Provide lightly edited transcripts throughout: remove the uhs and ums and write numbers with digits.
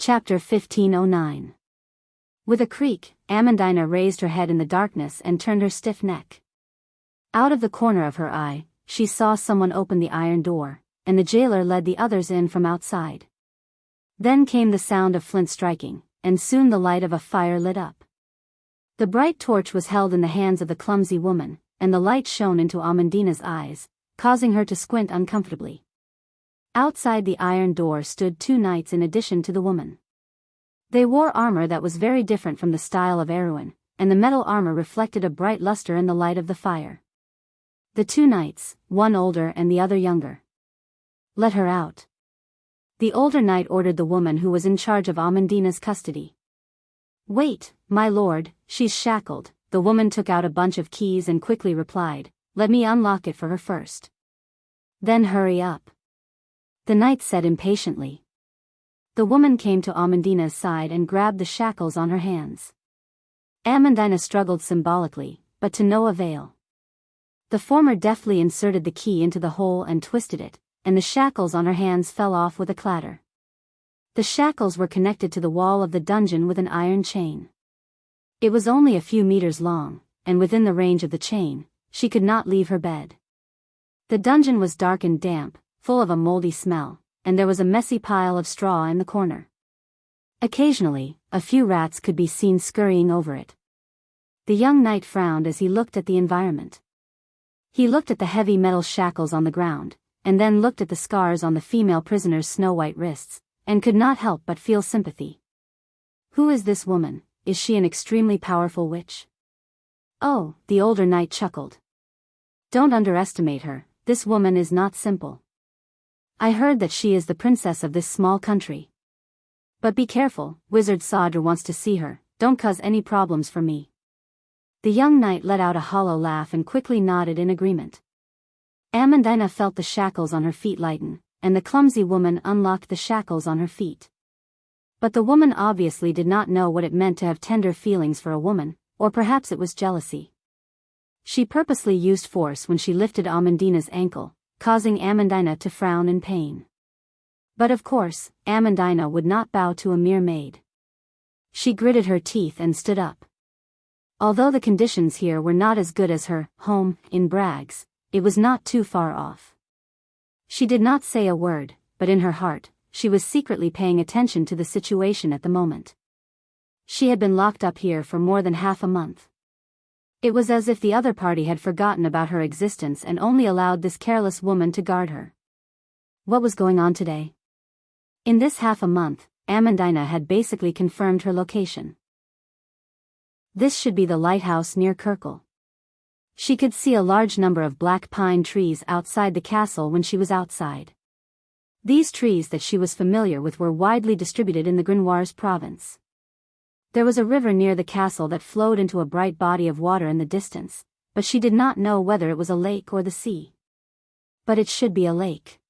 Chapter 1509. With a creak, Amandina raised her head in the darkness and turned her stiff neck. Out of the corner of her eye, she saw someone open the iron door, and the jailer led the others in from outside. Then came the sound of flint striking, and soon the light of a fire lit up. The bright torch was held in the hands of the clumsy woman, and the light shone into Amandina's eyes, causing her to squint uncomfortably. Outside the iron door stood 2 knights in addition to the woman. They wore armor that was very different from the style of Erewhon, and the metal armor reflected a bright luster in the light of the fire. The 2 knights, one older and the other younger. "Let her out." The older knight ordered the woman who was in charge of Amandina's custody. "Wait, my lord, she's shackled." The woman took out a bunch of keys and quickly replied, "Let me unlock it for her first." "Then hurry up," the knight said impatiently. The woman came to Amandina's side and grabbed the shackles on her hands. Amandina struggled symbolically, but to no avail. The former deftly inserted the key into the hole and twisted it, and the shackles on her hands fell off with a clatter. The shackles were connected to the wall of the dungeon with an iron chain. It was only a few meters long, and within the range of the chain, she could not leave her bed. The dungeon was dark and damp, full of a moldy smell, and there was a messy pile of straw in the corner. Occasionally, a few rats could be seen scurrying over it. The young knight frowned as he looked at the environment. He looked at the heavy metal shackles on the ground, and then looked at the scars on the female prisoner's snow-white wrists, and could not help but feel sympathy. Who is this woman? Is she an extremely powerful witch? Oh, the older knight chuckled. Don't underestimate her, this woman is not simple. I heard that she is the princess of this small country. But be careful, Wizard Sadr wants to see her, don't cause any problems for me. The young knight let out a hollow laugh and quickly nodded in agreement. Amandina felt the shackles on her feet lighten, and the clumsy woman unlocked the shackles on her feet. But the woman obviously did not know what it meant to have tender feelings for a woman, or perhaps it was jealousy. She purposely used force when she lifted Amandina's ankle, causing Amandina to frown in pain. But of course, Amandina would not bow to a mere maid. She gritted her teeth and stood up. Although the conditions here were not as good as her home in Braggs, it was not too far off. She did not say a word, but in her heart, she was secretly paying attention to the situation at the moment. She had been locked up here for more than half a month. It was as if the other party had forgotten about her existence and only allowed this careless woman to guard her. What was going on today? In this half a month, Amandina had basically confirmed her location. This should be the lighthouse near Kirkle. She could see a large number of black pine trees outside the castle when she was outside. These trees that she was familiar with were widely distributed in the Grimoires province. There was a river near the castle that flowed into a bright body of water in the distance, but she did not know whether it was a lake or the sea. But it should be a lake.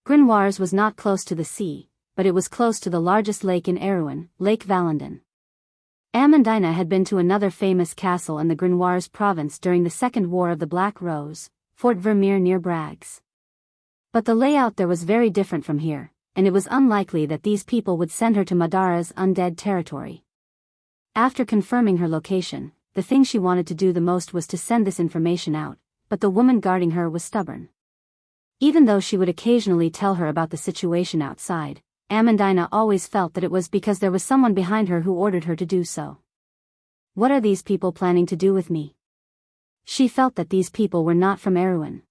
Grimoires was not close to the sea, but it was close to the largest lake in Erewhon, Lake Valendon. Amandina had been to another famous castle in the Grimoires province during the Second War of the Black Rose, Fort Vermeer near Braggs. But the layout there was very different from here, and it was unlikely that these people would send her to Madara's undead territory. After confirming her location, the thing she wanted to do the most was to send this information out, but the woman guarding her was stubborn. Even though she would occasionally tell her about the situation outside, Amandina always felt that it was because there was someone behind her who ordered her to do so. What are these people planning to do with me? She felt that these people were not from Erewhon.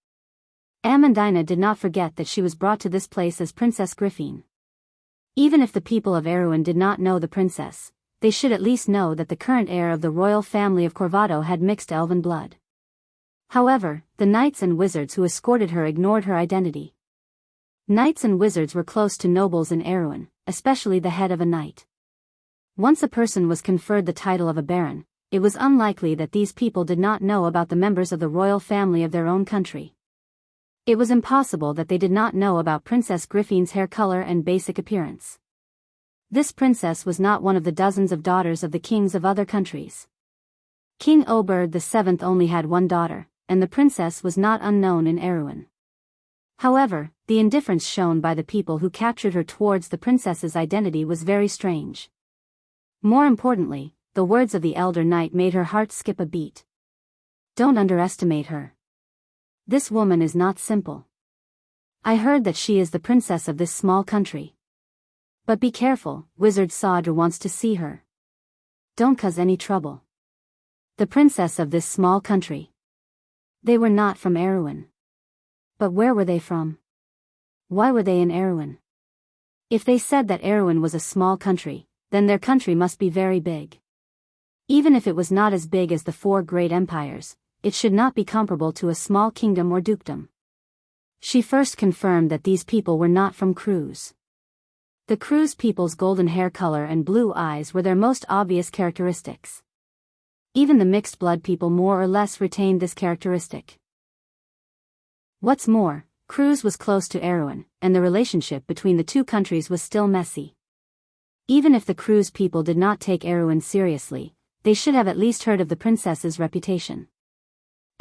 Amandina did not forget that she was brought to this place as Princess Griffin. Even if the people of Erewhon did not know the princess, they should at least know that the current heir of the royal family of Corvado had mixed elven blood. However, the knights and wizards who escorted her ignored her identity. Knights and wizards were close to nobles in Erewhon, especially the head of a knight. Once a person was conferred the title of a baron, it was unlikely that these people did not know about the members of the royal family of their own country. It was impossible that they did not know about Princess Griffin's hair color and basic appearance. This princess was not one of the dozens of daughters of the kings of other countries. King Oberyd VII only had one daughter, and the princess was not unknown in Erewhon. However, the indifference shown by the people who captured her towards the princess's identity was very strange. More importantly, the words of the elder knight made her heart skip a beat. Don't underestimate her. This woman is not simple. I heard that she is the princess of this small country. But be careful, Wizard Sadr wants to see her. Don't cause any trouble. The princess of this small country. They were not from Erewhon. But where were they from? Why were they in Erewhon? If they said that Erewhon was a small country, then their country must be very big. Even if it was not as big as the 4 great empires, it should not be comparable to a small kingdom or dukedom. She first confirmed that these people were not from Cruz. The Cruz people's golden hair color and blue eyes were their most obvious characteristics. Even the mixed blood people more or less retained this characteristic. What's more, Cruz was close to Erewhon, and the relationship between the two countries was still messy. Even if the Cruz people did not take Erewhon seriously, they should have at least heard of the princess's reputation.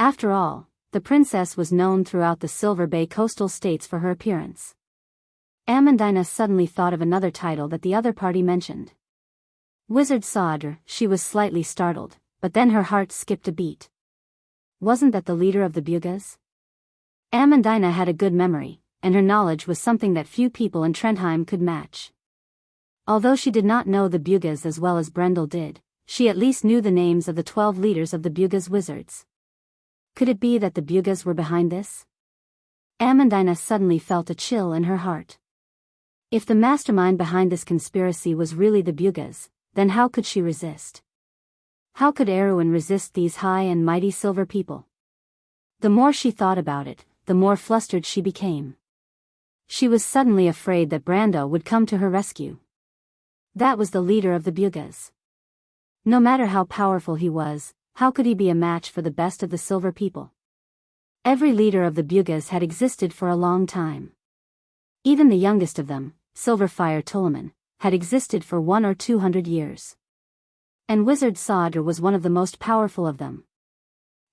After all, the princess was known throughout the Silver Bay coastal states for her appearance. Amandina suddenly thought of another title that the other party mentioned. Wizard Sadr. She was slightly startled, but then her heart skipped a beat. Wasn't that the leader of the Bugas? Amandina had a good memory, and her knowledge was something that few people in Trondheim could match. Although she did not know the Bugas as well as Brendel did, she at least knew the names of the 12 leaders of the Bugas wizards. Could it be that the Bugas were behind this? Amandina suddenly felt a chill in her heart. If the mastermind behind this conspiracy was really the Bugas, then how could she resist? How could Erewhon resist these high and mighty silver people? The more she thought about it, the more flustered she became. She was suddenly afraid that Brando would come to her rescue. That was the leader of the Bugas. No matter how powerful he was, how could he be a match for the best of the silver people? Every leader of the Bugas had existed for a long time. Even the youngest of them, Silverfire Tulaman, had existed for 100 or 200 years. And Wizard Sadr was one of the most powerful of them.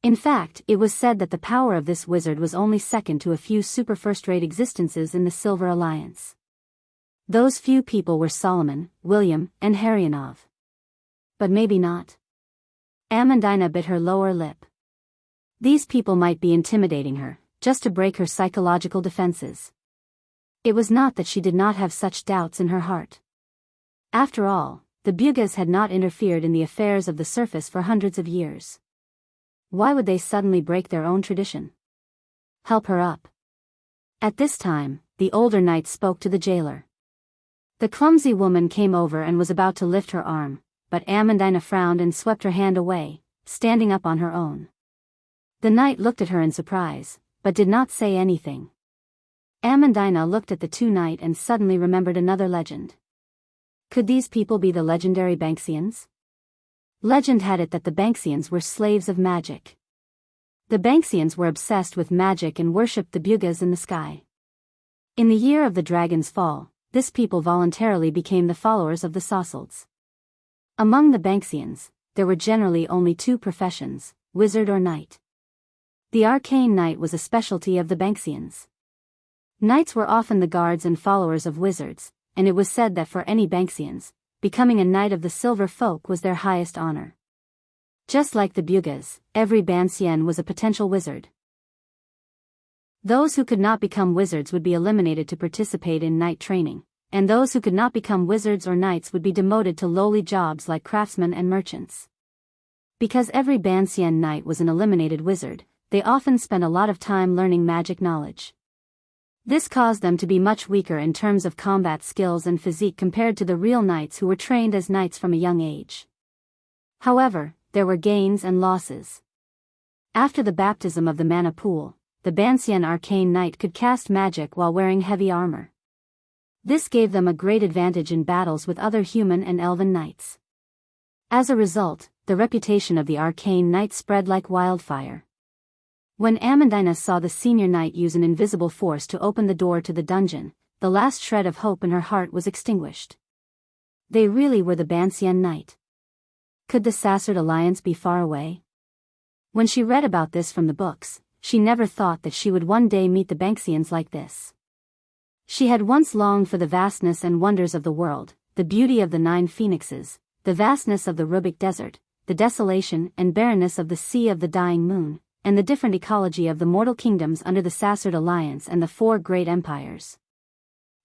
In fact, it was said that the power of this wizard was only second to a few super first-rate existences in the Silver Alliance. Those few people were Solomon, William, and Harionov. But maybe not. Amandina bit her lower lip. These people might be intimidating her, just to break her psychological defenses. It was not that she did not have such doubts in her heart. After all, the Bugas had not interfered in the affairs of the surface for hundreds of years. Why would they suddenly break their own tradition? Help her up. At this time, the older knight spoke to the jailer. The clumsy woman came over and was about to lift her arm, but Amandina frowned and swept her hand away, standing up on her own. The knight looked at her in surprise, but did not say anything. Amandina looked at the two knights and suddenly remembered another legend. Could these people be the legendary Banksians? Legend had it that the Banksians were slaves of magic. The Banksians were obsessed with magic and worshipped the Bugas in the sky. In the year of the dragon's fall, this people voluntarily became the followers of the Sossalds. Among the Banksians, there were generally only 2 professions, wizard or knight. The arcane knight was a specialty of the Banksians. Knights were often the guards and followers of wizards, and it was said that for any Banksians, becoming a knight of the silver folk was their highest honor. Just like the Bugas, every Bansien was a potential wizard. Those who could not become wizards would be eliminated to participate in knight training, and those who could not become wizards or knights would be demoted to lowly jobs like craftsmen and merchants. Because every Bansien knight was an eliminated wizard, they often spent a lot of time learning magic knowledge. This caused them to be much weaker in terms of combat skills and physique compared to the real knights who were trained as knights from a young age. However, there were gains and losses. After the baptism of the mana pool, the Bansien arcane knight could cast magic while wearing heavy armor. This gave them a great advantage in battles with other human and elven knights. As a result, the reputation of the arcane knight spread like wildfire. When Amandina saw the senior knight use an invisible force to open the door to the dungeon, the last shred of hope in her heart was extinguished. They really were the Bansien knight. Could the Sassard alliance be far away? When she read about this from the books, she never thought that she would one day meet the Banksians like this. She had once longed for the vastness and wonders of the world, the beauty of the 9 phoenixes, the vastness of the Rubik Desert, the desolation and barrenness of the Sea of the Dying Moon, and the different ecology of the mortal kingdoms under the Sassard Alliance and the 4 great empires.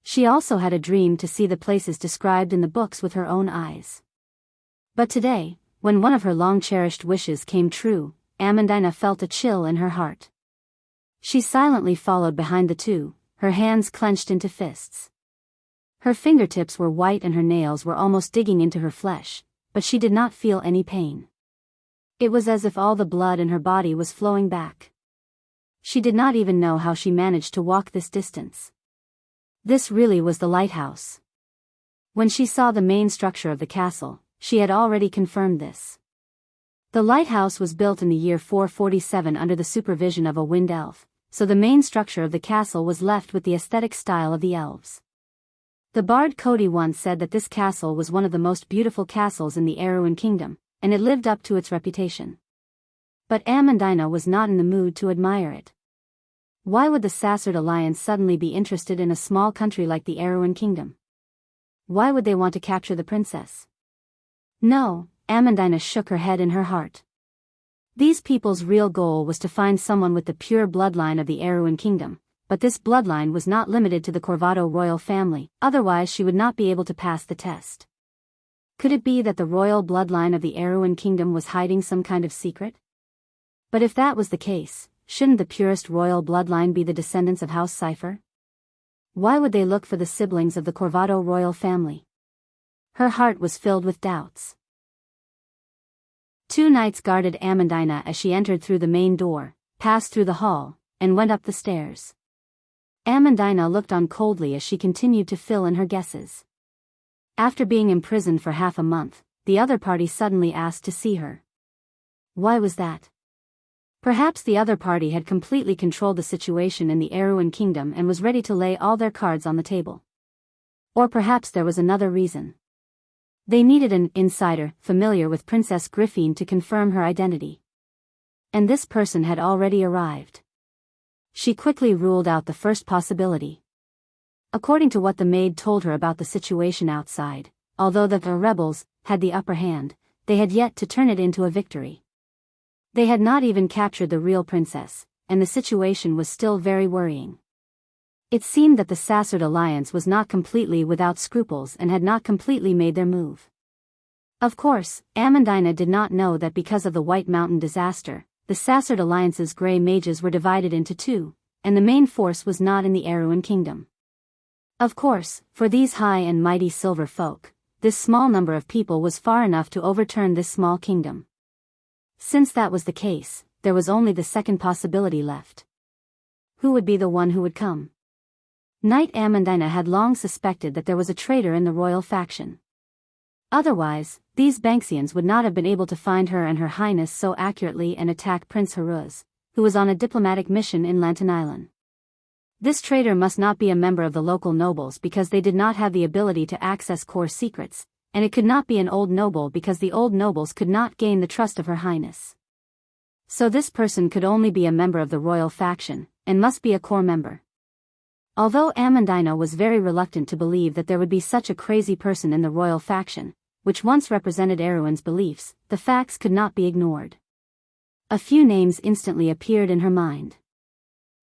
She also had a dream to see the places described in the books with her own eyes. But today, when one of her long-cherished wishes came true, Amandina felt a chill in her heart. She silently followed behind the two, her hands clenched into fists. Her fingertips were white and her nails were almost digging into her flesh, but she did not feel any pain. It was as if all the blood in her body was flowing back. She did not even know how she managed to walk this distance. This really was the lighthouse. When she saw the main structure of the castle, she had already confirmed this. The lighthouse was built in the year 447 under the supervision of a wind elf, so the main structure of the castle was left with the aesthetic style of the elves. The bard Cody once said that this castle was one of the most beautiful castles in the Erewhon kingdom, and it lived up to its reputation. But Amandina was not in the mood to admire it. Why would the Sassard Alliance suddenly be interested in a small country like the Erewhon kingdom? Why would they want to capture the princess? No, Amandina shook her head in her heart. These people's real goal was to find someone with the pure bloodline of the Erewhon kingdom, but this bloodline was not limited to the Corvado royal family, otherwise she would not be able to pass the test. Could it be that the royal bloodline of the Erewhon kingdom was hiding some kind of secret? But if that was the case, shouldn't the purest royal bloodline be the descendants of House Cipher? Why would they look for the siblings of the Corvado royal family? Her heart was filled with doubts. 2 knights guarded Amandina as she entered through the main door, passed through the hall, and went up the stairs. Amandina looked on coldly as she continued to fill in her guesses. After being imprisoned for half a month, the other party suddenly asked to see her. Why was that? Perhaps the other party had completely controlled the situation in the Erewhon kingdom and was ready to lay all their cards on the table. Or perhaps there was another reason. They needed an insider familiar with Princess Griffin to confirm her identity. And this person had already arrived. She quickly ruled out the first possibility. According to what the maid told her about the situation outside, although the rebels had the upper hand, they had yet to turn it into a victory. They had not even captured the real princess, and the situation was still very worrying. It seemed that the Sassard Alliance was not completely without scruples and had not completely made their move. Of course, Amandina did not know that because of the White Mountain disaster, the Sassard Alliance's grey mages were divided into 2, and the main force was not in the Erewhon kingdom. Of course, for these high and mighty silver folk, this small number of people was far enough to overturn this small kingdom. Since that was the case, there was only the second possibility left. Who would be the one who would come? Knight Amandina had long suspected that there was a traitor in the royal faction. Otherwise, these Banksians would not have been able to find her and her highness so accurately and attack Prince Haruz, who was on a diplomatic mission in Lantan Island. This traitor must not be a member of the local nobles because they did not have the ability to access core secrets, and it could not be an old noble because the old nobles could not gain the trust of her highness. So this person could only be a member of the royal faction, and must be a core member. Although Amandina was very reluctant to believe that there would be such a crazy person in the royal faction, which once represented Erewhon's beliefs, the facts could not be ignored. A few names instantly appeared in her mind.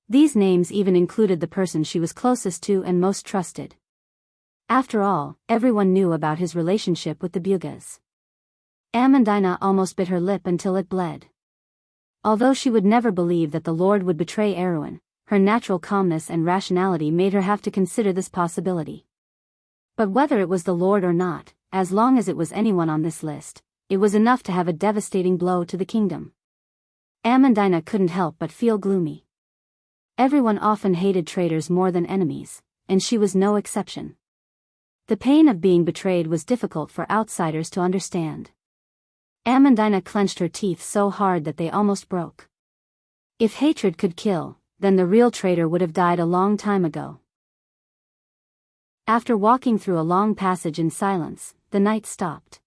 These names even included the person she was closest to and most trusted. After all, everyone knew about his relationship with the Bugas. Amandina almost bit her lip until it bled. Although she would never believe that the Lord would betray Erewhon, her natural calmness and rationality made her have to consider this possibility. But whether it was the Lord or not, as long as it was anyone on this list, it was enough to have a devastating blow to the kingdom. Amandina couldn't help but feel gloomy. Everyone often hated traitors more than enemies, and she was no exception. The pain of being betrayed was difficult for outsiders to understand. Amandina clenched her teeth so hard that they almost broke. If hatred could kill, then the real traitor would have died a long time ago. After walking through a long passage in silence, the knight stopped.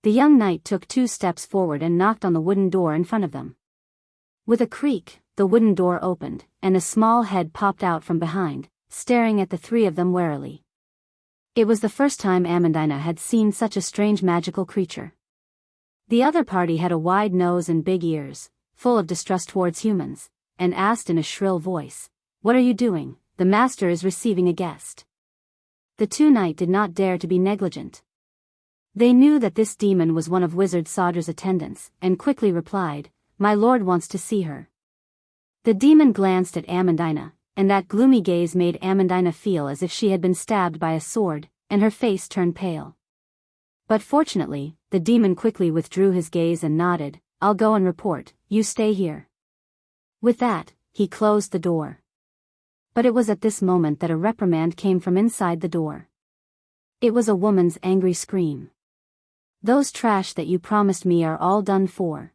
The young knight took 2 steps forward and knocked on the wooden door in front of them. With a creak, the wooden door opened, and a small head popped out from behind, staring at the three of them warily. It was the first time Amandina had seen such a strange magical creature. The other party had a wide nose and big ears, full of distrust towards humans, and asked in a shrill voice, "What are you doing? The master is receiving a guest." The two knights did not dare to be negligent. They knew that this demon was one of Wizard Sauder's attendants, and quickly replied, "My lord wants to see her." The demon glanced at Amandina, and that gloomy gaze made Amandina feel as if she had been stabbed by a sword, and her face turned pale. But fortunately, the demon quickly withdrew his gaze and nodded, "I'll go and report, you stay here." With that, he closed the door. But it was at this moment that a reprimand came from inside the door. It was a woman's angry scream. "Those trash that you promised me are all done for.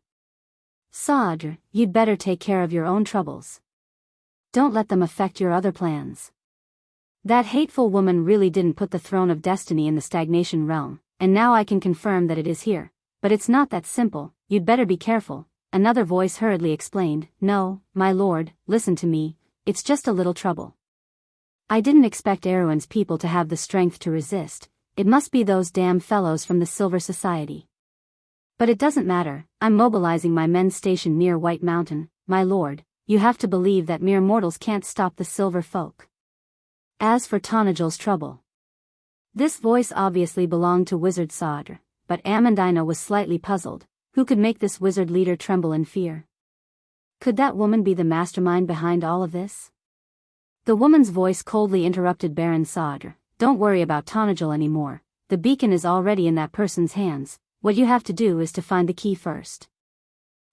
Saudre, you'd better take care of your own troubles. Don't let them affect your other plans. That hateful woman really didn't put the throne of destiny in the stagnation realm, and now I can confirm that it is here. But it's not that simple, you'd better be careful," another voice hurriedly explained. "No, my lord, listen to me, it's just a little trouble. I didn't expect Erewhon's people to have the strength to resist, it must be those damn fellows from the Silver Society. But it doesn't matter, I'm mobilizing my men stationed near White Mountain, my lord, you have to believe that mere mortals can't stop the Silver Folk. As for Tonigil's trouble." This voice obviously belonged to Wizard Saudre, but Amandina was slightly puzzled. Who could make this wizard leader tremble in fear? Could that woman be the mastermind behind all of this? The woman's voice coldly interrupted Baron Saudre. "Don't worry about Tonigil anymore, the beacon is already in that person's hands, what you have to do is to find the key first.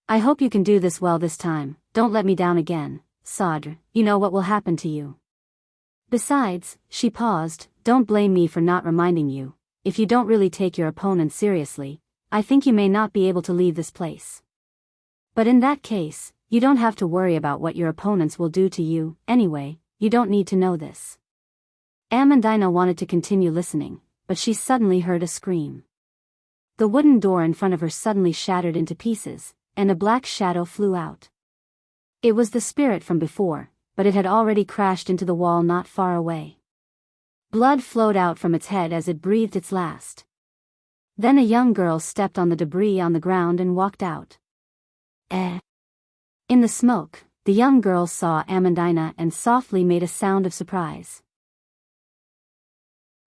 I hope you can do this well this time, don't let me down again, Saudre, you know what will happen to you. Besides," she paused, "don't blame me for not reminding you, if you don't really take your opponent seriously, I think you may not be able to leave this place. But in that case, you don't have to worry about what your opponents will do to you, anyway, you don't need to know this." Amandina wanted to continue listening, but she suddenly heard a scream. The wooden door in front of her suddenly shattered into pieces, and a black shadow flew out. It was the spirit from before, but it had already crashed into the wall not far away. Blood flowed out from its head as it breathed its last. Then a young girl stepped on the debris on the ground and walked out. In the smoke, the young girl saw Amandina and softly made a sound of surprise.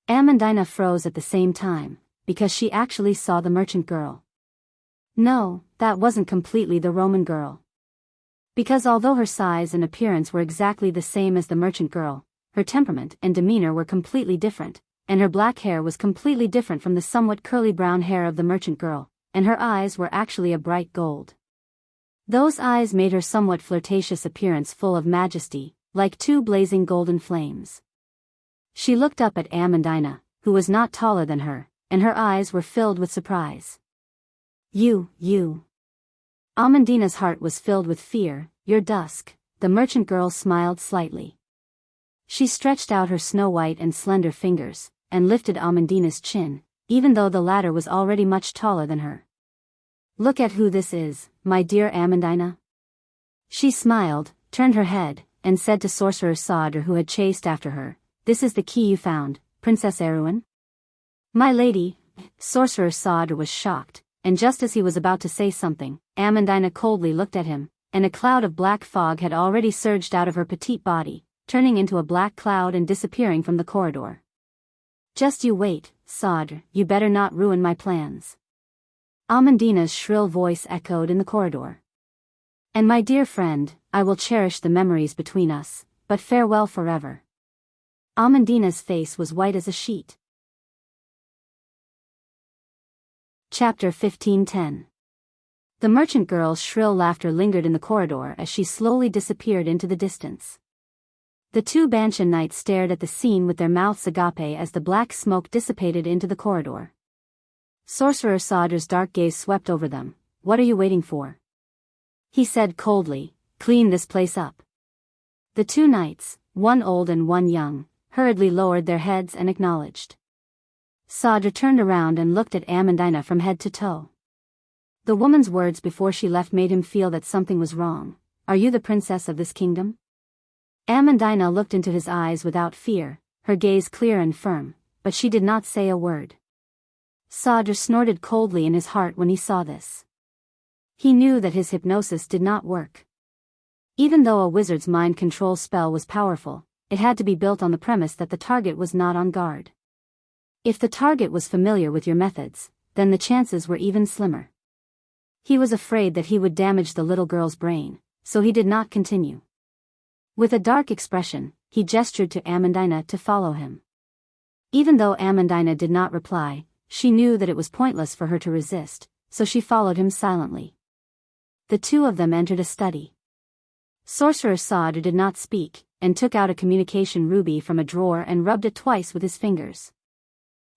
Amandina froze at the same time, because she actually saw the merchant girl. No, that wasn't completely the Roman girl. Because although her size and appearance were exactly the same as the merchant girl, her temperament and demeanor were completely different, and her black hair was completely different from the somewhat curly brown hair of the merchant girl, and her eyes were actually a bright gold. Those eyes made her somewhat flirtatious appearance full of majesty, like two blazing golden flames. She looked up at Amandina, who was not taller than her, and her eyes were filled with surprise. You. Amandina's heart was filled with fear. "You're Dusk," the merchant girl smiled slightly. She stretched out her snow-white and slender fingers, and lifted Amandina's chin, even though the latter was already much taller than her. "Look at who this is, my dear Amandina." She smiled, turned her head, and said to Sorcerer Saudre who had chased after her, "This is the key you found, Princess Erewhon?" "My lady." Sorcerer Saudre was shocked, and just as he was about to say something, Amandina coldly looked at him, and a cloud of black fog had already surged out of her petite body, turning into a black cloud and disappearing from the corridor. "Just you wait, Saudre, you better not ruin my plans." Amandina's shrill voice echoed in the corridor. "And my dear friend, I will cherish the memories between us, but farewell forever." Amandina's face was white as a sheet. Chapter 15:10. The merchant girl's shrill laughter lingered in the corridor as she slowly disappeared into the distance. The two Banshan knights stared at the scene with their mouths agape as the black smoke dissipated into the corridor. Sorcerer Saudre's dark gaze swept over them. "What are you waiting for?" he said coldly. "Clean this place up." The two knights, one old and one young, hurriedly lowered their heads and acknowledged. Saudre turned around and looked at Amandina from head to toe. The woman's words before she left made him feel that something was wrong. Are you the princess of this kingdom? Amandina looked into his eyes without fear, her gaze clear and firm, but she did not say a word. Sadr snorted coldly in his heart when he saw this. He knew that his hypnosis did not work. Even though a wizard's mind control spell was powerful, it had to be built on the premise that the target was not on guard. If the target was familiar with your methods, then the chances were even slimmer. He was afraid that he would damage the little girl's brain, so he did not continue. With a dark expression, he gestured to Amandina to follow him. Even though Amandina did not reply, she knew that it was pointless for her to resist, so she followed him silently. The two of them entered a study. Sorcerer Sadr did not speak, and took out a communication ruby from a drawer and rubbed it twice with his fingers.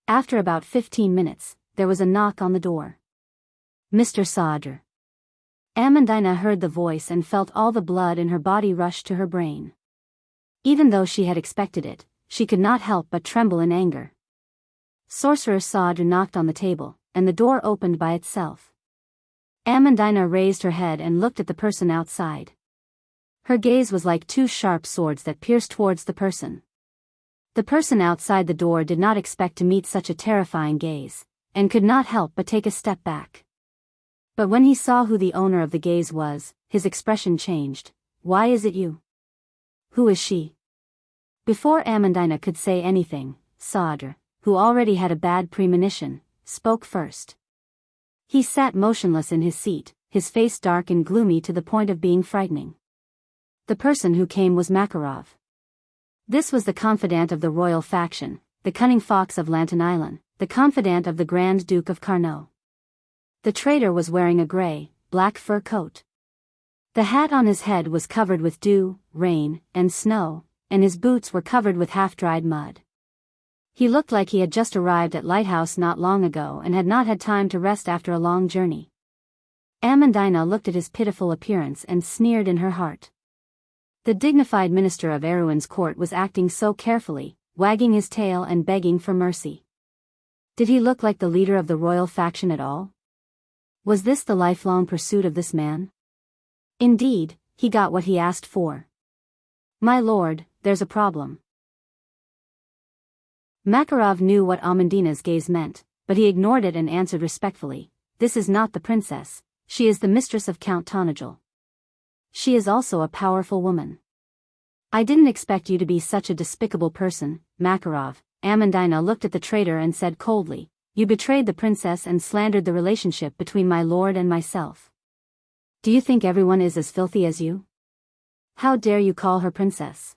After about 15 minutes, there was a knock on the door. Mr. Sadr. Amandina heard the voice and felt all the blood in her body rush to her brain. Even though she had expected it, she could not help but tremble in anger. Sorcerer Sadr knocked on the table, and the door opened by itself. Amandina raised her head and looked at the person outside. Her gaze was like two sharp swords that pierced towards the person. The person outside the door did not expect to meet such a terrifying gaze, and could not help but take a step back. But when he saw who the owner of the gaze was, his expression changed. Why is it you? Who is she? Before Amandina could say anything, Sadr, who already had a bad premonition, spoke first. He sat motionless in his seat, his face dark and gloomy to the point of being frightening. The person who came was Makarov. This was the confidant of the royal faction, the cunning fox of Lantern Island, the confidant of the Grand Duke of Carnot. The traitor was wearing a gray, black fur coat. The hat on his head was covered with dew, rain, and snow, and his boots were covered with half-dried mud. He looked like he had just arrived at Lighthouse not long ago and had not had time to rest after a long journey. Amandina looked at his pitiful appearance and sneered in her heart. The dignified minister of Erewhon's court was acting so carefully, wagging his tail and begging for mercy. Did he look like the leader of the royal faction at all? Was this the lifelong pursuit of this man? Indeed, he got what he asked for. My lord, there's a problem. Makarov knew what Amandina's gaze meant, but he ignored it and answered respectfully, this is not the princess, she is the mistress of Count Tonajal. She is also a powerful woman. I didn't expect you to be such a despicable person, Makarov. Amandina looked at the traitor and said coldly, you betrayed the princess and slandered the relationship between my lord and myself. Do you think everyone is as filthy as you? How dare you call her princess?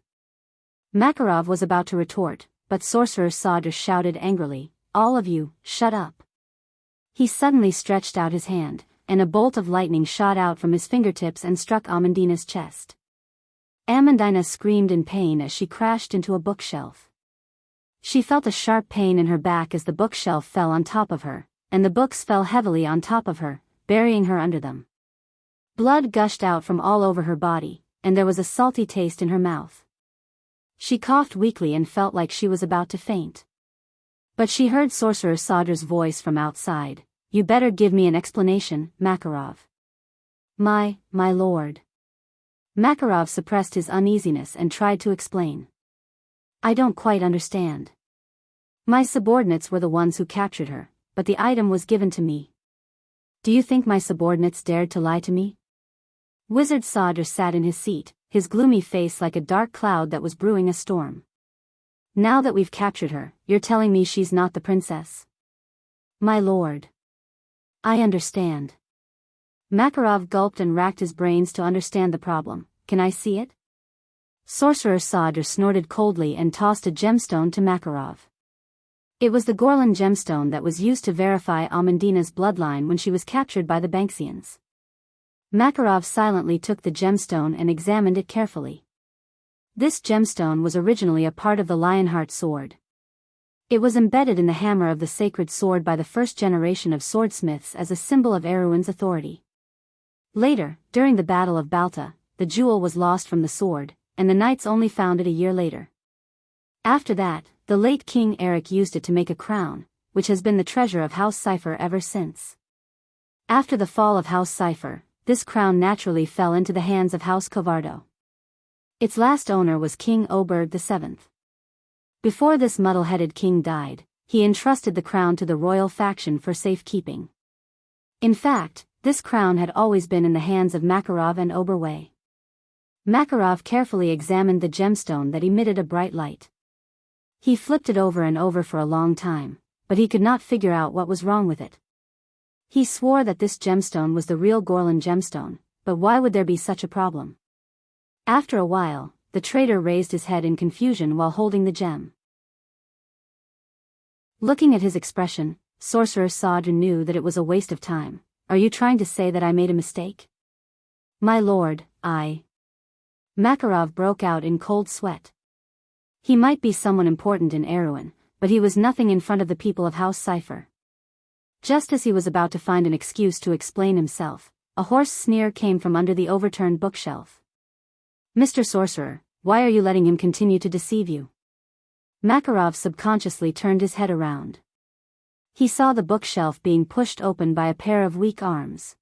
Makarov was about to retort, but Sorcerer Sadr shouted angrily, all of you, shut up. He suddenly stretched out his hand, and a bolt of lightning shot out from his fingertips and struck Amandina's chest. Amandina screamed in pain as she crashed into a bookshelf. She felt a sharp pain in her back as the bookshelf fell on top of her, and the books fell heavily on top of her, burying her under them. Blood gushed out from all over her body, and there was a salty taste in her mouth. She coughed weakly and felt like she was about to faint. But she heard Sorcerer Sadr's voice from outside. You better give me an explanation, Makarov. My lord. Makarov suppressed his uneasiness and tried to explain. I don't quite understand. My subordinates were the ones who captured her, but the item was given to me. Do you think my subordinates dared to lie to me? Wizard Sadr sat in his seat, his gloomy face like a dark cloud that was brewing a storm. Now that we've captured her, you're telling me she's not the princess? My lord. I understand. Makarov gulped and racked his brains to understand the problem. Can I see it? Sorcerer Sadr snorted coldly and tossed a gemstone to Makarov. It was the Gorlan gemstone that was used to verify Amandina's bloodline when she was captured by the Banksians. Makarov silently took the gemstone and examined it carefully. This gemstone was originally a part of the Lionheart sword. It was embedded in the hammer of the sacred sword by the first generation of swordsmiths as a symbol of Erewhon's authority. Later, during the Battle of Balta, the jewel was lost from the sword, and the knights only found it a year later. After that, the late King Eric used it to make a crown, which has been the treasure of House Cypher ever since. After the fall of House Cypher, this crown naturally fell into the hands of House Kovardo. Its last owner was King Oberg VII. Before this muddle-headed king died, he entrusted the crown to the royal faction for safekeeping. In fact, this crown had always been in the hands of Makarov and Oberway. Makarov carefully examined the gemstone that emitted a bright light. He flipped it over and over for a long time, but he could not figure out what was wrong with it. He swore that this gemstone was the real Gorlan gemstone, but why would there be such a problem? After a while, the traitor raised his head in confusion while holding the gem. Looking at his expression, Sorcerer Sadr knew that it was a waste of time. Are you trying to say that I made a mistake? My lord, Makarov broke out in cold sweat. He might be someone important in Erewhon, but he was nothing in front of the people of House Cipher. Just as he was about to find an excuse to explain himself, a hoarse sneer came from under the overturned bookshelf. Mr. Sorcerer, why are you letting him continue to deceive you? Makarov subconsciously turned his head around. He saw the bookshelf being pushed open by a pair of weak arms.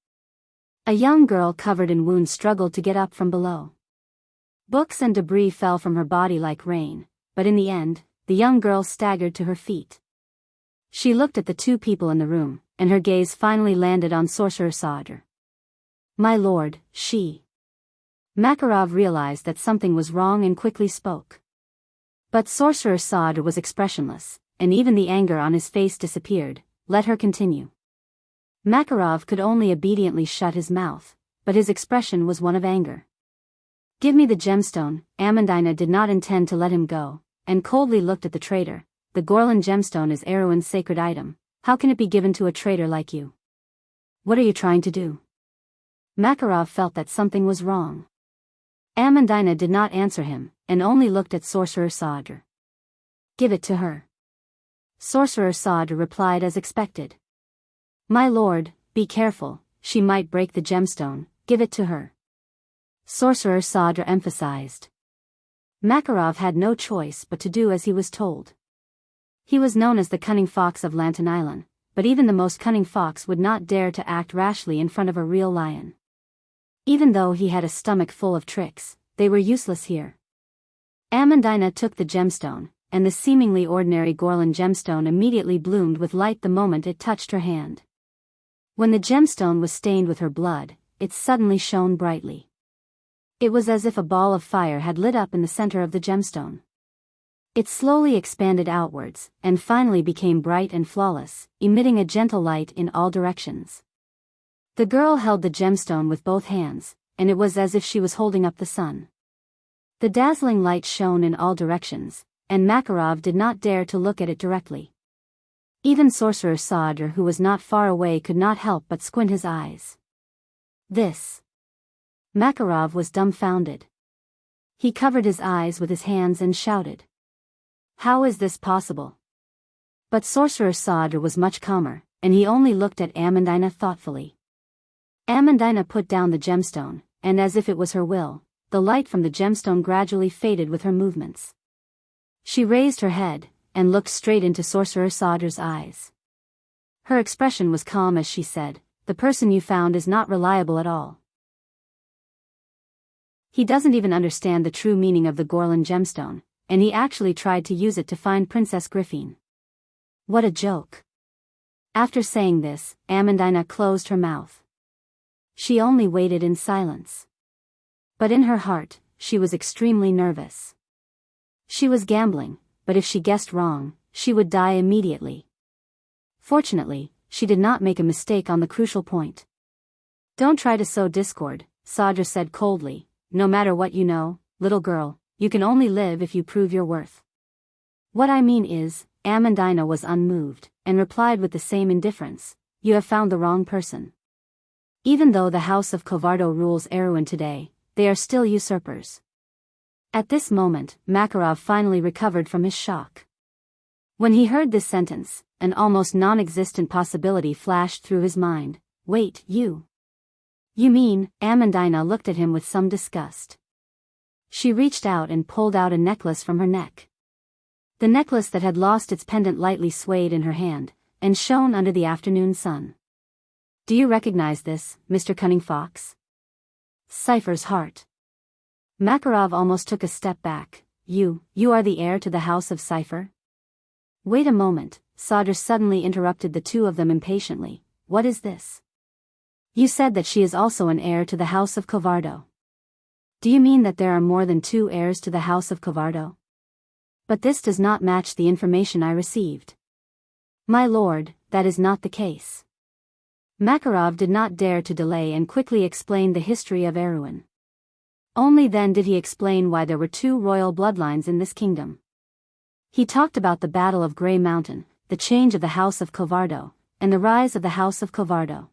A young girl covered in wounds struggled to get up from below. Books and debris fell from her body like rain, but in the end, the young girl staggered to her feet. She looked at the two people in the room, and her gaze finally landed on Sorcerer Sadr. My lord, she. Makarov realized that something was wrong and quickly spoke. But Sorcerer Sadr was expressionless, and even the anger on his face disappeared. Let her continue. Makarov could only obediently shut his mouth, but his expression was one of anger. Give me the gemstone. Amandina did not intend to let him go, and coldly looked at the traitor. The Gorlan gemstone is Erewhon's sacred item. How can it be given to a traitor like you? What are you trying to do? Makarov felt that something was wrong. Amandina did not answer him, and only looked at Sorcerer Sadr. Give it to her. Sorcerer Sadr replied as expected. My lord, be careful, she might break the gemstone, give it to her. Sorcerer Sadr emphasized. Makarov had no choice but to do as he was told. He was known as the cunning fox of Lantern Island, but even the most cunning fox would not dare to act rashly in front of a real lion. Even though he had a stomach full of tricks, they were useless here. Amandina took the gemstone, and the seemingly ordinary Gorlan gemstone immediately bloomed with light the moment it touched her hand. When the gemstone was stained with her blood, it suddenly shone brightly. It was as if a ball of fire had lit up in the center of the gemstone. It slowly expanded outwards, and finally became bright and flawless, emitting a gentle light in all directions. The girl held the gemstone with both hands, and it was as if she was holding up the sun. The dazzling light shone in all directions, and Makarov did not dare to look at it directly. Even Sorcerer Sadr, who was not far away, could not help but squint his eyes. This. Makarov was dumbfounded. He covered his eyes with his hands and shouted. How is this possible? But Sorcerer Sadr was much calmer, and he only looked at Amandina thoughtfully. Amandina put down the gemstone, and as if it was her will, the light from the gemstone gradually faded with her movements. She raised her head, and looked straight into Sorcerer Sadr's eyes. Her expression was calm as she said, the person you found is not reliable at all. He doesn't even understand the true meaning of the Gorlan gemstone, and he actually tried to use it to find Princess Griffine. What a joke. After saying this, Amandina closed her mouth. She only waited in silence. But in her heart, she was extremely nervous. She was gambling, but if she guessed wrong, she would die immediately. Fortunately, she did not make a mistake on the crucial point. Don't try to sow discord, Sadr said coldly. No matter what you know, little girl, you can only live if you prove your worth. What I mean is, Amandina was unmoved, and replied with the same indifference, you have found the wrong person. Even though the House of Kovardo rules Erewhon today, they are still usurpers. At this moment, Makarov finally recovered from his shock. When he heard this sentence, an almost non-existent possibility flashed through his mind. Wait, you mean? Amandina looked at him with some disgust. She reached out and pulled out a necklace from her neck. The necklace that had lost its pendant lightly swayed in her hand, and shone under the afternoon sun. Do you recognize this, Mr. Cunning Fox? Cypher's heart. Makarov almost took a step back. You are the heir to the house of Cypher? Wait a moment, Sadr suddenly interrupted the two of them impatiently. What is this? You said that she is also an heir to the house of Covardo. Do you mean that there are more than 2 heirs to the house of Covardo? But this does not match the information I received. My lord, that is not the case. Makarov did not dare to delay and quickly explained the history of Erewhon. Only then did he explain why there were 2 royal bloodlines in this kingdom. He talked about the Battle of Grey Mountain, the change of the House of Covardo, and the rise of the House of Covardo.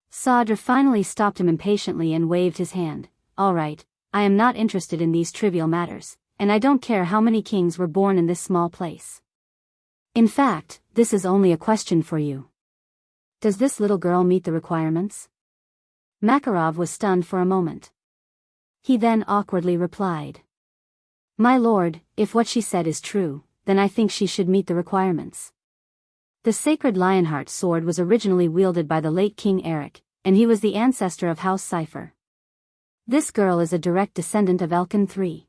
Sadr finally stopped him impatiently and waved his hand. All right, I am not interested in these trivial matters, and I don't care how many kings were born in this small place. In fact, this is only a question for you. Does this little girl meet the requirements? Makarov was stunned for a moment. He then awkwardly replied. My lord, if what she said is true, then I think she should meet the requirements. The sacred Lionheart sword was originally wielded by the late King Eric, and he was the ancestor of House Cypher. This girl is a direct descendant of Elkin III.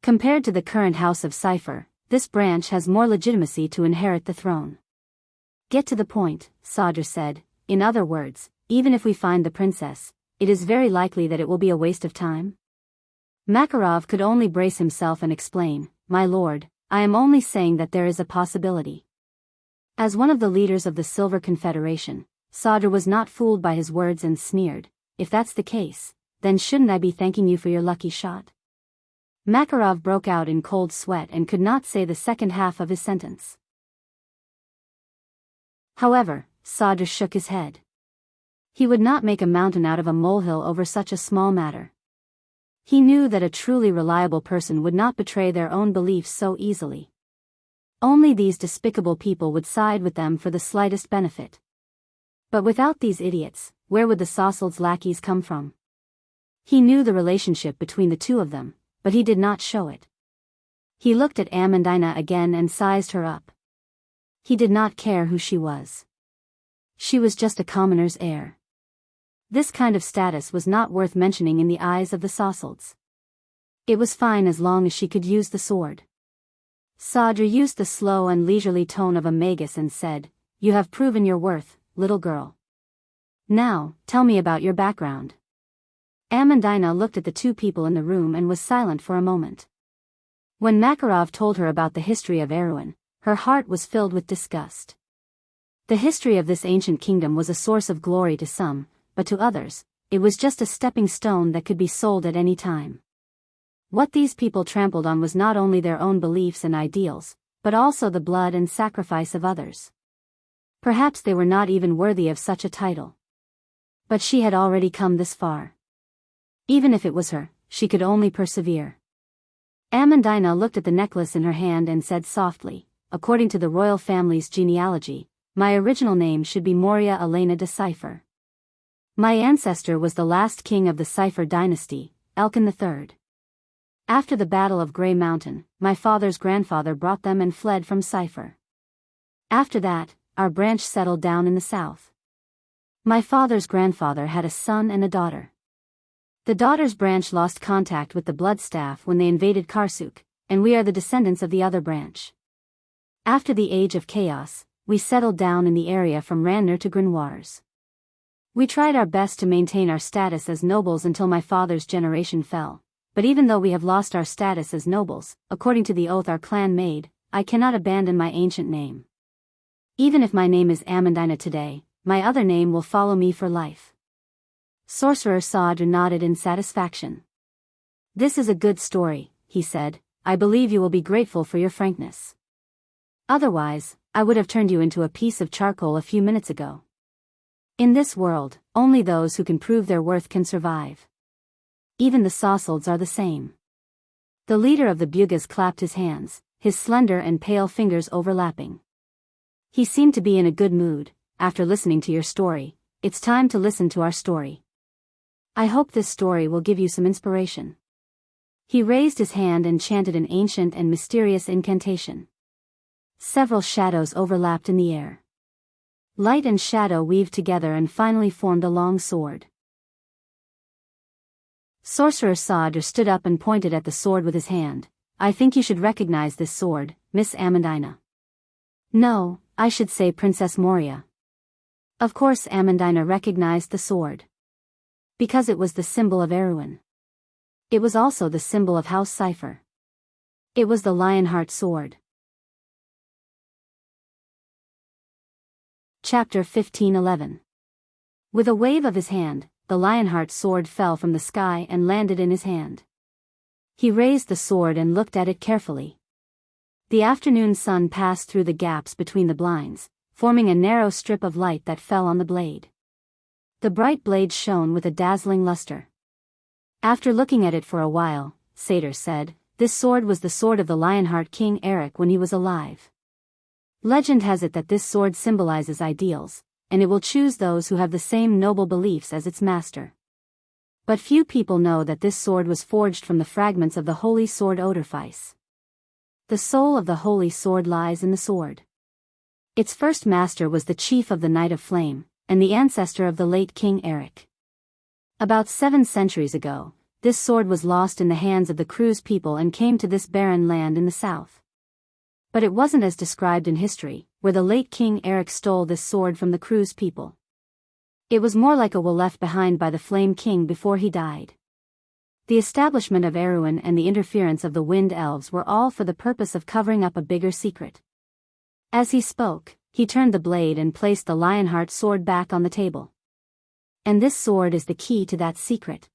Compared to the current House of Cypher, this branch has more legitimacy to inherit the throne. Get to the point, Sadr said. In other words, even if we find the princess, it is very likely that it will be a waste of time. Makarov could only brace himself and explain, My lord, I am only saying that there is a possibility. As one of the leaders of the Silver Confederation, Sadr was not fooled by his words and sneered, if that's the case, then shouldn't I be thanking you for your lucky shot? Makarov broke out in cold sweat and could not say the second half of his sentence. However, Sadr shook his head. He would not make a mountain out of a molehill over such a small matter. He knew that a truly reliable person would not betray their own beliefs so easily. Only these despicable people would side with them for the slightest benefit. But without these idiots, where would the Sassold's lackeys come from? He knew the relationship between the two of them, but he did not show it. He looked at Amandina again and sized her up. He did not care who she was. She was just a commoner's heir. This kind of status was not worth mentioning in the eyes of the Sassolds. It was fine as long as she could use the sword. Sadr used the slow and leisurely tone of a magus and said, You have proven your worth, little girl. Now, tell me about your background. Amandina looked at the two people in the room and was silent for a moment. When Makarov told her about the history of Erewhon, her heart was filled with disgust. The history of this ancient kingdom was a source of glory to some, but to others, it was just a stepping stone that could be sold at any time. What these people trampled on was not only their own beliefs and ideals, but also the blood and sacrifice of others. Perhaps they were not even worthy of such a title. But she had already come this far. Even if it was her, she could only persevere. Amandina looked at the necklace in her hand and said softly, According to the royal family's genealogy, my original name should be Moria Elena de Cypher. My ancestor was the last king of the Cypher dynasty, Elkin III. After the Battle of Grey Mountain, my father's grandfather brought them and fled from Cypher. After that, our branch settled down in the south. My father's grandfather had a son and a daughter. The daughter's branch lost contact with the Bloodstaff when they invaded Karsuk, and we are the descendants of the other branch. After the Age of Chaos, we settled down in the area from Ranner to Grenoires. We tried our best to maintain our status as nobles until my father's generation fell, but even though we have lost our status as nobles, according to the oath our clan made, I cannot abandon my ancient name. Even if my name is Amandina today, my other name will follow me for life. Sorcerer Sadr nodded in satisfaction. This is a good story, he said. I believe you will be grateful for your frankness. Otherwise, I would have turned you into a piece of charcoal a few minutes ago. In this world, only those who can prove their worth can survive. Even the Sassolds are the same. The leader of the Bugas clapped his hands, his slender and pale fingers overlapping. He seemed to be in a good mood. After listening to your story, it's time to listen to our story. I hope this story will give you some inspiration. He raised his hand and chanted an ancient and mysterious incantation. Several shadows overlapped in the air. Light and shadow weaved together and finally formed a long sword. Sorcerer Sadr stood up and pointed at the sword with his hand. "I think you should recognize this sword, Miss Amandina." "No, I should say Princess Moria." Of course Amandina recognized the sword. Because it was the symbol of Erewhon. It was also the symbol of House Cypher. It was the Lionheart sword. Chapter 15:11. With a wave of his hand, the Lionheart sword fell from the sky and landed in his hand. He raised the sword and looked at it carefully. The afternoon sun passed through the gaps between the blinds, forming a narrow strip of light that fell on the blade. The bright blade shone with a dazzling luster. After looking at it for a while, Sadr said, "This sword was the sword of the Lionheart King Eric when he was alive. Legend has it that this sword symbolizes ideals, and it will choose those who have the same noble beliefs as its master. But few people know that this sword was forged from the fragments of the holy sword Odorfice. The soul of the holy sword lies in the sword. Its first master was the chief of the Knight of Flame, and the ancestor of the late King Eric. About 7 centuries ago, this sword was lost in the hands of the Cruz people and came to this barren land in the south. But it wasn't as described in history, where the late King Eric stole this sword from the Cruz people. It was more like a will left behind by the Flame King before he died. The establishment of Erewhon and the interference of the Wind Elves were all for the purpose of covering up a bigger secret." As he spoke, he turned the blade and placed the Lionheart sword back on the table. "And this sword is the key to that secret."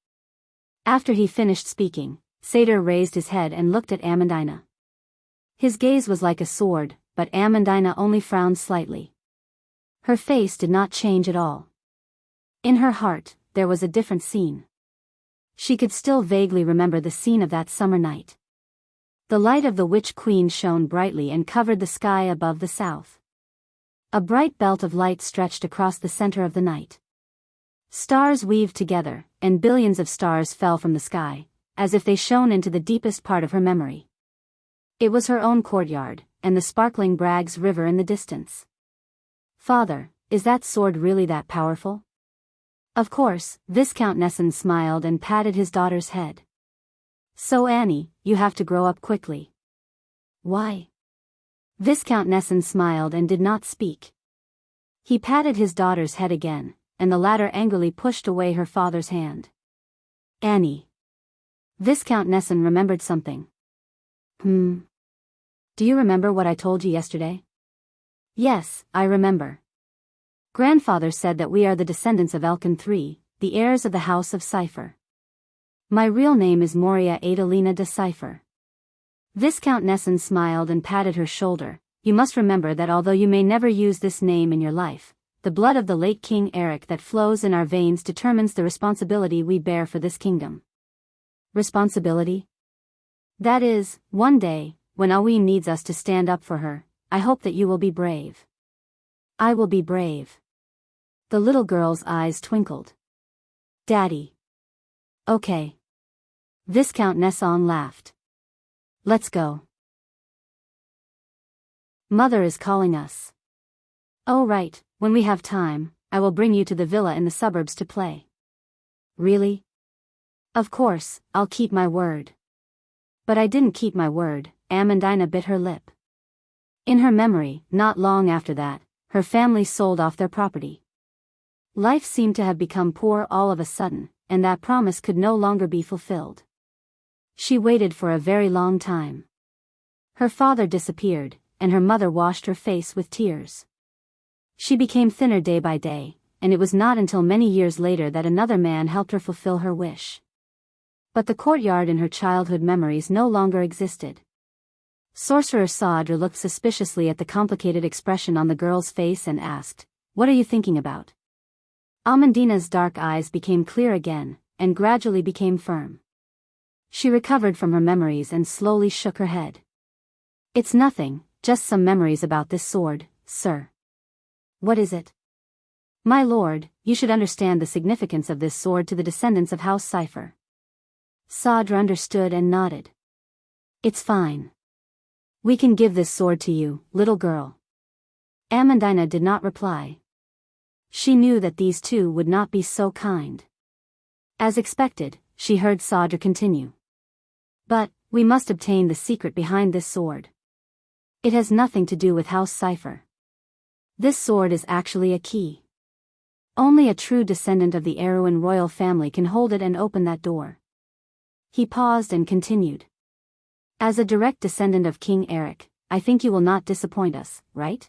After he finished speaking, Sadr raised his head and looked at Amandina. His gaze was like a sword, but Amandina only frowned slightly. Her face did not change at all. In her heart, there was a different scene. She could still vaguely remember the scene of that summer night. The light of the Witch Queen shone brightly and covered the sky above the south. A bright belt of light stretched across the center of the night. Stars weaved together, and billions of stars fell from the sky, as if they shone into the deepest part of her memory. It was her own courtyard, and the sparkling Bragg's River in the distance. "Father, is that sword really that powerful?" Of course, Viscount Nesson smiled and patted his daughter's head. "So Annie, you have to grow up quickly." "Why?" Viscount Nesson smiled and did not speak. He patted his daughter's head again, and the latter angrily pushed away her father's hand. "Annie." Viscount Nesson remembered something. Do you remember what I told you yesterday?" "Yes, I remember. Grandfather said that we are the descendants of Elkin III, the heirs of the House of Cypher. My real name is Moria Adalina de Cypher." Viscount Nesson smiled and patted her shoulder. "You must remember that although you may never use this name in your life, the blood of the late King Eric that flows in our veins determines the responsibility we bear for this kingdom." "Responsibility?" "That is, one day, when Alwyn needs us to stand up for her, I hope that you will be brave." "I will be brave." The little girl's eyes twinkled. "Daddy." "Okay." Viscount Nesson laughed. "Let's go. Mother is calling us." "Oh right, when we have time, I will bring you to the villa in the suburbs to play." "Really?" "Of course, I'll keep my word." "But I didn't keep my word," Amandina bit her lip. In her memory, not long after that, her family sold off their property. Life seemed to have become poor all of a sudden, and that promise could no longer be fulfilled. She waited for a very long time. Her father disappeared, and her mother washed her face with tears. She became thinner day by day, and it was not until many years later that another man helped her fulfill her wish. But the courtyard in her childhood memories no longer existed. Sorcerer Sadr looked suspiciously at the complicated expression on the girl's face and asked, "What are you thinking about?" Amandina's dark eyes became clear again, and gradually became firm. She recovered from her memories and slowly shook her head. "It's nothing, just some memories about this sword, sir." "What is it?" "My lord, you should understand the significance of this sword to the descendants of House Cypher." Sadr understood and nodded. "It's fine. We can give this sword to you, little girl." Amandina did not reply, She knew that these two would not be so kind. As expected, she heard Sadr continue. But, we must obtain the secret behind this sword. It has nothing to do with House Cipher. This sword is actually a key. Only a true descendant of the Erewhon royal family can hold it and open that door. He paused and continued. As a direct descendant of King Eric, I think you will not disappoint us, right?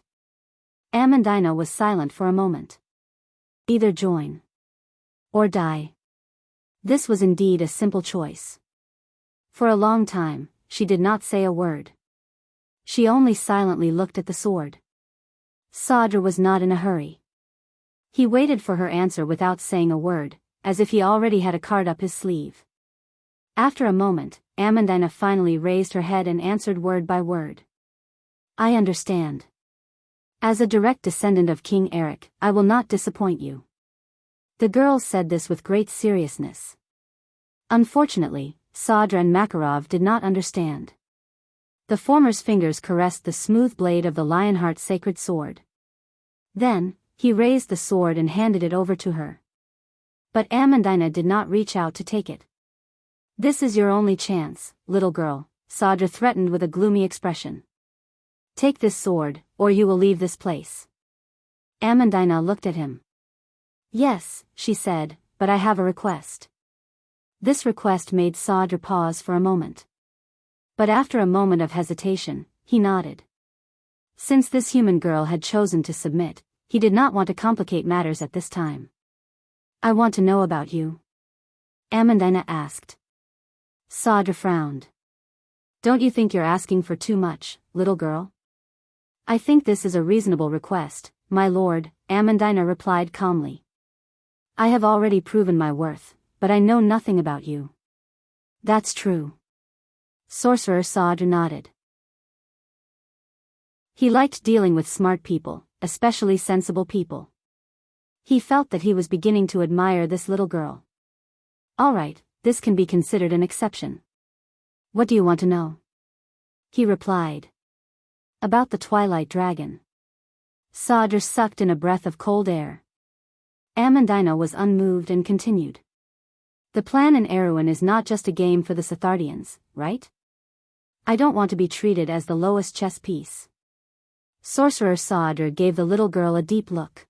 Amandina was silent for a moment. Either join. Or die. This was indeed a simple choice. For a long time, she did not say a word. She only silently looked at the sword. Sadr was not in a hurry. He waited for her answer without saying a word, as if he already had a card up his sleeve. After a moment, Amandina finally raised her head and answered word by word. I understand. As a direct descendant of King Eric, I will not disappoint you. The girl said this with great seriousness. Unfortunately, Sadr and Makarov did not understand. The former's fingers caressed the smooth blade of the Lionheart sacred sword. Then, he raised the sword and handed it over to her. But Amandina did not reach out to take it. This is your only chance, little girl, Sadr threatened with a gloomy expression. Take this sword, or you will leave this place. Amandina looked at him. Yes, she said, but I have a request. This request made Sadr pause for a moment. But after a moment of hesitation, he nodded. Since this human girl had chosen to submit, he did not want to complicate matters at this time. I want to know about you. Amandina asked. Sadr frowned. Don't you think you're asking for too much, little girl? I think this is a reasonable request, my lord, Amandina replied calmly. I have already proven my worth, but I know nothing about you. That's true. Sorcerer Sadr nodded. He liked dealing with smart people, especially sensible people. He felt that he was beginning to admire this little girl. All right, this can be considered an exception. What do you want to know? He replied. About the Twilight Dragon. Sadr sucked in a breath of cold air. Amandina was unmoved and continued. The plan in Erewhon is not just a game for the Sithardians, right? I don't want to be treated as the lowest chess piece. Sorcerer Sadr gave the little girl a deep look.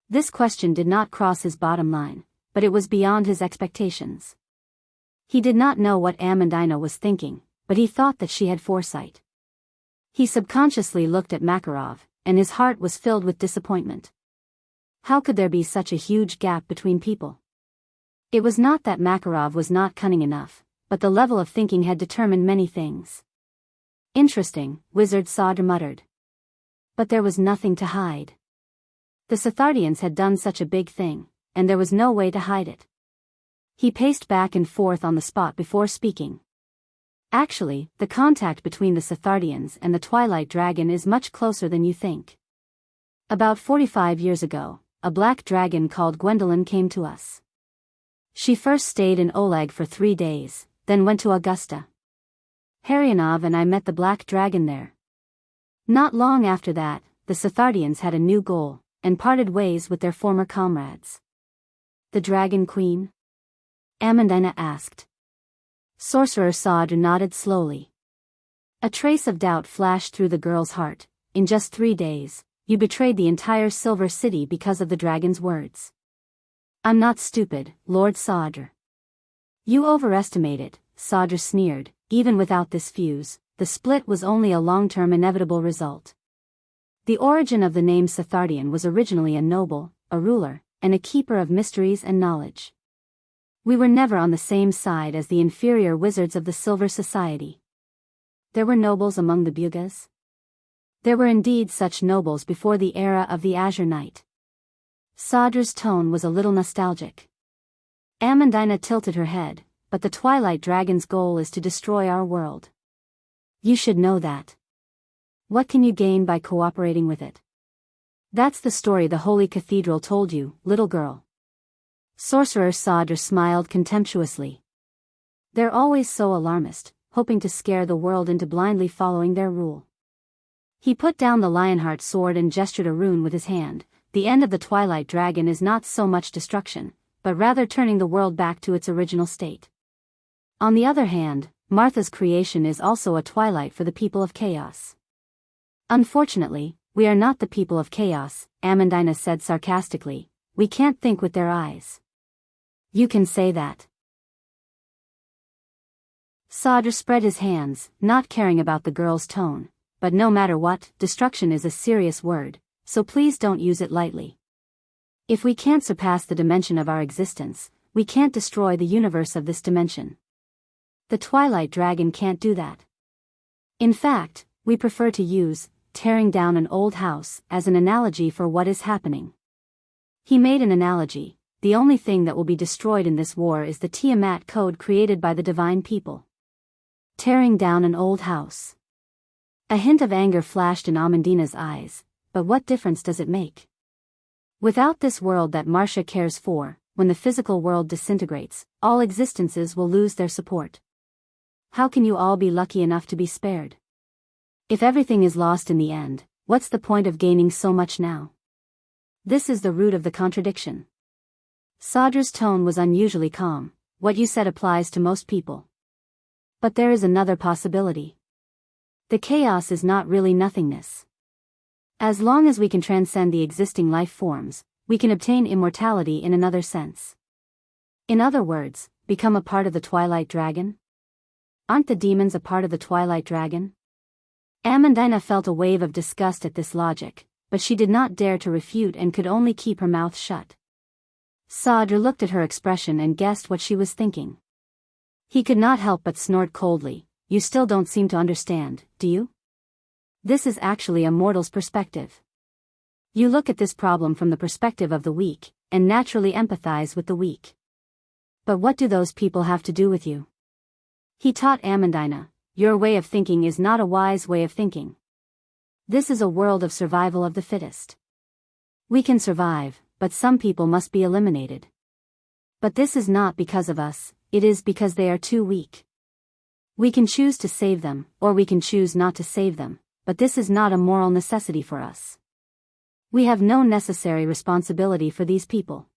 This question did not cross his bottom line, but it was beyond his expectations. He did not know what Amandina was thinking, but he thought that she had foresight. He subconsciously looked at Makarov, and his heart was filled with disappointment. How could there be such a huge gap between people? It was not that Makarov was not cunning enough, but the level of thinking had determined many things. Interesting, Wizard Sadr muttered. But there was nothing to hide. The Sithardians had done such a big thing, and there was no way to hide it. He paced back and forth on the spot before speaking. Actually, the contact between the Sithardians and the Twilight Dragon is much closer than you think. About 45 years ago, a black dragon called Gwendolyn came to us. She first stayed in Oleg for 3 days, then went to Augusta. Harionov and I met the black dragon there. Not long after that, the Sithardians had a new goal, and parted ways with their former comrades. The Dragon Queen? Amandina asked. Sorcerer Sadr nodded slowly. A trace of doubt flashed through the girl's heart. In just 3 days, you betrayed the entire Silver City because of the dragon's words. I'm not stupid, Lord Sadr. You overestimate it, Sadr sneered. Even without this fuse, the split was only a long-term inevitable result. The origin of the name Sithardian was originally a noble, a ruler, and a keeper of mysteries and knowledge. We were never on the same side as the inferior wizards of the Silver Society. There were nobles among the Bugas. There were indeed such nobles before the era of the Azure Knight. Sadr's tone was a little nostalgic. Amandina tilted her head, but the Twilight Dragon's goal is to destroy our world. You should know that. What can you gain by cooperating with it? That's the story the Holy Cathedral told you, little girl. Sorcerer Sadr smiled contemptuously. They're always so alarmist, hoping to scare the world into blindly following their rule. He put down the Lionheart sword and gestured a rune with his hand, the end of the Twilight Dragon is not so much destruction, but rather turning the world back to its original state. On the other hand, Martha's creation is also a twilight for the people of chaos. Unfortunately, we are not the people of chaos, Amandina said sarcastically. We can't think with their eyes. You can say that. Sadr spread his hands, not caring about the girl's tone. But no matter what, destruction is a serious word, so please don't use it lightly. If we can't surpass the dimension of our existence, we can't destroy the universe of this dimension. The Twilight Dragon can't do that. In fact, we prefer to use tearing down an old house as an analogy for what is happening. He made an analogy. The only thing that will be destroyed in this war is the Tiamat code created by the divine people. Tearing down an old house. A hint of anger flashed in Amandina's eyes, but what difference does it make? Without this world that Marcia cares for, when the physical world disintegrates, all existences will lose their support. How can you all be lucky enough to be spared? If everything is lost in the end, what's the point of gaining so much now? This is the root of the contradiction. Sadr's tone was unusually calm. What you said applies to most people. But there is another possibility. The chaos is not really nothingness. As long as we can transcend the existing life forms, we can obtain immortality in another sense. In other words, become a part of the Twilight Dragon? Aren't the demons a part of the Twilight Dragon? Amandina felt a wave of disgust at this logic, but she did not dare to refute and could only keep her mouth shut. Sadr looked at her expression and guessed what she was thinking. He could not help but snort coldly. You still don't seem to understand, do you? This is actually a mortal's perspective. You look at this problem from the perspective of the weak, and naturally empathize with the weak. But what do those people have to do with you? He taught Amandina, your way of thinking is not a wise way of thinking. This is a world of survival of the fittest. We can survive, but some people must be eliminated. But this is not because of us, it is because they are too weak. We can choose to save them, or we can choose not to save them, but this is not a moral necessity for us. We have no necessary responsibility for these people.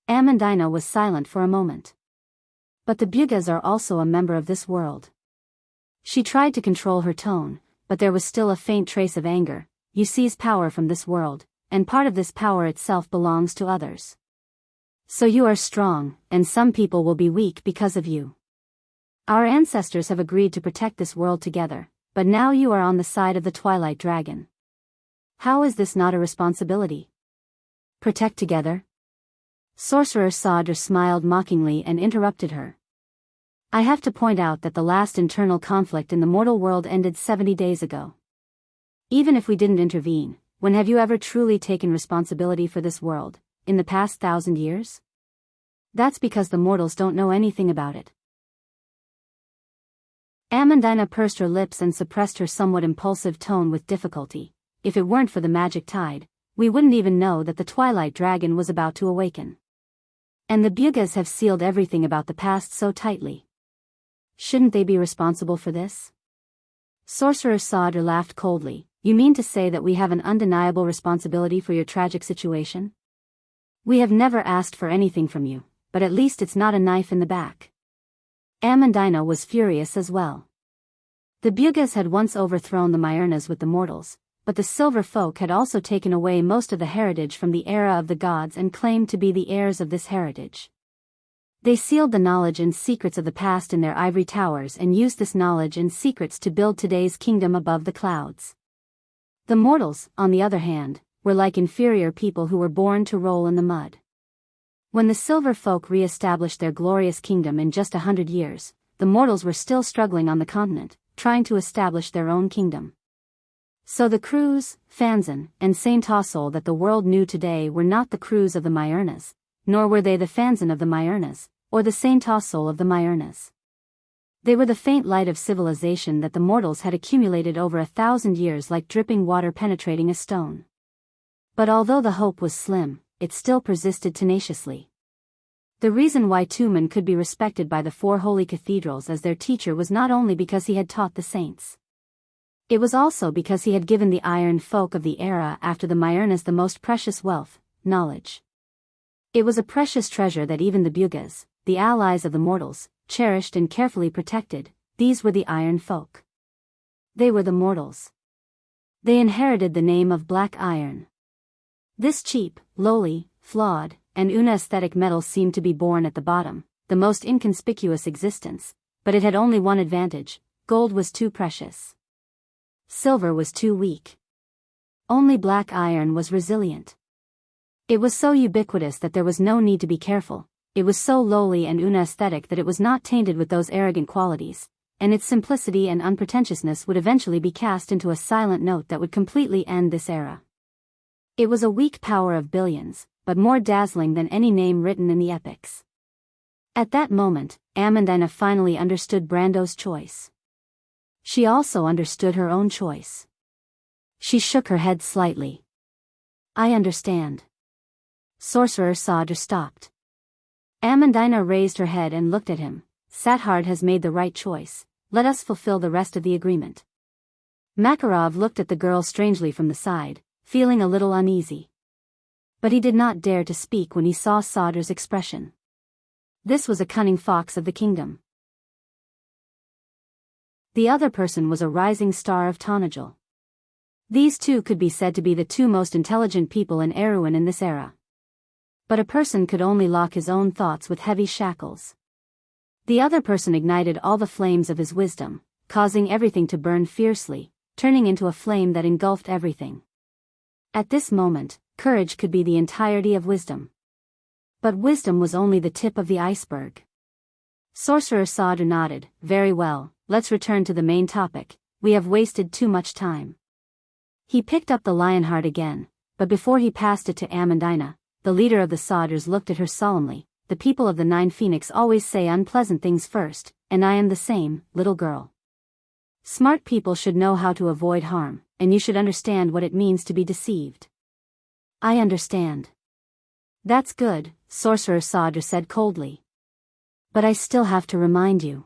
Amandina was silent for a moment. But the Bugaz are also a member of this world. She tried to control her tone, but there was still a faint trace of anger. You seize power from this world, and part of this power itself belongs to others. So you are strong, and some people will be weak because of you. Our ancestors have agreed to protect this world together, but now you are on the side of the Twilight Dragon. How is this not a responsibility? Protect together? Sorcerer Sadr smiled mockingly and interrupted her. I have to point out that the last internal conflict in the mortal world ended 70 days ago. Even if we didn't intervene, when have you ever truly taken responsibility for this world? In the past 1,000 years? That's because the mortals don't know anything about it. Amandina pursed her lips and suppressed her somewhat impulsive tone with difficulty. If it weren't for the magic tide, we wouldn't even know that the Twilight Dragon was about to awaken. And the Bugaz have sealed everything about the past so tightly. Shouldn't they be responsible for this? Sorcerer Sadr laughed coldly. You mean to say that we have an undeniable responsibility for your tragic situation? We have never asked for anything from you, but at least it's not a knife in the back. Amandina was furious as well. The Bugaz had once overthrown the Myrnas with the mortals, but the Silver Folk had also taken away most of the heritage from the era of the gods and claimed to be the heirs of this heritage. They sealed the knowledge and secrets of the past in their ivory towers and used this knowledge and secrets to build today's kingdom above the clouds. The mortals, on the other hand, were like inferior people who were born to roll in the mud. When the Silver Folk re-established their glorious kingdom in just 100 years, the mortals were still struggling on the continent, trying to establish their own kingdom. So the crews, Fanzan, and Saint Tossol that the world knew today were not the crews of the Myrnas, nor were they the Fanzan of the Myrnas, or the Saint Tossol of the Myrnas. They were the faint light of civilization that the mortals had accumulated over 1,000 years like dripping water penetrating a stone. But although the hope was slim, it still persisted tenaciously. The reason why Tumen could be respected by the 4 holy cathedrals as their teacher was not only because he had taught the saints. It was also because he had given the iron folk of the era after the Myrnas the most precious wealth, knowledge. It was a precious treasure that even the Bugas, the allies of the mortals, cherished and carefully protected. These were the iron folk. They were the mortals. They inherited the name of black iron. This cheap, lowly, flawed, and unaesthetic metal seemed to be born at the bottom, the most inconspicuous existence, but it had only one advantage: gold was too precious. Silver was too weak. Only black iron was resilient. It was so ubiquitous that there was no need to be careful. It was so lowly and unaesthetic that it was not tainted with those arrogant qualities, and its simplicity and unpretentiousness would eventually be cast into a silent note that would completely end this era. It was a weak power of billions, but more dazzling than any name written in the epics. At that moment, Amandina finally understood Brando's choice. She also understood her own choice. She shook her head slightly. I understand. Sorcerer Sadr stopped. Amandina raised her head and looked at him. Sathard has made the right choice. Let us fulfill the rest of the agreement. Makarov looked at the girl strangely from the side, feeling a little uneasy. But he did not dare to speak when he saw Sadr's expression. This was a cunning fox of the kingdom. The other person was a rising star of Tanajul. These two could be said to be the two most intelligent people in Erewhon in this era. But a person could only lock his own thoughts with heavy shackles. The other person ignited all the flames of his wisdom, causing everything to burn fiercely, turning into a flame that engulfed everything. At this moment, courage could be the entirety of wisdom. But wisdom was only the tip of the iceberg. Sorcerer Sadr nodded. Very well, let's return to the main topic. We have wasted too much time. He picked up the lionheart again, but before he passed it to Amandina, the leader of the Sadrs looked at her solemnly. The people of the Nine Phoenix always say unpleasant things first, and I am the same, little girl. Smart people should know how to avoid harm, and you should understand what it means to be deceived. I understand. That's good, Sorcerer Sadr said coldly. But I still have to remind you.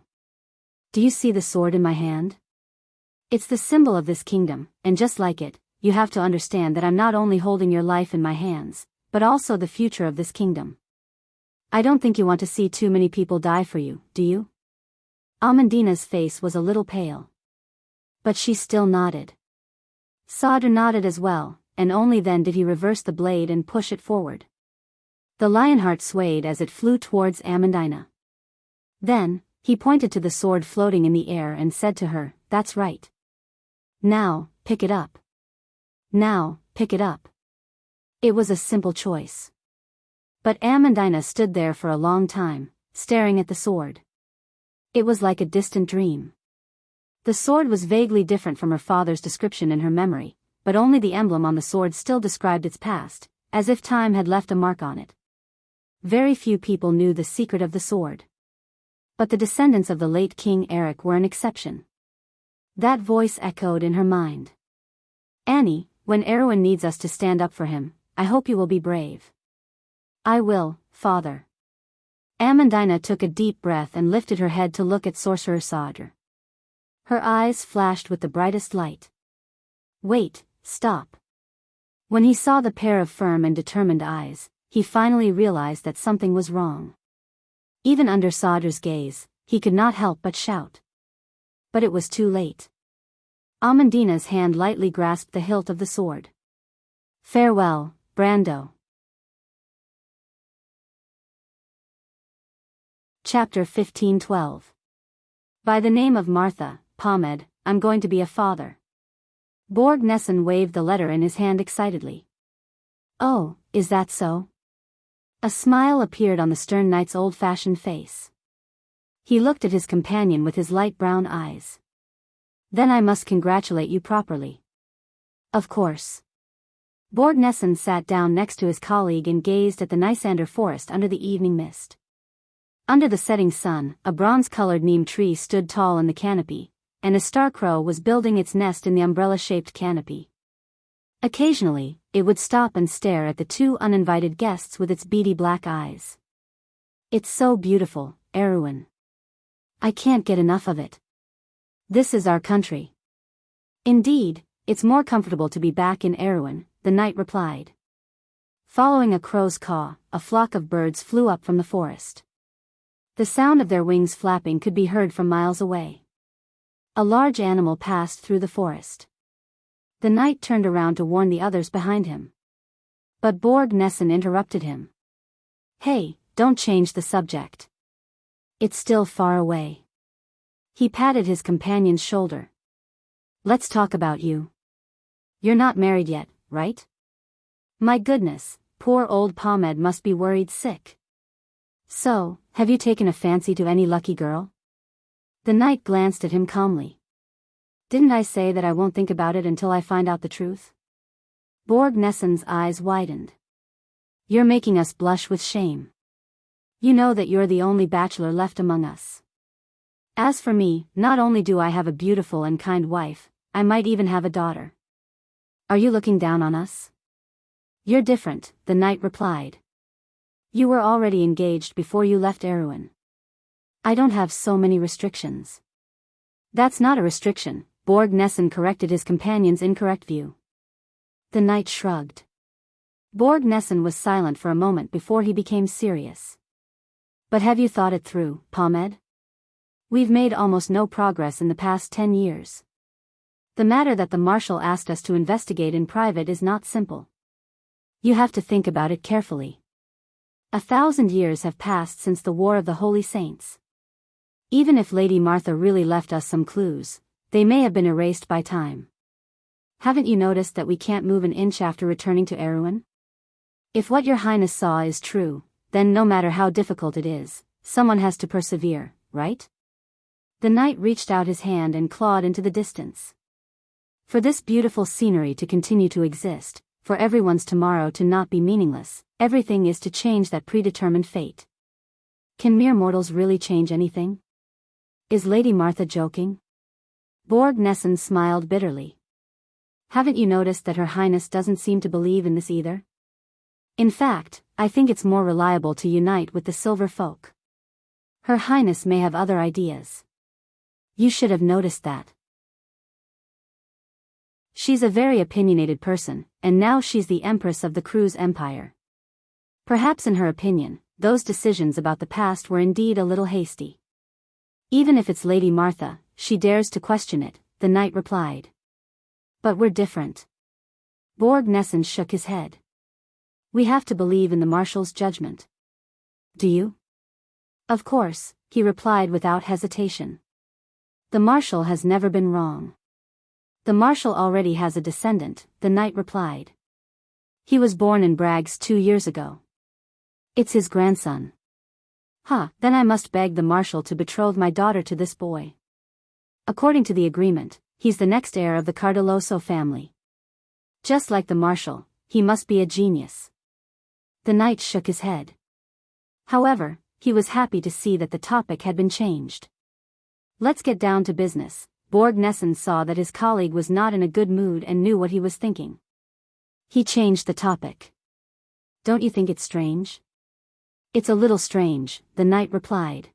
Do you see the sword in my hand? It's the symbol of this kingdom, and just like it, you have to understand that I'm not only holding your life in my hands, but also the future of this kingdom. I don't think you want to see too many people die for you, do you? Amandina's face was a little pale. But she still nodded. Sadr nodded as well, and only then did he reverse the blade and push it forward. The lionheart swayed as it flew towards Amandina. Then, he pointed to the sword floating in the air and said to her, That's right. Now, pick it up. Now, pick it up. It was a simple choice. But Amandina stood there for a long time, staring at the sword. It was like a distant dream. The sword was vaguely different from her father's description in her memory, but only the emblem on the sword still described its past, as if time had left a mark on it. Very few people knew the secret of the sword. But the descendants of the late King Eric were an exception. That voice echoed in her mind. Annie, when Erewhon needs us to stand up for him, I hope you will be brave. I will, father. Amandina took a deep breath and lifted her head to look at Sorcerer Sadr. Her eyes flashed with the brightest light. Wait, stop. When he saw the pair of firm and determined eyes, he finally realized that something was wrong. Even under Sadr's gaze, he could not help but shout. But it was too late. Amandina's hand lightly grasped the hilt of the sword. Farewell, Brando. Chapter 15:12. By the name of Martha, Pomed, I'm going to be a father. Borg Nesson waved the letter in his hand excitedly. Oh, is that so? A smile appeared on the stern knight's old-fashioned face. He looked at his companion with his light brown eyes. Then I must congratulate you properly. Of course. Borg Nesson sat down next to his colleague and gazed at the Nysander forest under the evening mist. Under the setting sun, a bronze-colored neem tree stood tall in the canopy, and a star-crow was building its nest in the umbrella-shaped canopy. Occasionally, it would stop and stare at the two uninvited guests with its beady black eyes. It's so beautiful, Erewhon. I can't get enough of it. This is our country. Indeed, it's more comfortable to be back in Erewhon, the knight replied. Following a crow's caw, a flock of birds flew up from the forest. The sound of their wings flapping could be heard from miles away. A large animal passed through the forest. The knight turned around to warn the others behind him. But Borg Nesson interrupted him. Hey, don't change the subject. It's still far away. He patted his companion's shoulder. Let's talk about you. You're not married yet, right? My goodness, poor old Pommed must be worried sick. So, have you taken a fancy to any lucky girl? The knight glanced at him calmly. Didn't I say that I won't think about it until I find out the truth? Borg Nesson's eyes widened. You're making us blush with shame. You know that you're the only bachelor left among us. As for me, not only do I have a beautiful and kind wife, I might even have a daughter. Are you looking down on us? You're different, the knight replied. You were already engaged before you left Erewhon. I don't have so many restrictions. That's not a restriction, Borg Nesson corrected his companion's incorrect view. The knight shrugged. Borg Nesson was silent for a moment before he became serious. But have you thought it through, Pommed? We've made almost no progress in the past 10 years. The matter that the Marshal asked us to investigate in private is not simple. You have to think about it carefully. 1,000 years have passed since the War of the Holy Saints. Even if Lady Martha really left us some clues, they may have been erased by time. Haven't you noticed that we can't move an inch after returning to Erewhon? If what your Highness saw is true, then no matter how difficult it is, someone has to persevere, right? The knight reached out his hand and clawed into the distance. For this beautiful scenery to continue to exist, for everyone's tomorrow to not be meaningless, everything is to change that predetermined fate. Can mere mortals really change anything? Is Lady Martha joking? Borg Nesson smiled bitterly. Haven't you noticed that Her Highness doesn't seem to believe in this either? In fact, I think it's more reliable to unite with the Silver Folk. Her Highness may have other ideas. You should have noticed that. She's a very opinionated person, and now she's the Empress of the Cruise Empire. Perhaps in her opinion, those decisions about the past were indeed a little hasty. Even if it's Lady Martha, she dares to question it, the knight replied. But we're different. Borg Nesson shook his head. We have to believe in the Marshal's judgment. Do you? Of course, he replied without hesitation. The Marshal has never been wrong. The Marshal already has a descendant, the knight replied. He was born in Braggs 2 years ago. It's his grandson. Then I must beg the Marshal to betroth my daughter to this boy. According to the agreement, he's the next heir of the Cardoloso family. Just like the Marshal, he must be a genius. The knight shook his head. However, he was happy to see that the topic had been changed. Let's get down to business. Borg Nesson saw that his colleague was not in a good mood and knew what he was thinking. He changed the topic. Don't you think it's strange? It's a little strange, the knight replied.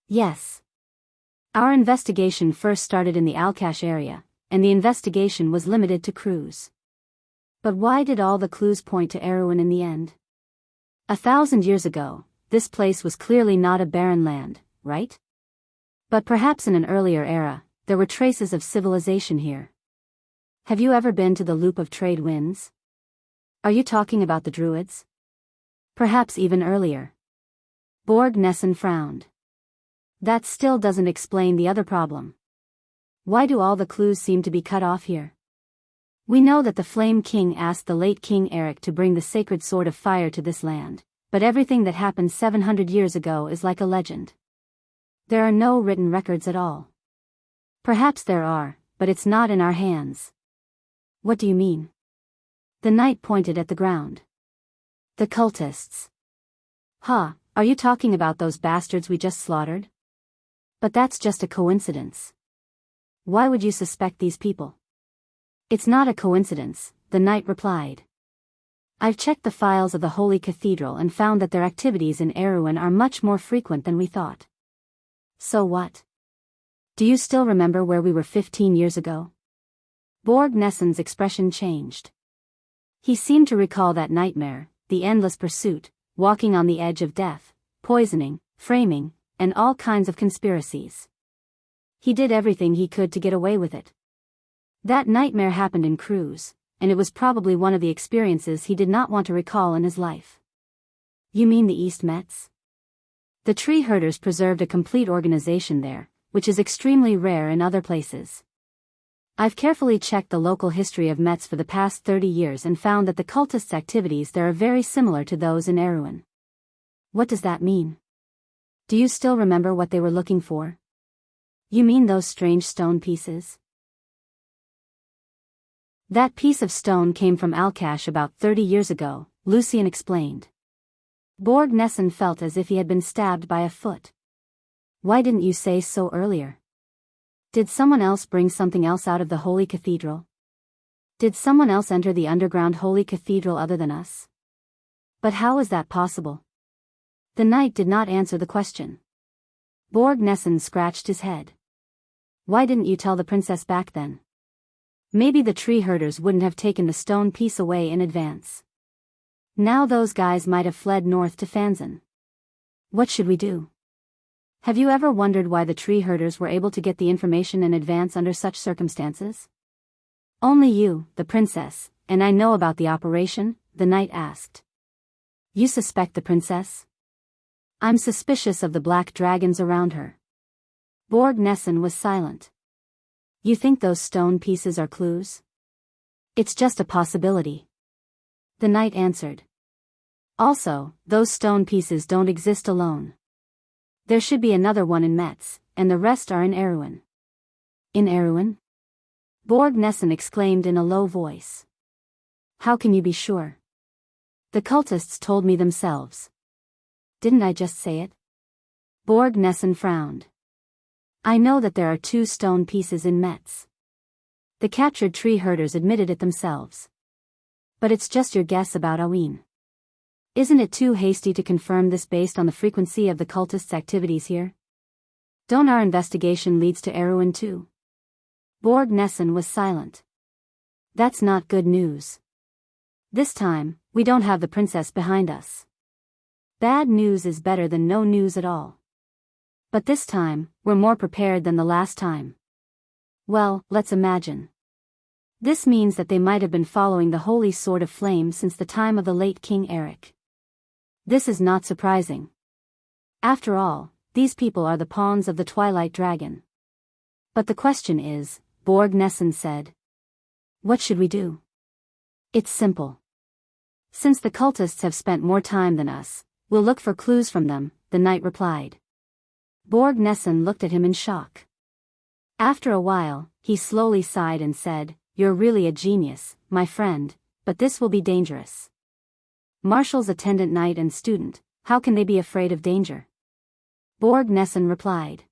Yes. Our investigation first started in the Alcash area, and the investigation was limited to Cruz. But why did all the clues point to Erewhon in the end? 1,000 years ago, this place was clearly not a barren land, right? But perhaps in an earlier era, there were traces of civilization here. Have you ever been to the Loop of Trade Winds? Are you talking about the Druids? Perhaps even earlier. Borg Nesson frowned. That still doesn't explain the other problem. Why do all the clues seem to be cut off here? We know that the Flame King asked the late King Eric to bring the sacred sword of fire to this land, but everything that happened 700 years ago is like a legend. There are no written records at all. Perhaps there are, but it's not in our hands. What do you mean? The knight pointed at the ground. The cultists. Are you talking about those bastards we just slaughtered? But that's just a coincidence. Why would you suspect these people? It's not a coincidence, the knight replied. I've checked the files of the Holy Cathedral and found that their activities in Erewhon are much more frequent than we thought. So what? Do you still remember where we were 15 years ago? Borg Nessen's expression changed. He seemed to recall that nightmare, the endless pursuit, walking on the edge of death, poisoning, framing, and all kinds of conspiracies. He did everything he could to get away with it. That nightmare happened in Cruz, and it was probably one of the experiences he did not want to recall in his life. You mean the East Mets? The tree herders preserved a complete organization there, which is extremely rare in other places. I've carefully checked the local history of Mets for the past 30 years and found that the cultists' activities there are very similar to those in Erewhon. What does that mean? Do you still remember what they were looking for? You mean those strange stone pieces? That piece of stone came from Alcash about 30 years ago, Lucian explained. Borg Nessen felt as if he had been stabbed by a foot. Why didn't you say so earlier? Did someone else bring something else out of the Holy Cathedral? Did someone else enter the underground Holy Cathedral other than us? But how is that possible? The knight did not answer the question. Borg Nessen scratched his head. Why didn't you tell the princess back then? Maybe the tree herders wouldn't have taken the stone piece away in advance. Now those guys might have fled north to Fanzan. What should we do? Have you ever wondered why the tree herders were able to get the information in advance under such circumstances? Only you, the princess, and I know about the operation, the knight asked. You suspect the princess? I'm suspicious of the black dragons around her. Borg Nessen was silent. You think those stone pieces are clues? It's just a possibility. The knight answered. Also, those stone pieces don't exist alone. There should be another one in Metz, and the rest are in Erewhon. In Erewhon? Borg Nessen exclaimed in a low voice. How can you be sure? The cultists told me themselves. Didn't I just say it? Borg Nessen frowned. I know that there are 2 stone pieces in Metz. The captured tree herders admitted it themselves. But it's just your guess about Aween. Isn't it too hasty to confirm this based on the frequency of the cultists' activities here? Don't our investigation leads to Erewhon too? Borg Nessen was silent. That's not good news. This time, we don't have the princess behind us. Bad news is better than no news at all. But this time, we're more prepared than the last time. Well, let's imagine. This means that they might have been following the Holy Sword of Flame since the time of the late King Eric. This is not surprising. After all, these people are the pawns of the Twilight Dragon. But the question is, Borg Nessen said. What should we do? It's simple. Since the cultists have spent more time than us, we'll look for clues from them, the knight replied. Borg Nessen looked at him in shock. After a while, he slowly sighed and said, You're really a genius, my friend, but this will be dangerous. Marshall's attendant knight and student, how can they be afraid of danger? Borg Nessen replied.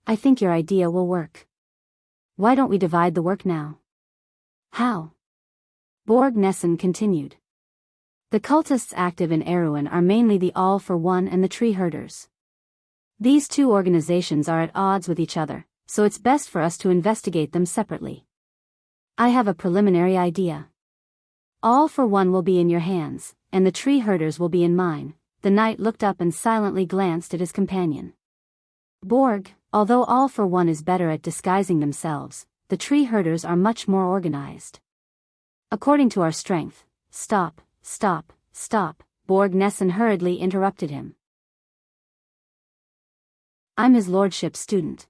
I think your idea will work. Why don't we divide the work now? How? Borg Nessen continued. The cultists active in Erewhon are mainly the All for One and the Tree Herders. These 2 organizations are at odds with each other, so it's best for us to investigate them separately. I have a preliminary idea. All for One will be in your hands, and the Tree Herders will be in mine. The knight looked up and silently glanced at his companion. Borg, although All for One is better at disguising themselves, the Tree Herders are much more organized. According to our strength. Stop, Borg Nessen hurriedly interrupted him. I'm his lordship's student.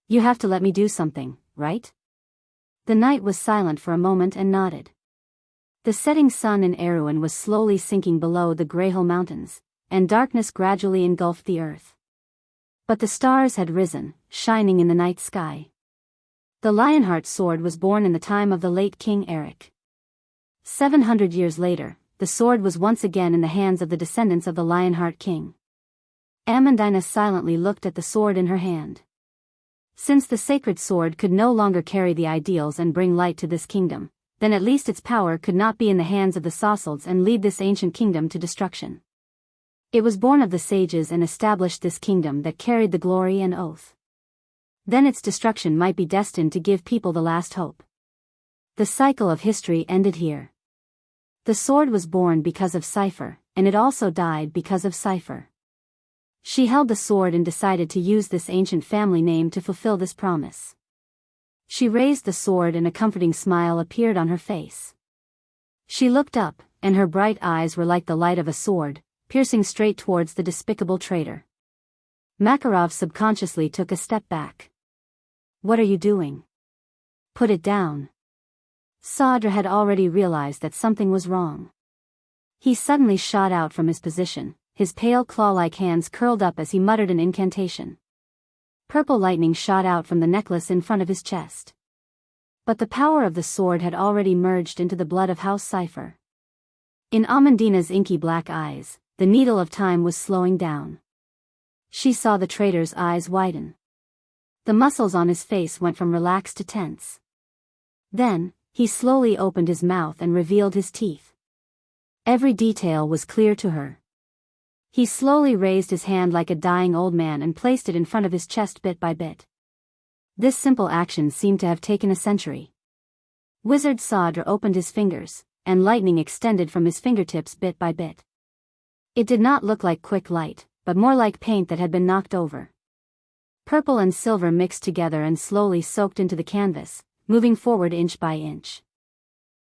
You have to let me do something, right? The knight was silent for a moment and nodded. The setting sun in Erewhon was slowly sinking below the Greyhill Mountains, and darkness gradually engulfed the earth. But the stars had risen, shining in the night sky. The Lionheart sword was born in the time of the late King Eric. 700 years later, the sword was once again in the hands of the descendants of the Lionheart king. Amandina silently looked at the sword in her hand. Since the sacred sword could no longer carry the ideals and bring light to this kingdom, then at least its power could not be in the hands of the Sassalds and lead this ancient kingdom to destruction. It was born of the sages and established this kingdom that carried the glory and oath. Then its destruction might be destined to give people the last hope. The cycle of history ended here. The sword was born because of Cypher, and it also died because of Cypher. She held the sword and decided to use this ancient family name to fulfill this promise. She raised the sword and a comforting smile appeared on her face. She looked up, and her bright eyes were like the light of a sword, piercing straight towards the despicable traitor. Makarov subconsciously took a step back. "What are you doing? Put it down." Sadr had already realized that something was wrong. He suddenly shot out from his position, his pale claw-like hands curled up as he muttered an incantation. Purple lightning shot out from the necklace in front of his chest. But the power of the sword had already merged into the blood of House Cypher. In Amandina's inky black eyes, the needle of time was slowing down. She saw the traitor's eyes widen. The muscles on his face went from relaxed to tense. Then, he slowly opened his mouth and revealed his teeth. Every detail was clear to her. He slowly raised his hand like a dying old man and placed it in front of his chest bit by bit. This simple action seemed to have taken a century. Wizard Sadr opened his fingers, and lightning extended from his fingertips bit by bit. It did not look like quick light, but more like paint that had been knocked over. Purple and silver mixed together and slowly soaked into the canvas, moving forward inch by inch.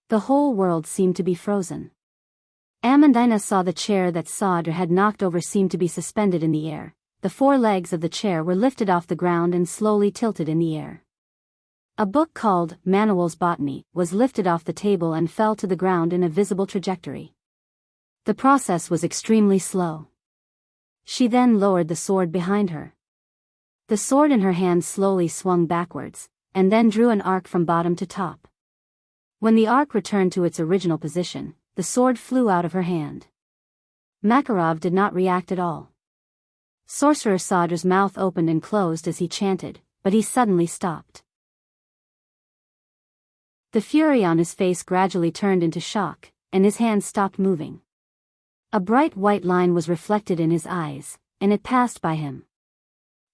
The whole world seemed to be frozen. Amandina saw the chair that Sadr had knocked over seemed to be suspended in the air. The four legs of the chair were lifted off the ground and slowly tilted in the air. A book called Manual's Botany was lifted off the table and fell to the ground in a visible trajectory. The process was extremely slow. She then lowered the sword behind her. The sword in her hand slowly swung backwards, and then drew an arc from bottom to top. When the arc returned to its original position, the sword flew out of her hand. Makarov did not react at all. Sorcerer Sadr's mouth opened and closed as he chanted, but he suddenly stopped. The fury on his face gradually turned into shock, and his hand stopped moving. A bright white line was reflected in his eyes, and it passed by him.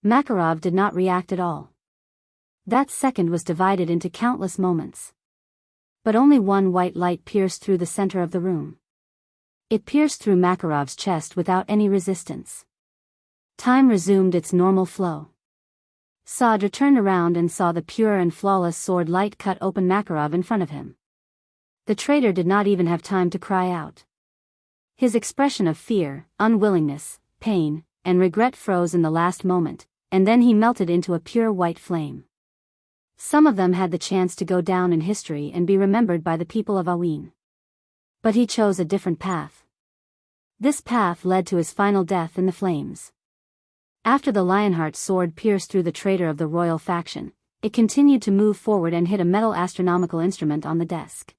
Makarov did not react at all. That second was divided into countless moments. But only one white light pierced through the center of the room. It pierced through Makarov's chest without any resistance. Time resumed its normal flow. Sadr turned around and saw the pure and flawless sword light cut open Makarov in front of him. The traitor did not even have time to cry out. His expression of fear, unwillingness, pain, and regret froze in the last moment, and then he melted into a pure white flame. Some of them had the chance to go down in history and be remembered by the people of Awin. But he chose a different path. This path led to his final death in the flames. After the Lionheart sword pierced through the traitor of the royal faction, it continued to move forward and hit a metal astronomical instrument on the desk.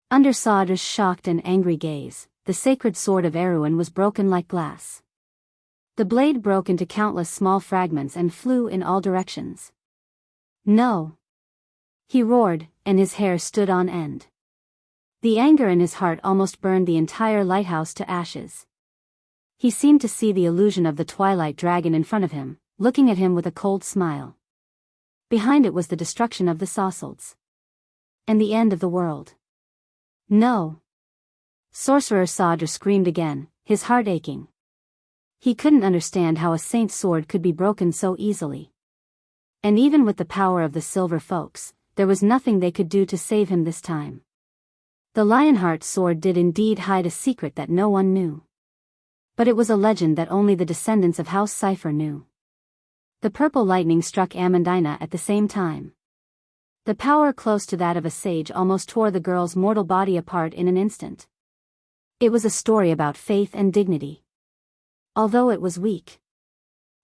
Under Sadr's shocked and angry gaze, the sacred sword of Erewhon was broken like glass. The blade broke into countless small fragments and flew in all directions. "No!" he roared, and his hair stood on end. The anger in his heart almost burned the entire lighthouse to ashes. He seemed to see the illusion of the twilight dragon in front of him, looking at him with a cold smile. Behind it was the destruction of the Sassalds. And the end of the world. "No!" Sorcerer Sadr screamed again, his heart aching. He couldn't understand how a saint's sword could be broken so easily. And even with the power of the Silver Folks, there was nothing they could do to save him this time. The Lionheart sword did indeed hide a secret that no one knew. But it was a legend that only the descendants of House Cypher knew. The purple lightning struck Amandina at the same time. The power close to that of a sage almost tore the girl's mortal body apart in an instant. It was a story about faith and dignity. Although it was weak.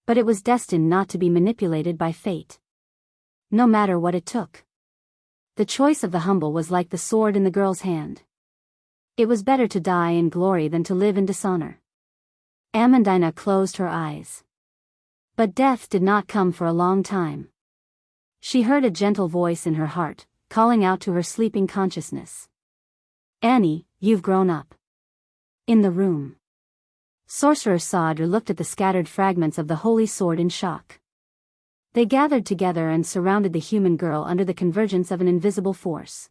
But it was destined not to be manipulated by fate. No matter what it took. The choice of the humble was like the sword in the girl's hand. It was better to die in glory than to live in dishonor. Amandina closed her eyes. But death did not come for a long time. She heard a gentle voice in her heart, calling out to her sleeping consciousness. "Annie, you've grown up." In the room. Sorcerer Sadr looked at the scattered fragments of the holy sword in shock. They gathered together and surrounded the human girl under the convergence of an invisible force.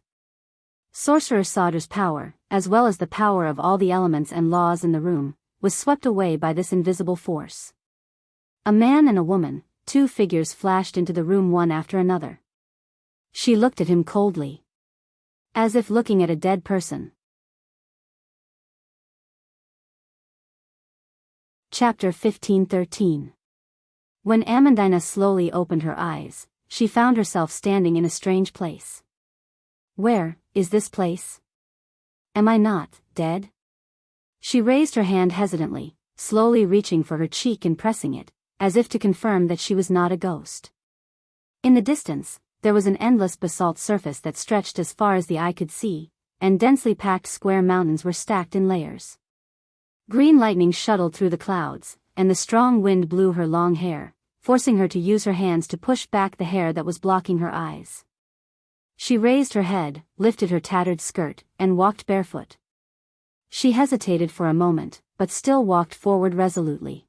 Sorcerer Sauder's power, as well as the power of all the elements and laws in the room, was swept away by this invisible force. A man and a woman, two figures flashed into the room one after another. She looked at him coldly, as if looking at a dead person. Chapter 15:13. When Amandina slowly opened her eyes, she found herself standing in a strange place. Where is this place? Am I not dead? She raised her hand hesitantly, slowly reaching for her cheek and pressing it, as if to confirm that she was not a ghost. In the distance, there was an endless basalt surface that stretched as far as the eye could see, and densely packed square mountains were stacked in layers. Green lightning shuttled through the clouds, and the strong wind blew her long hair, forcing her to use her hands to push back the hair that was blocking her eyes. She raised her head, lifted her tattered skirt, and walked barefoot. She hesitated for a moment, but still walked forward resolutely.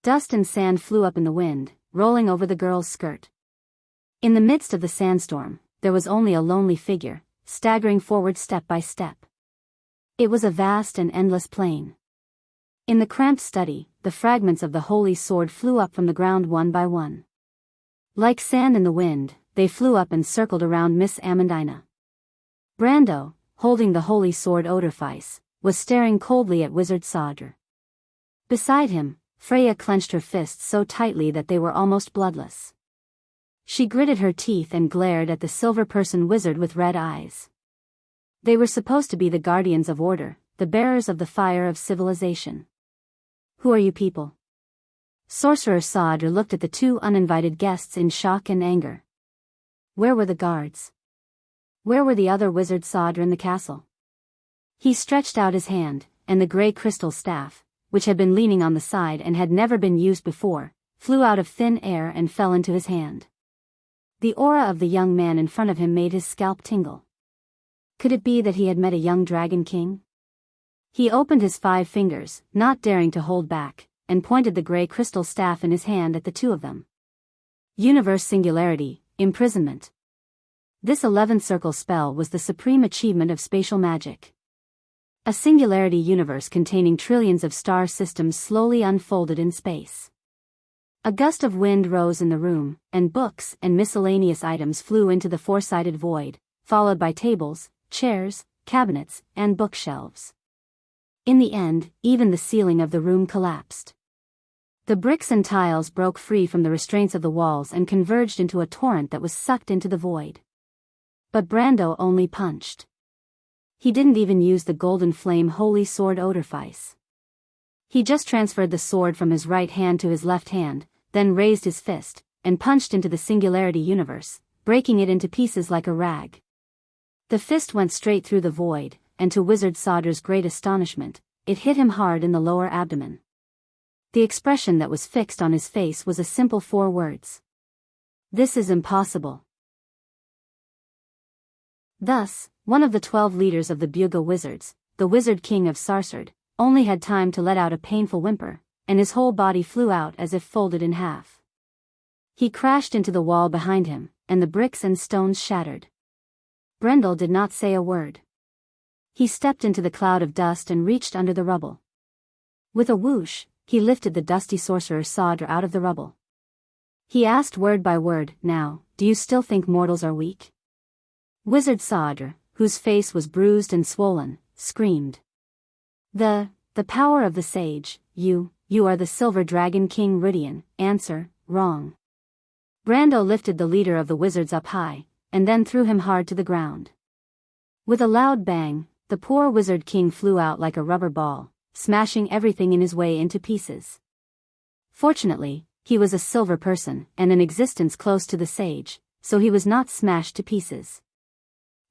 Dust and sand flew up in the wind, rolling over the girl's skirt. In the midst of the sandstorm, there was only a lonely figure, staggering forward step by step. It was a vast and endless plain. In the cramped study, the fragments of the holy sword flew up from the ground one by one. Like sand in the wind, they flew up and circled around Miss Amandina. Brando, holding the holy sword Odorfice, was staring coldly at Wizard Saudre. Beside him, Freya clenched her fists so tightly that they were almost bloodless. She gritted her teeth and glared at the silver-person wizard with red eyes. They were supposed to be the guardians of order, the bearers of the fire of civilization. Who are you people? Sorcerer Saudre looked at the two uninvited guests in shock and anger. Where were the guards? Where were the other Wizard Saudre in the castle? He stretched out his hand, and the grey crystal staff, which had been leaning on the side and had never been used before, flew out of thin air and fell into his hand. The aura of the young man in front of him made his scalp tingle. Could it be that he had met a young dragon king? He opened his 5 fingers, not daring to hold back, and pointed the grey crystal staff in his hand at the two of them. Universe Singularity, Imprisonment. This 11th circle spell was the supreme achievement of spatial magic. A singularity universe containing trillions of star systems slowly unfolded in space. A gust of wind rose in the room, and books and miscellaneous items flew into the four-sided void, followed by tables, chairs, cabinets, and bookshelves. In the end, even the ceiling of the room collapsed. The bricks and tiles broke free from the restraints of the walls and converged into a torrent that was sucked into the void. But Brando only punched. He didn't even use the golden flame holy sword Odorfice. He just transferred the sword from his right hand to his left hand, then raised his fist, and punched into the singularity universe, breaking it into pieces like a rag. The fist went straight through the void, and to Wizard Saudre's great astonishment, it hit him hard in the lower abdomen. The expression that was fixed on his face was a simple 4 words. This is impossible. Thus, one of the 12 leaders of the Bugle Wizards, the Wizard King of Sarsard, only had time to let out a painful whimper, and his whole body flew out as if folded in half. He crashed into the wall behind him, and the bricks and stones shattered. Brendel did not say a word. He stepped into the cloud of dust and reached under the rubble. With a whoosh, he lifted the dusty sorcerer Saudre out of the rubble. He asked word by word, "Now, do you still think mortals are weak?" Wizard Saudre, whose face was bruised and swollen, screamed. The power of the sage, you are the Silver Dragon King Rudian, answer, wrong. Brando lifted the leader of the wizards up high, and then threw him hard to the ground. With a loud bang, the poor Wizard King flew out like a rubber ball, smashing everything in his way into pieces. Fortunately, he was a silver person and an existence close to the sage, so he was not smashed to pieces.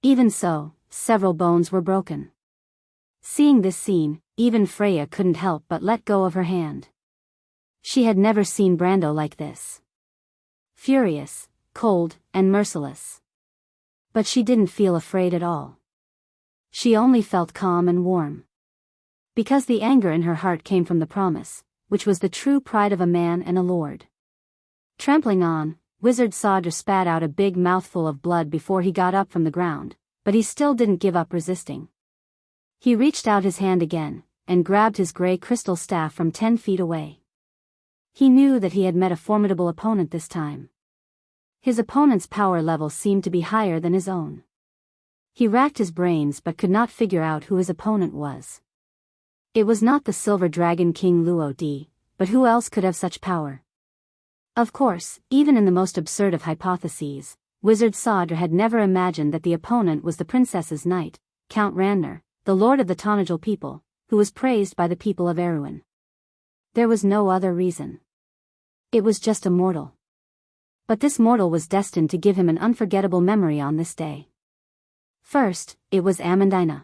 Even so, several bones were broken. Seeing this scene, even Freya couldn't help but let go of her hand. She had never seen Brando like this. Furious, cold, and merciless. But she didn't feel afraid at all. She only felt calm and warm. Because the anger in her heart came from the promise, which was the true pride of a man and a lord. Trampling on, Wizard Saudre spat out a big mouthful of blood before he got up from the ground, but he still didn't give up resisting. He reached out his hand again, and grabbed his gray crystal staff from 10 feet away. He knew that he had met a formidable opponent this time. His opponent's power level seemed to be higher than his own. He racked his brains but could not figure out who his opponent was. It was not the Silver Dragon King Luo Di, but who else could have such power? Of course, even in the most absurd of hypotheses, Wizard Sadr had never imagined that the opponent was the princess's knight, Count Randner, the lord of the Tonajal people, who was praised by the people of Erewhon. There was no other reason. It was just a mortal. But this mortal was destined to give him an unforgettable memory on this day. First, it was Amandina.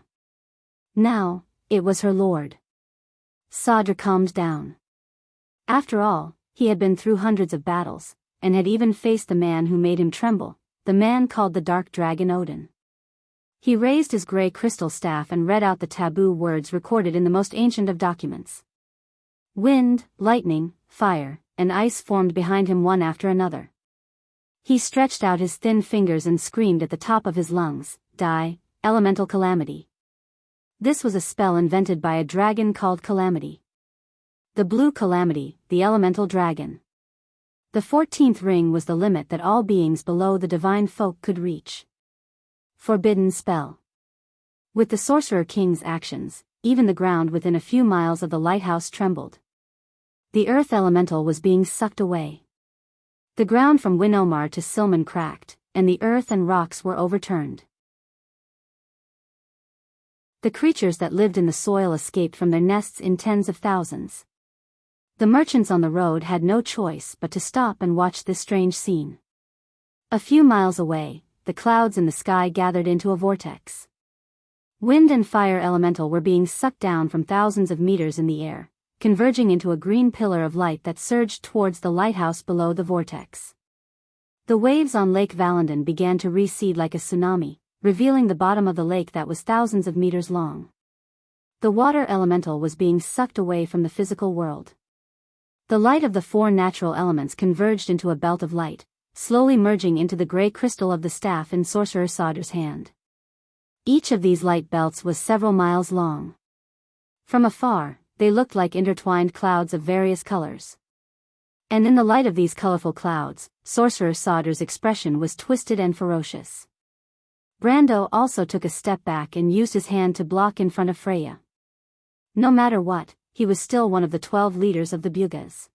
Now, it was her lord. Sadr calmed down. After all, he had been through hundreds of battles, and had even faced the man who made him tremble, the man called the Dark Dragon Odin. He raised his gray crystal staff and read out the taboo words recorded in the most ancient of documents. Wind, lightning, fire, and ice formed behind him one after another. He stretched out his thin fingers and screamed at the top of his lungs, "Die, elemental calamity." This was a spell invented by a dragon called Calamity. The blue calamity, the elemental dragon. The 14th ring was the limit that all beings below the divine folk could reach. Forbidden spell. With the Sorcerer King's actions, even the ground within a few miles of the lighthouse trembled. The earth elemental was being sucked away. The ground from Winomar to Silman cracked, and the earth and rocks were overturned. The creatures that lived in the soil escaped from their nests in tens of thousands. The merchants on the road had no choice but to stop and watch this strange scene. A few miles away, the clouds in the sky gathered into a vortex. Wind and fire elemental were being sucked down from thousands of meters in the air, converging into a green pillar of light that surged towards the lighthouse below the vortex. The waves on Lake Valendon began to recede like a tsunami, revealing the bottom of the lake that was thousands of meters long. The water elemental was being sucked away from the physical world. The light of the 4 natural elements converged into a belt of light, slowly merging into the gray crystal of the staff in Sorcerer Sadr's hand. Each of these light belts was several miles long. From afar, they looked like intertwined clouds of various colors. And in the light of these colorful clouds, Sorcerer Sadr's expression was twisted and ferocious. Brando also took a step back and used his hand to block in front of Freya. No matter what, he was still one of the 12 leaders of the Bugas.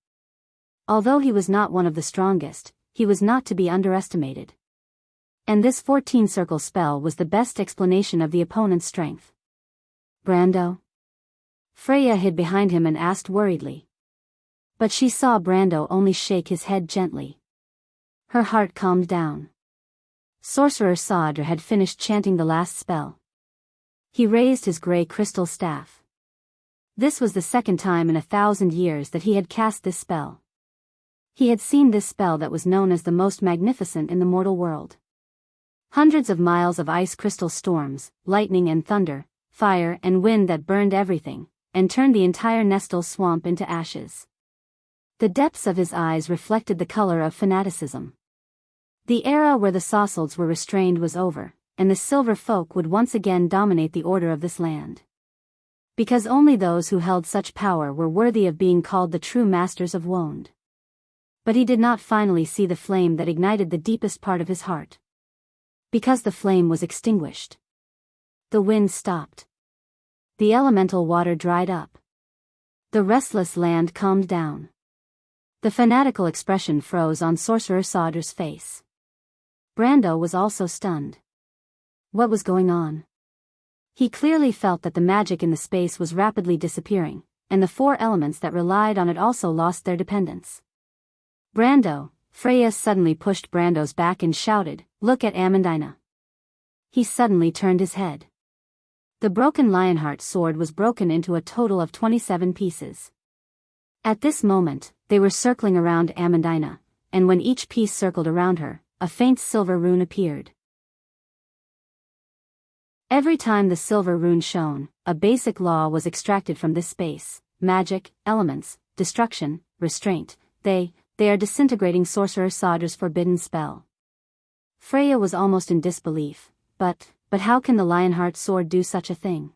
Although he was not one of the strongest, he was not to be underestimated. And this 14-circle spell was the best explanation of the opponent's strength. Brando? Freya hid behind him and asked worriedly. But she saw Brando only shake his head gently. Her heart calmed down. Sorcerer Sadr had finished chanting the last spell. He raised his gray crystal staff. This was the second time in 1,000 years that he had cast this spell. He had seen this spell that was known as the most magnificent in the mortal world. Hundreds of miles of ice crystal storms, lightning and thunder, fire and wind that burned everything, and turned the entire Nestle swamp into ashes. The depths of his eyes reflected the color of fanaticism. The era where the Sassalds were restrained was over, and the Silver Folk would once again dominate the order of this land. Because only those who held such power were worthy of being called the true masters of Wond. But he did not finally see the flame that ignited the deepest part of his heart. Because the flame was extinguished. The wind stopped. The elemental water dried up. The restless land calmed down. The fanatical expression froze on Sorcerer Sadr's face. Brando was also stunned. What was going on? He clearly felt that the magic in the space was rapidly disappearing, and the 4 elements that relied on it also lost their dependence. Brando, Freya suddenly pushed Brando's back and shouted, "Look at Amandina." He suddenly turned his head. The broken Lionheart sword was broken into a total of 27 pieces. At this moment, they were circling around Amandina, and when each piece circled around her, a faint silver rune appeared. Every time the silver rune shone, a basic law was extracted from this space: magic, elements, destruction, restraint. They are disintegrating Sorcerer Sadr's forbidden spell. Freya was almost in disbelief, but but how can the Lionheart sword do such a thing?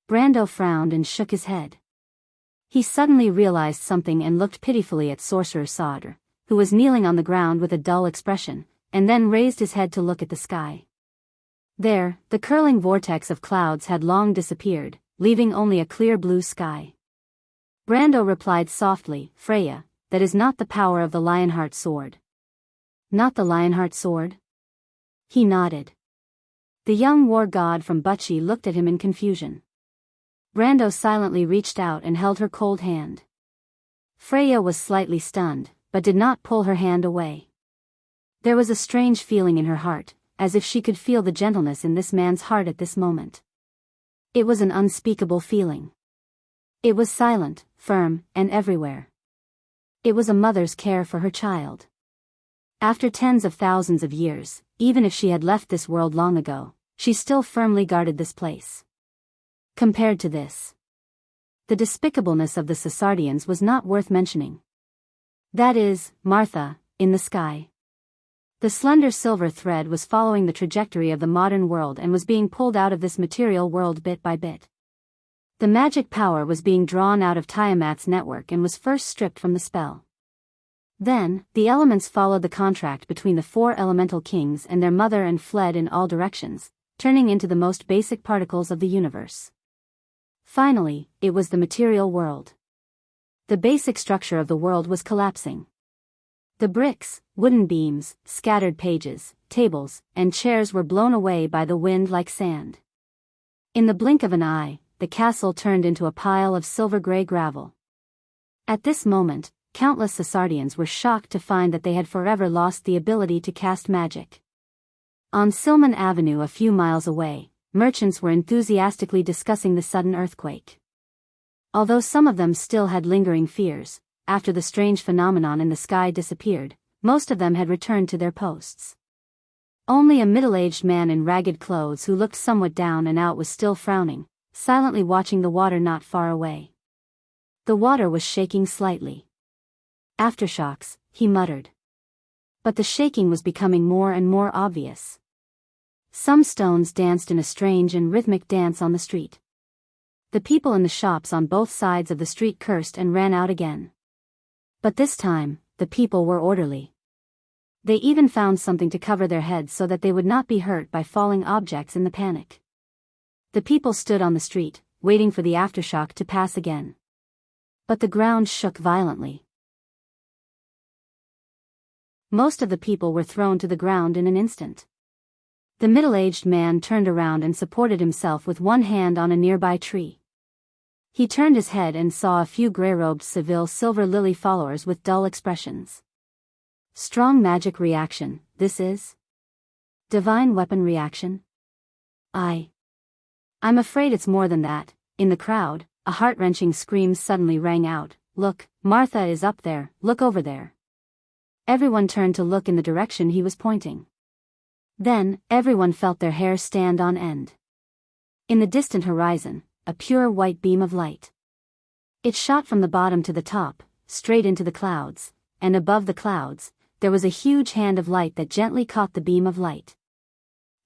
Brando frowned and shook his head. He suddenly realized something and looked pitifully at Sorcerer Sodr, who was kneeling on the ground with a dull expression, and then raised his head to look at the sky. There, the curling vortex of clouds had long disappeared, leaving only a clear blue sky. Brando replied softly, "Freya, that is not the power of the Lionheart sword." "Not the Lionheart sword?" He nodded. The young war god from Butchie looked at him in confusion. Brando silently reached out and held her cold hand. Freya was slightly stunned, but did not pull her hand away. There was a strange feeling in her heart, as if she could feel the gentleness in this man's heart at this moment. It was an unspeakable feeling. It was silent, firm, and everywhere. It was a mother's care for her child. After tens of thousands of years, even if she had left this world long ago, she still firmly guarded this place. Compared to this, the despicableness of the Sasardians was not worth mentioning. That is, Martha, in the sky. The slender silver thread was following the trajectory of the modern world and was being pulled out of this material world bit by bit. The magic power was being drawn out of Tiamat's network and was first stripped from the spell. Then, the elements followed the contract between the four elemental kings and their mother and fled in all directions, turning into the most basic particles of the universe. Finally, it was the material world. The basic structure of the world was collapsing. The bricks, wooden beams, scattered pages, tables, and chairs were blown away by the wind like sand. In the blink of an eye, the castle turned into a pile of silver-gray gravel. At this moment, countless Sasardians were shocked to find that they had forever lost the ability to cast magic. On Silman Avenue a few miles away, merchants were enthusiastically discussing the sudden earthquake. Although some of them still had lingering fears, after the strange phenomenon in the sky disappeared, most of them had returned to their posts. Only a middle-aged man in ragged clothes who looked somewhat down and out was still frowning, silently watching the water not far away. The water was shaking slightly. "Aftershocks," he muttered. But the shaking was becoming more and more obvious. Some stones danced in a strange and rhythmic dance on the street. The people in the shops on both sides of the street cursed and ran out again. But this time, the people were orderly. They even found something to cover their heads so that they would not be hurt by falling objects in the panic. The people stood on the street, waiting for the aftershock to pass again. But the ground shook violently. Most of the people were thrown to the ground in an instant. The middle-aged man turned around and supported himself with one hand on a nearby tree. He turned his head and saw a few grey-robed Seville Silver Lily followers with dull expressions. Strong magic reaction, this is? Divine weapon reaction? I'm afraid it's more than that. In the crowd, a heart-wrenching scream suddenly rang out. "Look, Martha is up there, look over there." Everyone turned to look in the direction he was pointing. Then, everyone felt their hair stand on end. In the distant horizon, a pure white beam of light. It shot from the bottom to the top, straight into the clouds, and above the clouds, there was a huge hand of light that gently caught the beam of light.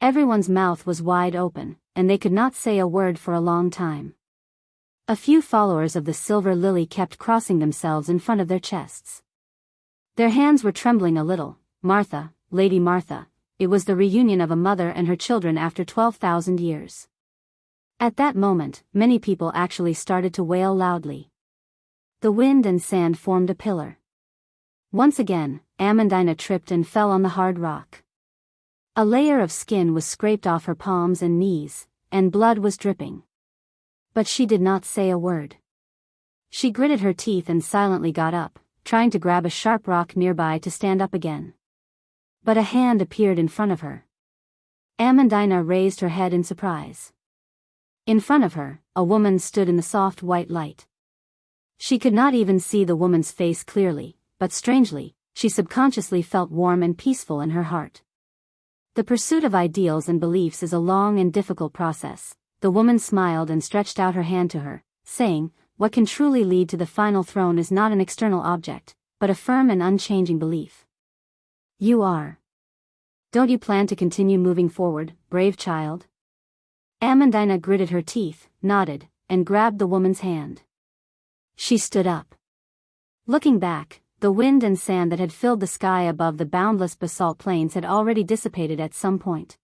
Everyone's mouth was wide open, and they could not say a word for a long time. A few followers of the Silver Lily kept crossing themselves in front of their chests. Their hands were trembling a little. "Martha, Lady Martha." It was the reunion of a mother and her children after 12,000 years. At that moment, many people actually started to wail loudly. The wind and sand formed a pillar. Once again, Amandina tripped and fell on the hard rock. A layer of skin was scraped off her palms and knees, and blood was dripping. But she did not say a word. She gritted her teeth and silently got up, trying to grab a sharp rock nearby to stand up again. But a hand appeared in front of her. Amandina raised her head in surprise. In front of her, a woman stood in the soft white light. She could not even see the woman's face clearly, but strangely, she subconsciously felt warm and peaceful in her heart. The pursuit of ideals and beliefs is a long and difficult process. The woman smiled and stretched out her hand to her, saying, "What can truly lead to the final throne is not an external object, but a firm and unchanging belief. You are." Don't you plan to continue moving forward, brave child? Amandina gritted her teeth, nodded, and grabbed the woman's hand. She stood up. Looking back, the wind and sand that had filled the sky above the boundless basalt plains had already dissipated at some point.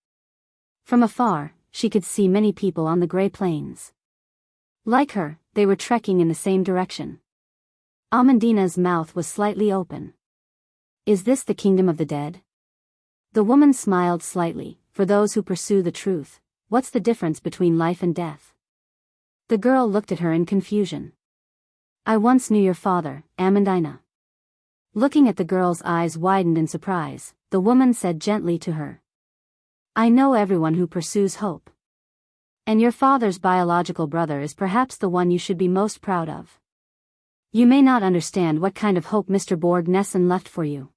From afar, she could see many people on the gray plains. Like her, they were trekking in the same direction. Amandina's mouth was slightly open. Is this the kingdom of the dead? The woman smiled slightly. For those who pursue the truth, what's the difference between life and death? The girl looked at her in confusion. I once knew your father, Amandina. Looking at the girl's eyes widened in surprise, the woman said gently to her. I know everyone who pursues hope. And your father's biological brother is perhaps the one you should be most proud of. You may not understand what kind of hope Mr. Borg Nesson left for you.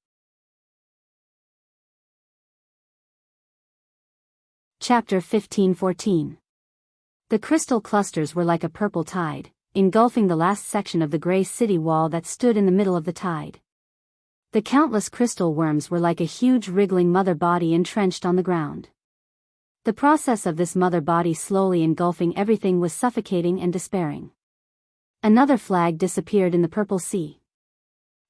Chapter 15:14. The crystal clusters were like a purple tide, engulfing the last section of the gray city wall that stood in the middle of the tide. The countless crystal worms were like a huge wriggling mother body entrenched on the ground. The process of this mother body slowly engulfing everything was suffocating and despairing. Another flag disappeared in the purple sea.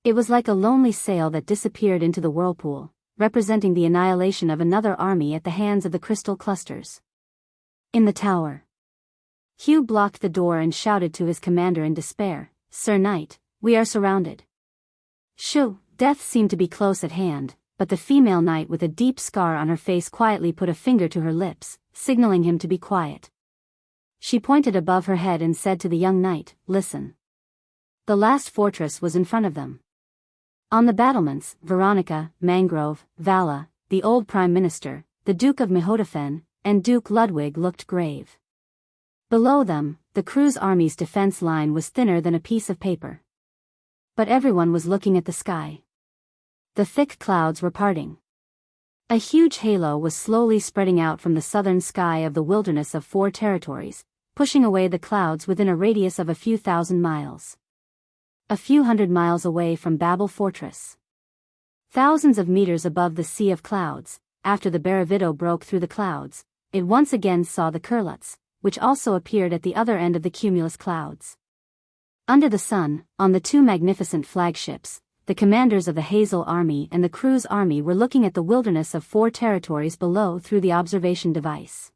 It was like a lonely sail that disappeared into the whirlpool, representing the annihilation of another army at the hands of the crystal clusters. In the tower, Hugh blocked the door and shouted to his commander in despair, Sir Knight, we are surrounded. Shoo! Death seemed to be close at hand, but the female knight with a deep scar on her face quietly put a finger to her lips, signaling him to be quiet. She pointed above her head and said to the young knight, listen. The last fortress was in front of them. On the battlements, Veronica, Mangrove, Vala, the old prime minister, the Duke of Mihodafen, and Duke Ludwig looked grave. Below them, the crew's army's defense line was thinner than a piece of paper. But everyone was looking at the sky. The thick clouds were parting. A huge halo was slowly spreading out from the southern sky of the wilderness of 4 territories, pushing away the clouds within a radius of a few thousand miles. A few hundred miles away from Babel Fortress. Thousands of meters above the sea of clouds, after the Baravido broke through the clouds, it once again saw the Kurlutz, which also appeared at the other end of the cumulus clouds. Under the sun, on the 2 magnificent flagships, the commanders of the Hazel Army and the Cruz Army were looking at the wilderness of 4 territories below through the observation device.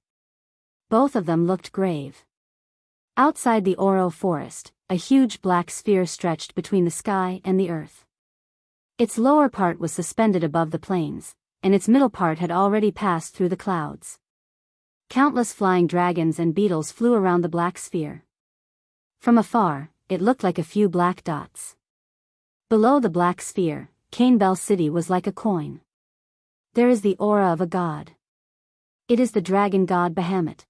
Both of them looked grave. Outside the Oro forest, a huge black sphere stretched between the sky and the earth. Its lower part was suspended above the plains, and its middle part had already passed through the clouds. Countless flying dragons and beetles flew around the black sphere. From afar, it looked like a few black dots. Below the black sphere, Cane Bell City was like a coin. There is the aura of a god. It is the dragon god Bahamut.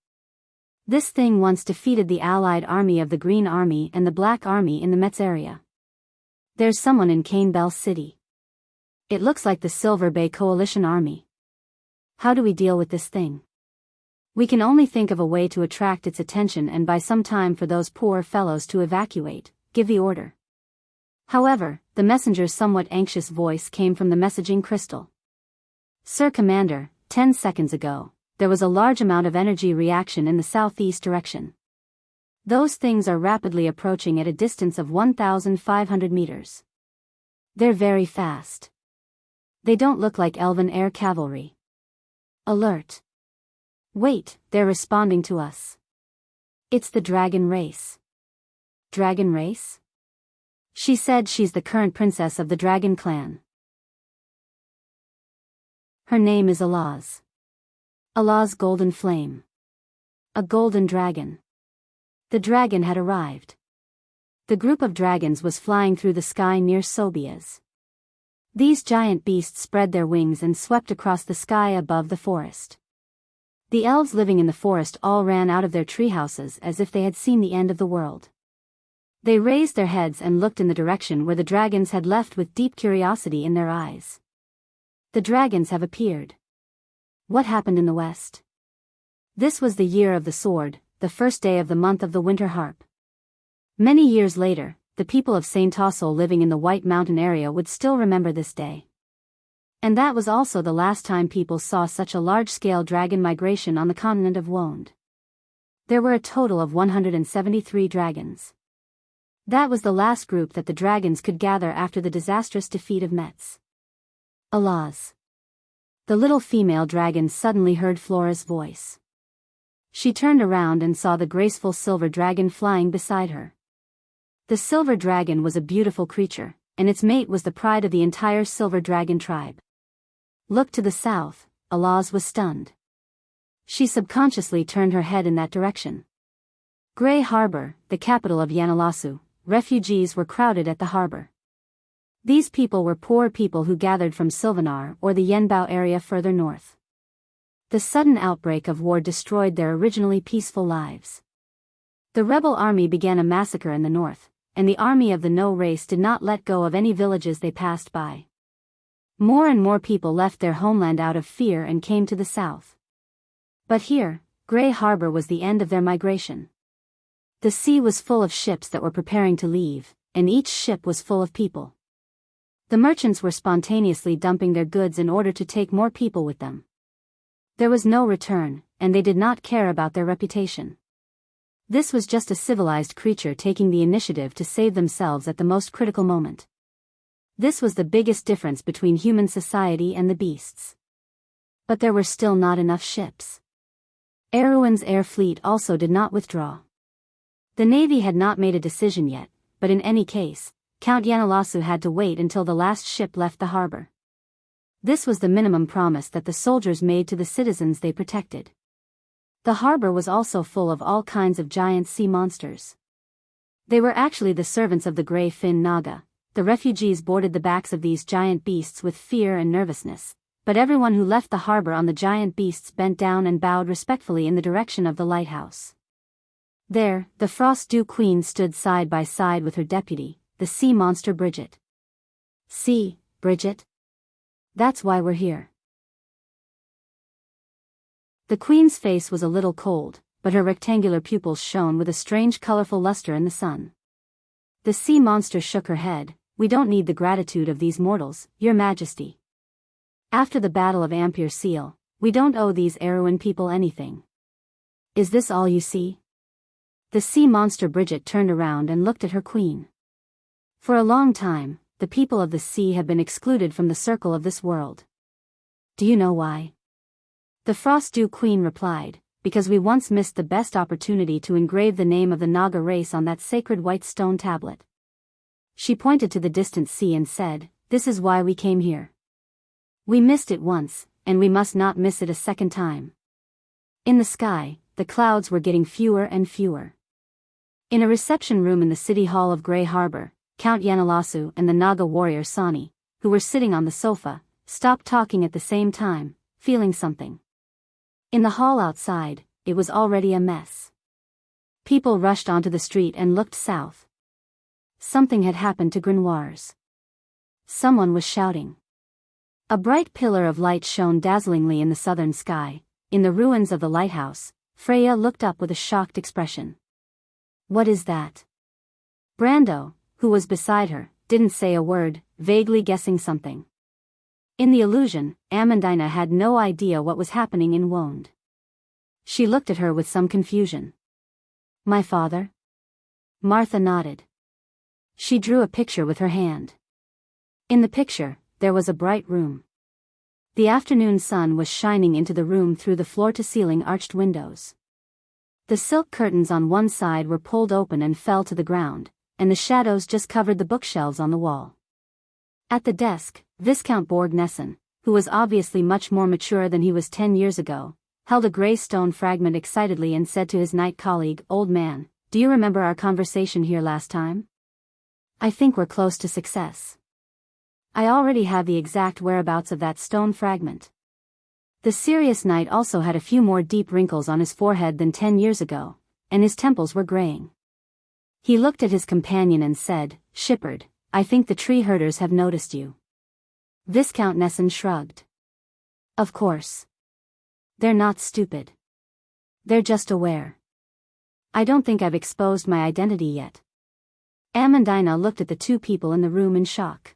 This thing once defeated the allied army of the Green Army and the Black Army in the Metz area. There's someone in Cane Bell City. It looks like the Silver Bay Coalition Army. How do we deal with this thing? We can only think of a way to attract its attention and buy some time for those poor fellows to evacuate, give the order. However, the messenger's somewhat anxious voice came from the messaging crystal. Sir Commander, 10 seconds ago, there was a large amount of energy reaction in the southeast direction. Those things are rapidly approaching at a distance of 1,500 meters. They're very fast. They don't look like elven air cavalry. Alert. Wait, they're responding to us. It's the dragon race. Dragon race? She said she's the current princess of the dragon clan. Her name is Alaz. Alaz Golden Flame. A golden dragon. The dragon had arrived. The group of dragons was flying through the sky near Sobias. These giant beasts spread their wings and swept across the sky above the forest. The elves living in the forest all ran out of their treehouses as if they had seen the end of the world. They raised their heads and looked in the direction where the dragons had left with deep curiosity in their eyes. The dragons have appeared. What happened in the west? This was the year of the sword, the first day of the month of the winter harp. Many years later, the people of Saint Tossel living in the White Mountain area would still remember this day. And that was also the last time people saw such a large-scale dragon migration on the continent of Wond. There were a total of 173 dragons. That was the last group that the dragons could gather after the disastrous defeat of Metz. Alas! The little female dragon suddenly heard Flora's voice. She turned around and saw the graceful silver dragon flying beside her. The silver dragon was a beautiful creature, and its mate was the pride of the entire silver dragon tribe. Look to the south, Alaz was stunned. She subconsciously turned her head in that direction. Grey Harbor, the capital of Yanalasu, refugees were crowded at the harbor. These people were poor people who gathered from Sylvanar or the Yenbao area further north. The sudden outbreak of war destroyed their originally peaceful lives. The rebel army began a massacre in the north, and the army of the No race did not let go of any villages they passed by. More and more people left their homeland out of fear and came to the south. But here, Grey Harbor was the end of their migration. The sea was full of ships that were preparing to leave, and each ship was full of people. The merchants were spontaneously dumping their goods in order to take more people with them. There was no return, and they did not care about their reputation. This was just a civilized creature taking the initiative to save themselves at the most critical moment. This was the biggest difference between human society and the beasts. But there were still not enough ships. Erewhon's air fleet also did not withdraw. The Navy had not made a decision yet, but in any case, Count Yanalasu had to wait until the last ship left the harbor. This was the minimum promise that the soldiers made to the citizens they protected. The harbor was also full of all kinds of giant sea monsters. They were actually the servants of the Grey Fin Naga. The refugees boarded the backs of these giant beasts with fear and nervousness, but everyone who left the harbor on the giant beasts bent down and bowed respectfully in the direction of the lighthouse. There, the Frost Dew Queen stood side by side with her deputy, the sea monster Bridget. See, Bridget? That's why we're here. The queen's face was a little cold, but her rectangular pupils shone with a strange colorful luster in the sun. The sea monster shook her head. We don't need the gratitude of these mortals, your majesty. After the Battle of Ampere Seal, we don't owe these Erewhon people anything. Is this all you see? The sea monster Bridget turned around and looked at her queen. For a long time, the people of the sea have been excluded from the circle of this world. Do you know why? The Frost Dew Queen replied, because we once missed the best opportunity to engrave the name of the Naga race on that sacred white stone tablet. She pointed to the distant sea and said, this is why we came here. We missed it once, and we must not miss it a second time. In the sky, the clouds were getting fewer and fewer. In a reception room in the city hall of Grey Harbor, Count Yanalasu and the Naga warrior Sani, who were sitting on the sofa, stopped talking at the same time, feeling something. In the hall outside, it was already a mess. People rushed onto the street and looked south. Something had happened to Grenoires. Someone was shouting. A bright pillar of light shone dazzlingly in the southern sky. In the ruins of the lighthouse, Freya looked up with a shocked expression. What is that? Brando, who was beside her, didn't say a word, vaguely guessing something. In the illusion, Amandina had no idea what was happening in Wond. She looked at her with some confusion. My father? Martha nodded. She drew a picture with her hand. In the picture, there was a bright room. The afternoon sun was shining into the room through the floor-to-ceiling arched windows. The silk curtains on one side were pulled open and fell to the ground, and the shadows just covered the bookshelves on the wall. At the desk, Viscount Borg-Nesson, who was obviously much more mature than he was 10 years ago, held a grey stone fragment excitedly and said to his knight colleague, Old man, do you remember our conversation here last time? I think we're close to success. I already have the exact whereabouts of that stone fragment. The serious knight also had a few more deep wrinkles on his forehead than 10 years ago, and his temples were graying. He looked at his companion and said, Shippard, I think the tree herders have noticed you. Viscount Nesson shrugged. Of course. They're not stupid. They're just aware. I don't think I've exposed my identity yet. Amandina looked at the two people in the room in shock.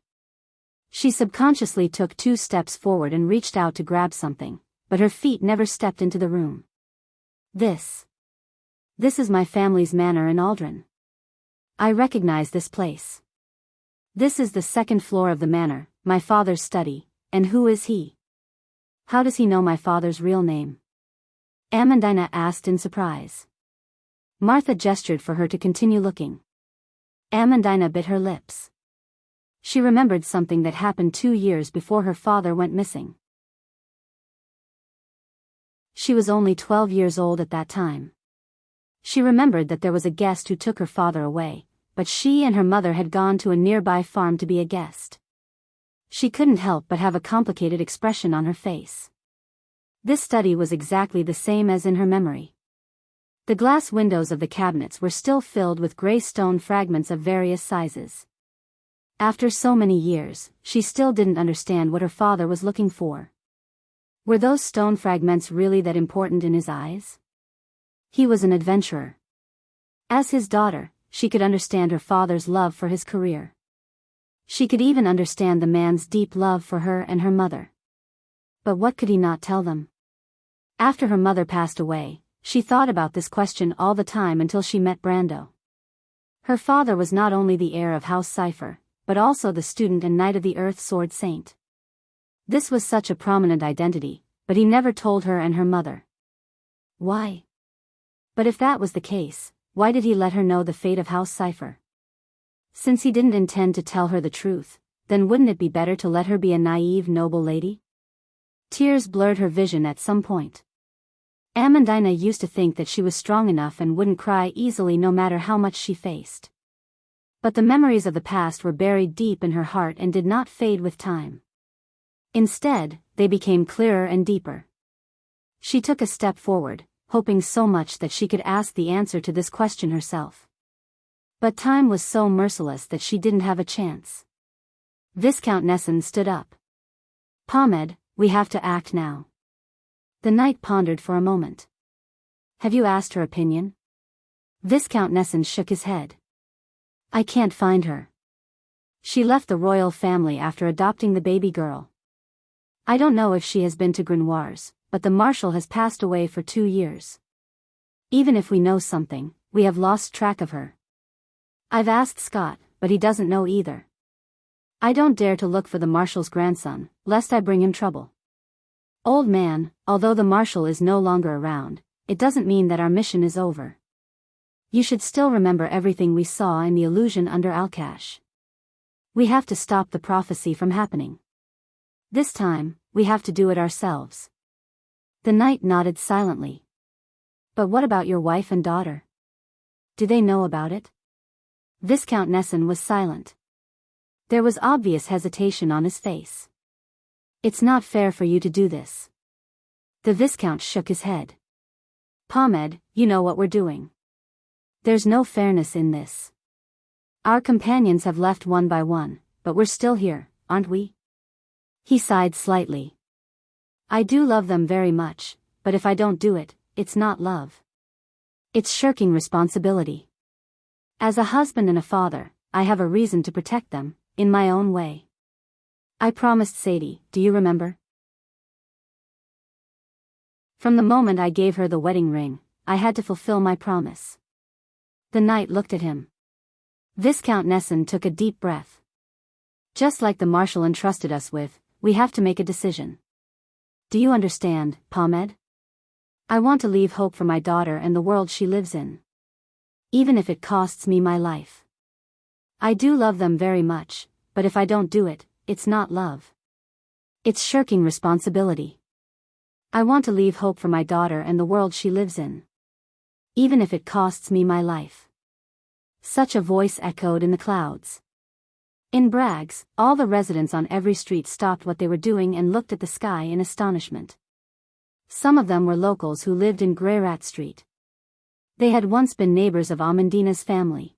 She subconsciously took 2 steps forward and reached out to grab something, but her feet never stepped into the room. This is my family's manor in Aldrin. I recognize this place. This is the 2nd floor of the manor, my father's study, and who is he? How does he know my father's real name? Amandina asked in surprise. Martha gestured for her to continue looking. Amandina bit her lips. She remembered something that happened 2 years before her father went missing. She was only 12 years old at that time. She remembered that there was a guest who took her father away, but she and her mother had gone to a nearby farm to be a guest. She couldn't help but have a complicated expression on her face. This study was exactly the same as in her memory. The glass windows of the cabinets were still filled with gray stone fragments of various sizes. After so many years, she still didn't understand what her father was looking for. Were those stone fragments really that important in his eyes? He was an adventurer. As his daughter, she could understand her father's love for his career. She could even understand the man's deep love for her and her mother. But what could he not tell them? After her mother passed away, she thought about this question all the time until she met Brando. Her father was not only the heir of House Cipher, but also the student and Knight of the Earth Sword Saint. This was such a prominent identity, but he never told her and her mother. Why? But if that was the case, why did he let her know the fate of House Cipher? Since he didn't intend to tell her the truth, then wouldn't it be better to let her be a naive noble lady? Tears blurred her vision at some point. Amandina used to think that she was strong enough and wouldn't cry easily no matter how much she faced. But the memories of the past were buried deep in her heart and did not fade with time. Instead, they became clearer and deeper. She took a step forward, hoping so much that she could ask the answer to this question herself. But time was so merciless that she didn't have a chance. Viscount Nesson stood up. Pomed, we have to act now. The knight pondered for a moment. Have you asked her opinion? Viscount Nesson shook his head. I can't find her. She left the royal family after adopting the baby girl. I don't know if she has been to Grenoires, but the Marshal has passed away for 2 years. Even if we know something, we have lost track of her. I've asked Scott, but he doesn't know either. I don't dare to look for the Marshal's grandson, lest I bring him trouble. Old man, although the Marshal is no longer around, it doesn't mean that our mission is over. You should still remember everything we saw in the illusion under Alcash. We have to stop the prophecy from happening. This time, we have to do it ourselves. The knight nodded silently. But what about your wife and daughter? Do they know about it? Viscount Nesson was silent. There was obvious hesitation on his face. It's not fair for you to do this. The Viscount shook his head. Pomed, you know what we're doing. There's no fairness in this. Our companions have left one by one, but we're still here, aren't we? He sighed slightly. I do love them very much, but if I don't do it, it's not love. It's shirking responsibility. As a husband and a father, I have a reason to protect them, in my own way. I promised Sadie, do you remember? From the moment I gave her the wedding ring, I had to fulfill my promise. The knight looked at him. Viscount Nesson took a deep breath. Just like the Marshal entrusted us with, we have to make a decision. Do you understand, Pomed? I want to leave hope for my daughter and the world she lives in. Even if it costs me my life. I do love them very much, but if I don't do it, it's not love. It's shirking responsibility. I want to leave hope for my daughter and the world she lives in. Even if it costs me my life. Such a voice echoed in the clouds. In Braggs, all the residents on every street stopped what they were doing and looked at the sky in astonishment. Some of them were locals who lived in Greyrat Street. They had once been neighbors of Amandina's family.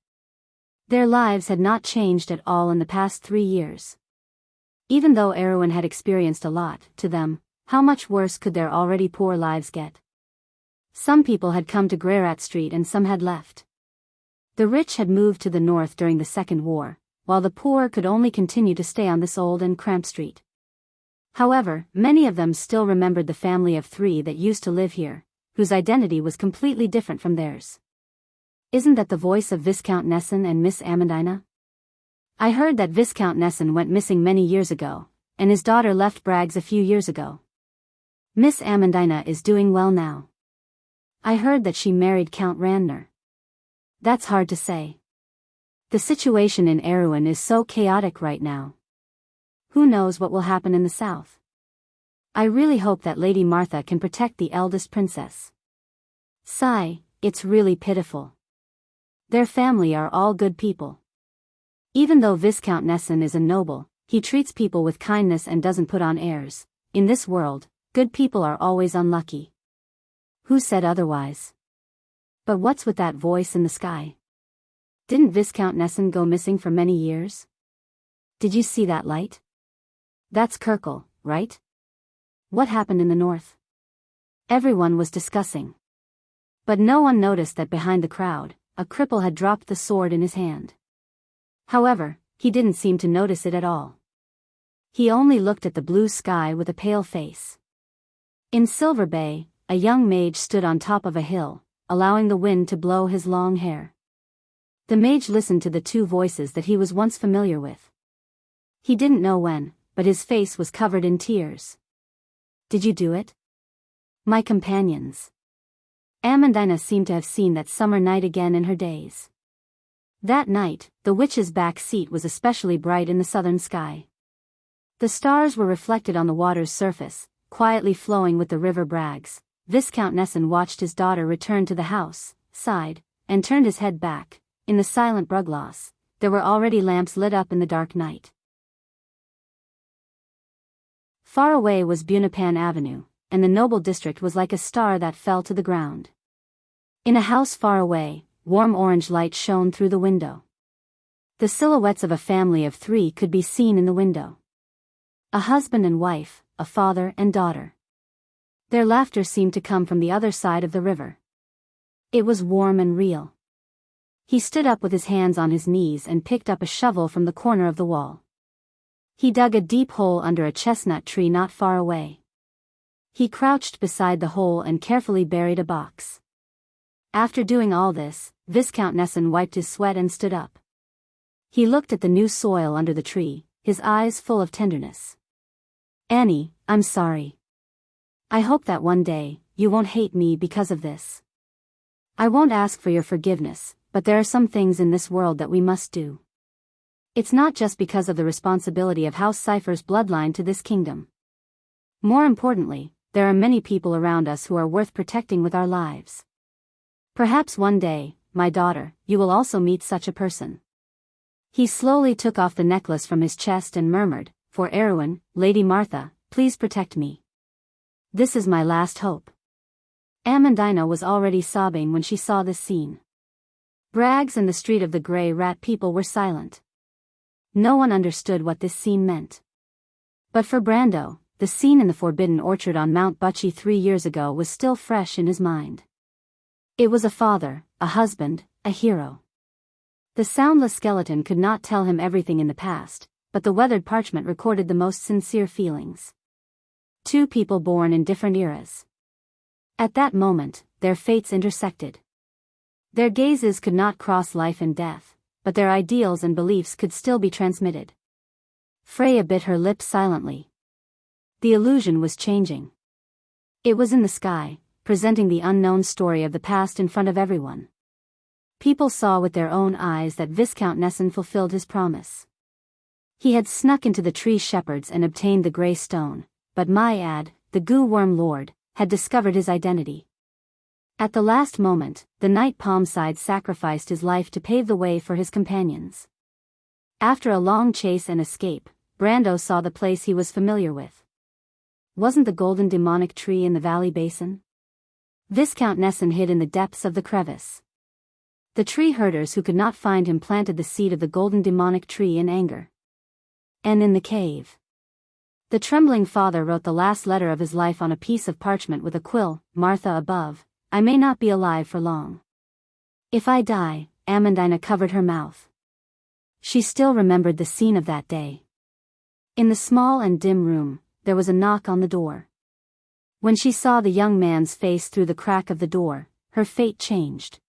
Their lives had not changed at all in the past 3 years. Even though Erwin had experienced a lot, to them, how much worse could their already poor lives get? Some people had come to Greyrat Street and some had left. The rich had moved to the north during the Second War, while the poor could only continue to stay on this old and cramped street. However, many of them still remembered the family of 3 that used to live here, whose identity was completely different from theirs. Isn't that the voice of Viscount Nesson and Miss Amandina? I heard that Viscount Nesson went missing many years ago, and his daughter left Bragg's a few years ago. Miss Amandina is doing well now. I heard that she married Count Randner. That's hard to say. The situation in Erewhon is so chaotic right now. Who knows what will happen in the south? I really hope that Lady Martha can protect the eldest princess. Sigh, it's really pitiful. Their family are all good people. Even though Viscount Nesson is a noble, he treats people with kindness and doesn't put on airs. In this world, good people are always unlucky. Who said otherwise? But what's with that voice in the sky? Didn't Viscount Nesson go missing for many years? Did you see that light? That's Kirkle, right? What happened in the north? Everyone was discussing. But no one noticed that behind the crowd, a cripple had dropped the sword in his hand. However, he didn't seem to notice it at all. He only looked at the blue sky with a pale face. In Silver Bay, a young mage stood on top of a hill, allowing the wind to blow his long hair. The mage listened to the 2 voices that he was once familiar with. He didn't know when, but his face was covered in tears. Did you do it? My companions. Amandina seemed to have seen that summer night again in her days. That night, the witch's back seat was especially bright in the southern sky. The stars were reflected on the water's surface, quietly flowing with the river Brags. Viscount Nesson watched his daughter return to the house, sighed, and turned his head back. In the silent Brugloss, there were already lamps lit up in the dark night. Far away was Bunapan Avenue, and the noble district was like a star that fell to the ground. In a house far away, warm orange light shone through the window. The silhouettes of a family of 3 could be seen in the window. A husband and wife, a father and daughter. Their laughter seemed to come from the other side of the river. It was warm and real. He stood up with his hands on his knees and picked up a shovel from the corner of the wall. He dug a deep hole under a chestnut tree not far away. He crouched beside the hole and carefully buried a box. After doing all this, Viscount Nesson wiped his sweat and stood up. He looked at the new soil under the tree, his eyes full of tenderness. Annie, I'm sorry. I hope that one day, you won't hate me because of this. I won't ask for your forgiveness, but there are some things in this world that we must do. It's not just because of the responsibility of House Cypher's bloodline to this kingdom. More importantly, there are many people around us who are worth protecting with our lives. Perhaps one day, my daughter, you will also meet such a person. He slowly took off the necklace from his chest and murmured, For Erewhon, Lady Martha, please protect me. This is my last hope. Amandina was already sobbing when she saw this scene. Brags and the Street of the Grey Rat people were silent. No one understood what this scene meant. But for Brando, the scene in the Forbidden Orchard on Mount Buchy 3 years ago was still fresh in his mind. It was a father, a husband, a hero. The soundless skeleton could not tell him everything in the past, but the weathered parchment recorded the most sincere feelings. 2 people born in different eras. At that moment, their fates intersected. Their gazes could not cross life and death, but their ideals and beliefs could still be transmitted. Freya bit her lips silently. The illusion was changing. It was in the sky, presenting the unknown story of the past in front of everyone. People saw with their own eyes that Viscount Nesson fulfilled his promise. He had snuck into the tree shepherds and obtained the grey stone, but Myad, the goo-worm lord, had discovered his identity. At the last moment, the Knight Palmside sacrificed his life to pave the way for his companions. After a long chase and escape, Brando saw the place he was familiar with. Wasn't the golden demonic tree in the valley basin? Viscount Nesson hid in the depths of the crevice. The tree herders who could not find him planted the seed of the golden demonic tree in anger. And in the cave, the trembling father wrote the last letter of his life on a piece of parchment with a quill, Martha above, I may not be alive for long. If I die, Amandina covered her mouth. She still remembered the scene of that day. In the small and dim room, there was a knock on the door. When she saw the young man's face through the crack of the door, her fate changed.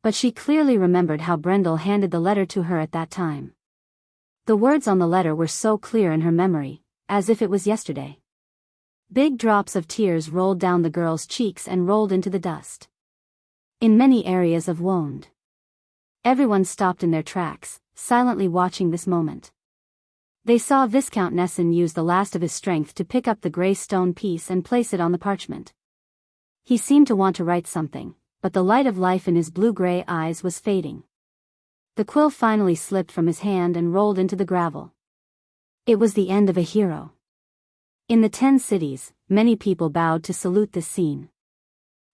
But she clearly remembered how Brendel handed the letter to her at that time. The words on the letter were so clear in her memory, as if it was yesterday. Big drops of tears rolled down the girl's cheeks and rolled into the dust. In many areas of Wound. Everyone stopped in their tracks, silently watching this moment. They saw Viscount Nesson use the last of his strength to pick up the grey stone piece and place it on the parchment. He seemed to want to write something, but the light of life in his blue-grey eyes was fading. The quill finally slipped from his hand and rolled into the gravel. It was the end of a hero. In the 10 cities, many people bowed to salute this scene.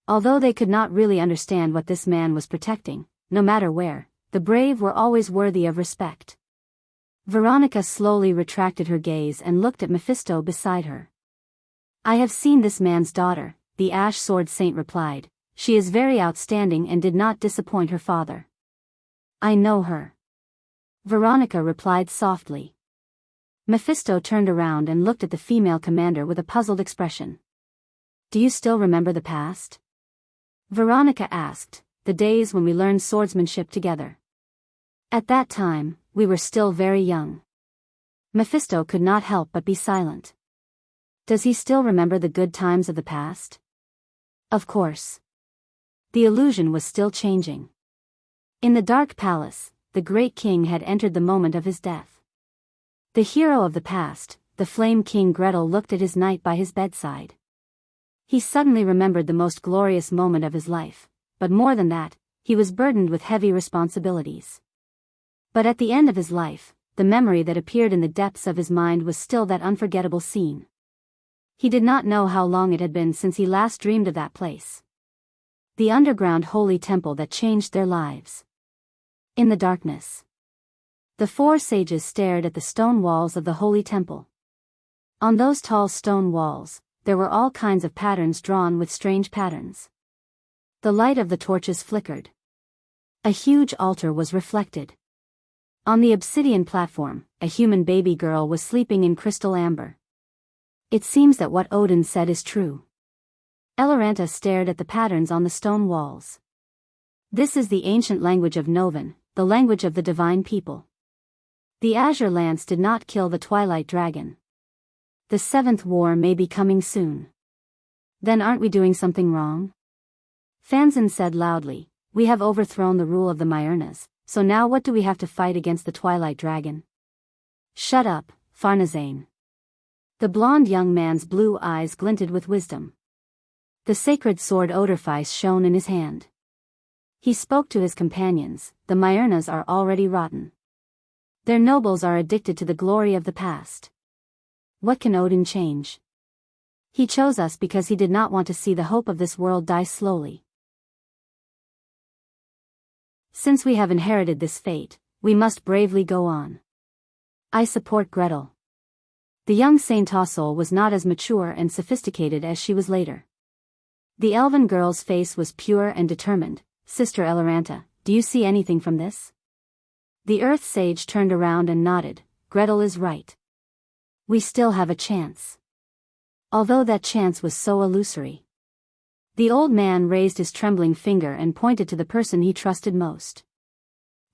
Although they could not really understand what this man was protecting, no matter where, the brave were always worthy of respect. Veronica slowly retracted her gaze and looked at Mephisto beside her. "I have seen this man's daughter," the Ash Sword Saint replied. "She is very outstanding and did not disappoint her father." "I know her," Veronica replied softly. Mephisto turned around and looked at the female commander with a puzzled expression. "Do you still remember the past?" Veronica asked. "The days when we learned swordsmanship together. At that time, we were still very young." Mephisto could not help but be silent. Does he still remember the good times of the past? Of course. The illusion was still changing. In the dark palace, the great king had entered the moment of his death. The hero of the past, the Flame King Gretel, looked at his knight by his bedside. He suddenly remembered the most glorious moment of his life, but more than that, he was burdened with heavy responsibilities. But at the end of his life, the memory that appeared in the depths of his mind was still that unforgettable scene. He did not know how long it had been since he last dreamed of that place. The underground holy temple that changed their lives. In the darkness, the 4 sages stared at the stone walls of the holy temple. On those tall stone walls, there were all kinds of patterns drawn with strange patterns. The light of the torches flickered. A huge altar was reflected. On the obsidian platform, a human baby girl was sleeping in crystal amber. It seems that what Odin said is true. Eloranta stared at the patterns on the stone walls. This is the ancient language of Novan, the language of the divine people. The azure lance did not kill the twilight dragon. The 7th war may be coming soon. Then aren't we doing something wrong? Fanzin said loudly, "We have overthrown the rule of the Myrnas, so now what do we have to fight against the twilight dragon?" "Shut up, Farnazane." The blond young man's blue eyes glinted with wisdom. The sacred sword Odorphis shone in his hand. He spoke to his companions. "The Myrnas are already rotten. Their nobles are addicted to the glory of the past. What can Odin change? He chose us because he did not want to see the hope of this world die slowly. Since we have inherited this fate, we must bravely go on. I support Gretel." The young Saint Tossol was not as mature and sophisticated as she was later. The elven girl's face was pure and determined. "Sister Eloranta, do you see anything from this?" The earth sage turned around and nodded. "Gretel is right. We still have a chance." Although that chance was so illusory. The old man raised his trembling finger and pointed to the person he trusted most.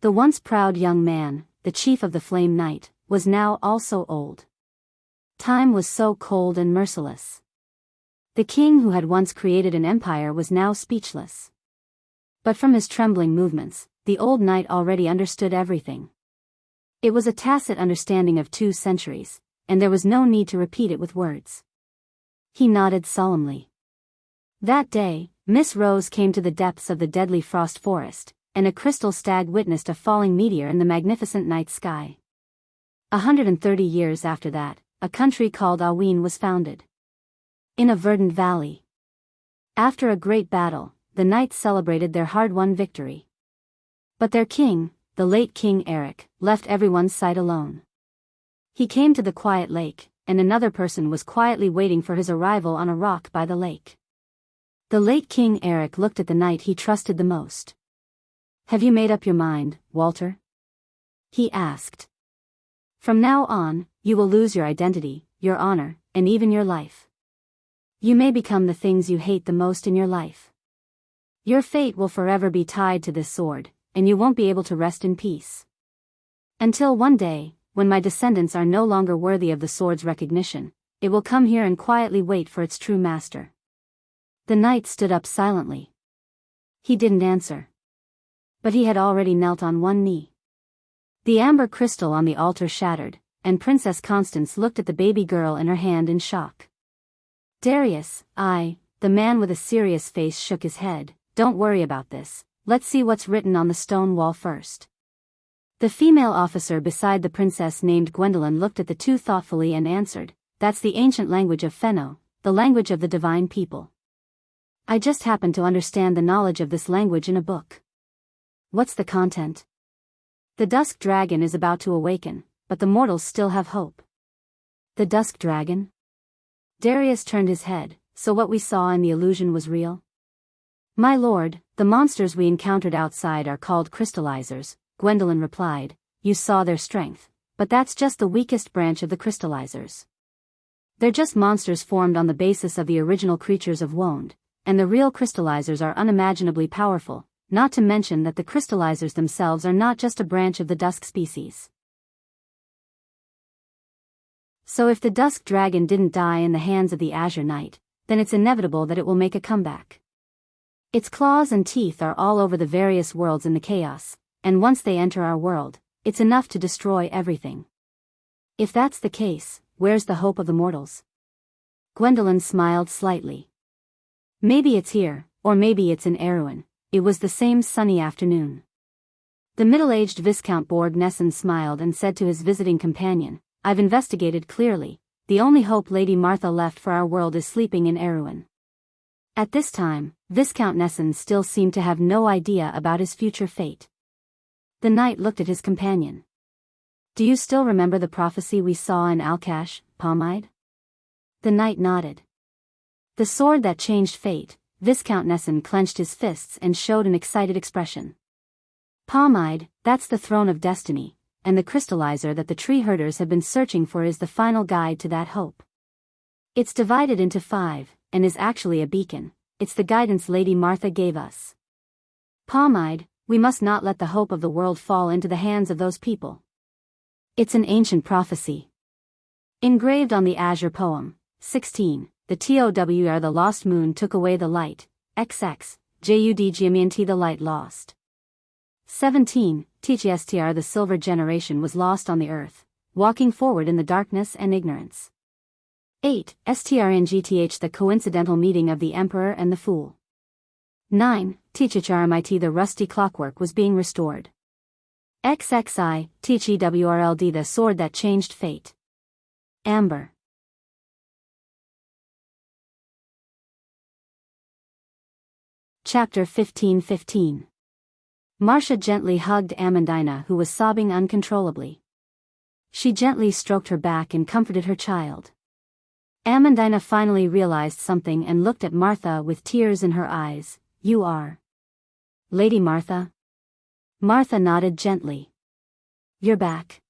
The once proud young man, the chief of the Flame Knight, was now also old. Time was so cold and merciless. The king who had once created an empire was now speechless. But from his trembling movements, the old knight already understood everything. It was a tacit understanding of 2 centuries, and there was no need to repeat it with words. He nodded solemnly. That day, Miss Rose came to the depths of the deadly frost forest, and a crystal stag witnessed a falling meteor in the magnificent night sky. 130 years after that, a country called Aween was founded. In a verdant valley. After a great battle, the knights celebrated their hard-won victory. But their king, the late King Eric, left everyone's sight alone. He came to the quiet lake, and another person was quietly waiting for his arrival on a rock by the lake. The late King Eric looked at the knight he trusted the most. Have you made up your mind, Walter? He asked. From now on, you will lose your identity, your honor, and even your life. You may become the things you hate the most in your life. Your fate will forever be tied to this sword, and you won't be able to rest in peace. Until one day, when my descendants are no longer worthy of the sword's recognition, it will come here and quietly wait for its true master. The knight stood up silently. He didn't answer. But he had already knelt on one knee. The amber crystal on the altar shattered, and Princess Constance looked at the baby girl in her hand in shock. Darius, the man with a serious face, shook his head. Don't worry about this, let's see what's written on the stone wall first. The female officer beside the princess named Gwendolyn looked at the two thoughtfully and answered, that's the ancient language of Fenno, the language of the divine people. I just happen to understand the knowledge of this language in a book. What's the content? The Dusk Dragon is about to awaken, but the mortals still have hope. The Dusk Dragon? Darius turned his head. So what we saw in the illusion was real? My lord, the monsters we encountered outside are called crystallizers, Gwendolyn replied. You saw their strength, but that's just the weakest branch of the crystallizers. They're just monsters formed on the basis of the original creatures of Wond, and the real crystallizers are unimaginably powerful, not to mention that the crystallizers themselves are not just a branch of the Dusk species. So if the Dusk Dragon didn't die in the hands of the Azure Knight, then it's inevitable that it will make a comeback. Its claws and teeth are all over the various worlds in the chaos, and once they enter our world, it's enough to destroy everything. If that's the case, where's the hope of the mortals? Gwendolyn smiled slightly. Maybe it's here, or maybe it's in Erewhon. It was the same sunny afternoon. The middle-aged Viscount Borg Nesson smiled and said to his visiting companion, I've investigated clearly. The only hope Lady Martha left for our world is sleeping in Erewhon. At this time, Viscount Nesson still seemed to have no idea about his future fate. The knight looked at his companion. Do you still remember the prophecy we saw in Alcash, Pomide? The knight nodded. The sword that changed fate. Viscount Nesson clenched his fists and showed an excited expression. Pomide, that's the throne of destiny, and the crystallizer that the tree herders have been searching for is the final guide to that hope. It's divided into 5, and is actually a beacon. It's the guidance Lady Martha gave us. Pomide, we must not let the hope of the world fall into the hands of those people. It's an ancient prophecy. Engraved on the Azure poem, 16, the TOWR the lost moon took away the light, XX, JUDGMENT the light lost. 17, TGSTR the silver generation was lost on the earth, walking forward in the darkness and ignorance. 8, STRNGTH the coincidental meeting of the emperor and the fool. 9, TCHRMIT the rusty clockwork was being restored. XXI, TGWRLD the sword that changed fate. Amber. Chapter 15:15. Marcia gently hugged Amandina, who was sobbing uncontrollably. She gently stroked her back and comforted her child. Amandina finally realized something and looked at Martha with tears in her eyes. You are Lady Martha? Martha nodded gently. You're back.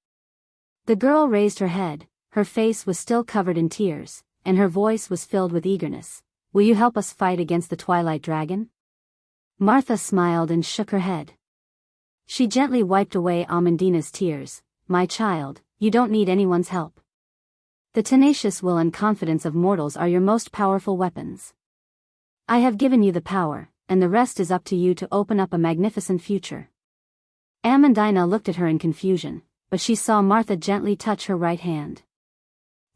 The girl raised her head, her face was still covered in tears, and her voice was filled with eagerness. Will you help us fight against the Twilight Dragon? Martha smiled and shook her head. She gently wiped away Amandina's tears. My child, you don't need anyone's help. The tenacious will and confidence of mortals are your most powerful weapons. I have given you the power, and the rest is up to you to open up a magnificent future. Amandina looked at her in confusion, but she saw Martha gently touch her right hand.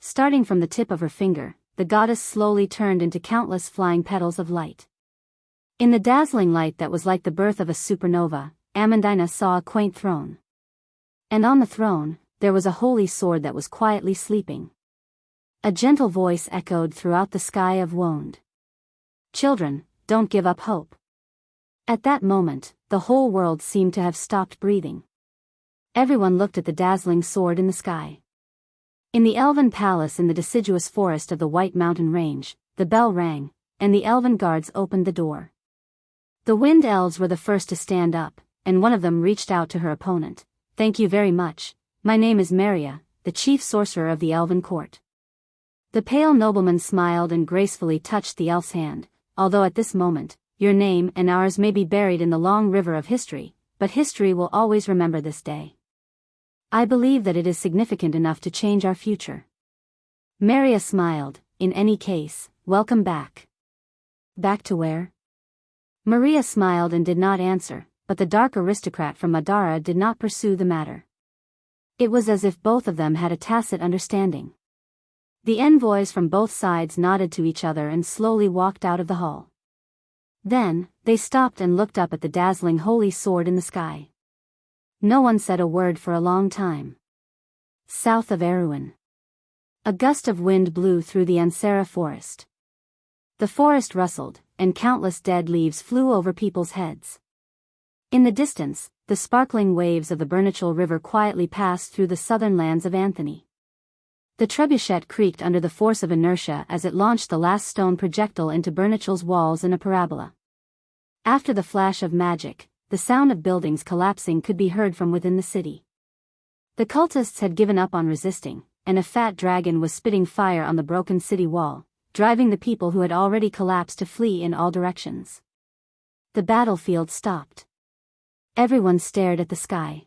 Starting from the tip of her finger, the goddess slowly turned into countless flying petals of light. In the dazzling light that was like the birth of a supernova, Amandina saw a quaint throne. And on the throne, there was a holy sword that was quietly sleeping. A gentle voice echoed throughout the sky of Wond. Children, don't give up hope. At that moment, the whole world seemed to have stopped breathing. Everyone looked at the dazzling sword in the sky. In the elven palace in the deciduous forest of the White Mountain Range, the bell rang, and the elven guards opened the door. The wind elves were the first to stand up, and one of them reached out to her opponent. "Thank you very much. My name is Maria, the chief sorcerer of the elven court." The pale nobleman smiled and gracefully touched the elf's hand. "Although at this moment, your name and ours may be buried in the long river of history, but history will always remember this day. I believe that it is significant enough to change our future." Maria smiled. "In any case, welcome back." "Back to where?" Maria smiled and did not answer, but the dark aristocrat from Madara did not pursue the matter. It was as if both of them had a tacit understanding. The envoys from both sides nodded to each other and slowly walked out of the hall. Then, they stopped and looked up at the dazzling holy sword in the sky. No one said a word for a long time. South of Erewhon. A gust of wind blew through the Ansara forest. The forest rustled, and countless dead leaves flew over people's heads. In the distance, the sparkling waves of the Bernichal River quietly passed through the southern lands of Anthony. The trebuchet creaked under the force of inertia as it launched the last stone projectile into Bernichal's walls in a parabola. After the flash of magic, the sound of buildings collapsing could be heard from within the city. The cultists had given up on resisting, and a fat dragon was spitting fire on the broken city wall, driving the people who had already collapsed to flee in all directions. The battlefield stopped. Everyone stared at the sky.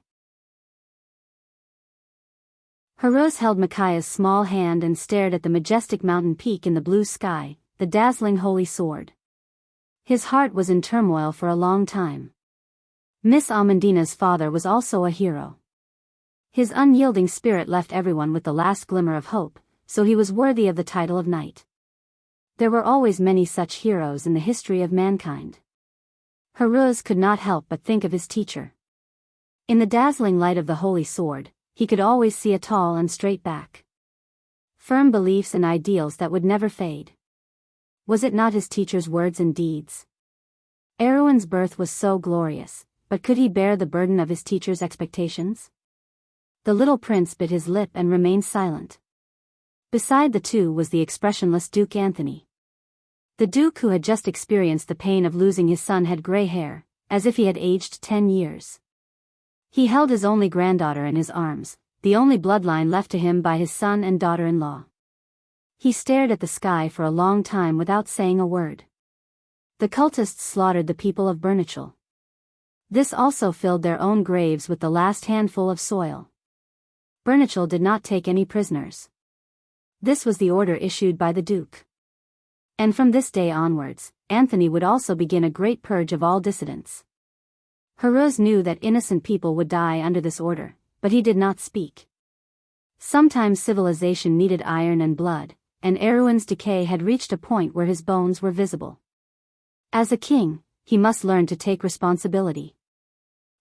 Haruz held Micaiah's small hand and stared at the majestic mountain peak in the blue sky, the dazzling holy sword. His heart was in turmoil for a long time. Miss Amandina's father was also a hero. His unyielding spirit left everyone with the last glimmer of hope, so he was worthy of the title of knight. There were always many such heroes in the history of mankind. Haruz could not help but think of his teacher. In the dazzling light of the holy sword, he could always see a tall and straight back. Firm beliefs and ideals that would never fade. Was it not his teacher's words and deeds? Erewhon's birth was so glorious, but could he bear the burden of his teacher's expectations? The little prince bit his lip and remained silent. Beside the two was the expressionless Duke Anthony. The Duke who had just experienced the pain of losing his son had gray hair, as if he had aged 10 years. He held his only granddaughter in his arms, the only bloodline left to him by his son and daughter-in-law. He stared at the sky for a long time without saying a word. The cultists slaughtered the people of Bernichal. This also filled their own graves with the last handful of soil. Bernichal did not take any prisoners. This was the order issued by the Duke. And from this day onwards, Anthony would also begin a great purge of all dissidents. Haruz knew that innocent people would die under this order, but he did not speak. Sometimes civilization needed iron and blood, and Erewhon's decay had reached a point where his bones were visible. As a king, he must learn to take responsibility.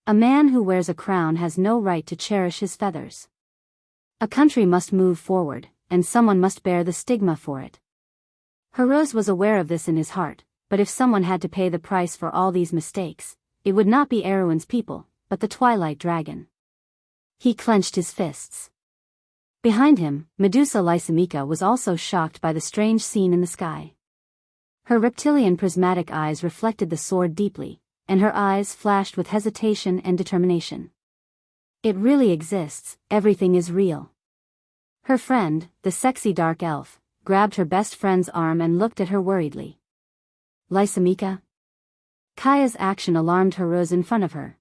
A man who wears a crown has no right to cherish his feathers. A country must move forward, and someone must bear the stigma for it. Haruz was aware of this in his heart, but if someone had to pay the price for all these mistakes, it would not be Erewhon's people, but the Twilight Dragon. He clenched his fists. Behind him, Medusa Lysimachia was also shocked by the strange scene in the sky. Her reptilian prismatic eyes reflected the sword deeply, and her eyes flashed with hesitation and determination. It really exists, everything is real. Her friend, the sexy dark elf, grabbed her best friend's arm and looked at her worriedly. Lysimachia? Kaya's action alarmed Haruz in front of her.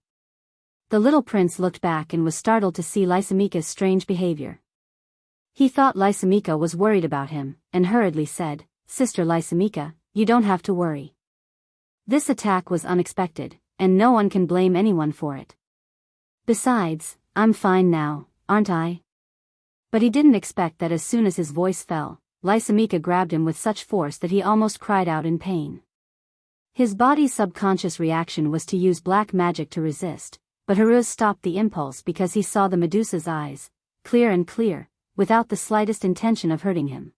The little prince looked back and was startled to see Lysimachia's strange behavior. He thought Lysimachia was worried about him, and hurriedly said, "Sister Lysimachia, you don't have to worry. This attack was unexpected, and no one can blame anyone for it. Besides, I'm fine now, aren't I?" But he didn't expect that as soon as his voice fell, Lysimachia grabbed him with such force that he almost cried out in pain. His body's subconscious reaction was to use black magic to resist, but Haruz stopped the impulse because he saw the Medusa's eyes, clear and clear, without the slightest intention of hurting him.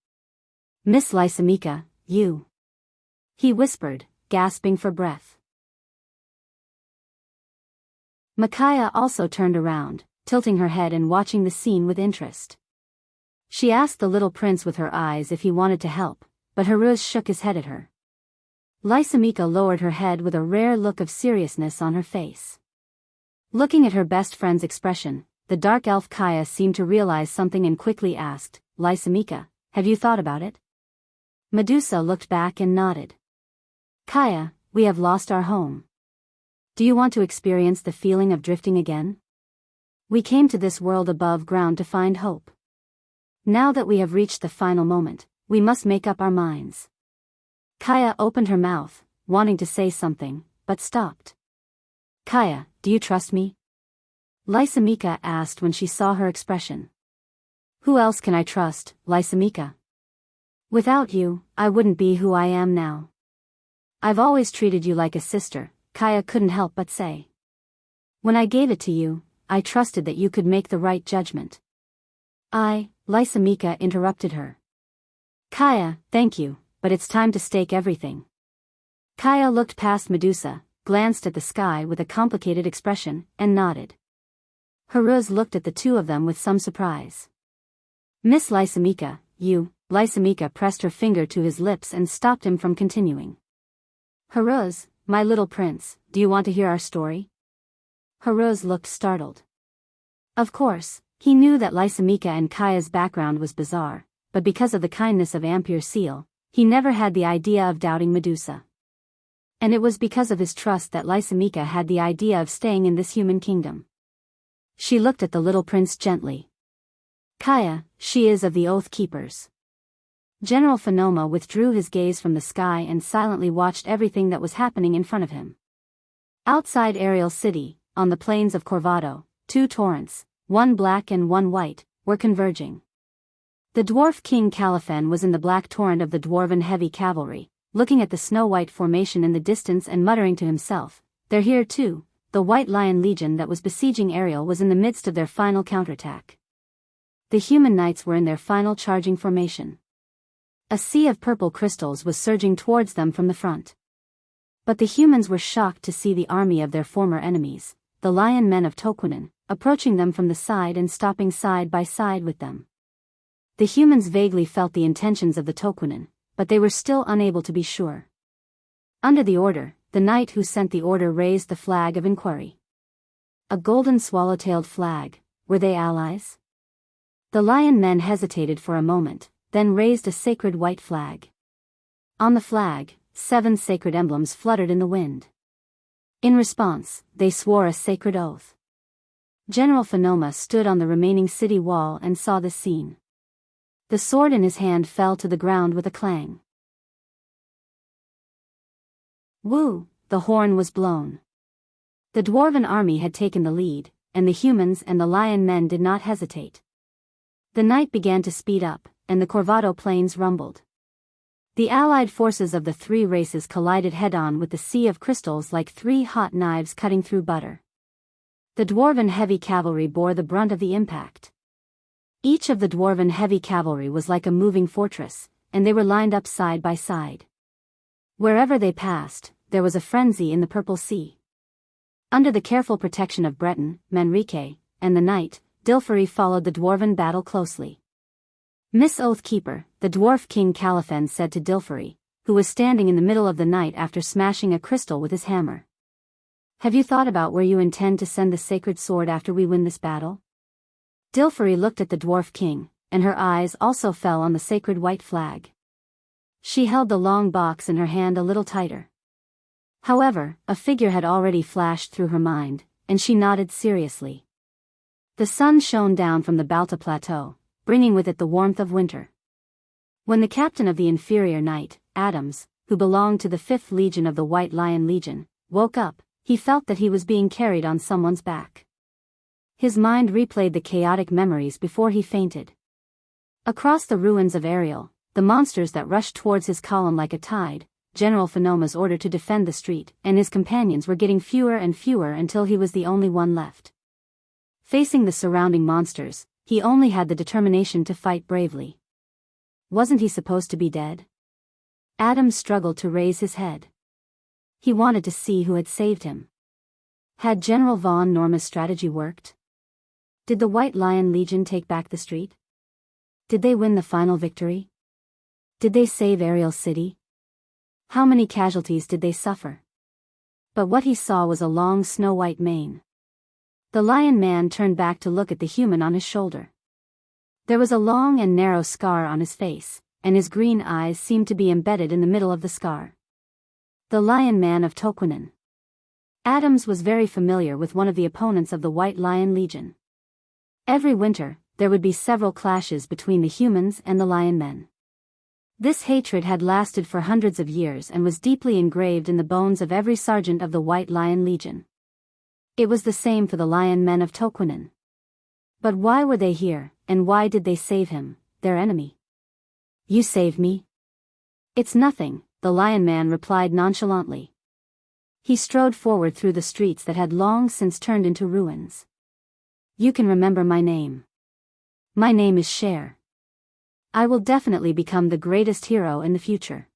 "Miss Lysimachia, you," he whispered, gasping for breath. Micaiah also turned around, tilting her head and watching the scene with interest. She asked the little prince with her eyes if he wanted to help, but Haruz shook his head at her. Lysimachia lowered her head with a rare look of seriousness on her face. Looking at her best friend's expression, the dark elf Kaya seemed to realize something and quickly asked, Lysimika, have you thought about it? Medusa looked back and nodded. Kaya, we have lost our home. Do you want to experience the feeling of drifting again? We came to this world above ground to find hope. Now that we have reached the final moment, we must make up our minds. Kaya opened her mouth, wanting to say something, but stopped. Kaya, do you trust me? Lysimika asked when she saw her expression. Who else can I trust, Lysimika? Without you, I wouldn't be who I am now. I've always treated you like a sister, Kaya couldn't help but say. When I gave it to you, I trusted that you could make the right judgment. Lysimika interrupted her. Kaya, thank you, but it's time to stake everything. Kaya looked past Medusa, glanced at the sky with a complicated expression, and nodded. Haruz looked at the two of them with some surprise. Miss Lysimika, Lysimika pressed her finger to his lips and stopped him from continuing. Haruz, my little prince, do you want to hear our story? Haruz looked startled. Of course, he knew that Lysimika and Kaya's background was bizarre, but because of the kindness of Ampere Seal, he never had the idea of doubting Medusa. And it was because of his trust that Lysimika had the idea of staying in this human kingdom. She looked at the little prince gently. Kaya, she is of the Oath Keepers. General Phenoma withdrew his gaze from the sky and silently watched everything that was happening in front of him. Outside Ariel City, on the plains of Corvado, two torrents, one black and one white, were converging. The dwarf king Caliphan was in the black torrent of the dwarven heavy cavalry, looking at the snow-white formation in the distance and muttering to himself, they're here too. The White Lion Legion that was besieging Ariel was in the midst of their final counterattack. The human knights were in their final charging formation. A sea of purple crystals was surging towards them from the front. But the humans were shocked to see the army of their former enemies, the lion men of Tokunin, approaching them from the side and stopping side by side with them. The humans vaguely felt the intentions of the Tokunin, but they were still unable to be sure. Under the order, the knight who sent the order raised the flag of inquiry. A golden swallow-tailed flag, were they allies? The lion men hesitated for a moment, then raised a sacred white flag. On the flag, 7 sacred emblems fluttered in the wind. In response, they swore a sacred oath. General Phenoma stood on the remaining city wall and saw this scene. The sword in his hand fell to the ground with a clang. Woo! The horn was blown. The dwarven army had taken the lead, and the humans and the lion men did not hesitate. The night began to speed up, and the Corvado plains rumbled. The allied forces of the three races collided head-on with the sea of crystals like 3 hot knives cutting through butter. The dwarven heavy cavalry bore the brunt of the impact. Each of the dwarven heavy cavalry was like a moving fortress, and they were lined up side by side. Wherever they passed, there was a frenzy in the purple sea. Under the careful protection of Breton, Manrique, and the knight, Dilfari followed the dwarven battle closely. Miss Oathkeeper, the dwarf king Caliphan said to Dilfari, who was standing in the middle of the night after smashing a crystal with his hammer. Have you thought about where you intend to send the sacred sword after we win this battle? Dilfari looked at the dwarf king, and her eyes also fell on the sacred white flag. She held the long box in her hand a little tighter. However, a figure had already flashed through her mind, and she nodded seriously. The sun shone down from the Balta Plateau, bringing with it the warmth of winter. When the captain of the inferior knight, Adams, who belonged to the 5th Legion of the White Lion Legion, woke up, he felt that he was being carried on someone's back. His mind replayed the chaotic memories before he fainted. Across the ruins of Ariel, the monsters that rushed towards his column like a tide, General Phenoma's order to defend the street, and his companions were getting fewer and fewer until he was the only one left. Facing the surrounding monsters, he only had the determination to fight bravely. Wasn't he supposed to be dead? Adams struggled to raise his head. He wanted to see who had saved him. Had General von Norma's strategy worked? Did the White Lion Legion take back the street? Did they win the final victory? Did they save Ariel City? How many casualties did they suffer? But what he saw was a long snow-white mane. The lion man turned back to look at the human on his shoulder. There was a long and narrow scar on his face, and his green eyes seemed to be embedded in the middle of the scar. The Lion Man of Toquinen. Adams was very familiar with one of the opponents of the White Lion Legion. Every winter, there would be several clashes between the humans and the lion men. This hatred had lasted for hundreds of years and was deeply engraved in the bones of every sergeant of the White Lion Legion. It was the same for the Lion Men of Toquinen. But why were they here, and why did they save him, their enemy? You saved me? It's nothing, the Lion Man replied nonchalantly. He strode forward through the streets that had long since turned into ruins. You can remember my name. My name is Cher. I will definitely become the greatest hero in the future.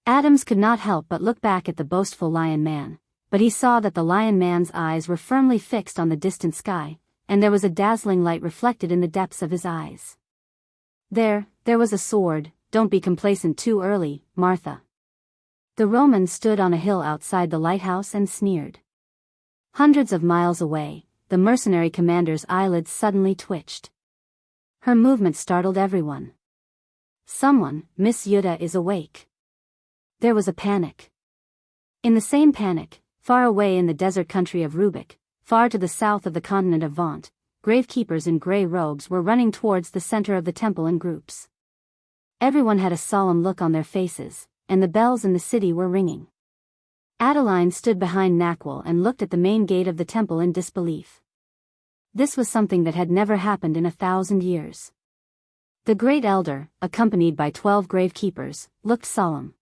Adams could not help but look back at the boastful Lion Man, but he saw that the Lion Man's eyes were firmly fixed on the distant sky, and there was a dazzling light reflected in the depths of his eyes. There was a sword. Don't be complacent too early, Martha. The Roman stood on a hill outside the lighthouse and sneered. Hundreds of miles away, the mercenary commander's eyelids suddenly twitched. Her movement startled everyone. Someone, Miss Yuta, is awake. There was a panic. In the same panic, far away in the desert country of Rubik, far to the south of the continent of Vaunt, gravekeepers in grey robes were running towards the center of the temple in groups. Everyone had a solemn look on their faces, and the bells in the city were ringing. Adeline stood behind Naquil and looked at the main gate of the temple in disbelief. This was something that had never happened in 1,000 years. The great elder, accompanied by 12 gravekeepers, looked solemn.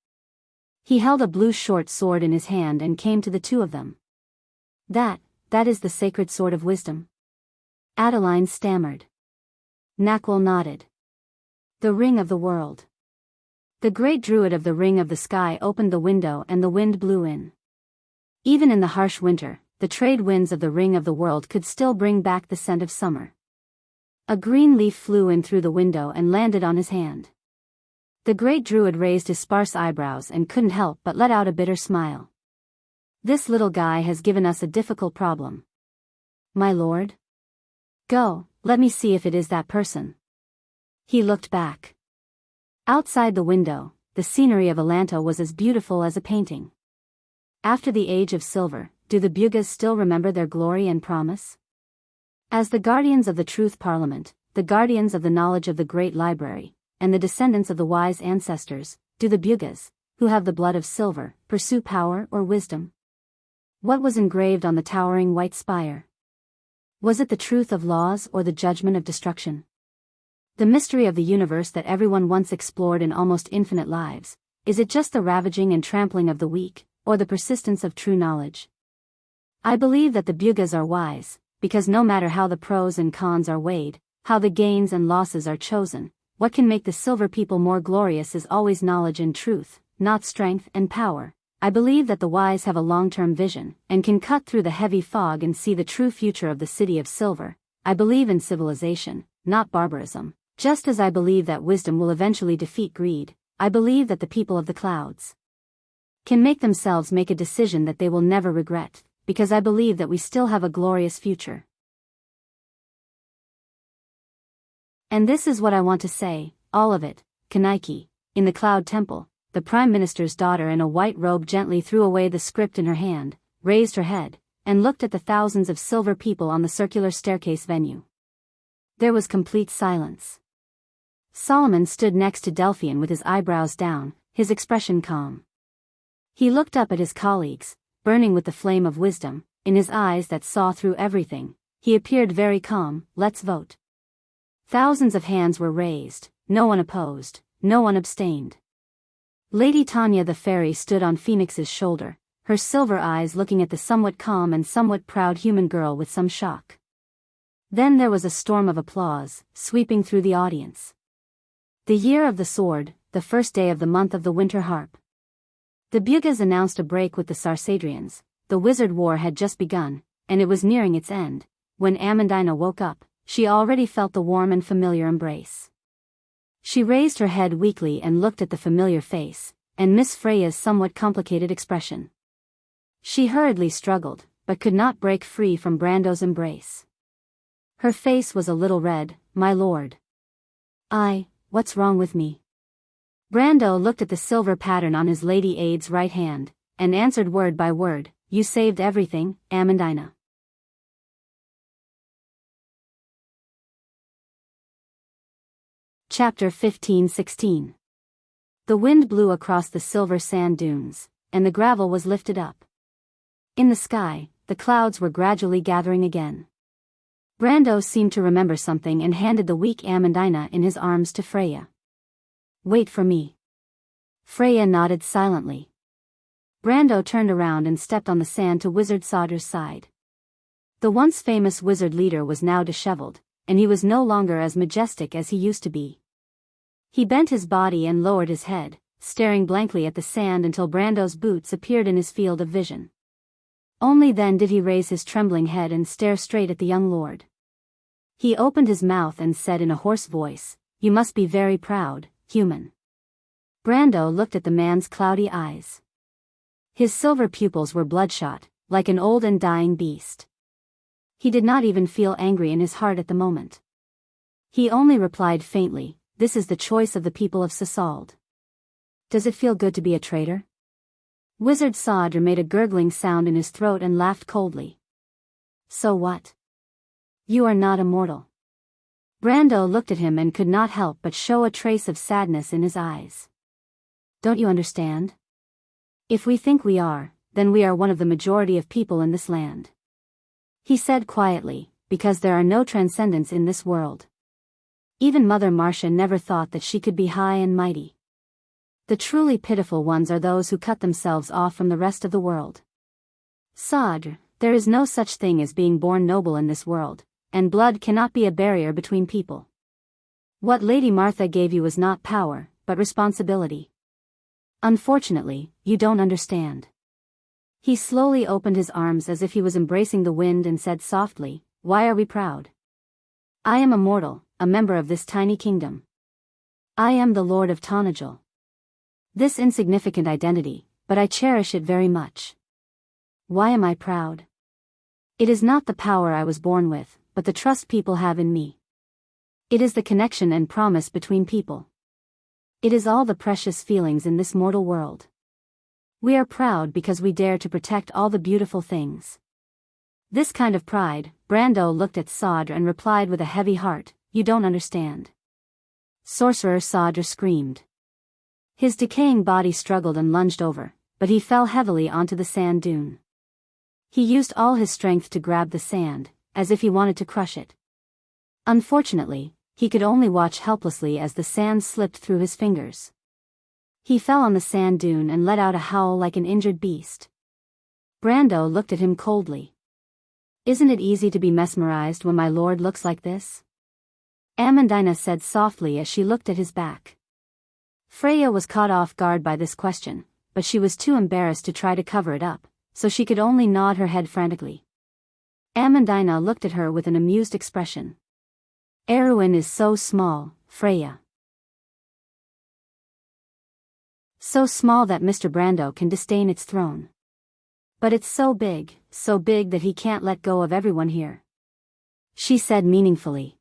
He held a blue short sword in his hand and came to the two of them. That is the sacred sword of wisdom. Adeline stammered. Naquil nodded. The ring of the world. The great druid of the ring of the sky opened the window and the wind blew in. Even in the harsh winter, the trade winds of the ring of the world could still bring back the scent of summer. A green leaf flew in through the window and landed on his hand. The great druid raised his sparse eyebrows and couldn't help but let out a bitter smile. This little guy has given us a difficult problem. My lord? Go, let me see if it is that person. He looked back. Outside the window, the scenery of Atlanta was as beautiful as a painting. After the age of silver, do the Bugas still remember their glory and promise? As the guardians of the Truth Parliament, the guardians of the knowledge of the Great Library, and the descendants of the wise ancestors, do the Bugas, who have the blood of silver, pursue power or wisdom? What was engraved on the towering white spire? Was it the truth of laws or the judgment of destruction? The mystery of the universe that everyone once explored in almost infinite lives, is it just the ravaging and trampling of the weak, or the persistence of true knowledge? I believe that the Bugas are wise, because no matter how the pros and cons are weighed, how the gains and losses are chosen, what can make the silver people more glorious is always knowledge and truth, not strength and power. I believe that the wise have a long-term vision, and can cut through the heavy fog and see the true future of the city of silver. I believe in civilization, not barbarism. Just as I believe that wisdom will eventually defeat greed, I believe that the people of the clouds can make themselves make a decision that they will never regret, because I believe that we still have a glorious future. And this is what I want to say, all of it. Kaneki, in the Cloud Temple, the Prime Minister's daughter in a white robe gently threw away the script in her hand, raised her head, and looked at the thousands of silver people on the circular staircase venue. There was complete silence. Solomon stood next to Delphian with his eyebrows down, his expression calm. He looked up at his colleagues, burning with the flame of wisdom, in his eyes that saw through everything. He appeared very calm. Let's vote. Thousands of hands were raised, no one opposed, no one abstained. Lady Tanya the fairy stood on Phoenix's shoulder, her silver eyes looking at the somewhat calm and somewhat proud human girl with some shock. Then there was a storm of applause, sweeping through the audience. The year of the sword, the first day of the month of the winter harp. The Bugas announced a break with the Sarsadrians. The wizard war had just begun, and it was nearing its end. When Amandina woke up, she already felt the warm and familiar embrace. She raised her head weakly and looked at the familiar face, and Miss Freya's somewhat complicated expression. She hurriedly struggled, but could not break free from Brando's embrace. Her face was a little red. "My lord. What's wrong with me?" Brando looked at the silver pattern on his lady aide's right hand, and answered word by word, "You saved everything, Amandina." Chapter 15-16. The wind blew across the silver sand dunes, and the gravel was lifted up. In the sky, the clouds were gradually gathering again. Brando seemed to remember something and handed the weak Amandina in his arms to Freya. "Wait for me." Freya nodded silently. Brando turned around and stepped on the sand to Wizard Sauder's side. The once famous wizard leader was now disheveled, and he was no longer as majestic as he used to be. He bent his body and lowered his head, staring blankly at the sand until Brando's boots appeared in his field of vision. Only then did he raise his trembling head and stare straight at the young lord. He opened his mouth and said in a hoarse voice, "You must be very proud, human." Brando looked at the man's cloudy eyes. His silver pupils were bloodshot, like an old and dying beast. He did not even feel angry in his heart at the moment. He only replied faintly, "This is the choice of the people of Sasald." "Does it feel good to be a traitor?" Wizard Sauder made a gurgling sound in his throat and laughed coldly. "So what? You are not immortal." Brando looked at him and could not help but show a trace of sadness in his eyes. "Don't you understand? If we think we are, then we are one of the majority of people in this land," he said quietly, "because there are no transcendents in this world. Even Mother Marcia never thought that she could be high and mighty. The truly pitiful ones are those who cut themselves off from the rest of the world. Sauder, there is no such thing as being born noble in this world, and blood cannot be a barrier between people. What Lady Martha gave you was not power, but responsibility. Unfortunately, you don't understand." He slowly opened his arms as if he was embracing the wind and said softly, "Why are we proud? I am immortal, a member of this tiny kingdom. I am the Lord of Tonagel. This insignificant identity, but I cherish it very much. Why am I proud? It is not the power I was born with, but the trust people have in me. It is the connection and promise between people. It is all the precious feelings in this mortal world. We are proud because we dare to protect all the beautiful things." This kind of pride, Brando looked at Sauder and replied with a heavy heart, "You don't understand." Sorcerer Sauder screamed. His decaying body struggled and lunged over, but he fell heavily onto the sand dune. He used all his strength to grab the sand, as if he wanted to crush it. Unfortunately, he could only watch helplessly as the sand slipped through his fingers. He fell on the sand dune and let out a howl like an injured beast. Brando looked at him coldly. "Isn't it easy to be mesmerized when my lord looks like this?" Amandina said softly as she looked at his back. Freya was caught off guard by this question, but she was too embarrassed to try to cover it up, so she could only nod her head frantically. Amandina looked at her with an amused expression. "Erwin is so small, Freya. So small that Mr. Brando can disdain its throne. But it's so big that he can't let go of everyone here," she said meaningfully.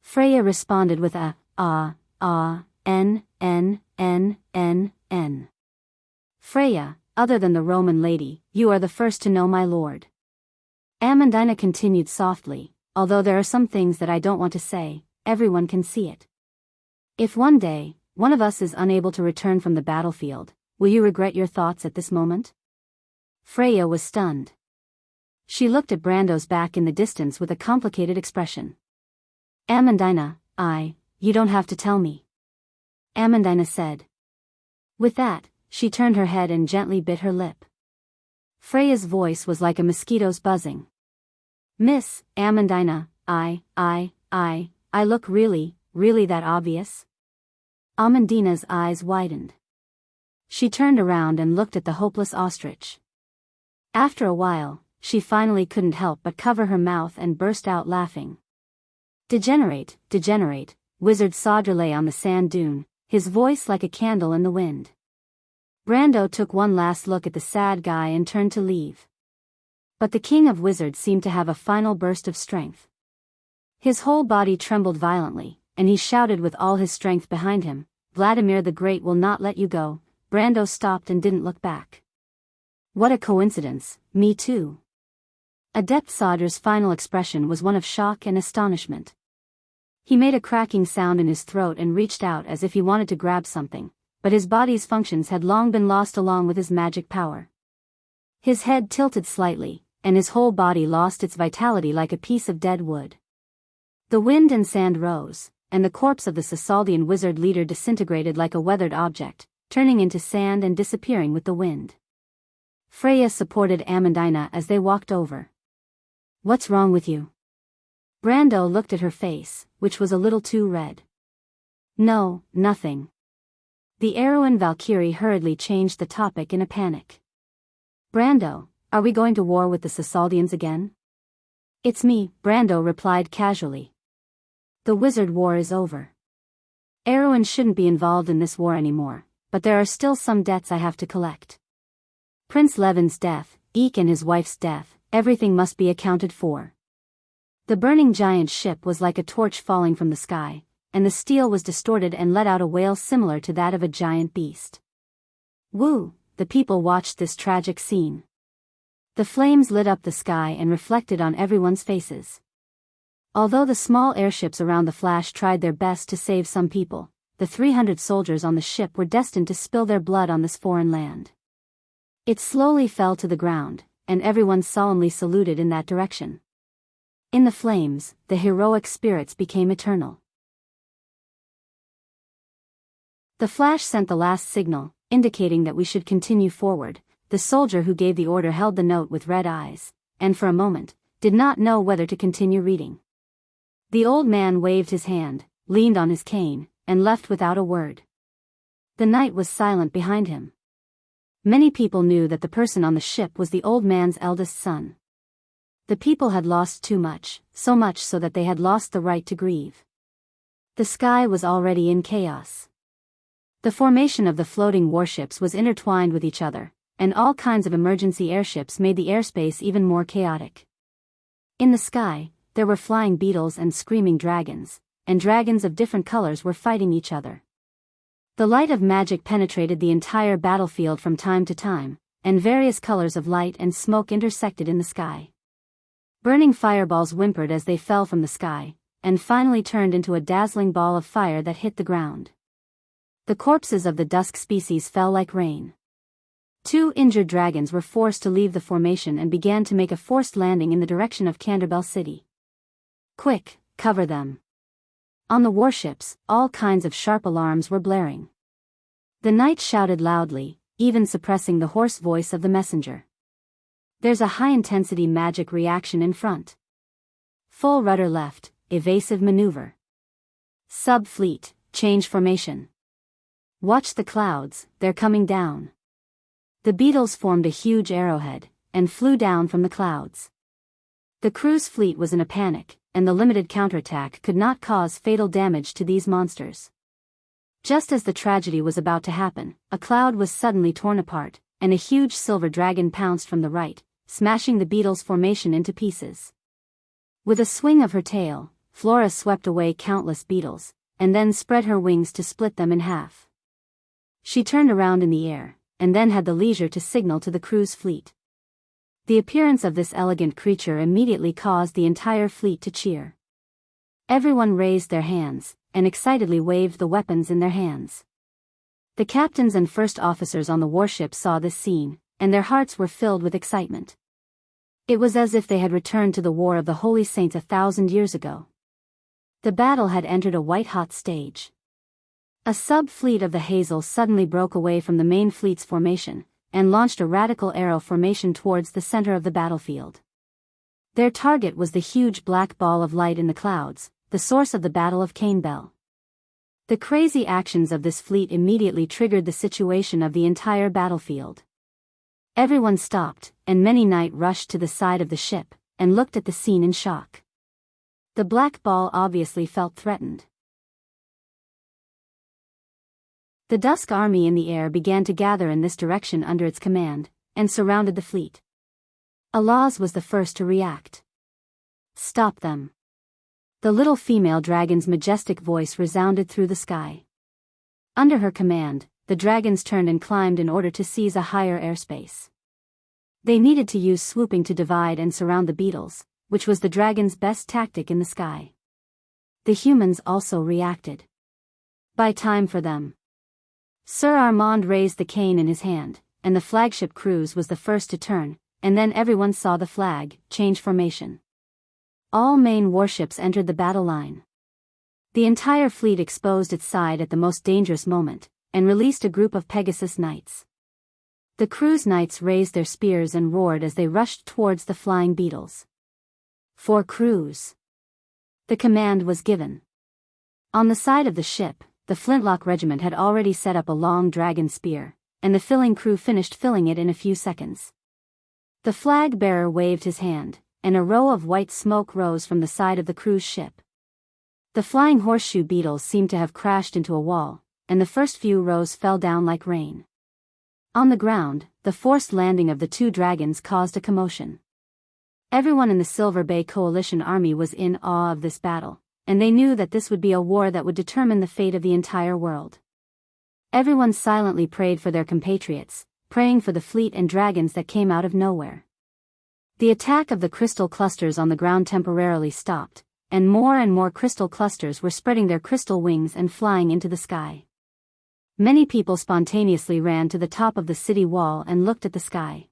Freya responded with a, N. "Freya, other than the Roman lady, you are the first to know my lord." Amandina continued softly, "Although there are some things that I don't want to say, everyone can see it. If one day, one of us is unable to return from the battlefield, will you regret your thoughts at this moment?" Freya was stunned. She looked at Brando's back in the distance with a complicated expression. "Amandina, you don't have to tell me," Amandina said. With that, she turned her head and gently bit her lip. Freya's voice was like a mosquito's buzzing. "Miss Amandina, I look really that obvious?" Amandina's eyes widened. She turned around and looked at the hopeless ostrich. After a while, she finally couldn't help but cover her mouth and burst out laughing. Degenerate, Wizard Sauder lay on the sand dune, his voice like a candle in the wind. Brando took one last look at the sad guy and turned to leave. But the king of wizards seemed to have a final burst of strength. His whole body trembled violently, and he shouted with all his strength behind him, "Vladimir the Great will not let you go." Brando stopped and didn't look back. What a coincidence, me too. Adept Sauder's final expression was one of shock and astonishment. He made a cracking sound in his throat and reached out as if he wanted to grab something, but his body's functions had long been lost along with his magic power. His head tilted slightly, and his whole body lost its vitality like a piece of dead wood. The wind and sand rose, and the corpse of the Sasaldian wizard leader disintegrated like a weathered object, turning into sand and disappearing with the wind. Freya supported Amandina as they walked over. "What's wrong with you?" Brando looked at her face, which was a little too red. "No, nothing." The Erewhon Valkyrie hurriedly changed the topic in a panic. "Brando, are we going to war with the Sasaldians again?" "It's me," Brando replied casually. "The wizard war is over. Erewhon shouldn't be involved in this war anymore, but there are still some debts I have to collect. Prince Levin's death, Eek and his wife's death, everything must be accounted for." The burning giant ship was like a torch falling from the sky, and the steel was distorted and let out a wail similar to that of a giant beast. Woo! The people watched this tragic scene. The flames lit up the sky and reflected on everyone's faces. Although the small airships around the Flash tried their best to save some people, the 300 soldiers on the ship were destined to spill their blood on this foreign land. It slowly fell to the ground, and everyone solemnly saluted in that direction. In the flames, the heroic spirits became eternal. The Flash sent the last signal, indicating that we should continue forward. The soldier who gave the order held the note with red eyes, and for a moment, did not know whether to continue reading. The old man waved his hand, leaned on his cane, and left without a word. The night was silent behind him. Many people knew that the person on the ship was the old man's eldest son. The people had lost too much, so much so that they had lost the right to grieve. The sky was already in chaos. The formation of the floating warships was intertwined with each other, and all kinds of emergency airships made the airspace even more chaotic. In the sky, there were flying beetles and screaming dragons, and dragons of different colors were fighting each other. The light of magic penetrated the entire battlefield from time to time, and various colors of light and smoke intersected in the sky. Burning fireballs whimpered as they fell from the sky, and finally turned into a dazzling ball of fire that hit the ground. The corpses of the dusk species fell like rain. 2 injured dragons were forced to leave the formation and began to make a forced landing in the direction of Canterbell City. "Quick, cover them." On the warships, all kinds of sharp alarms were blaring. The knight shouted loudly, even suppressing the hoarse voice of the messenger. "There's a high-intensity magic reaction in front. Full rudder left, evasive maneuver. Sub-fleet, change formation. Watch the clouds, they're coming down." The beetles formed a huge arrowhead, and flew down from the clouds. The crew's fleet was in a panic, and the limited counterattack could not cause fatal damage to these monsters. Just as the tragedy was about to happen, a cloud was suddenly torn apart, and a huge silver dragon pounced from the right, smashing the beetles' formation into pieces. With a swing of her tail, Flora swept away countless beetles, and then spread her wings to split them in half. She turned around in the air, and then had the leisure to signal to the crew's fleet. The appearance of this elegant creature immediately caused the entire fleet to cheer. Everyone raised their hands, and excitedly waved the weapons in their hands. The captains and first officers on the warship saw this scene, and their hearts were filled with excitement. It was as if they had returned to the War of the Holy Saints 1,000 years ago. The battle had entered a white-hot stage. A sub-fleet of the Hazel suddenly broke away from the main fleet's formation, and launched a radical arrow formation towards the center of the battlefield. Their target was the huge black ball of light in the clouds, the source of the Battle of Canebell. The crazy actions of this fleet immediately triggered the situation of the entire battlefield. Everyone stopped, and many knights rushed to the side of the ship, and looked at the scene in shock. The black ball obviously felt threatened. The Dusk Army in the air began to gather in this direction under its command, and surrounded the fleet. Alaz was the first to react. "Stop them." The little female dragon's majestic voice resounded through the sky. Under her command, the dragons turned and climbed in order to seize a higher airspace. They needed to use swooping to divide and surround the beetles, which was the dragon's best tactic in the sky. The humans also reacted. By time for them. Sir Armand raised the cane in his hand, and the flagship cruise was the first to turn, and then everyone saw the flag change formation. All main warships entered the battle line. The entire fleet exposed its side at the most dangerous moment, and released a group of Pegasus Knights. The cruise knights raised their spears and roared as they rushed towards the flying beetles. For cruise. The command was given. On the side of the ship, the Flintlock Regiment had already set up a long dragon spear, and the filling crew finished filling it in a few seconds. The flag bearer waved his hand, and a row of white smoke rose from the side of the cruise ship. The flying horseshoe beetles seemed to have crashed into a wall, and the first few rows fell down like rain. On the ground, the forced landing of the two dragons caused a commotion. Everyone in the Silver Bay Coalition army was in awe of this battle, and they knew that this would be a war that would determine the fate of the entire world. Everyone silently prayed for their compatriots, praying for the fleet and dragons that came out of nowhere. The attack of the crystal clusters on the ground temporarily stopped, and more crystal clusters were spreading their crystal wings and flying into the sky. Many people spontaneously ran to the top of the city wall and looked at the sky.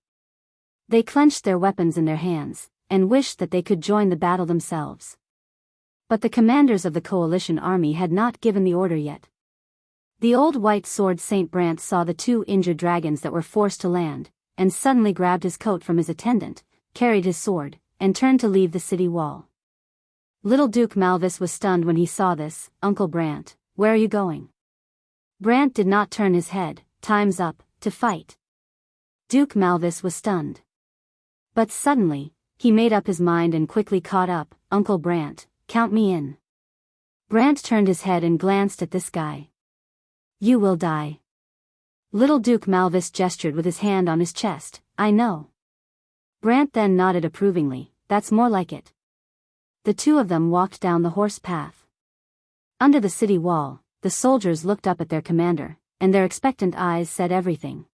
They clenched their weapons in their hands, and wished that they could join the battle themselves. But the commanders of the coalition army had not given the order yet. The old white sword Saint Brant saw the two injured dragons that were forced to land, and suddenly grabbed his coat from his attendant, carried his sword, and turned to leave the city wall. Little Duke Malvis was stunned when he saw this. "Uncle Brant, where are you going?" Brant did not turn his head. "Time's up, to fight." Duke Malvis was stunned. But suddenly, he made up his mind and quickly caught up. "Uncle Brant, count me in." Brant turned his head and glanced at this guy. "You will die." Little Duke Malvis gestured with his hand on his chest. "I know." Brant then nodded approvingly. "That's more like it." The two of them walked down the horse path. Under the city wall, the soldiers looked up at their commander, and their expectant eyes said everything.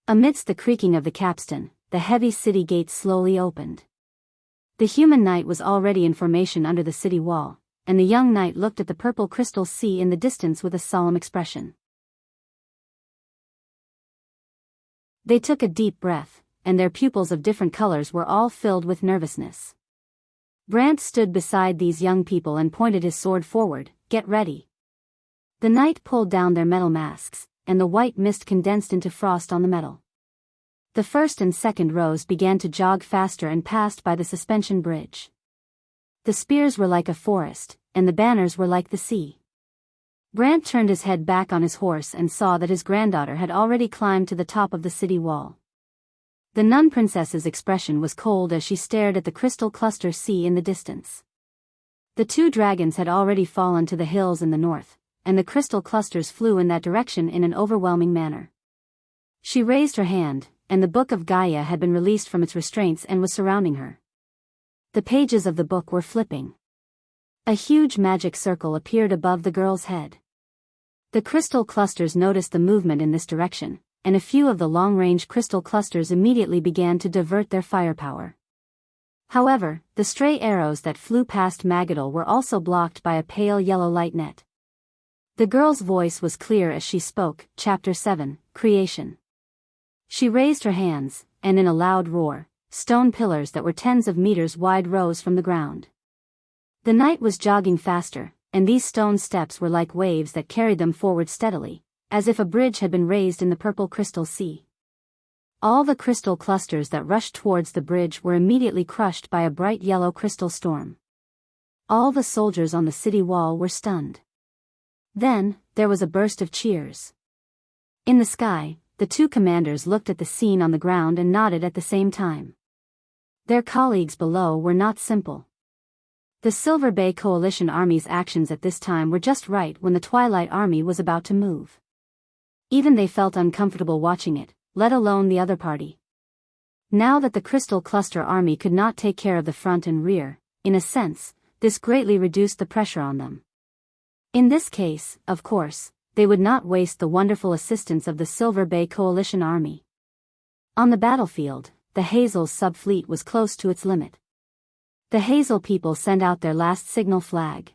Amidst the creaking of the capstan, the heavy city gates slowly opened. The human knight was already in formation under the city wall, and the young knight looked at the purple crystal sea in the distance with a solemn expression. They took a deep breath, and their pupils of different colors were all filled with nervousness. Brant stood beside these young people and pointed his sword forward. "Get ready." The knight pulled down their metal masks, and the white mist condensed into frost on the metal. The first and second rows began to jog faster and passed by the suspension bridge. The spears were like a forest, and the banners were like the sea. Brant turned his head back on his horse and saw that his granddaughter had already climbed to the top of the city wall. The nun princess's expression was cold as she stared at the crystal cluster sea in the distance. The two dragons had already fallen to the hills in the north, and the crystal clusters flew in that direction in an overwhelming manner. She raised her hand, and the Book of Gaia had been released from its restraints and was surrounding her. The pages of the book were flipping. A huge magic circle appeared above the girl's head. The crystal clusters noticed the movement in this direction, and a few of the long-range crystal clusters immediately began to divert their firepower. However, the stray arrows that flew past Magadol were also blocked by a pale yellow light net. The girl's voice was clear as she spoke. Chapter 7, Creation. She raised her hands, and in a loud roar, stone pillars that were tens of meters wide rose from the ground. The knight was jogging faster, and these stone steps were like waves that carried them forward steadily, as if a bridge had been raised in the purple crystal sea. All the crystal clusters that rushed towards the bridge were immediately crushed by a bright yellow crystal storm. All the soldiers on the city wall were stunned. Then, there was a burst of cheers. In the sky, the two commanders looked at the scene on the ground and nodded at the same time. Their colleagues below were not simple. The Silver Bay Coalition Army's actions at this time were just right when the Twilight Army was about to move. Even they felt uncomfortable watching it, let alone the other party. Now that the Crystal Cluster army could not take care of the front and rear, in a sense, this greatly reduced the pressure on them. In this case, of course, they would not waste the wonderful assistance of the Silver Bay Coalition Army. On the battlefield, the Hazel's sub-fleet was close to its limit. The Hazel people sent out their last signal flag.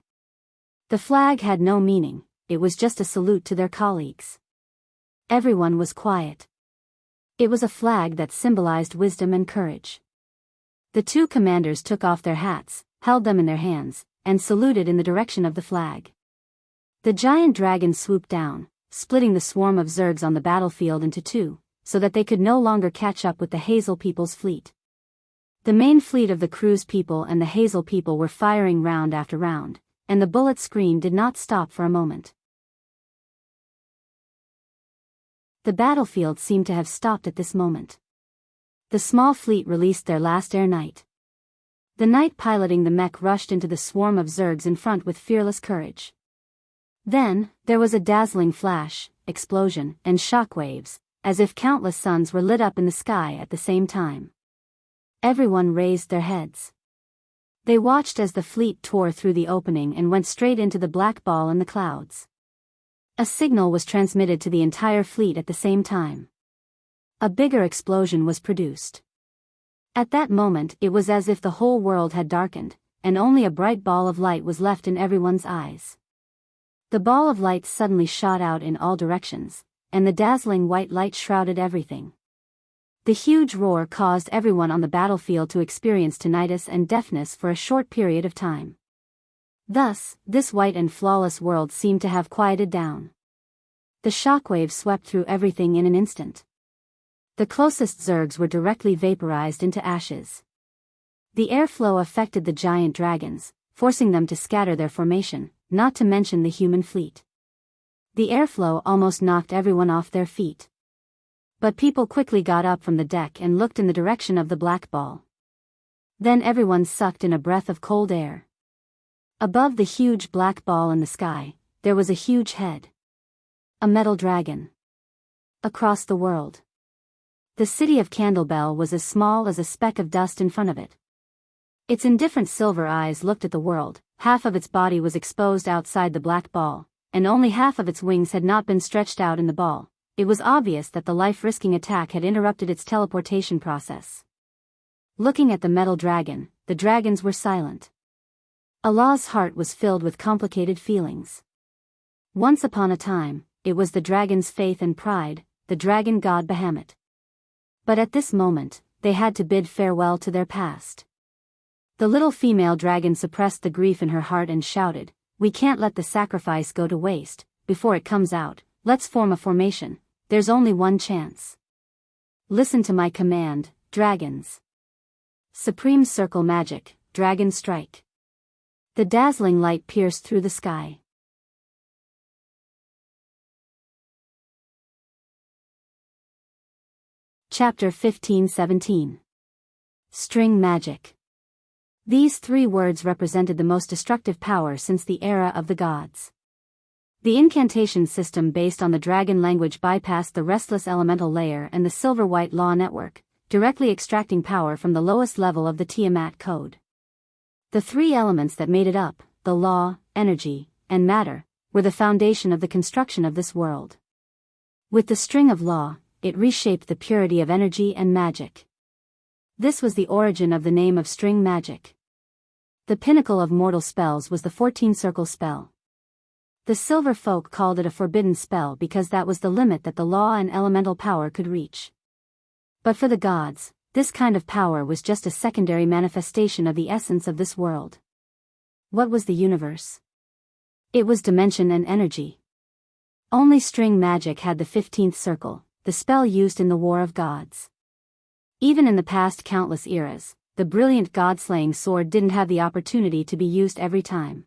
The flag had no meaning, it was just a salute to their colleagues. Everyone was quiet. It was a flag that symbolized wisdom and courage. The two commanders took off their hats, held them in their hands, and saluted in the direction of the flag. The giant dragon swooped down, splitting the swarm of Zergs on the battlefield into two, so that they could no longer catch up with the Hazel people's fleet. The main fleet of the Cruise people and the Hazel people were firing round after round, and the bullet scream did not stop for a moment. The battlefield seemed to have stopped at this moment. The small fleet released their last air knight. The knight piloting the mech rushed into the swarm of Zergs in front with fearless courage. Then, there was a dazzling flash, explosion, and shockwaves, as if countless suns were lit up in the sky at the same time. Everyone raised their heads. They watched as the fleet tore through the opening and went straight into the black ball in the clouds. A signal was transmitted to the entire fleet at the same time. A bigger explosion was produced. At that moment it was as if the whole world had darkened, and only a bright ball of light was left in everyone's eyes. The ball of light suddenly shot out in all directions, and the dazzling white light shrouded everything. The huge roar caused everyone on the battlefield to experience tinnitus and deafness for a short period of time. Thus, this white and flawless world seemed to have quieted down. The shockwave swept through everything in an instant. The closest Zergs were directly vaporized into ashes. The airflow affected the giant dragons, forcing them to scatter their formation, not to mention the human fleet. The airflow almost knocked everyone off their feet. But people quickly got up from the deck and looked in the direction of the black ball. Then everyone sucked in a breath of cold air. Above the huge black ball in the sky, there was a huge head. A metal dragon. Across the world, the city of Candlebell was as small as a speck of dust in front of it. Its indifferent silver eyes looked at the world, half of its body was exposed outside the black ball, and only half of its wings had not been stretched out in the ball. It was obvious that the life-risking attack had interrupted its teleportation process. Looking at the metal dragon, the dragons were silent. Allah's heart was filled with complicated feelings. Once upon a time, it was the dragon's faith and pride, the dragon god Bahamut. But at this moment, they had to bid farewell to their past. The little female dragon suppressed the grief in her heart and shouted, "We can't let the sacrifice go to waste. Before it comes out, let's form a formation. There's only one chance. Listen to my command, dragons. Supreme circle magic, dragon strike." The dazzling light pierced through the sky. Chapter 15-17. String Magic. These three words represented the most destructive power since the era of the gods. The incantation system based on the dragon language bypassed the restless elemental layer and the silver-white law network, directly extracting power from the lowest level of the Tiamat code. The three elements that made it up, the law, energy, and matter, were the foundation of the construction of this world. With the string of law, it reshaped the purity of energy and magic. This was the origin of the name of string magic. The pinnacle of mortal spells was the 14-circle spell. The silver folk called it a forbidden spell because that was the limit that the law and elemental power could reach. But for the gods, this kind of power was just a secondary manifestation of the essence of this world. What was the universe? It was dimension and energy. Only string magic had the 15th circle, the spell used in the War of Gods. Even in the past countless eras, the brilliant god-slaying sword didn't have the opportunity to be used every time.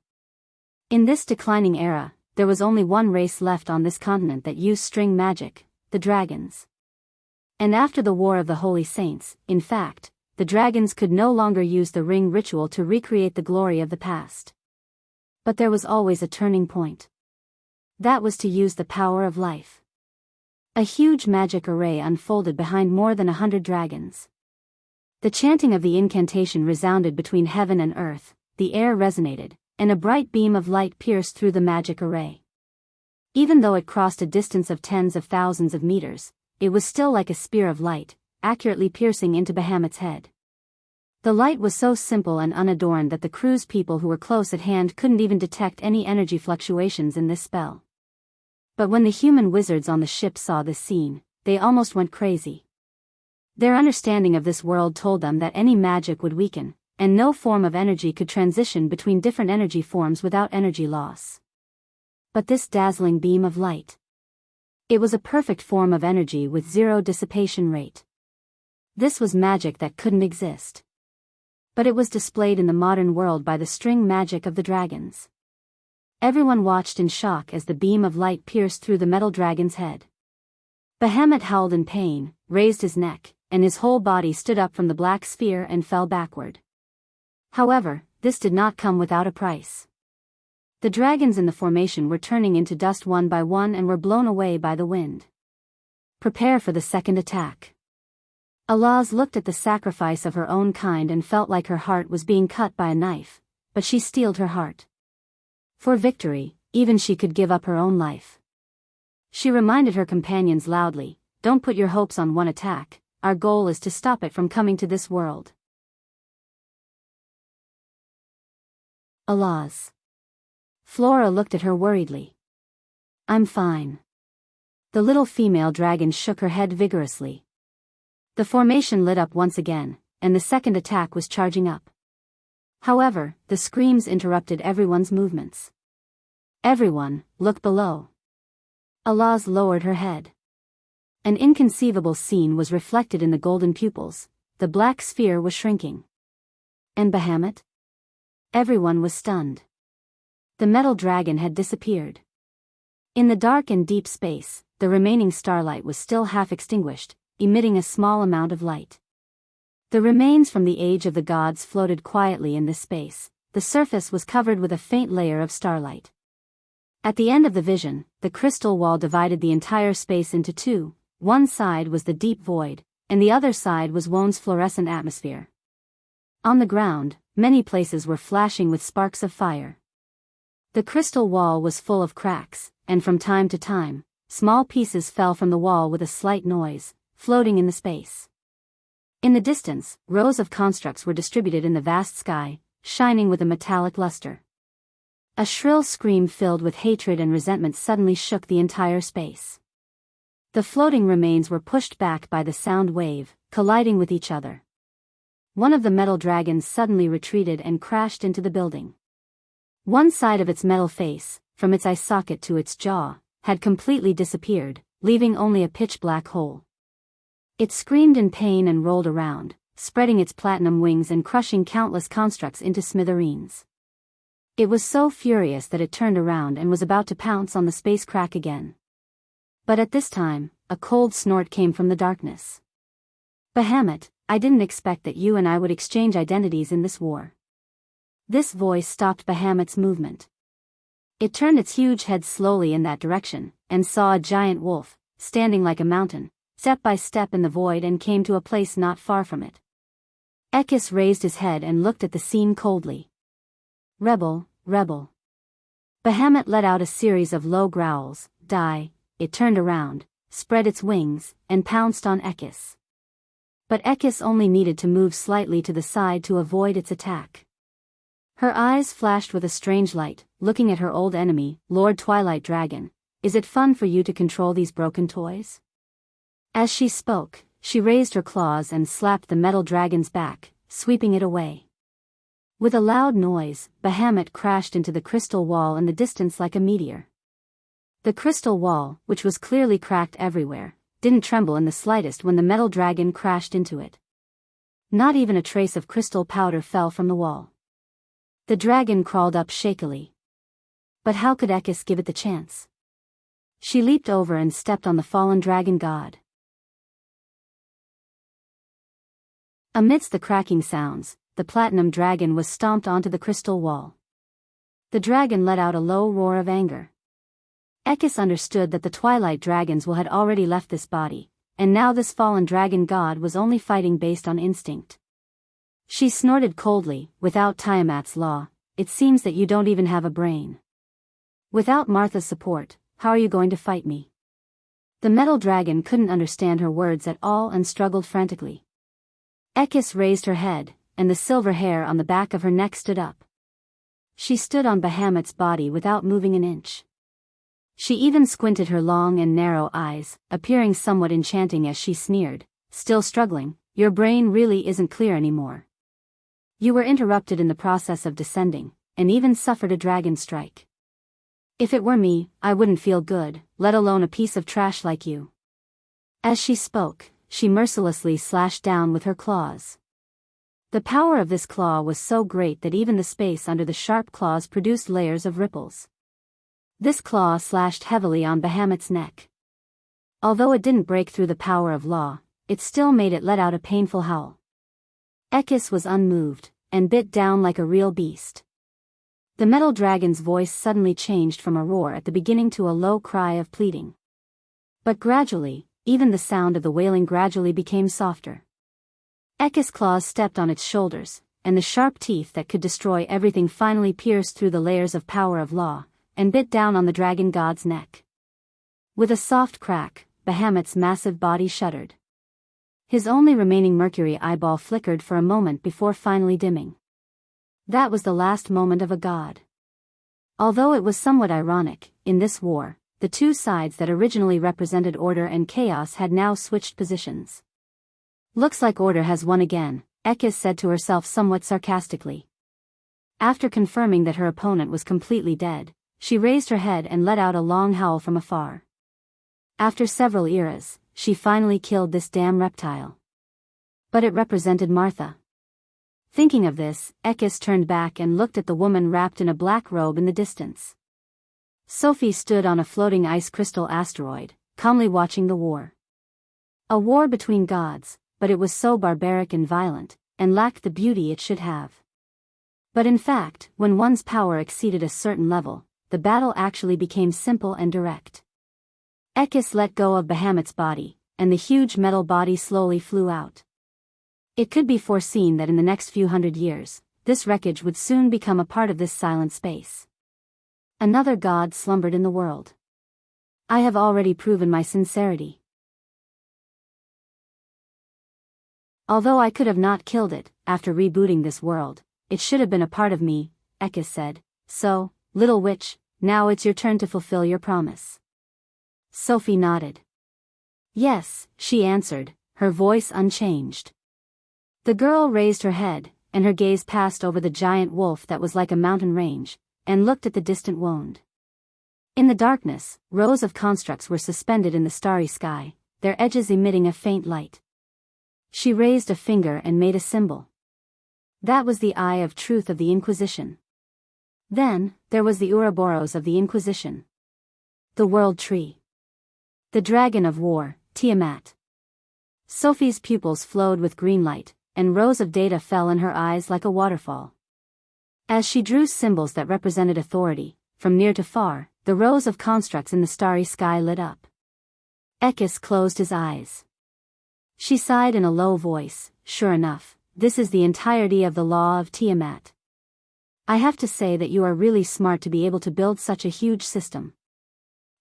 In this declining era, there was only one race left on this continent that used string magic, the dragons. And after the War of the Holy Saints, in fact, the dragons could no longer use the ring ritual to recreate the glory of the past. But there was always a turning point. That was to use the power of life. A huge magic array unfolded behind more than 100 dragons. The chanting of the incantation resounded between heaven and earth, the air resonated, and a bright beam of light pierced through the magic array. Even though it crossed a distance of tens of thousands of meters, it was still like a spear of light, accurately piercing into Bahamut's head. The light was so simple and unadorned that the crew's people who were close at hand couldn't even detect any energy fluctuations in this spell. But when the human wizards on the ship saw this scene, they almost went crazy. Their understanding of this world told them that any magic would weaken, and no form of energy could transition between different energy forms without energy loss. But this dazzling beam of light. It was a perfect form of energy with zero dissipation rate. This was magic that couldn't exist. But it was displayed in the modern world by the string magic of the dragons. Everyone watched in shock as the beam of light pierced through the metal dragon's head. Bahamut howled in pain, raised his neck, and his whole body stood up from the black sphere and fell backward. However, this did not come without a price. The dragons in the formation were turning into dust one by one and were blown away by the wind. Prepare for the second attack. Alaz looked at the sacrifice of her own kind and felt like her heart was being cut by a knife, but she steeled her heart. For victory, even she could give up her own life. She reminded her companions loudly, "Don't put your hopes on one attack, our goal is to stop it from coming to this world." Alaz. Flora looked at her worriedly. "I'm fine." The little female dragon shook her head vigorously. The formation lit up once again, and the second attack was charging up. However, the screams interrupted everyone's movements. "Everyone, look below." Alaz lowered her head. An inconceivable scene was reflected in the golden pupils. The black sphere was shrinking. And Bahamut? Everyone was stunned. The metal dragon had disappeared. In the dark and deep space, the remaining starlight was still half extinguished, emitting a small amount of light. The remains from the age of the gods floated quietly in this space. The surface was covered with a faint layer of starlight. At the end of the vision, the crystal wall divided the entire space into two. One side was the deep void, and the other side was Won's fluorescent atmosphere. On the ground, many places were flashing with sparks of fire. The crystal wall was full of cracks, and from time to time, small pieces fell from the wall with a slight noise, floating in the space. In the distance, rows of constructs were distributed in the vast sky, shining with a metallic luster. A shrill scream filled with hatred and resentment suddenly shook the entire space. The floating remains were pushed back by the sound wave, colliding with each other. One of the metal dragons suddenly retreated and crashed into the building. One side of its metal face, from its eye socket to its jaw, had completely disappeared, leaving only a pitch-black hole. It screamed in pain and rolled around, spreading its platinum wings and crushing countless constructs into smithereens. It was so furious that it turned around and was about to pounce on the space crack again. But at this time, a cold snort came from the darkness. "Bahamut, I didn't expect that you and I would exchange identities in this war." This voice stopped Bahamut's movement. It turned its huge head slowly in that direction, and saw a giant wolf, standing like a mountain, step by step in the void, and came to a place not far from it. Ekis raised his head and looked at the scene coldly. "Rebel, rebel." Bahamut let out a series of low growls. "Die." It turned around, spread its wings, and pounced on Ekis. But Ekis only needed to move slightly to the side to avoid its attack. Her eyes flashed with a strange light, looking at her old enemy, Lord Twilight Dragon. "Is it fun for you to control these broken toys?" As she spoke, she raised her claws and slapped the metal dragon's back, sweeping it away. With a loud noise, Bahamut crashed into the crystal wall in the distance like a meteor. The crystal wall, which was clearly cracked everywhere, didn't tremble in the slightest when the metal dragon crashed into it. Not even a trace of crystal powder fell from the wall. The dragon crawled up shakily. But how could Ekis give it the chance? She leaped over and stepped on the fallen dragon god. Amidst the cracking sounds, the platinum dragon was stomped onto the crystal wall. The dragon let out a low roar of anger. Ekis understood that the twilight dragons had already left this body, and now this fallen dragon god was only fighting based on instinct. She snorted coldly, "Without Tiamat's law, it seems that you don't even have a brain. Without Martha's support, how are you going to fight me?" The metal dragon couldn't understand her words at all and struggled frantically. Ekis raised her head, and the silver hair on the back of her neck stood up. She stood on Bahamut's body without moving an inch. She even squinted her long and narrow eyes, appearing somewhat enchanting as she sneered, still struggling, "Your brain really isn't clear anymore. You were interrupted in the process of descending, and even suffered a dragon strike. If it were me, I wouldn't feel good, let alone a piece of trash like you." As she spoke, she mercilessly slashed down with her claws. The power of this claw was so great that even the space under the sharp claws produced layers of ripples. This claw slashed heavily on Bahamut's neck. Although it didn't break through the power of law, it still made it let out a painful howl. Ekis was unmoved, and bit down like a real beast. The metal dragon's voice suddenly changed from a roar at the beginning to a low cry of pleading. But gradually, even the sound of the wailing gradually became softer. Ekis' claws stepped on its shoulders, and the sharp teeth that could destroy everything finally pierced through the layers of power of law, and bit down on the dragon god's neck. With a soft crack, Bahamut's massive body shuddered. His only remaining mercury eyeball flickered for a moment before finally dimming. That was the last moment of a god. Although it was somewhat ironic, in this war, the two sides that originally represented order and chaos had now switched positions. "Looks like order has won again," Ekis said to herself somewhat sarcastically. After confirming that her opponent was completely dead, she raised her head and let out a long howl from afar. After several eras, she finally killed this damn reptile. But it represented Martha. Thinking of this, Ekis turned back and looked at the woman wrapped in a black robe in the distance. Sophie stood on a floating ice crystal asteroid, calmly watching the war. A war between gods, but it was so barbaric and violent, and lacked the beauty it should have. But in fact, when one's power exceeded a certain level, the battle actually became simple and direct. Ekis let go of Bahamut's body, and the huge metal body slowly flew out. It could be foreseen that in the next few hundred years, this wreckage would soon become a part of this silent space. Another god slumbered in the world. I have already proven my sincerity. Although I could have not killed it, after rebooting this world, it should have been a part of me, Ekis said. "So, little witch, now it's your turn to fulfill your promise." Sophie nodded. "Yes," she answered, her voice unchanged. The girl raised her head, and her gaze passed over the giant wolf that was like a mountain range, and looked at the distant wound. In the darkness, rows of constructs were suspended in the starry sky, their edges emitting a faint light. She raised a finger and made a symbol. That was the Eye of Truth of the Inquisition. Then, there was the Ouroboros of the Inquisition. The World Tree. The Dragon of War, Tiamat. Sophie's pupils flowed with green light, and rows of data fell in her eyes like a waterfall. As she drew symbols that represented authority, from near to far, the rows of constructs in the starry sky lit up. Ekis closed his eyes. She sighed in a low voice, "Sure enough, this is the entirety of the law of Tiamat. I have to say that you are really smart to be able to build such a huge system.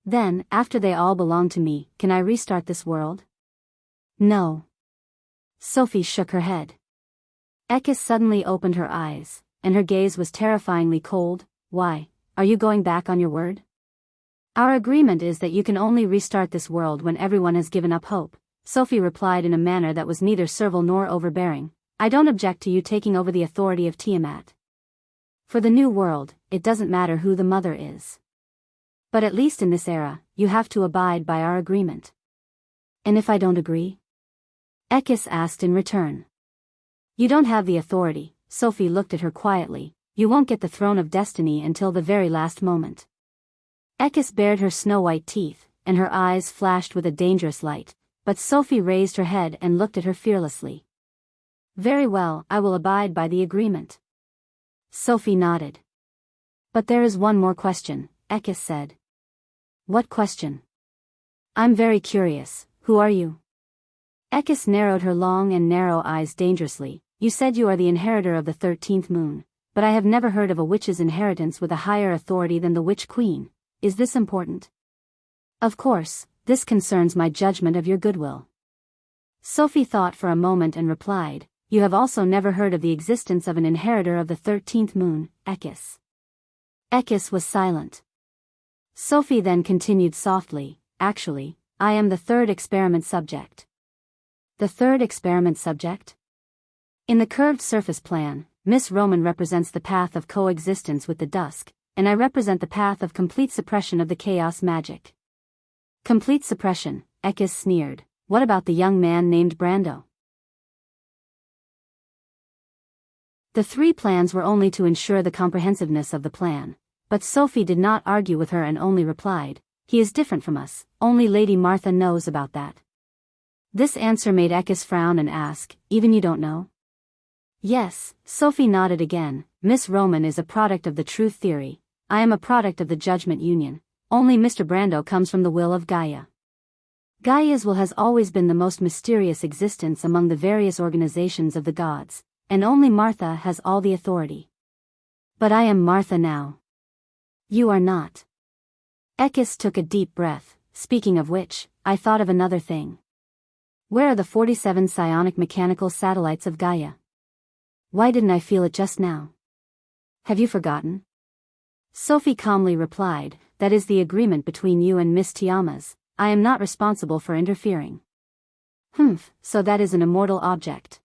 Then, after they all belong to me, can I restart this world?" "No." Sophie shook her head. Ekis suddenly opened her eyes, and her gaze was terrifyingly cold. "Why, are you going back on your word? Our agreement is that you can only restart this world when everyone has given up hope," Sophie replied in a manner that was neither servile nor overbearing. "I don't object to you taking over the authority of Tiamat. For the new world, it doesn't matter who the mother is. But at least in this era, you have to abide by our agreement." "And if I don't agree?" Ekis asked in return. "You don't have the authority," Sophie looked at her quietly. "You won't get the throne of destiny until the very last moment." Ekis bared her snow-white teeth, and her eyes flashed with a dangerous light, but Sophie raised her head and looked at her fearlessly. "Very well, I will abide by the agreement." Sophie nodded. "But there is one more question," Ekis said. What question? I'm very curious, who are you? Ekis narrowed her long and narrow eyes dangerously. You said you are the inheritor of the 13th moon, but I have never heard of a witch's inheritance with a higher authority than the witch queen. Is this important? Of course, this concerns my judgment of your goodwill. Sophie thought for a moment and replied, You have also never heard of the existence of an inheritor of the 13th moon, Ekis. Ekis was silent. Sophie then continued softly, Actually, I am the third experiment subject. The third experiment subject? In the curved surface plan, Miss Roman represents the path of coexistence with the dusk, and I represent the path of complete suppression of the chaos magic. Complete suppression, Ekis sneered. What about the young man named Brando? The three plans were only to ensure the comprehensiveness of the plan, but Sophie did not argue with her and only replied, He is different from us, only Lady Martha knows about that. This answer made Ekis frown and ask, Even you don't know? Yes, Sophie nodded again. Miss Roman is a product of the truth theory, I am a product of the judgment union, only Mr. Brando comes from the will of Gaia. Gaia's will has always been the most mysterious existence among the various organizations of the gods, and only Martha has all the authority. But I am Martha now. You are not. Ekis took a deep breath. Speaking of which, I thought of another thing. Where are the 47 psionic mechanical satellites of Gaia? Why didn't I feel it just now? Have you forgotten? Sophie calmly replied, That is the agreement between you and Miss Tiamas. I am not responsible for interfering. So that is an immortal object.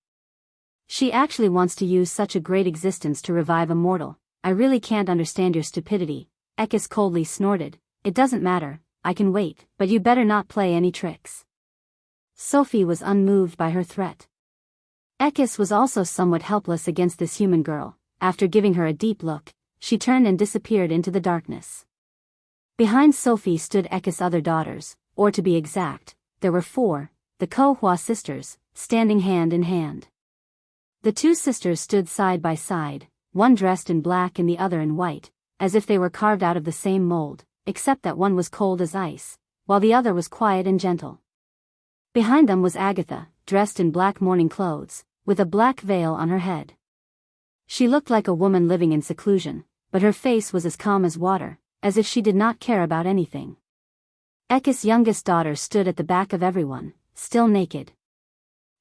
She actually wants to use such a great existence to revive a mortal. I really can't understand your stupidity. Ekis coldly snorted. It doesn't matter, I can wait, but you better not play any tricks. Sophie was unmoved by her threat. Ekis was also somewhat helpless against this human girl. After giving her a deep look, she turned and disappeared into the darkness. Behind Sophie stood Ekis' other daughters, or to be exact, there were 4, the Ko-Hua sisters, standing hand in hand. The 2 sisters stood side by side, one dressed in black and the other in white, as if they were carved out of the same mold, except that one was cold as ice, while the other was quiet and gentle. Behind them was Agatha, dressed in black mourning clothes, with a black veil on her head. She looked like a woman living in seclusion, but her face was as calm as water, as if she did not care about anything. Ekis' youngest daughter stood at the back of everyone, still naked.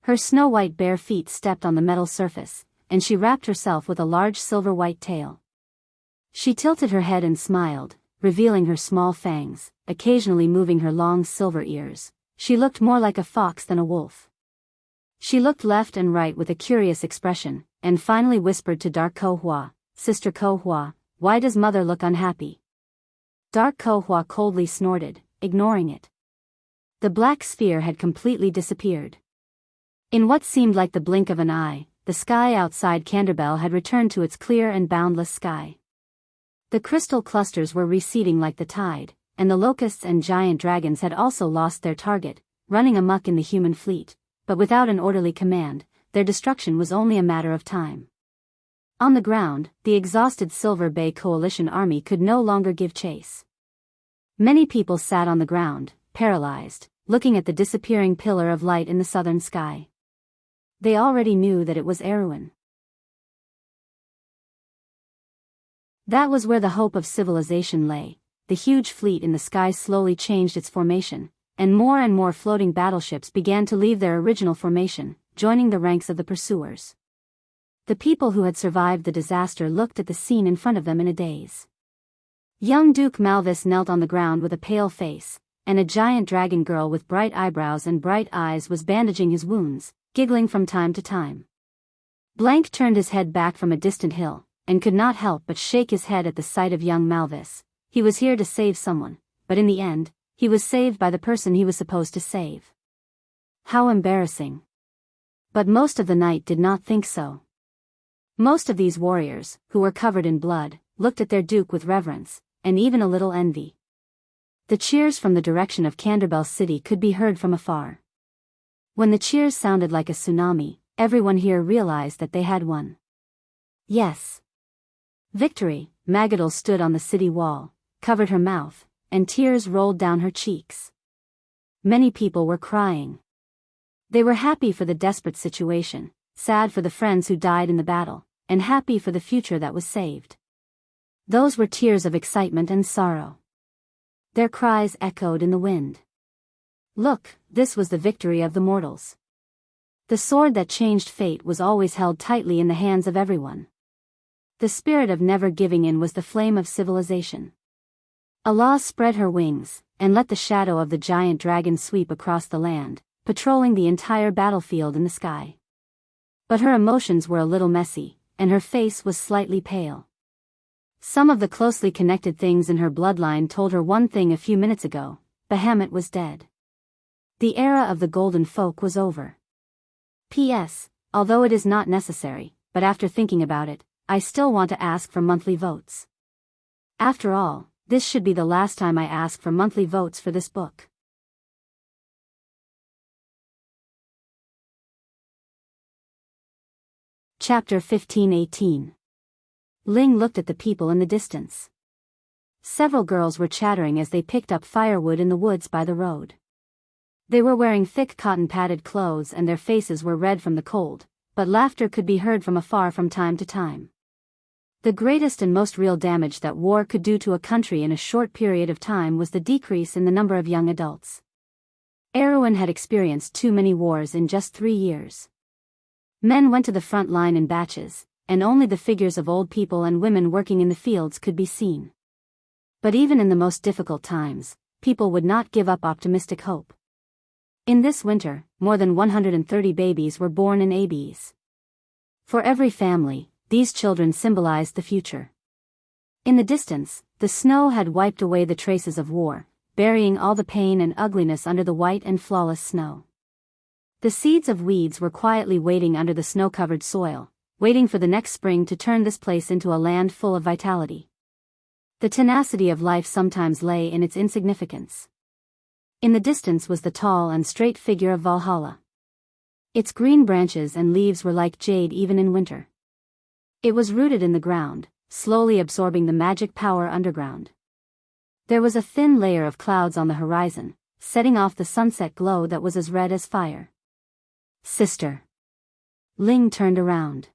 Her snow-white bare feet stepped on the metal surface, and she wrapped herself with a large silver-white tail. She tilted her head and smiled, revealing her small fangs, occasionally moving her long silver ears. She looked more like a fox than a wolf. She looked left and right with a curious expression, and finally whispered to Dark Ko-Hua, Sister Ko-Hua, why does Mother look unhappy? Dark Ko-Hua coldly snorted, ignoring it. The black sphere had completely disappeared. In what seemed like the blink of an eye, the sky outside Canterbell had returned to its clear and boundless sky. The crystal clusters were receding like the tide, and the locusts and giant dragons had also lost their target, running amok in the human fleet, but without an orderly command, their destruction was only a matter of time. On the ground, the exhausted Silver Bay Coalition army could no longer give chase. Many people sat on the ground, paralyzed, looking at the disappearing pillar of light in the southern sky. They already knew that it was Erewhon. That was where the hope of civilization lay. The huge fleet in the sky slowly changed its formation, and more floating battleships began to leave their original formation, joining the ranks of the pursuers. The people who had survived the disaster looked at the scene in front of them in a daze. Young Duke Malvis knelt on the ground with a pale face, and a giant dragon girl with bright eyebrows and bright eyes was bandaging his wounds, giggling from time to time. Blank turned his head back from a distant hill, and could not help but shake his head at the sight of young Malvis. He was here to save someone, but in the end, he was saved by the person he was supposed to save. How embarrassing. But most of the night did not think so. Most of these warriors, who were covered in blood, looked at their duke with reverence, and even a little envy. The cheers from the direction of Canterbell City could be heard from afar. When the cheers sounded like a tsunami, everyone here realized that they had won. Yes. Victory. Magadal stood on the city wall, covered her mouth, and tears rolled down her cheeks. Many people were crying. They were happy for the desperate situation, sad for the friends who died in the battle, and happy for the future that was saved. Those were tears of excitement and sorrow. Their cries echoed in the wind. Look, this was the victory of the mortals. The sword that changed fate was always held tightly in the hands of everyone. The spirit of never giving in was the flame of civilization. Allah spread her wings, and let the shadow of the giant dragon sweep across the land, patrolling the entire battlefield in the sky. But her emotions were a little messy, and her face was slightly pale. Some of the closely connected things in her bloodline told her one thing a few minutes ago: Bahamut was dead. The era of the golden folk was over. P.S. Although it is not necessary, but after thinking about it, I still want to ask for monthly votes. After all, this should be the last time I ask for monthly votes for this book. Chapter 15-18. Ling looked at the people in the distance. Several girls were chattering as they picked up firewood in the woods by the road. They were wearing thick cotton-padded clothes and their faces were red from the cold, but laughter could be heard from afar from time to time. The greatest and most real damage that war could do to a country in a short period of time was the decrease in the number of young adults. Erewhon had experienced too many wars in just 3 years. Men went to the front line in batches, and only the figures of old people and women working in the fields could be seen. But even in the most difficult times, people would not give up optimistic hope. In this winter, more than 130 babies were born in ABs. For every family, these children symbolized the future. In the distance, the snow had wiped away the traces of war, burying all the pain and ugliness under the white and flawless snow. The seeds of weeds were quietly waiting under the snow-covered soil, waiting for the next spring to turn this place into a land full of vitality. The tenacity of life sometimes lay in its insignificance. In the distance was the tall and straight figure of Valhalla. Its green branches and leaves were like jade even in winter. It was rooted in the ground, slowly absorbing the magic power underground. There was a thin layer of clouds on the horizon, setting off the sunset glow that was as red as fire. Sister. Ling turned around.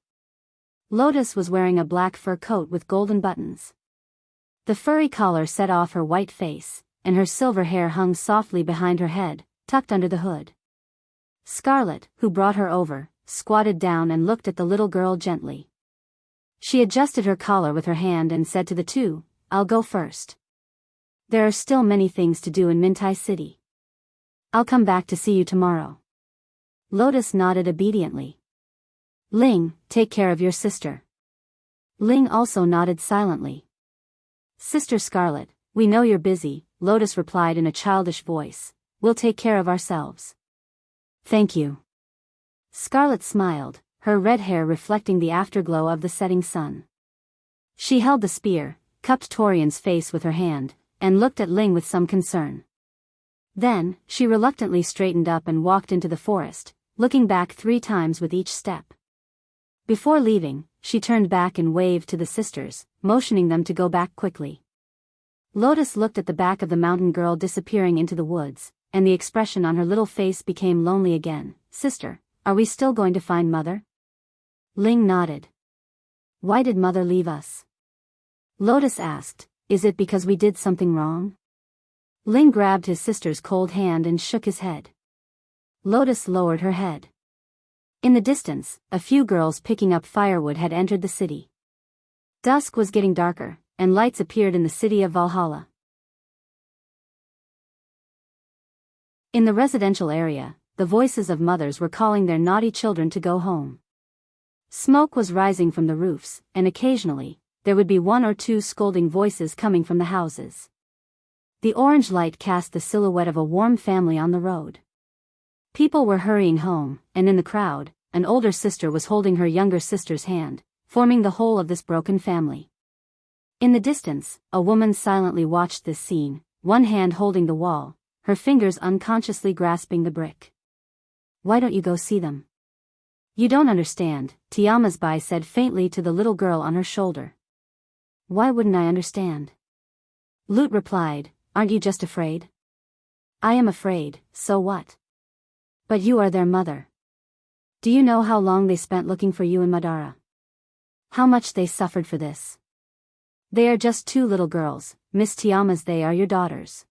Lotus was wearing a black fur coat with golden buttons. The furry collar set off her white face, and her silver hair hung softly behind her head, tucked under the hood. Scarlet, who brought her over, squatted down and looked at the little girl gently. She adjusted her collar with her hand and said to the two, "I'll go first. There are still many things to do in Mintai City. I'll come back to see you tomorrow." Lotus nodded obediently. "Ling, take care of your sister." Ling also nodded silently. "Sister Scarlet, we know you're busy," Lotus replied in a childish voice. "We'll take care of ourselves." "Thank you." Scarlet smiled, her red hair reflecting the afterglow of the setting sun. She held the spear, cupped Torian's face with her hand, and looked at Ling with some concern. Then, she reluctantly straightened up and walked into the forest, looking back 3 times with each step. Before leaving, she turned back and waved to the sisters, motioning them to go back quickly. Lotus looked at the back of the mountain girl disappearing into the woods, and the expression on her little face became lonely again. "Sister, are we still going to find Mother?" Ling nodded. "Why did Mother leave us?" Lotus asked. "Is it because we did something wrong?" Ling grabbed his sister's cold hand and shook his head. Lotus lowered her head. In the distance, a few girls picking up firewood had entered the city. Dusk was getting darker, and lights appeared in the city of Valhalla. In the residential area, the voices of mothers were calling their naughty children to go home. Smoke was rising from the roofs, and occasionally, there would be 1 or 2 scolding voices coming from the houses. The orange light cast the silhouette of a warm family on the road. People were hurrying home, and in the crowd, an older sister was holding her younger sister's hand, forming the whole of this broken family. In the distance, a woman silently watched this scene, one hand holding the wall, her fingers unconsciously grasping the brick. "Why don't you go see them?" "You don't understand," Tiamasbai said faintly to the little girl on her shoulder. "Why wouldn't I understand?" Lut replied, aren't you just afraid? I am afraid, so what? But you are their mother. Do you know how long they spent looking for you in Madara? How much they suffered for this? They are just two little girls, Miss Tiamas, they are your daughters.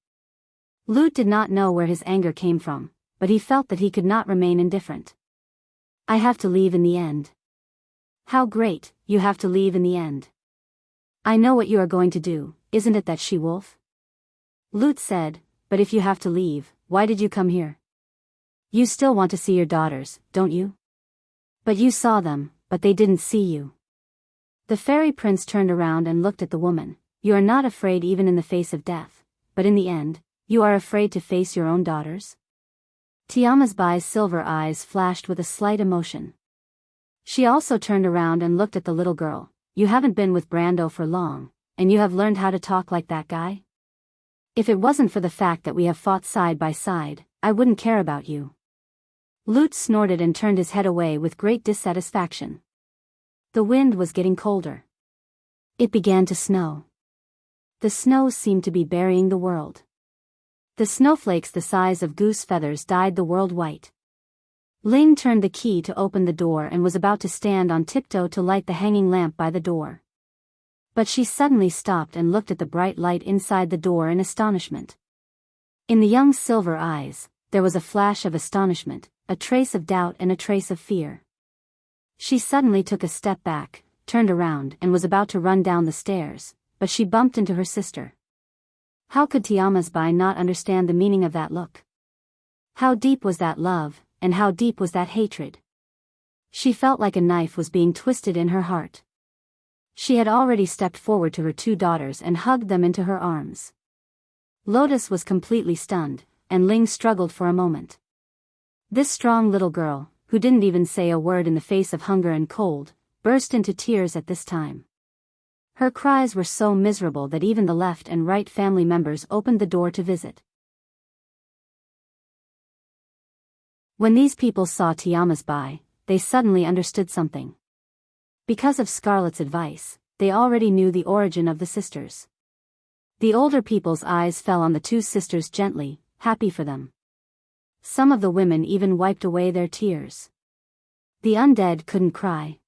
Lute did not know where his anger came from, but he felt that he could not remain indifferent. I have to leave in the end. How great, you have to leave in the end. I know what you are going to do, isn't it that she-wolf? Lute said, but if you have to leave, why did you come here? You still want to see your daughters, don't you? But you saw them, but they didn't see you. The fairy prince turned around and looked at the woman. You are not afraid even in the face of death, but in the end, you are afraid to face your own daughters? Tiamas Bai's silver eyes flashed with a slight emotion. She also turned around and looked at the little girl. You haven't been with Brando for long, and you have learned how to talk like that guy? If it wasn't for the fact that we have fought side by side, I wouldn't care about you. Lute snorted and turned his head away with great dissatisfaction. The wind was getting colder. It began to snow. The snow seemed to be burying the world. The snowflakes the size of goose feathers dyed the world white. Ling turned the key to open the door and was about to stand on tiptoe to light the hanging lamp by the door. But she suddenly stopped and looked at the bright light inside the door in astonishment. In the young silver eyes, there was a flash of astonishment, a trace of doubt and a trace of fear. She suddenly took a step back, turned around and was about to run down the stairs, but she bumped into her sister. How could Tiamas Bai not understand the meaning of that look? How deep was that love, and how deep was that hatred? She felt like a knife was being twisted in her heart. She had already stepped forward to her two daughters and hugged them into her arms. Lotus was completely stunned, and Ling struggled for a moment. This strong little girl, who didn't even say a word in the face of hunger and cold, burst into tears at this time. Her cries were so miserable that even the left and right family members opened the door to visit. When these people saw Tiamas Bai, they suddenly understood something. Because of Scarlet's advice, they already knew the origin of the sisters. The older people's eyes fell on the two sisters gently, happy for them. Some of the women even wiped away their tears. The undead couldn't cry.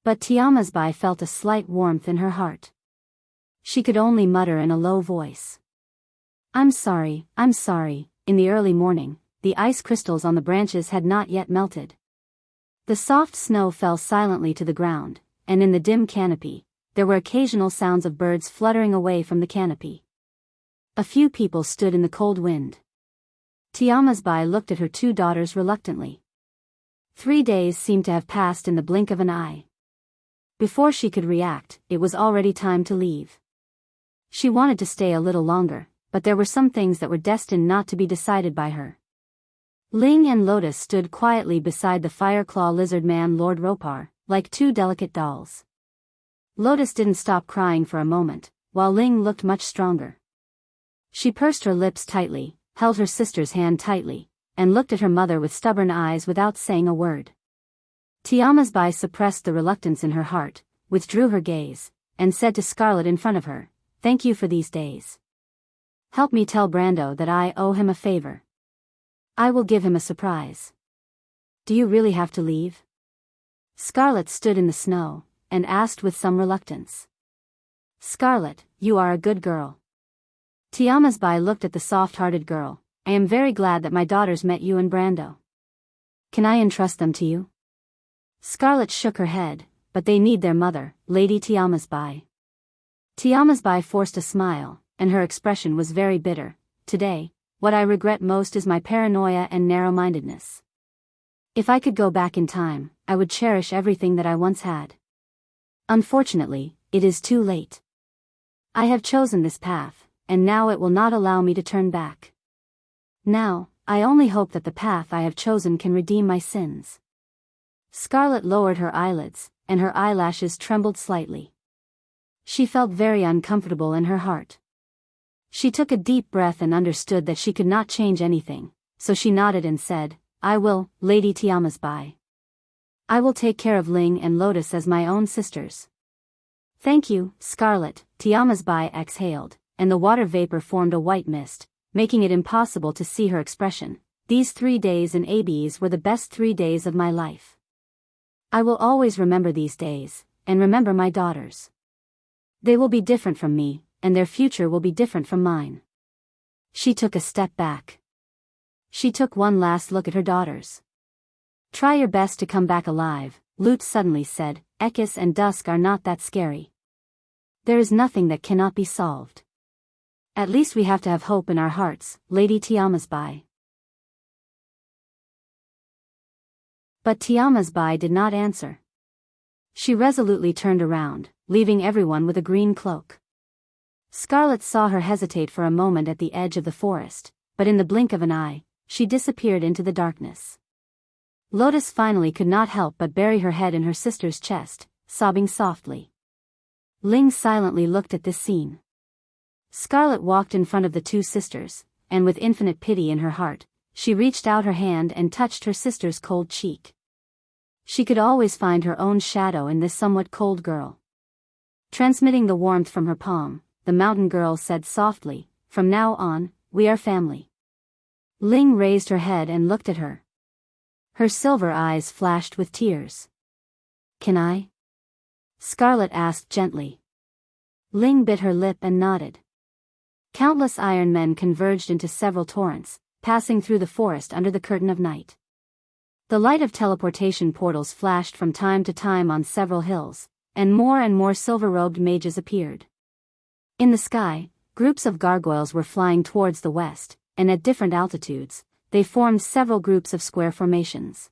But Tiamas Bai felt a slight warmth in her heart. She could only mutter in a low voice. I'm sorry. In the early morning, the ice crystals on the branches had not yet melted. The soft snow fell silently to the ground, and in the dim canopy, there were occasional sounds of birds fluttering away from the canopy. A few people stood in the cold wind. Tiamas Bai looked at her two daughters reluctantly. 3 days seemed to have passed in the blink of an eye. Before she could react, it was already time to leave. She wanted to stay a little longer, but there were some things that were destined not to be decided by her. Ling and Lotus stood quietly beside the Fireclaw Lizard Man Lord Ropar, like two delicate dolls. Lotus didn't stop crying for a moment, while Ling looked much stronger. She pursed her lips tightly, held her sister's hand tightly, and looked at her mother with stubborn eyes without saying a word. Tiamas Bai suppressed the reluctance in her heart, withdrew her gaze, and said to Scarlet in front of her, "Thank you for these days. Help me tell Brando that I owe him a favor. I will give him a surprise." "Do you really have to leave?" Scarlet stood in the snow, and asked with some reluctance. "Scarlet, you are a good girl." Tiamas Bai looked at the soft-hearted girl. "I am very glad that my daughters met you and Brando. Can I entrust them to you?" Scarlet shook her head, "But they need their mother, Lady Tiamas Bai." Tiamas Bai forced a smile, and her expression was very bitter. "Today, what I regret most is my paranoia and narrow-mindedness. If I could go back in time, I would cherish everything that I once had. Unfortunately, it is too late. I have chosen this path, and now it will not allow me to turn back. Now, I only hope that the path I have chosen can redeem my sins." Scarlet lowered her eyelids, and her eyelashes trembled slightly. She felt very uncomfortable in her heart. She took a deep breath and understood that she could not change anything, so she nodded and said, "I will, Lady Tiamas Bai. I will take care of Ling and Lotus as my own sisters." "Thank you, Scarlet," Tiamas Bai exhaled, and the water vapor formed a white mist, making it impossible to see her expression. These 3 days in ABs were the best 3 days of my life. I will always remember these days, and remember my daughters. They will be different from me, and their future will be different from mine. She took a step back. She took one last look at her daughters. Try your best to come back alive, Lute suddenly said. Ekis and Dusk are not that scary. There is nothing that cannot be solved. At least we have to have hope in our hearts, Lady Tiamasbai. But Tiamasbai did not answer. She resolutely turned around, leaving everyone with a green cloak. Scarlet saw her hesitate for a moment at the edge of the forest, but in the blink of an eye, she disappeared into the darkness. Lotus finally could not help but bury her head in her sister's chest, sobbing softly. Ling silently looked at this scene. Scarlet walked in front of the two sisters, and with infinite pity in her heart, she reached out her hand and touched her sister's cold cheek. She could always find her own shadow in this somewhat cold girl. Transmitting the warmth from her palm, the mountain girl said softly, "From now on, we are family." Ling raised her head and looked at her. Her silver eyes flashed with tears. "Can I?" Scarlet asked gently. Ling bit her lip and nodded. Countless iron men converged into several torrents, passing through the forest under the curtain of night. The light of teleportation portals flashed from time to time on several hills, and more silver-robed mages appeared. In the sky, groups of gargoyles were flying towards the west, and at different altitudes, they formed several groups of square formations.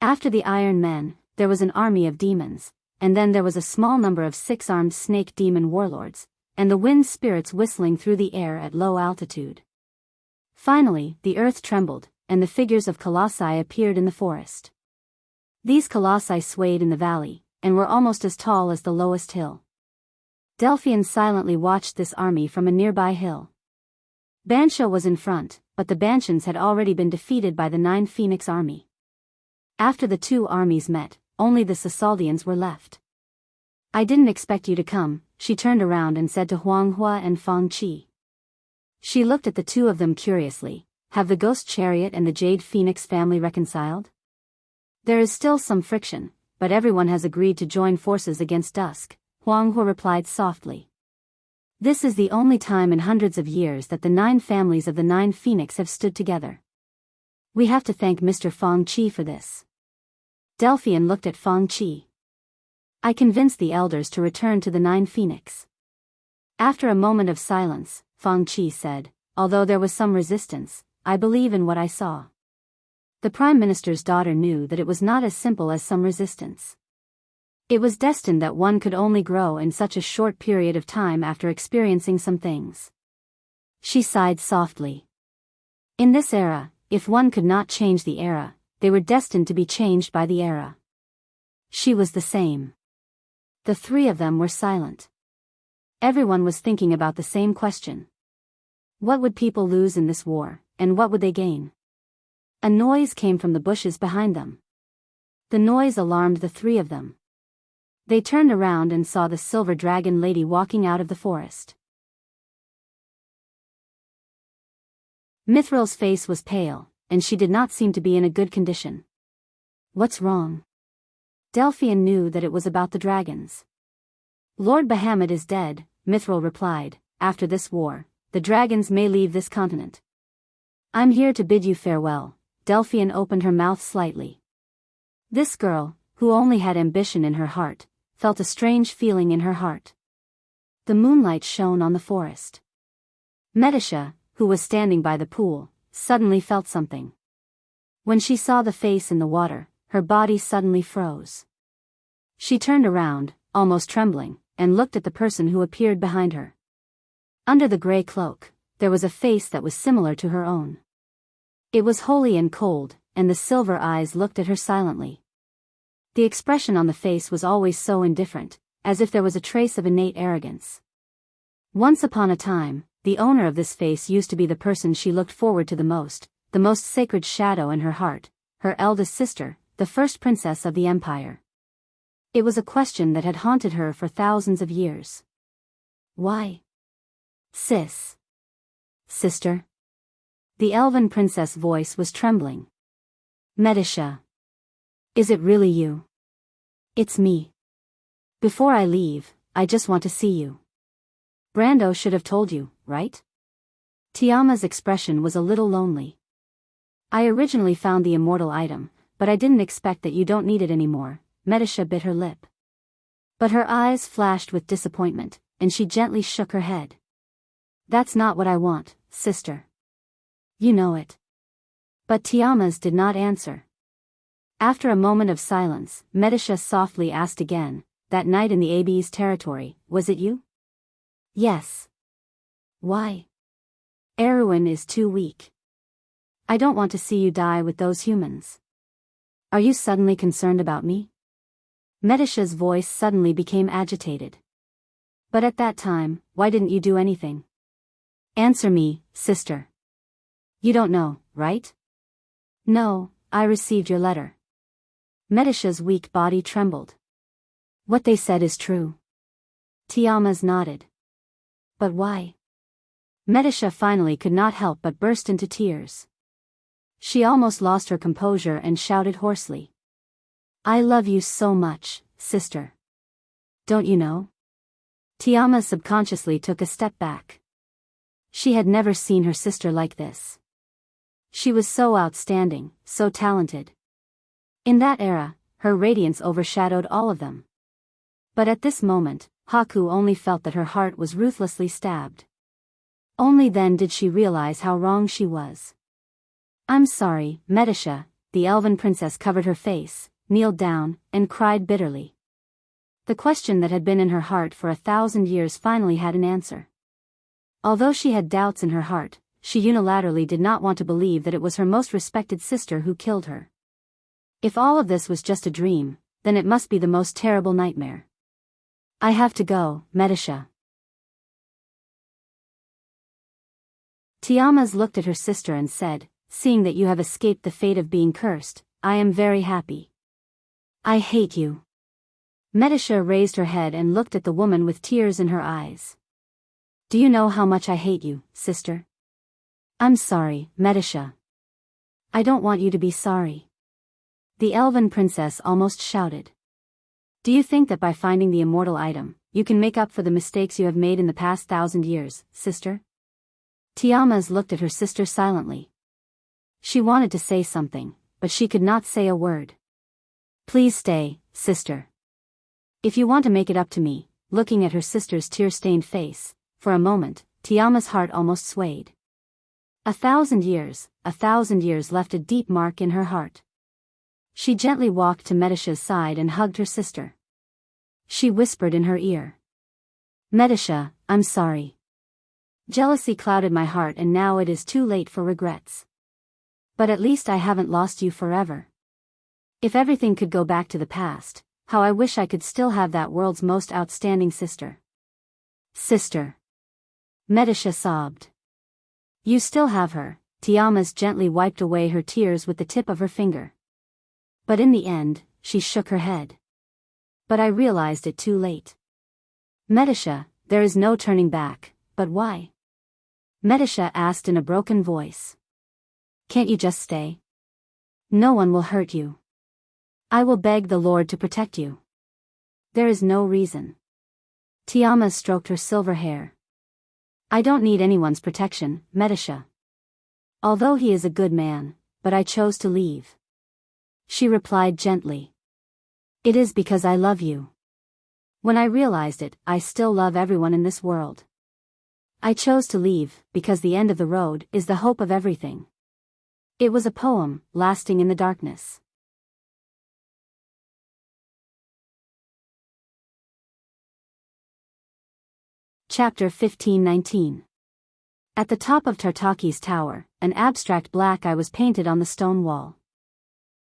After the Iron Men, there was an army of demons, and then there was a small number of 6-armed snake demon warlords, and the wind spirits whistling through the air at low altitude. Finally, the earth trembled, and the figures of colossi appeared in the forest. These colossi swayed in the valley, and were almost as tall as the lowest hill. Delphian silently watched this army from a nearby hill. Bansha was in front, but the Banshans had already been defeated by the 9 Phoenix army. After the two armies met, only the Sasaldians were left. "I didn't expect you to come," she turned around and said to Huanghua and Fang Qi. She looked at the two of them curiously. "Have the Ghost Chariot and the Jade Phoenix family reconciled?" "There is still some friction, but everyone has agreed to join forces against Dusk," Huanghua replied softly. "This is the only time in hundreds of years that the 9 families of the 9 Phoenix have stood together. We have to thank Mr. Fang Qi for this." Delphian looked at Fang Qi. "I convinced the elders to return to the 9 Phoenix." After a moment of silence, Fang Qi said, "Although there was some resistance, I believe in what I saw." The Prime Minister's daughter knew that it was not as simple as some resistance. It was destined that one could only grow in such a short period of time after experiencing some things. She sighed softly. In this era, if one could not change the era, they were destined to be changed by the era. She was the same. The three of them were silent. Everyone was thinking about the same question. What would people lose in this war, and what would they gain? A noise came from the bushes behind them. The noise alarmed the three of them. They turned around and saw the silver dragon lady walking out of the forest. Mithril's face was pale, and she did not seem to be in a good condition. "What's wrong?" Delphian knew that it was about the dragons. "Lord Bahamut is dead," Mithril replied. "After this war, the dragons may leave this continent." "I'm here to bid you farewell." Delphian opened her mouth slightly. This girl, who only had ambition in her heart, felt a strange feeling in her heart. The moonlight shone on the forest. Medisha, who was standing by the pool, suddenly felt something. When she saw the face in the water, her body suddenly froze. She turned around, almost trembling, and looked at the person who appeared behind her. Under the gray cloak, there was a face that was similar to her own. It was holy and cold, and the silver eyes looked at her silently. The expression on the face was always so indifferent, as if there was a trace of innate arrogance. Once upon a time, the owner of this face used to be the person she looked forward to the most sacred shadow in her heart, her eldest sister, the first princess of the empire. It was a question that had haunted her for thousands of years. Why? Sister? The elven princess voice was trembling. Medisha. Is it really you? It's me. Before I leave, I just want to see you. Brando should have told you, right? Tiama's expression was a little lonely. I originally found the immortal item, but I didn't expect that you don't need it anymore. Medisha bit her lip. But her eyes flashed with disappointment, and she gently shook her head. That's not what I want, sister. You know it. But Tiama's did not answer. After a moment of silence, Medisha softly asked again, that night in the AB's territory, was it you? Yes. Why? Erwin is too weak. I don't want to see you die with those humans. Are you suddenly concerned about me? Medisha's voice suddenly became agitated. But at that time, why didn't you do anything? Answer me, sister. You don't know, right? No, I received your letter. Medisha's weak body trembled. What they said is true. Tiama's nodded. But why? Medisha finally could not help but burst into tears. She almost lost her composure and shouted hoarsely. I love you so much, sister. Don't you know? Tiama subconsciously took a step back. She had never seen her sister like this. She was so outstanding, so talented. In that era, her radiance overshadowed all of them. But at this moment, Haku only felt that her heart was ruthlessly stabbed. Only then did she realize how wrong she was. I'm sorry, Medisha. The elven princess covered her face, kneeled down, and cried bitterly. The question that had been in her heart for 1,000 years finally had an answer. Although she had doubts in her heart, she unilaterally did not want to believe that it was her most respected sister who killed her. If all of this was just a dream, then it must be the most terrible nightmare. I have to go, Medisha. Tiamas looked at her sister and said, seeing that you have escaped the fate of being cursed, I am very happy. I hate you. Medisha raised her head and looked at the woman with tears in her eyes. Do you know how much I hate you, sister? I'm sorry, Medisha. I don't want you to be sorry. The elven princess almost shouted. Do you think that by finding the immortal item, you can make up for the mistakes you have made in the past 1,000 years, sister? Tiamas looked at her sister silently. She wanted to say something, but she could not say a word. Please stay, sister. If you want to make it up to me, looking at her sister's tear-stained face, for a moment, Tiama's heart almost swayed. 1,000 years left a deep mark in her heart. She gently walked to Medisha's side and hugged her sister. She whispered in her ear. Medisha, I'm sorry. Jealousy clouded my heart and now it is too late for regrets. But at least I haven't lost you forever. If everything could go back to the past, how I wish I could still have that world's most outstanding sister. Sister. Medisha sobbed. You still have her. Tiamas gently wiped away her tears with the tip of her finger. But in the end, she shook her head. But I realized it too late. Medisha, there is no turning back, but why? Medisha asked in a broken voice. Can't you just stay? No one will hurt you. I will beg the Lord to protect you. There is no reason. Tiama stroked her silver hair. I don't need anyone's protection, Medisha. Although he is a good man, but I chose to leave. She replied gently. It is because I love you. When I realized it, I still love everyone in this world. I chose to leave, because the end of the road is the hope of everything. It was a poem, lasting in the darkness. Chapter 15:19. At the top of Tartaki's tower, an abstract black eye was painted on the stone wall.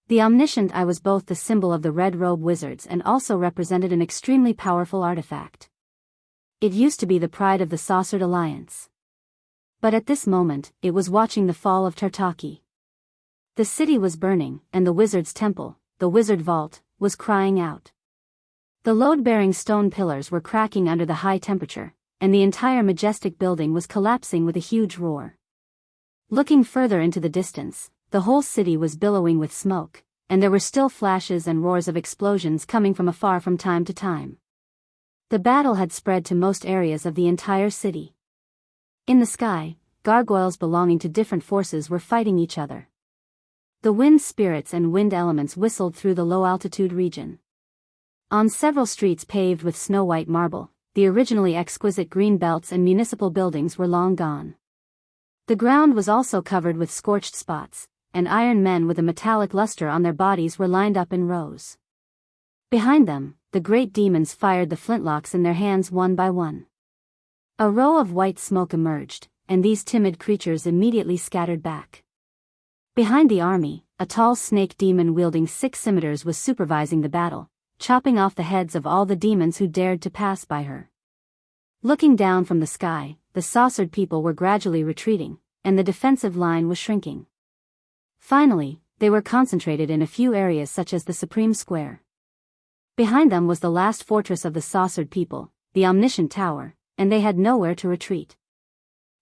The omniscient eye was both the symbol of the Red Robe Wizards and also represented an extremely powerful artifact. It used to be the pride of the Saucered Alliance. But at this moment, it was watching the fall of Tartaki. The city was burning, and the wizard's temple, the wizard vault, was crying out. The load-bearing stone pillars were cracking under the high temperature, and the entire majestic building was collapsing with a huge roar. Looking further into the distance, the whole city was billowing with smoke, and there were still flashes and roars of explosions coming from afar from time to time. The battle had spread to most areas of the entire city. In the sky, gargoyles belonging to different forces were fighting each other. The wind spirits and wind elements whistled through the low-altitude region. On several streets paved with snow-white marble, the originally exquisite green belts and municipal buildings were long gone. The ground was also covered with scorched spots, and iron men with a metallic luster on their bodies were lined up in rows. Behind them, the great demons fired the flintlocks in their hands one by one. A row of white smoke emerged, and these timid creatures immediately scattered back. Behind the army, a tall snake demon wielding 6 scimitars was supervising the battle, chopping off the heads of all the demons who dared to pass by her. Looking down from the sky, the saucered people were gradually retreating, and the defensive line was shrinking. Finally, they were concentrated in a few areas such as the Supreme Square. Behind them was the last fortress of the saucered people, the Omniscient Tower, and they had nowhere to retreat.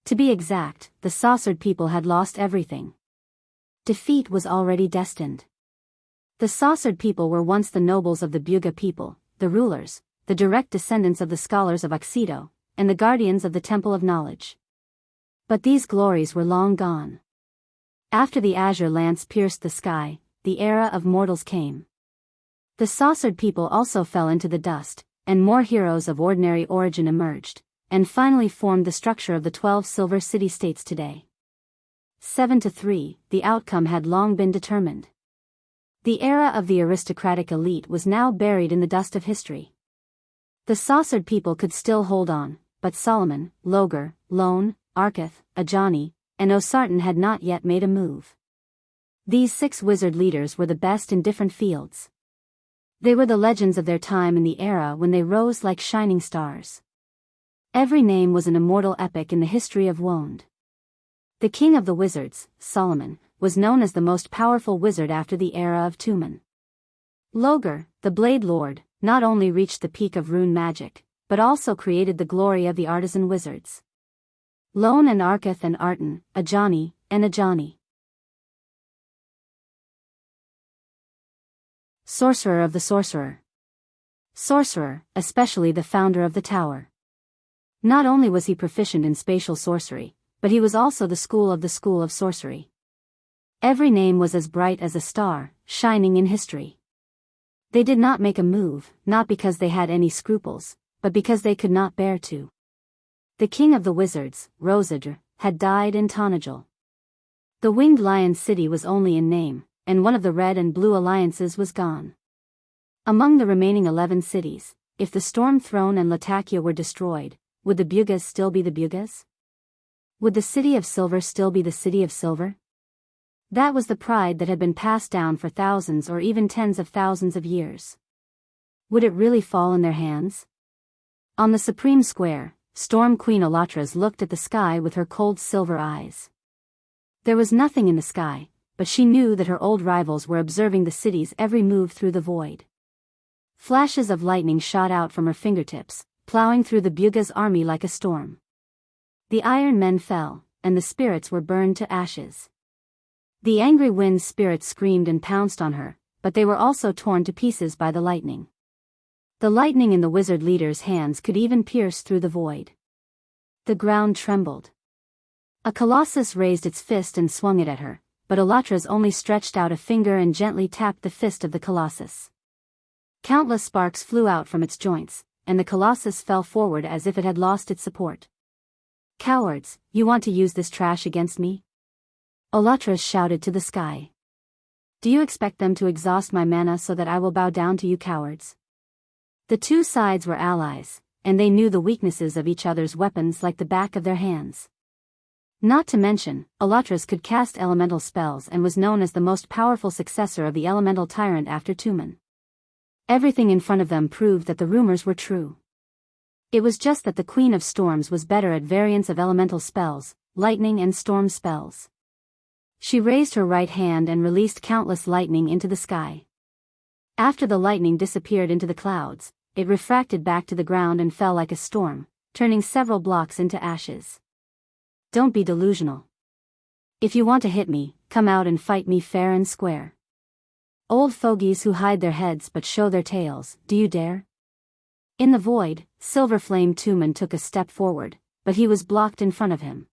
To be exact, the saucered people had lost everything. Defeat was already destined. The saucered people were once the nobles of the Buga people, the rulers, the direct descendants of the scholars of Oxido, and the guardians of the Temple of Knowledge. But these glories were long gone. After the azure lance pierced the sky, the era of mortals came. The saucered people also fell into the dust, and more heroes of ordinary origin emerged, and finally formed the structure of the 12 silver city-states today. 7-3, the outcome had long been determined. The era of the aristocratic elite was now buried in the dust of history. The saucered people could still hold on, but Solomon, Logar, Lone, Arketh, Ajani, and Osartan had not yet made a move. These 6 wizard leaders were the best in different fields. They were the legends of their time in the era when they rose like shining stars. Every name was an immortal epic in the history of Wonde. The king of the wizards, Solomon, was known as the most powerful wizard after the era of Tumen. Logar, the Blade Lord, not only reached the peak of rune magic, but also created the glory of the artisan wizards. Lone and Arketh and Artan, Ajani, and Ajani. Sorcerer of the Sorcerer. Sorcerer, especially the founder of the tower. Not only was he proficient in spatial sorcery, but he was also the school of sorcery. Every name was as bright as a star, shining in history. They did not make a move, not because they had any scruples, but because they could not bear to. The king of the wizards, Rosadr, had died in Tonajal. The winged lion city was only in name, and one of the red and blue alliances was gone. Among the remaining 11 cities, if the Storm Throne and Latakia were destroyed, would the Bugas still be the Bugas? Would the City of Silver still be the City of Silver? That was the pride that had been passed down for thousands or even tens of thousands of years. Would it really fall in their hands? On the Supreme Square, Storm Queen Olatras looked at the sky with her cold silver eyes. There was nothing in the sky, but she knew that her old rivals were observing the city's every move through the void. Flashes of lightning shot out from her fingertips, plowing through the Buga's army like a storm. The iron men fell, and the spirits were burned to ashes. The angry wind spirits screamed and pounced on her, but they were also torn to pieces by the lightning. The lightning in the wizard leader's hands could even pierce through the void. The ground trembled. A colossus raised its fist and swung it at her, but Olatras only stretched out a finger and gently tapped the fist of the colossus. Countless sparks flew out from its joints, and the colossus fell forward as if it had lost its support. Cowards, you want to use this trash against me? Olatras shouted to the sky. Do you expect them to exhaust my mana so that I will bow down to you cowards? The two sides were allies, and they knew the weaknesses of each other's weapons like the back of their hands. Not to mention, Olatras could cast elemental spells and was known as the most powerful successor of the elemental tyrant after Tumen. Everything in front of them proved that the rumors were true. It was just that the Queen of Storms was better at variants of elemental spells, lightning and storm spells. She raised her right hand and released countless lightning into the sky. After the lightning disappeared into the clouds, it refracted back to the ground and fell like a storm, turning several blocks into ashes. Don't be delusional. If you want to hit me, come out and fight me fair and square. Old fogies who hide their heads but show their tails, do you dare? In the void, Silver Flame Tumen took a step forward, but he was blocked in front of him.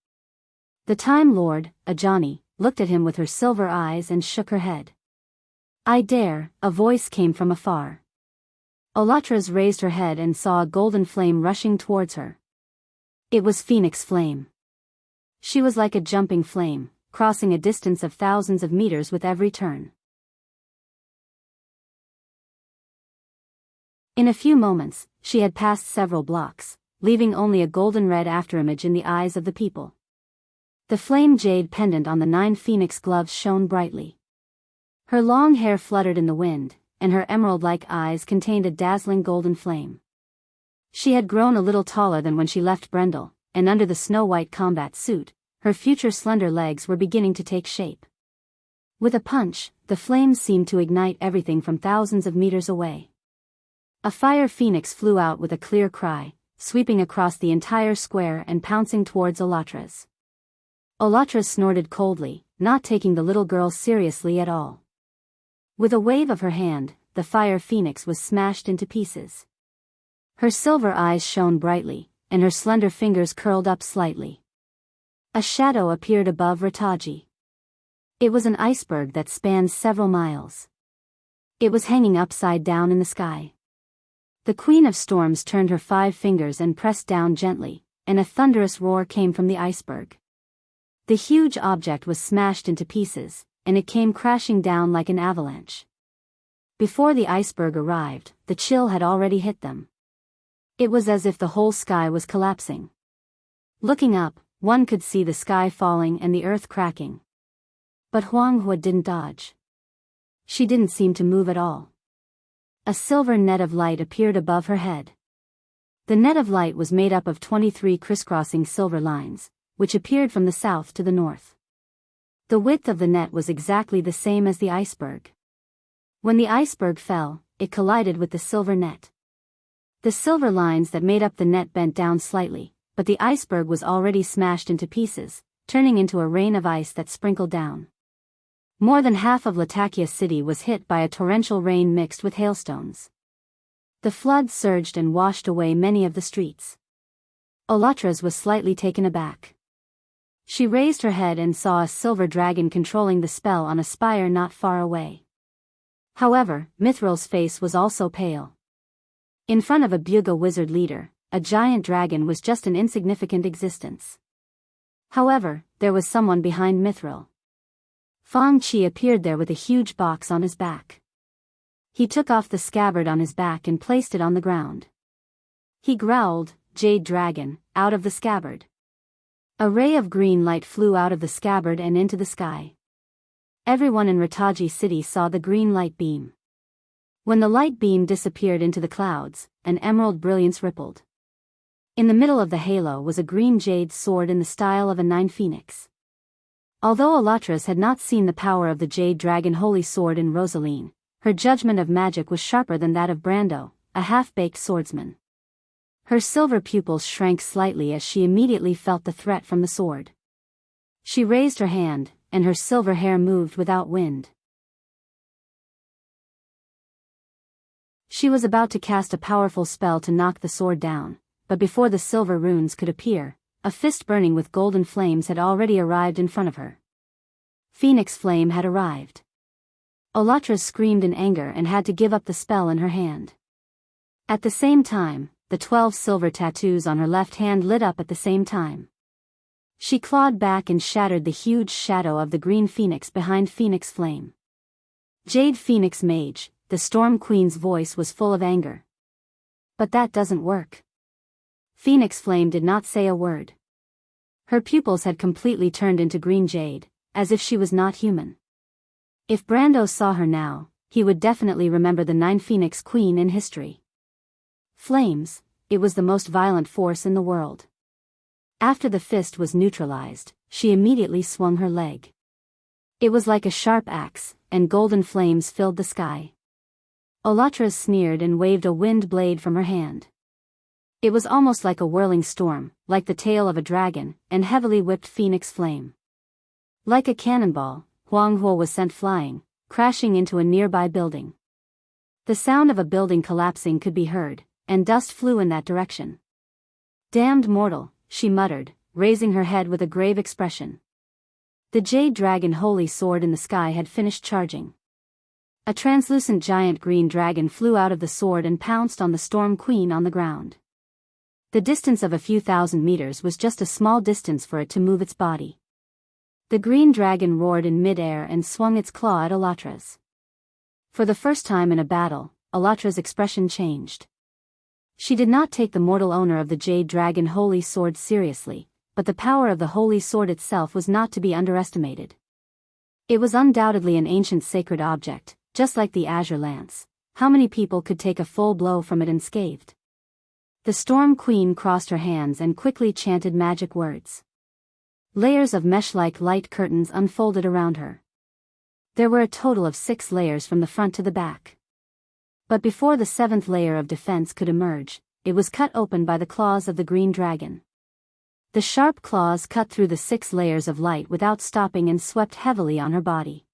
The Time Lord, Ajani, looked at him with her silver eyes and shook her head. I dare, a voice came from afar. Olatras raised her head and saw a golden flame rushing towards her. It was Phoenix Flame. She was like a jumping flame, crossing a distance of thousands of meters with every turn. In a few moments, she had passed several blocks, leaving only a golden red afterimage in the eyes of the people. The flame jade pendant on the 9 phoenix gloves shone brightly. Her long hair fluttered in the wind, and her emerald-like eyes contained a dazzling golden flame. She had grown a little taller than when she left Brendel, and under the snow-white combat suit, her future slender legs were beginning to take shape. With a punch, the flames seemed to ignite everything from thousands of meters away. A fire phoenix flew out with a clear cry, sweeping across the entire square and pouncing towards Olatras. Olatras snorted coldly, not taking the little girl seriously at all. With a wave of her hand, the fire phoenix was smashed into pieces. Her silver eyes shone brightly, and her slender fingers curled up slightly. A shadow appeared above Rataji. It was an iceberg that spanned several miles. It was hanging upside down in the sky. The Queen of Storms turned her 5 fingers and pressed down gently, and a thunderous roar came from the iceberg. The huge object was smashed into pieces, and it came crashing down like an avalanche. Before the iceberg arrived, the chill had already hit them. It was as if the whole sky was collapsing. Looking up, one could see the sky falling and the earth cracking. But Huang Hua didn't dodge. She didn't seem to move at all. A silver net of light appeared above her head. The net of light was made up of 23 crisscrossing silver lines, which appeared from the south to the north. The width of the net was exactly the same as the iceberg. When the iceberg fell, it collided with the silver net. The silver lines that made up the net bent down slightly, but the iceberg was already smashed into pieces, turning into a rain of ice that sprinkled down. More than half of Latakia City was hit by a torrential rain mixed with hailstones. The flood surged and washed away many of the streets. Olatras was slightly taken aback. She raised her head and saw a silver dragon controlling the spell on a spire not far away. However, Mithril's face was also pale. In front of a Buga wizard leader, a giant dragon was just an insignificant existence. However, there was someone behind Mithril. Fang Chi appeared there with a huge box on his back. He took off the scabbard on his back and placed it on the ground. He growled, "Jade Dragon," out of the scabbard. A ray of green light flew out of the scabbard and into the sky. Everyone in Rataji City saw the green light beam. When the light beam disappeared into the clouds, an emerald brilliance rippled. In the middle of the halo was a green jade sword in the style of a 9 phoenix. Although Olatras had not seen the power of the Jade Dragon Holy Sword in Rosaline, her judgment of magic was sharper than that of Brando, a half-baked swordsman. Her silver pupils shrank slightly as she immediately felt the threat from the sword. She raised her hand, and her silver hair moved without wind. She was about to cast a powerful spell to knock the sword down, but before the silver runes could appear, a fist burning with golden flames had already arrived in front of her. Phoenix Flame had arrived. Olatras screamed in anger and had to give up the spell in her hand. At the same time, the 12 silver tattoos on her left hand lit up at the same time. She clawed back and shattered the huge shadow of the green phoenix behind Phoenix Flame. Jade Phoenix Mage, the Storm Queen's voice was full of anger. But that doesn't work. Phoenix Flame did not say a word. Her pupils had completely turned into green jade, as if she was not human. If Brando saw her now, he would definitely remember the 9 Phoenix Queen in history. Flames, it was the most violent force in the world. After the fist was neutralized, she immediately swung her leg. It was like a sharp axe, and golden flames filled the sky. Olatras sneered and waved a wind blade from her hand. It was almost like a whirling storm, like the tail of a dragon, and heavily whipped phoenix flame. Like a cannonball, Huang Huo was sent flying, crashing into a nearby building. The sound of a building collapsing could be heard, and dust flew in that direction. "Damned mortal," she muttered, raising her head with a grave expression. The jade dragon holy sword in the sky had finished charging. A translucent giant green dragon flew out of the sword and pounced on the Storm Queen on the ground. The distance of a few thousand meters was just a small distance for it to move its body. The green dragon roared in mid-air and swung its claw at Elatra's. For the first time in a battle, Elatra's expression changed. She did not take the mortal owner of the jade dragon holy sword seriously, but the power of the holy sword itself was not to be underestimated. It was undoubtedly an ancient sacred object, just like the azure lance. How many people could take a full blow from it unscathed? The Storm Queen crossed her hands and quickly chanted magic words. Layers of mesh-like light curtains unfolded around her. There were a total of 6 layers from the front to the back. But before the 7th layer of defense could emerge, it was cut open by the claws of the green dragon. The sharp claws cut through the 6 layers of light without stopping and swept heavily on her body.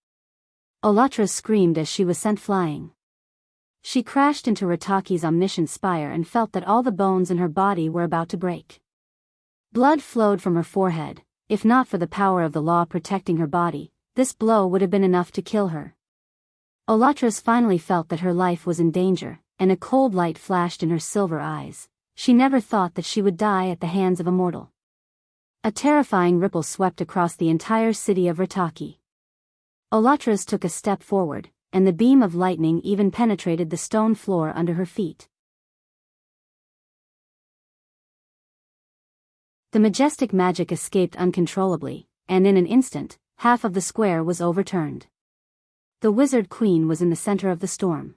Olatra screamed as she was sent flying. She crashed into Rataki's omniscient spire and felt that all the bones in her body were about to break. Blood flowed from her forehead. If not for the power of the law protecting her body, this blow would have been enough to kill her. Olatras finally felt that her life was in danger, and a cold light flashed in her silver eyes. She never thought that she would die at the hands of a mortal. A terrifying ripple swept across the entire city of Rataki. Olatras took a step forward, and the beam of lightning even penetrated the stone floor under her feet. The majestic magic escaped uncontrollably, and in an instant, half of the square was overturned. The Wizard Queen was in the center of the storm.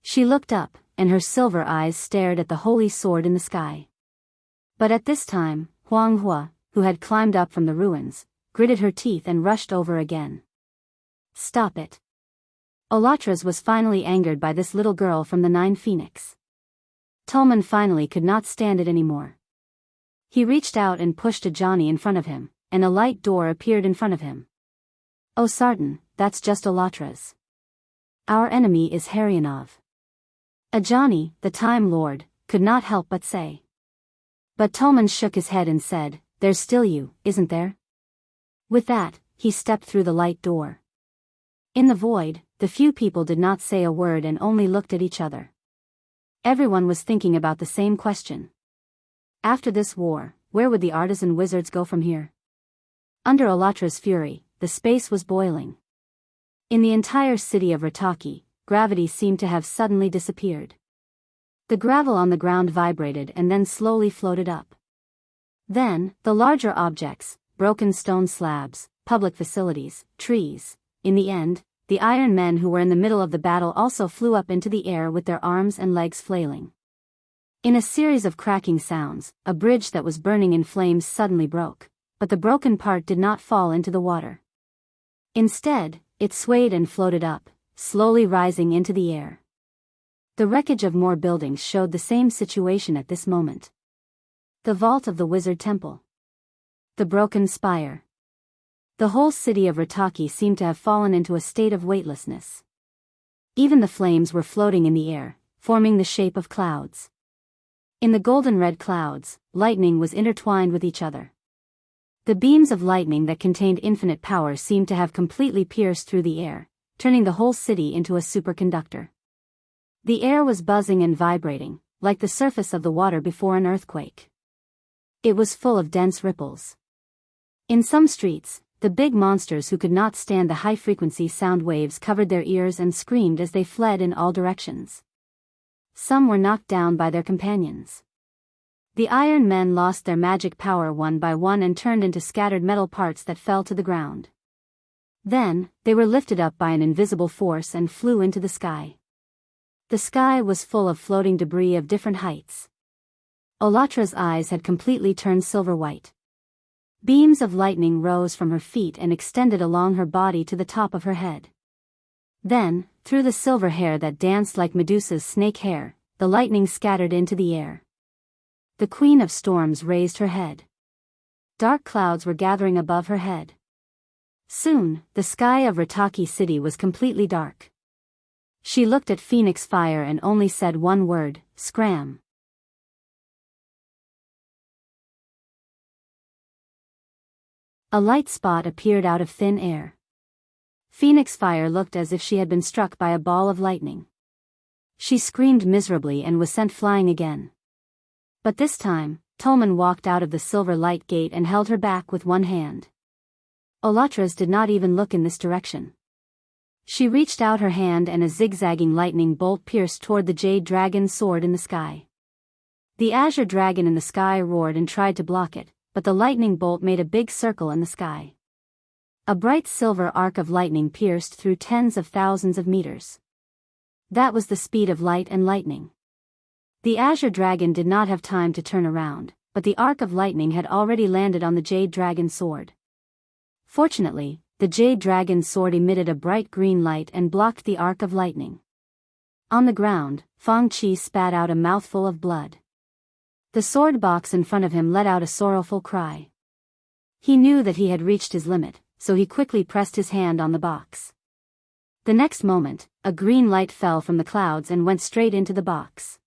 She looked up, and her silver eyes stared at the holy sword in the sky. But at this time, Huang Hua, who had climbed up from the ruins, gritted her teeth and rushed over again. "Stop it." Olatras was finally angered by this little girl from the 9 Phoenix. Tulman finally could not stand it anymore. He reached out and pushed a Johnny in front of him, and a light door appeared in front of him. "Oh Sartan, that's just Olatras. Our enemy is Harionov." Ajani, the Time Lord, could not help but say. But Tulman shook his head and said, "There's still you, isn't there?" With that, he stepped through the light door. In the void, the few people did not say a word and only looked at each other. Everyone was thinking about the same question. After this war, where would the artisan wizards go from here? Under Olatra's fury, the space was boiling. In the entire city of Rataki, gravity seemed to have suddenly disappeared. The gravel on the ground vibrated and then slowly floated up. Then, the larger objects, broken stone slabs, public facilities, trees. In the end, the iron men who were in the middle of the battle also flew up into the air with their arms and legs flailing. In a series of cracking sounds, a bridge that was burning in flames suddenly broke, but the broken part did not fall into the water. Instead, it swayed and floated up, slowly rising into the air. The wreckage of more buildings showed the same situation at this moment. The vault of the Wizard Temple. The broken spire. The whole city of Rataki seemed to have fallen into a state of weightlessness. Even the flames were floating in the air, forming the shape of clouds. In the golden-red clouds, lightning was intertwined with each other. The beams of lightning that contained infinite power seemed to have completely pierced through the air, turning the whole city into a superconductor. The air was buzzing and vibrating, like the surface of the water before an earthquake. It was full of dense ripples. In some streets, the big monsters who could not stand the high-frequency sound waves covered their ears and screamed as they fled in all directions. Some were knocked down by their companions. The Iron Men lost their magic power one by one and turned into scattered metal parts that fell to the ground. Then, they were lifted up by an invisible force and flew into the sky. The sky was full of floating debris of different heights. Olatra's eyes had completely turned silver white. Beams of lightning rose from her feet and extended along her body to the top of her head. Then, through the silver hair that danced like Medusa's snake hair, the lightning scattered into the air. The Queen of Storms raised her head. Dark clouds were gathering above her head. Soon, the sky of Rataki City was completely dark. She looked at Phoenix Fire and only said one word, "Scram." A light spot appeared out of thin air. Phoenix Fire looked as if she had been struck by a ball of lightning. She screamed miserably and was sent flying again. But this time, Tolman walked out of the silver light gate and held her back with one hand. Olatras did not even look in this direction. She reached out her hand and a zigzagging lightning bolt pierced toward the jade dragon's sword in the sky. The azure dragon in the sky roared and tried to block it, but the lightning bolt made a big circle in the sky. A bright silver arc of lightning pierced through tens of thousands of meters. That was the speed of light and lightning. The azure dragon did not have time to turn around, but the arc of lightning had already landed on the jade dragon's sword. Fortunately, the jade dragon's sword emitted a bright green light and blocked the arc of lightning. On the ground, Fang Qi spat out a mouthful of blood. The sword box in front of him let out a sorrowful cry. He knew that he had reached his limit, so he quickly pressed his hand on the box. The next moment, a green light fell from the clouds and went straight into the box.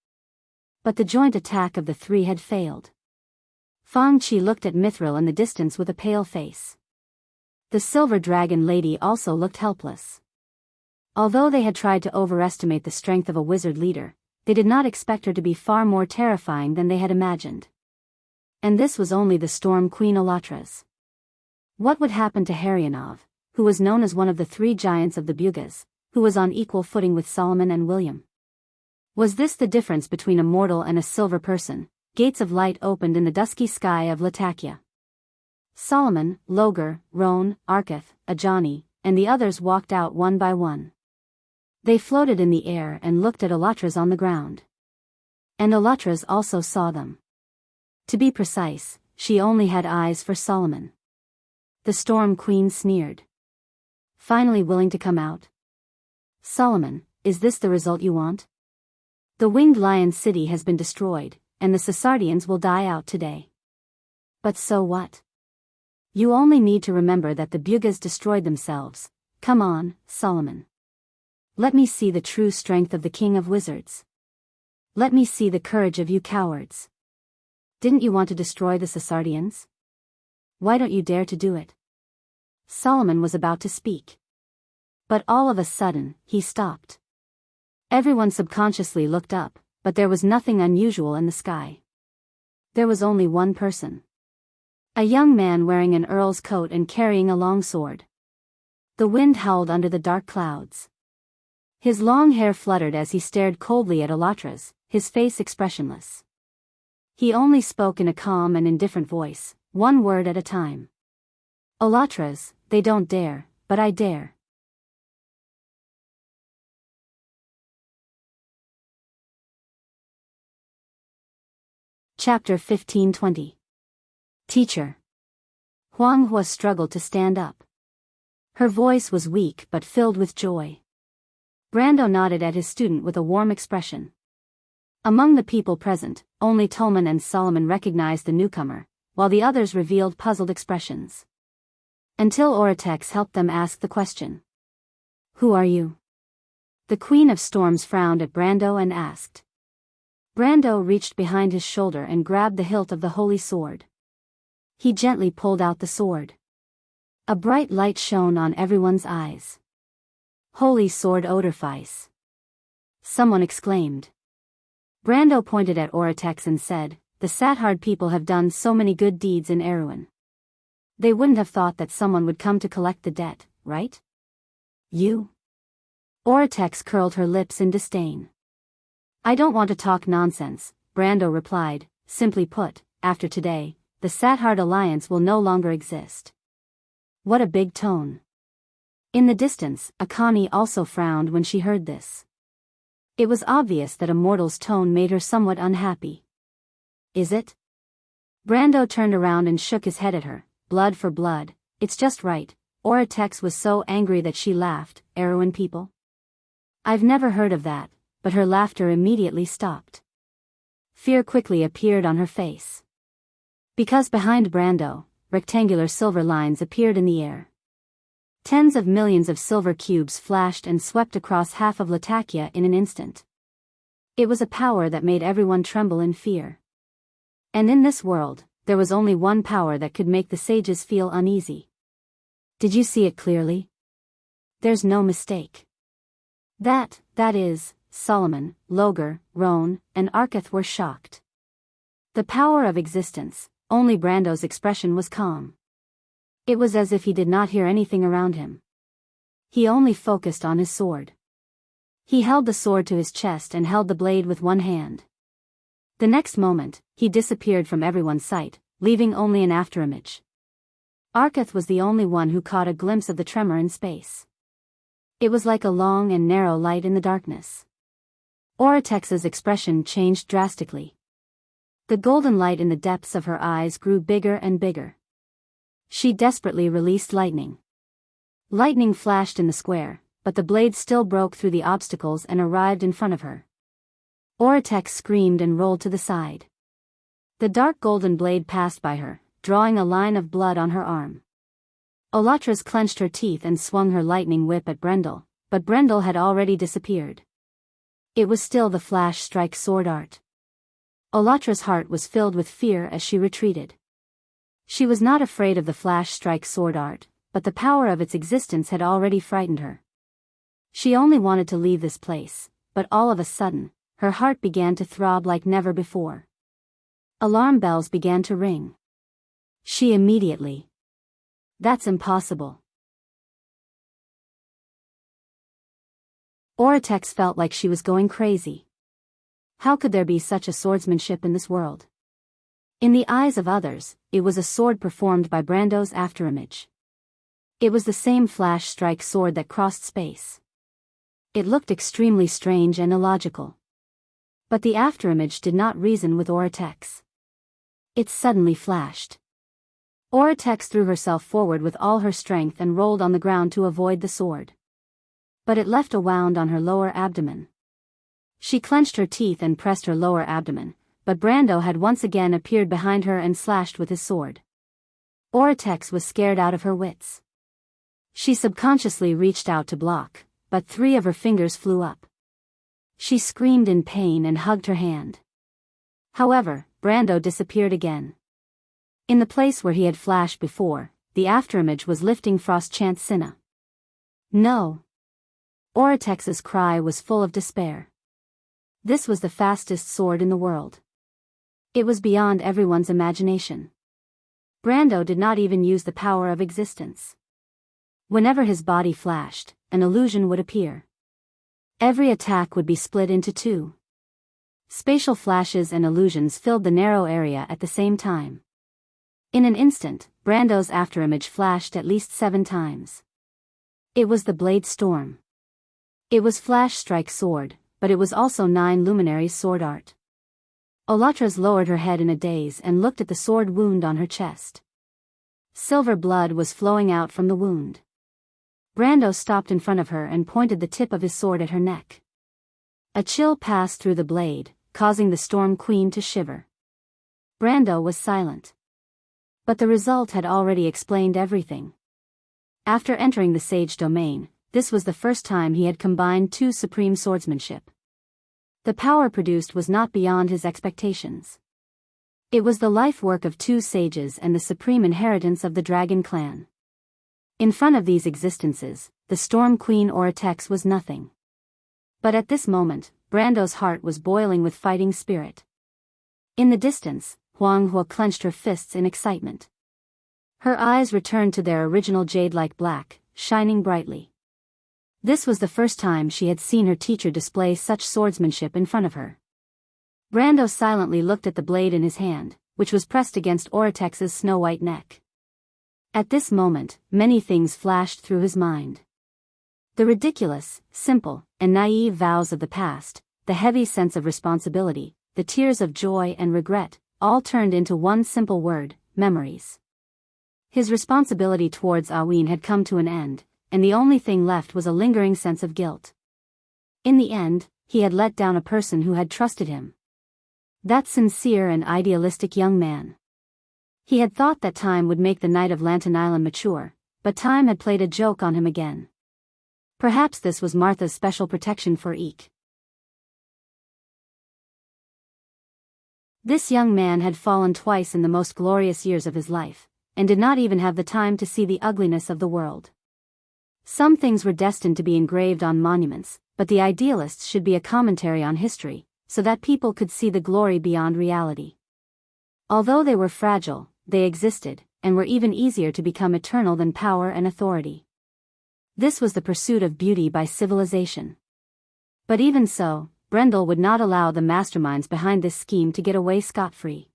But the joint attack of the three had failed. Fang Qi looked at Mithril in the distance with a pale face. The silver dragon lady also looked helpless. Although they had tried to overestimate the strength of a wizard leader, they did not expect her to be far more terrifying than they had imagined. And this was only the Storm Queen Olatras. What would happen to Harionov, who was known as one of the three giants of the Bugas, who was on equal footing with Solomon and William? Was this the difference between a mortal and a silver person? Gates of light opened in the dusky sky of Latakia. Solomon, Logar, Roan, Arketh, Ajani, and the others walked out one by one. They floated in the air and looked at Olatras on the ground. And Olatras also saw them. To be precise, she only had eyes for Solomon. The Storm Queen sneered. Finally willing to come out? Solomon, is this the result you want? The Winged Lion City has been destroyed, and the Sasardians will die out today. But so what? You only need to remember that the Bugas destroyed themselves. Come on, Solomon. Let me see the true strength of the King of Wizards. Let me see the courage of you cowards. Didn't you want to destroy the Sasardians? Why don't you dare to do it? Solomon was about to speak. But all of a sudden, he stopped. Everyone subconsciously looked up, but there was nothing unusual in the sky. There was only one person. A young man wearing an earl's coat and carrying a long sword. The wind howled under the dark clouds. His long hair fluttered as he stared coldly at Olatras, his face expressionless. He only spoke in a calm and indifferent voice, one word at a time. Olatras, they don't dare, but I dare. Chapter 15-20. Teacher. Huang Hua struggled to stand up. Her voice was weak but filled with joy. Brando nodded at his student with a warm expression. Among the people present, only Tolman and Solomon recognized the newcomer, while the others revealed puzzled expressions. Until Oratex helped them ask the question. Who are you? The Queen of Storms frowned at Brando and asked. Brando reached behind his shoulder and grabbed the hilt of the holy sword. He gently pulled out the sword. A bright light shone on everyone's eyes. Holy sword Odorfice. Someone exclaimed. Brando pointed at Oratex and said, the Sathard people have done so many good deeds in Erewhon. They wouldn't have thought that someone would come to collect the debt, right? You? Oratex curled her lips in disdain. I don't want to talk nonsense, Brando replied. Simply put, after today, the Sathard Alliance will no longer exist. What a big tone. In the distance, Akani also frowned when she heard this. It was obvious that a mortal's tone made her somewhat unhappy. Is it? Brando turned around and shook his head at her. Blood for blood, it's just right. Oratex was so angry that she laughed. Erewhon people? I've never heard of that, but her laughter immediately stopped. fear quickly appeared on her face. Because behind Brando, rectangular silver lines appeared in the air. Tens of millions of silver cubes flashed and swept across half of Latakia in an instant. It was a power that made everyone tremble in fear. And in this world, there was only one power that could make the sages feel uneasy. Did you see it clearly? There's no mistake. That is, Solomon, Logar, Roan, and Arketh were shocked. The power of existence, only Brando's expression was calm. It was as if he did not hear anything around him. He only focused on his sword. He held the sword to his chest and held the blade with one hand. The next moment, he disappeared from everyone's sight, leaving only an afterimage. Arketh was the only one who caught a glimpse of the tremor in space. It was like a long and narrow light in the darkness. Oratex's expression changed drastically. The golden light in the depths of her eyes grew bigger and bigger. She desperately released lightning. Lightning flashed in the square, but the blade still broke through the obstacles and arrived in front of her. Oratex screamed and rolled to the side. The dark golden blade passed by her, drawing a line of blood on her arm. Olatras clenched her teeth and swung her lightning whip at Brendel, but Brendel had already disappeared. It was still the flash strike sword art. Olatra's heart was filled with fear as she retreated. She was not afraid of the flash strike sword art, but the power of its existence had already frightened her. She only wanted to leave this place, but all of a sudden, her heart began to throb like never before. Alarm bells began to ring. She immediately. That's impossible. Oratex felt like she was going crazy. How could there be such a swordsmanship in this world? In the eyes of others, it was a sword performed by Brando's afterimage. It was the same flash strike sword that crossed space. It looked extremely strange and illogical. But the afterimage did not reason with Oratex. It suddenly flashed. Oratex threw herself forward with all her strength and rolled on the ground to avoid the sword. But it left a wound on her lower abdomen. She clenched her teeth and pressed her lower abdomen, but Brando had once again appeared behind her and slashed with his sword. Oratex was scared out of her wits. She subconsciously reached out to block, but 3 of her fingers flew up. She screamed in pain and hugged her hand. However, Brando disappeared again. In the place where he had flashed before, the afterimage was lifting Frost Chant Cinna. No! Oratex's cry was full of despair. This was the fastest sword in the world. It was beyond everyone's imagination. Brando did not even use the power of existence. Whenever his body flashed, an illusion would appear. Every attack would be split into 2. Spatial flashes and illusions filled the narrow area at the same time. In an instant, Brando's afterimage flashed at least 7 times. It was the Blade Storm. It was Flash Strike Sword, but it was also 9 luminaries sword art. Olatras lowered her head in a daze and looked at the sword wound on her chest. Silver blood was flowing out from the wound. Brando stopped in front of her and pointed the tip of his sword at her neck. A chill passed through the blade, causing the Storm Queen to shiver. Brando was silent. But the result had already explained everything. After entering the Sage domain, this was the first time he had combined 2 supreme swordsmanship. The power produced was not beyond his expectations. It was the life work of 2 sages and the supreme inheritance of the Dragon clan. In front of these existences, the Storm Queen Oratex was nothing. But at this moment, Brando's heart was boiling with fighting spirit. In the distance, Huang Hua clenched her fists in excitement. Her eyes returned to their original jade-like black, shining brightly. This was the first time she had seen her teacher display such swordsmanship in front of her. Brando silently looked at the blade in his hand, which was pressed against Oratex's snow-white neck. At this moment, many things flashed through his mind. The ridiculous, simple, and naive vows of the past, the heavy sense of responsibility, the tears of joy and regret, all turned into one simple word: memories. His responsibility towards Aween had come to an end, and the only thing left was a lingering sense of guilt. In the end, he had let down a person who had trusted him. That sincere and idealistic young man. He had thought that time would make the knight of Lantern Island mature, but time had played a joke on him again. Perhaps this was Martha's special protection for Eek. This young man had fallen twice in the most glorious years of his life, and did not even have the time to see the ugliness of the world. Some things were destined to be engraved on monuments, but the idealists should be a commentary on history, so that people could see the glory beyond reality. Although they were fragile, they existed, and were even easier to become eternal than power and authority. This was the pursuit of beauty by civilization. But even so, Brendel would not allow the masterminds behind this scheme to get away scot-free.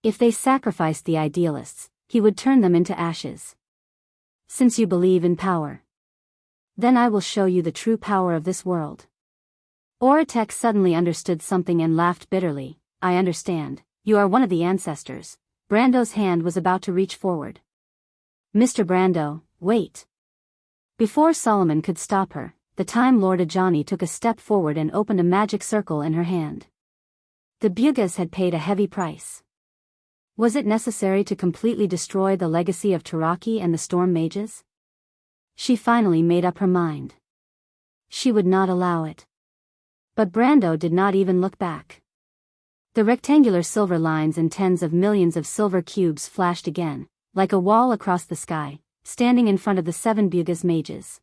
If they sacrificed the idealists, he would turn them into ashes. Since you believe in power, then I will show you the true power of this world. Oratex suddenly understood something and laughed bitterly. I understand, you are one of the ancestors. Brando's hand was about to reach forward. Mr. Brando, wait. Before Solomon could stop her, the Time Lord Ajani took a step forward and opened a magic circle in her hand. The Bugas had paid a heavy price. Was it necessary to completely destroy the legacy of Taraki and the Storm Mages? She finally made up her mind. She would not allow it. But Brando did not even look back. The rectangular silver lines and tens of millions of silver cubes flashed again, like a wall across the sky, standing in front of the 7 Bugas mages.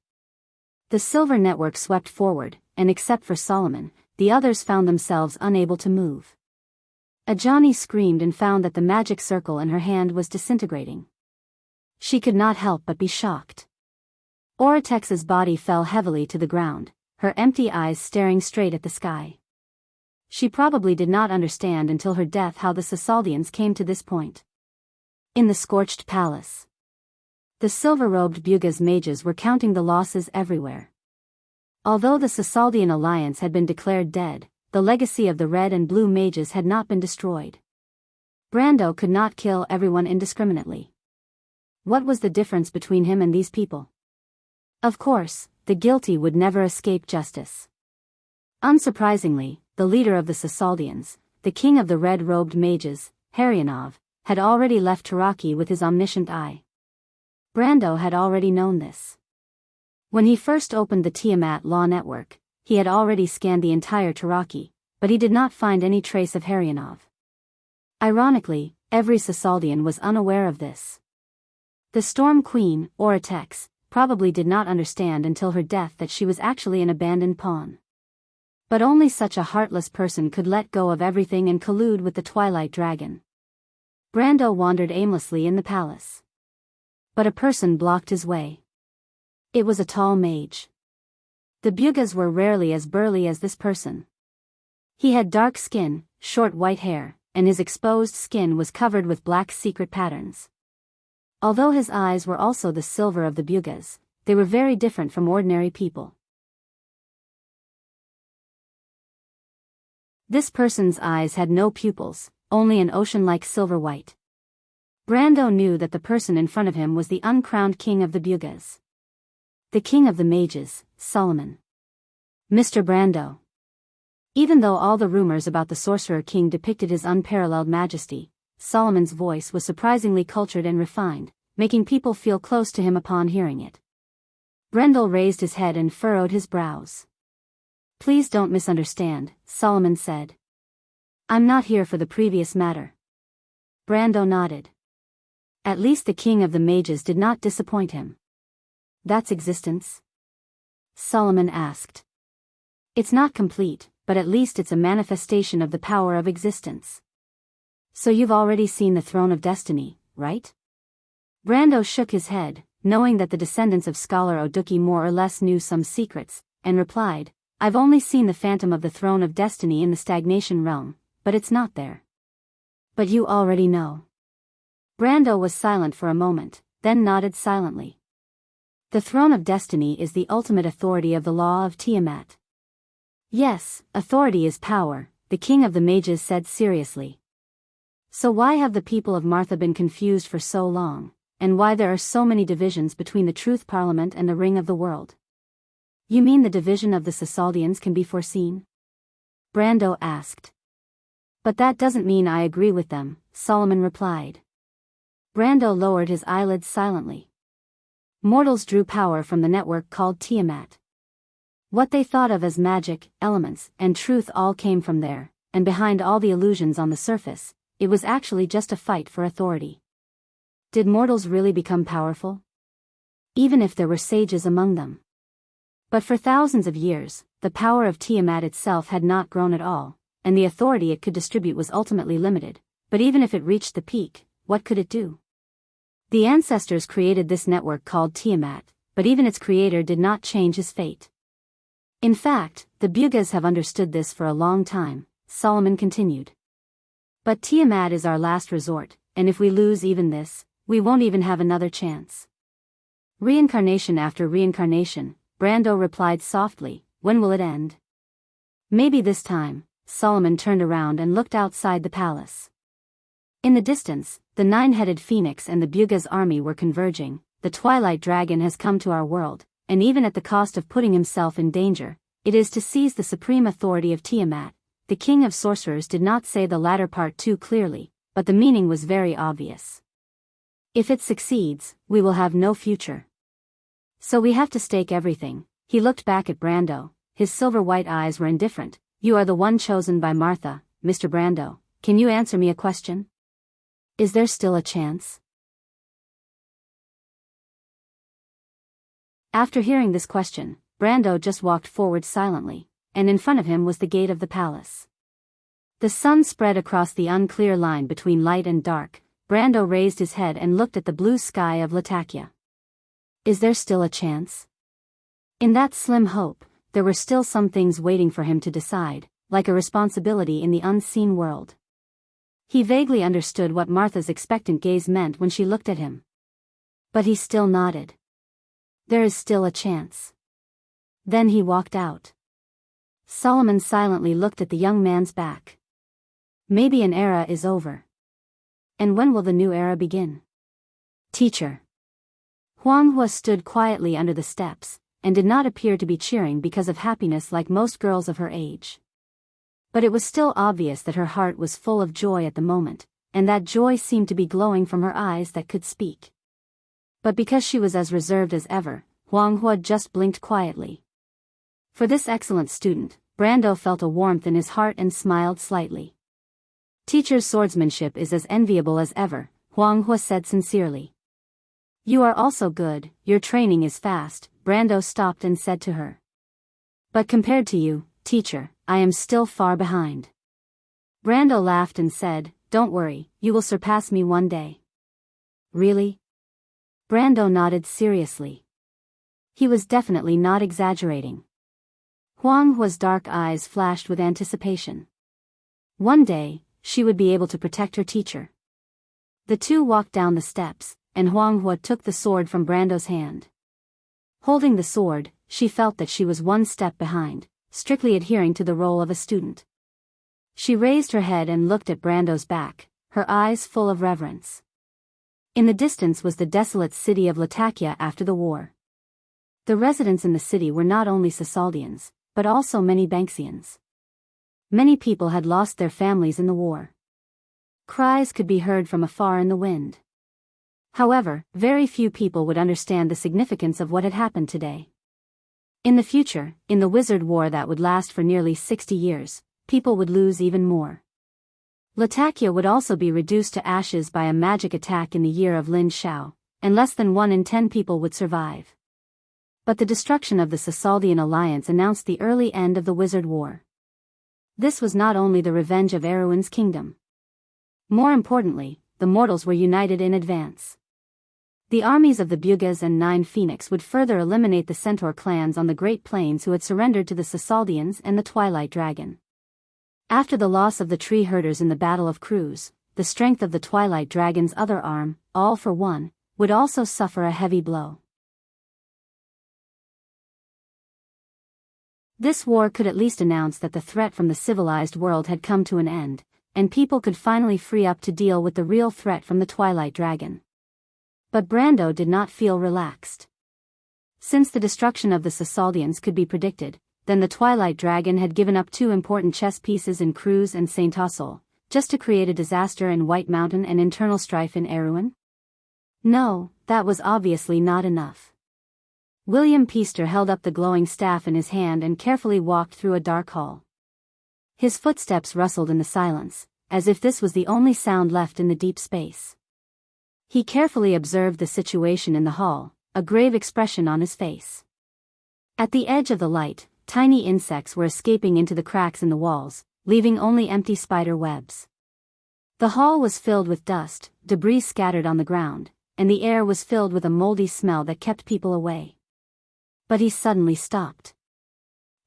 The silver network swept forward, and except for Solomon, the others found themselves unable to move. Ajani screamed and found that the magic circle in her hand was disintegrating. She could not help but be shocked. Oratex's body fell heavily to the ground, her empty eyes staring straight at the sky. She probably did not understand until her death how the Sasaldians came to this point. In the scorched palace, the silver-robed Bugas mages were counting the losses everywhere. Although the Sasaldian alliance had been declared dead, the legacy of the red and blue mages had not been destroyed. Brando could not kill everyone indiscriminately. What was the difference between him and these people? Of course, the guilty would never escape justice. Unsurprisingly, the leader of the Sasaldians, the king of the red-robed mages, Harionov, had already left Taraki with his omniscient eye. Brando had already known this. When he first opened the Tiamat Law Network, he had already scanned the entire Taraki, but he did not find any trace of Harionov. Ironically, every Sasaldian was unaware of this. The Storm Queen, Oratex, probably did not understand until her death that she was actually an abandoned pawn. But only such a heartless person could let go of everything and collude with the Twilight Dragon. Brando wandered aimlessly in the palace. But a person blocked his way. It was a tall mage. The Bugas were rarely as burly as this person. He had dark skin, short white hair, and his exposed skin was covered with black secret patterns. Although his eyes were also the silver of the Bugas, they were very different from ordinary people. This person's eyes had no pupils, only an ocean-like silver white. Brando knew that the person in front of him was the uncrowned king of the Bugas. The king of the mages, Solomon. Mr. Brando. Even though all the rumors about the Sorcerer King depicted his unparalleled majesty, Solomon's voice was surprisingly cultured and refined, making people feel close to him upon hearing it. Brendel raised his head and furrowed his brows. Please don't misunderstand, Solomon said. I'm not here for the previous matter. Brando nodded. At least the king of the mages did not disappoint him. That's existence? Solomon asked. It's not complete, but at least it's a manifestation of the power of existence. So you've already seen the Throne of Destiny, right? Brando shook his head, knowing that the descendants of Scholar Oduki more or less knew some secrets, and replied, I've only seen the phantom of the Throne of Destiny in the Stagnation Realm, but it's not there. But you already know. Brando was silent for a moment, then nodded silently. The Throne of Destiny is the ultimate authority of the law of Tiamat. Yes, authority is power, the king of the mages said seriously. So why have the people of Martha been confused for so long, and why there are so many divisions between the Truth Parliament and the Ring of the World? You mean the division of the Sasaldians can be foreseen? Brando asked. But that doesn't mean I agree with them, Solomon replied. Brando lowered his eyelids silently. Mortals drew power from the network called Tiamat. What they thought of as magic, elements, and truth all came from there, and behind all the illusions on the surface, it was actually just a fight for authority. Did mortals really become powerful? Even if there were sages among them. But for thousands of years, the power of Tiamat itself had not grown at all, and the authority it could distribute was ultimately limited. But even if it reached the peak, what could it do? The ancestors created this network called Tiamat, but even its creator did not change his fate. In fact, the Bugas have understood this for a long time, Solomon continued. But Tiamat is our last resort, and if we lose even this, we won't even have another chance. Reincarnation after reincarnation, Brando replied softly, when will it end? Maybe this time. Solomon turned around and looked outside the palace. In the distance, the nine-headed phoenix and the Buga's army were converging. The Twilight Dragon has come to our world, and even at the cost of putting himself in danger, it is to seize the supreme authority of Tiamat. The king of sorcerers did not say the latter part too clearly, but the meaning was very obvious. If it succeeds, we will have no future. So we have to stake everything. He looked back at Brando. His silver-white eyes were indifferent. You are the one chosen by Martha, Mr. Brando. Can you answer me a question? Is there still a chance? After hearing this question, Brando just walked forward silently, and in front of him was the gate of the palace. The sun spread across the unclear line between light and dark. Brando raised his head and looked at the blue sky of Latakia. Is there still a chance? In that slim hope, there were still some things waiting for him to decide, like a responsibility in the unseen world. He vaguely understood what Martha's expectant gaze meant when she looked at him. But he still nodded. There is still a chance. Then he walked out. Solomon silently looked at the young man's back. Maybe an era is over. And when will the new era begin? Teacher. Huang Hua stood quietly under the steps, and did not appear to be cheering because of happiness like most girls of her age. But it was still obvious that her heart was full of joy at the moment, and that joy seemed to be glowing from her eyes that could speak. But because she was as reserved as ever, Huang Hua just blinked quietly. For this excellent student, Brando felt a warmth in his heart and smiled slightly. Teacher's swordsmanship is as enviable as ever, Huang Hua said sincerely. You are also good, your training is fast, Brando stopped and said to her. But compared to you, teacher, I am still far behind. Brando laughed and said, don't worry, you will surpass me one day. Really? Brando nodded seriously. He was definitely not exaggerating. Huang Hua's dark eyes flashed with anticipation. One day, she would be able to protect her teacher. The two walked down the steps, and Huang Hua took the sword from Brando's hand. Holding the sword, she felt that she was one step behind, strictly adhering to the role of a student. She raised her head and looked at Brando's back, her eyes full of reverence. In the distance was the desolate city of Latakia after the war. The residents in the city were not only Sasaldians, but also many Banksians. Many people had lost their families in the war. Cries could be heard from afar in the wind. However, very few people would understand the significance of what had happened today. In the future, in the wizard war that would last for nearly 60 years, people would lose even more. Latakia would also be reduced to ashes by a magic attack in the year of Lin Shao, and less than 1 in 10 people would survive. But the destruction of the Sasaldian alliance announced the early end of the wizard war. This was not only the revenge of Erwin's kingdom. More importantly, the mortals were united in advance. The armies of the Bugas and 9 Phoenix would further eliminate the Centaur clans on the Great Plains who had surrendered to the Sasaldians and the Twilight Dragon. After the loss of the tree herders in the Battle of Cruz, the strength of the Twilight Dragon's other arm, All for One, would also suffer a heavy blow. This war could at least announce that the threat from the civilized world had come to an end, and people could finally free up to deal with the real threat from the Twilight Dragon. But Brando did not feel relaxed. Since the destruction of the Sasaldians could be predicted, then the Twilight Dragon had given up 2 important chess pieces in Cruz and Saint Asul, just to create a disaster in White Mountain and internal strife in Erewhon? No, that was obviously not enough. William Peaster held up the glowing staff in his hand and carefully walked through a dark hall. His footsteps rustled in the silence, as if this was the only sound left in the deep space. He carefully observed the situation in the hall, a grave expression on his face. At the edge of the light, tiny insects were escaping into the cracks in the walls, leaving only empty spider webs. The hall was filled with dust, debris scattered on the ground, and the air was filled with a moldy smell that kept people away. But he suddenly stopped.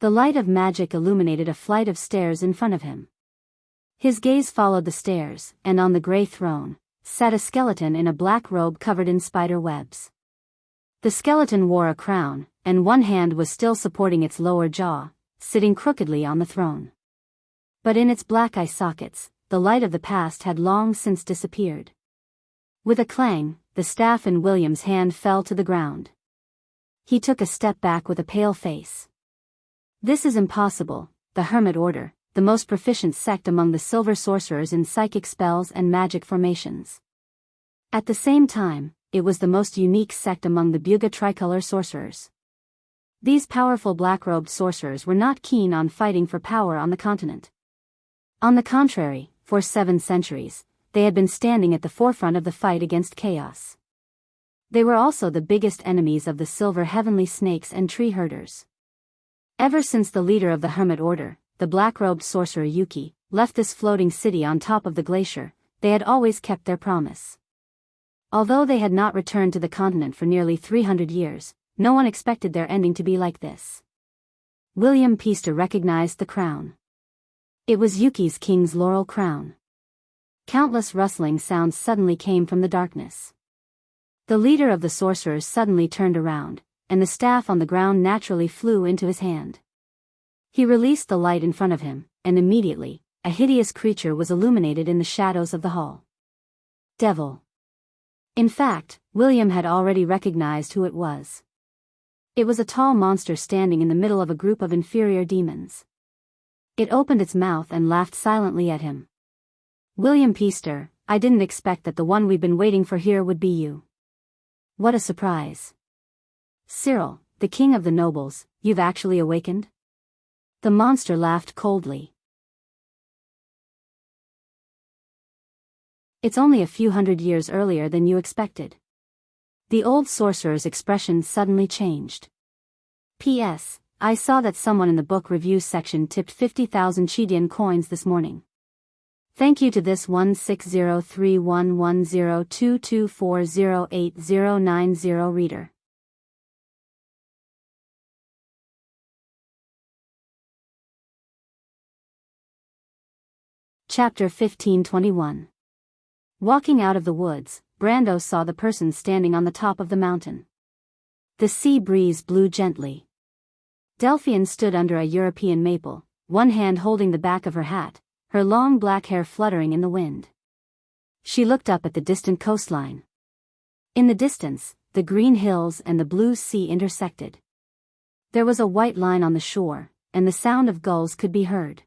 The light of magic illuminated a flight of stairs in front of him. His gaze followed the stairs, and on the gray throne sat a skeleton in a black robe covered in spider webs. The skeleton wore a crown, and one hand was still supporting its lower jaw, sitting crookedly on the throne. But in its black eye sockets, the light of the past had long since disappeared. With a clang, the staff in William's hand fell to the ground. He took a step back with a pale face. This is impossible. The Hermit Order, the most proficient sect among the silver sorcerers in psychic spells and magic formations. At the same time, it was the most unique sect among the Buga tricolor sorcerers. These powerful black-robed sorcerers were not keen on fighting for power on the continent. On the contrary, for 7 centuries, they had been standing at the forefront of the fight against chaos. They were also the biggest enemies of the silver heavenly snakes and tree herders. Ever since the leader of the Hermit Order, the black-robed sorcerer Yuki, left this floating city on top of the glacier, they had always kept their promise. Although they had not returned to the continent for nearly 300 years, no one expected their ending to be like this. William Peaster recognized the crown. It was Yuki's king's laurel crown. Countless rustling sounds suddenly came from the darkness. The leader of the sorcerers suddenly turned around, and the staff on the ground naturally flew into his hand. He released the light in front of him, and immediately, a hideous creature was illuminated in the shadows of the hall. Devil. In fact, William had already recognized who it was. It was a tall monster standing in the middle of a group of inferior demons. It opened its mouth and laughed silently at him. William Peaster, I didn't expect that the one we've been waiting for here would be you. What a surprise. Cyril, the king of the nobles, you've actually awakened? The monster laughed coldly. It's only a few hundred years earlier than you expected. The old sorcerer's expression suddenly changed. P.S. I saw that someone in the book reviews section tipped 50,000 Chidian coins this morning. Thank you to this 160311022408090 reader. Chapter 1521. Walking out of the woods, Brando saw the person standing on the top of the mountain. The sea breeze blew gently. Delphian stood under a European maple, one hand holding the back of her hat, her long black hair fluttering in the wind. She looked up at the distant coastline. In the distance, the green hills and the blue sea intersected. There was a white line on the shore, and the sound of gulls could be heard.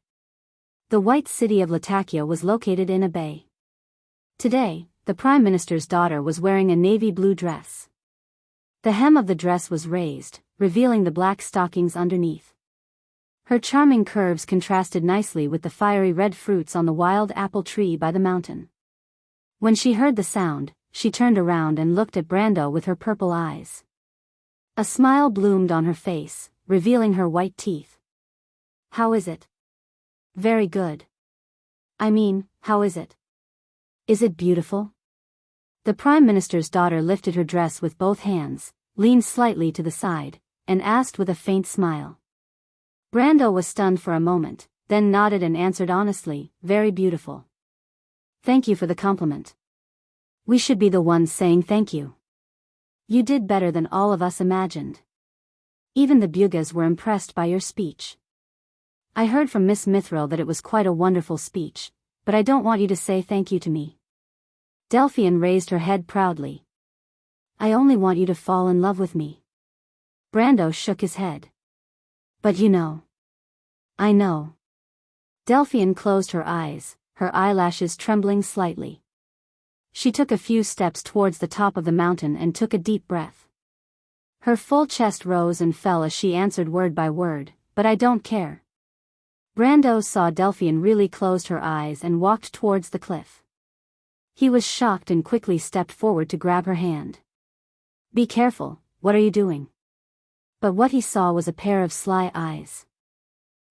The white city of Latakia was located in a bay. Today, the Prime Minister's daughter was wearing a navy blue dress. The hem of the dress was raised, revealing the black stockings underneath. Her charming curves contrasted nicely with the fiery red fruits on the wild apple tree by the mountain. When she heard the sound, she turned around and looked at Brando with her purple eyes. A smile bloomed on her face, revealing her white teeth. How is it? Very good. I mean, how is it? Is it beautiful? The Prime Minister's daughter lifted her dress with both hands, leaned slightly to the side, and asked with a faint smile. Brando was stunned for a moment, then nodded and answered honestly, very beautiful. Thank you for the compliment. We should be the ones saying thank you. You did better than all of us imagined. Even the Bugas were impressed by your speech. I heard from Miss Mithril that it was quite a wonderful speech, but I don't want you to say thank you to me. Delphian raised her head proudly. I only want you to fall in love with me. Brando shook his head. But you know. I know. Delphian closed her eyes, her eyelashes trembling slightly. She took a few steps towards the top of the mountain and took a deep breath. Her full chest rose and fell as she answered word by word, "But I don't care." Brando saw Delphian really closed her eyes and walked towards the cliff. He was shocked and quickly stepped forward to grab her hand. "Be careful, what are you doing?" But what he saw was a pair of sly eyes.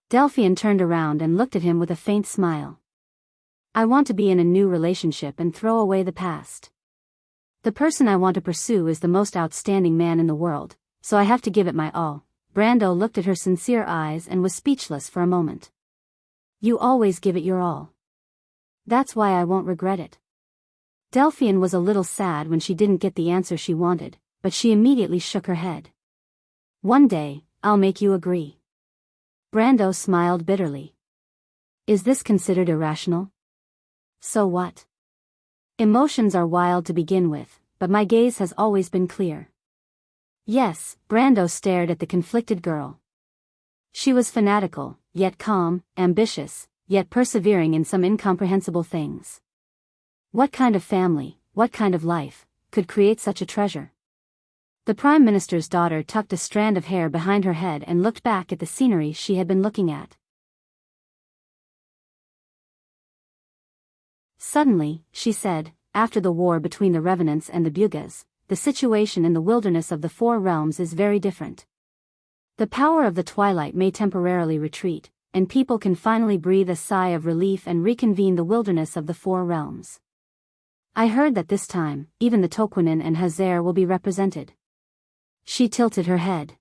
Delphian turned around and looked at him with a faint smile. "I want to be in a new relationship and throw away the past. The person I want to pursue is the most outstanding man in the world, so I have to give it my all." Brando looked at her sincere eyes and was speechless for a moment. "You always give it your all. That's why I won't regret it." Delphian was a little sad when she didn't get the answer she wanted, but she immediately shook her head. "One day, I'll make you agree." Brando smiled bitterly. "Is this considered irrational?" "So what? Emotions are wild to begin with, but my gaze has always been clear." "Yes." Brando stared at the conflicted girl. She was fanatical, yet calm, ambitious, yet persevering in some incomprehensible things. What kind of family, what kind of life, could create such a treasure? The Prime Minister's daughter tucked a strand of hair behind her head and looked back at the scenery she had been looking at. Suddenly, she said, "After the war between the Revenants and the Bugas, the situation in the wilderness of the Four Realms is very different. The power of the twilight may temporarily retreat, and people can finally breathe a sigh of relief and reconvene the wilderness of the Four Realms. I heard that this time, even the Toquinen and Hazer will be represented." She tilted her head.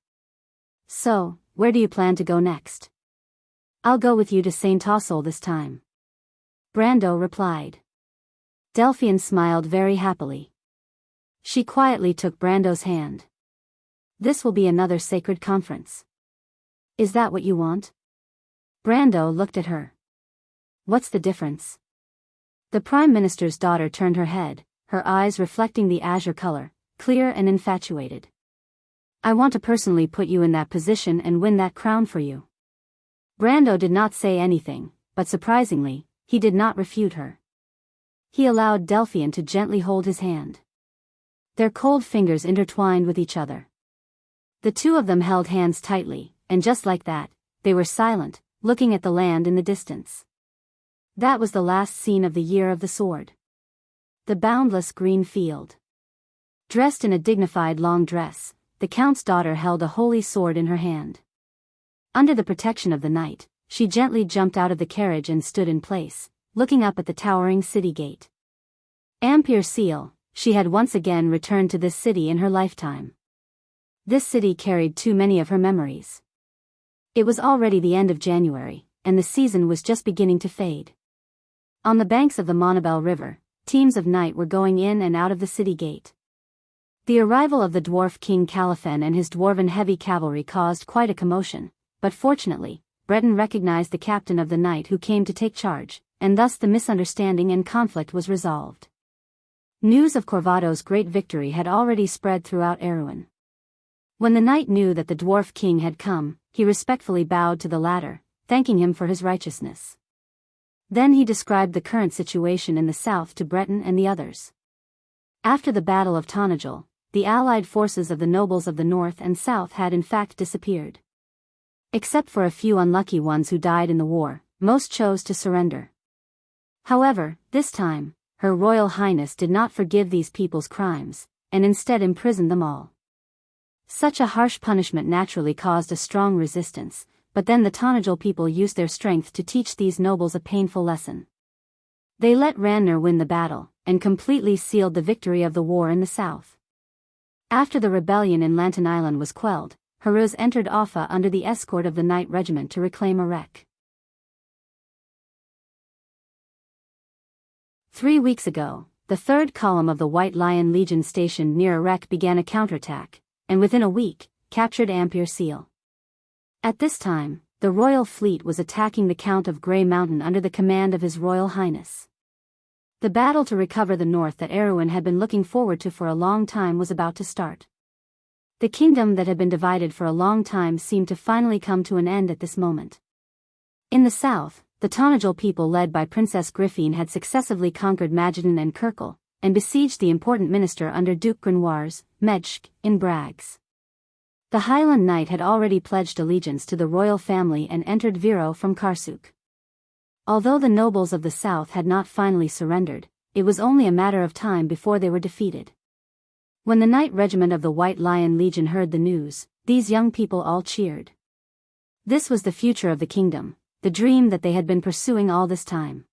"So, where do you plan to go next?" "I'll go with you to Saint Tossol this time," Brando replied. Delphian smiled very happily. She quietly took Brando's hand. "This will be another sacred conference. Is that what you want?" Brando looked at her. "What's the difference?" The Prime Minister's daughter turned her head, her eyes reflecting the azure color, clear and infatuated. "I want to personally put you in that position and win that crown for you." Brando did not say anything, but surprisingly, he did not refute her. He allowed Delphian to gently hold his hand. Their cold fingers intertwined with each other. The two of them held hands tightly, and just like that, they were silent, looking at the land in the distance. That was the last scene of the Year of the Sword. The boundless green field. Dressed in a dignified long dress, the Count's daughter held a holy sword in her hand. Under the protection of the night, she gently jumped out of the carriage and stood in place, looking up at the towering city gate. Ampere Seal, she had once again returned to this city in her lifetime. This city carried too many of her memories. It was already the end of January, and the season was just beginning to fade. On the banks of the Monabel River, teams of knight were going in and out of the city gate. The arrival of the dwarf King Califen and his dwarven heavy cavalry caused quite a commotion, but fortunately, Breton recognized the captain of the knight who came to take charge, and thus the misunderstanding and conflict was resolved. News of Corvado's great victory had already spread throughout Erewhon. When the knight knew that the dwarf king had come, he respectfully bowed to the latter, thanking him for his righteousness. Then he described the current situation in the south to Breton and the others. After the Battle of Tonagel, the allied forces of the nobles of the north and south had in fact disappeared. Except for a few unlucky ones who died in the war, most chose to surrender. However, this time, Her Royal Highness did not forgive these people's crimes, and instead imprisoned them all. Such a harsh punishment naturally caused a strong resistance, but then the Tonagel people used their strength to teach these nobles a painful lesson. They let Ranner win the battle, and completely sealed the victory of the war in the south. After the rebellion in Lantan Island was quelled, Haruz entered Offa under the escort of the Knight Regiment to reclaim Erech. 3 weeks ago, the 3rd column of the White Lion Legion stationed near Erech began a counterattack, and within a week, captured Ampere Seal. At this time, the royal fleet was attacking the Count of Grey Mountain under the command of His Royal Highness. The battle to recover the north that Erewhon had been looking forward to for a long time was about to start. The kingdom that had been divided for a long time seemed to finally come to an end at this moment. In the south, the Tonajal people led by Princess Griffine had successively conquered Magedon and Kirkle, and besieged the important minister under Duke Grenoir's, Medshk, in Brags. The Highland Knight had already pledged allegiance to the royal family and entered Viro from Karsuk. Although the nobles of the south had not finally surrendered, it was only a matter of time before they were defeated. When the Knight Regiment of the White Lion Legion heard the news, these young people all cheered. This was the future of the kingdom, the dream that they had been pursuing all this time.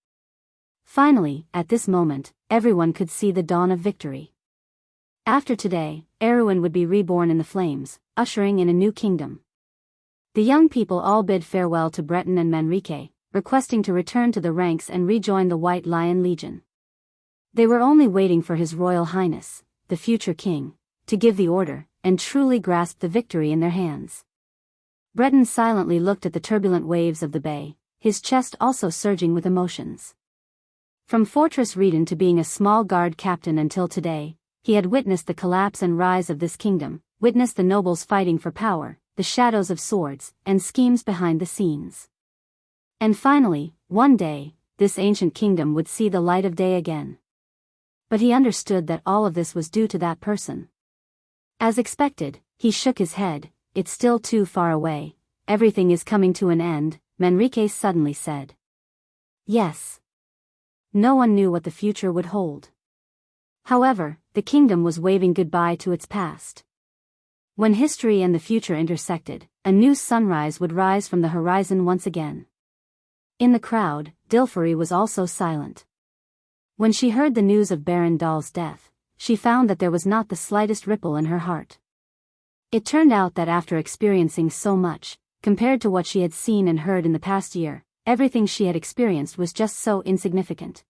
Finally, at this moment, everyone could see the dawn of victory. After today, Erwin would be reborn in the flames, ushering in a new kingdom. The young people all bid farewell to Breton and Manrique, requesting to return to the ranks and rejoin the White Lion Legion. They were only waiting for His Royal Highness, the future king, to give the order, and truly grasp the victory in their hands. Breton silently looked at the turbulent waves of the bay, his chest also surging with emotions. From Fortress Reedon to being a small guard captain until today, he had witnessed the collapse and rise of this kingdom, witnessed the nobles fighting for power, the shadows of swords, and schemes behind the scenes. And finally, one day, this ancient kingdom would see the light of day again. But he understood that all of this was due to that person. As expected, he shook his head. It's still too far away. Everything is coming to an end, Manrique suddenly said. Yes. No one knew what the future would hold. However, the kingdom was waving goodbye to its past. When history and the future intersected, a new sunrise would rise from the horizon once again. In the crowd, Dilfari was also silent. When she heard the news of Baron Dahl's death, she found that there was not the slightest ripple in her heart. It turned out that after experiencing so much, compared to what she had seen and heard in the past year, everything she had experienced was just so insignificant.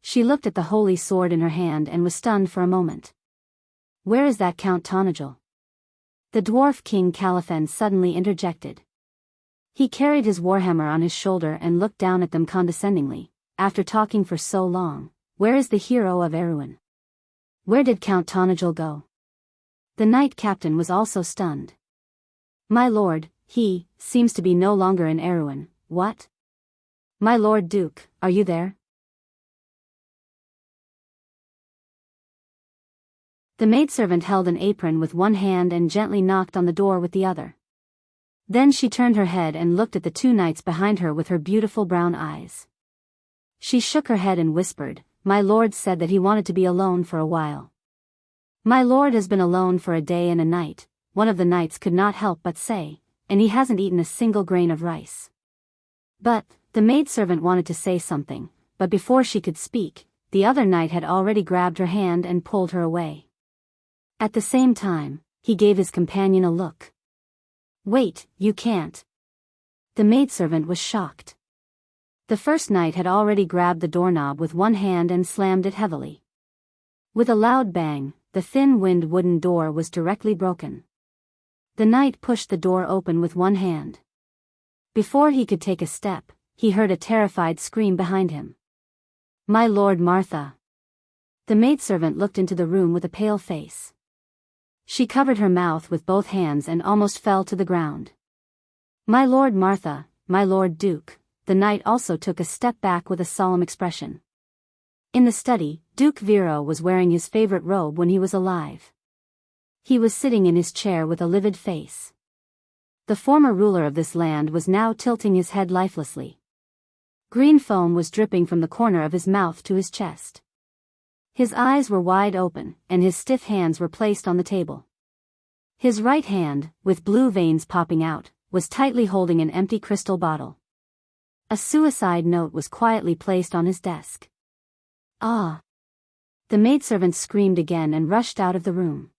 She looked at the holy sword in her hand and was stunned for a moment. Where is that Count Tonajal? The dwarf King Califen suddenly interjected. He carried his warhammer on his shoulder and looked down at them condescendingly. After talking for so long, where is the hero of Erwin? Where did Count Tonajal go? The knight captain was also stunned. My lord, he seems to be no longer in Erwin. What? My lord Duke, are you there? The maidservant held an apron with one hand and gently knocked on the door with the other. Then she turned her head and looked at the two knights behind her with her beautiful brown eyes. She shook her head and whispered, My lord said that he wanted to be alone for a while. My lord has been alone for a day and a night, one of the knights could not help but say, and he hasn't eaten a single grain of rice. But, the maidservant wanted to say something, but before she could speak, the other knight had already grabbed her hand and pulled her away. At the same time, he gave his companion a look. Wait, you can't. The maidservant was shocked. The first knight had already grabbed the doorknob with one hand and slammed it heavily. With a loud bang, the thin-winded wooden door was directly broken. The knight pushed the door open with one hand. Before he could take a step, he heard a terrified scream behind him. My lord Martha. The maidservant looked into the room with a pale face. She covered her mouth with both hands and almost fell to the ground. My lord Martha, my lord Duke. The knight also took a step back with a solemn expression. In the study, Duke Viro was wearing his favorite robe when he was alive. He was sitting in his chair with a livid face. The former ruler of this land was now tilting his head lifelessly. Green foam was dripping from the corner of his mouth to his chest. His eyes were wide open, and his stiff hands were placed on the table. His right hand, with blue veins popping out, was tightly holding an empty crystal bottle. A suicide note was quietly placed on his desk. Ah! The maidservant screamed again and rushed out of the room.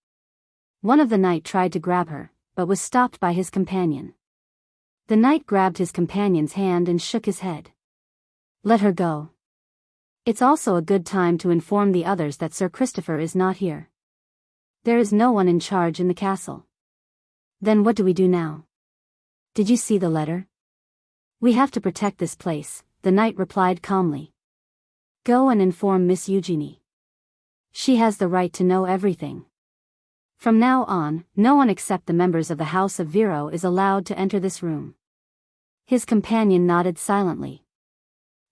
One of the knight tried to grab her, but was stopped by his companion. The knight grabbed his companion's hand and shook his head. Let her go. It's also a good time to inform the others that Sir Christopher is not here. There is no one in charge in the castle. Then what do we do now? Did you see the letter? We have to protect this place, the knight replied calmly. Go and inform Miss Eugenie. She has the right to know everything. From now on, no one except the members of the House of Viro is allowed to enter this room. His companion nodded silently.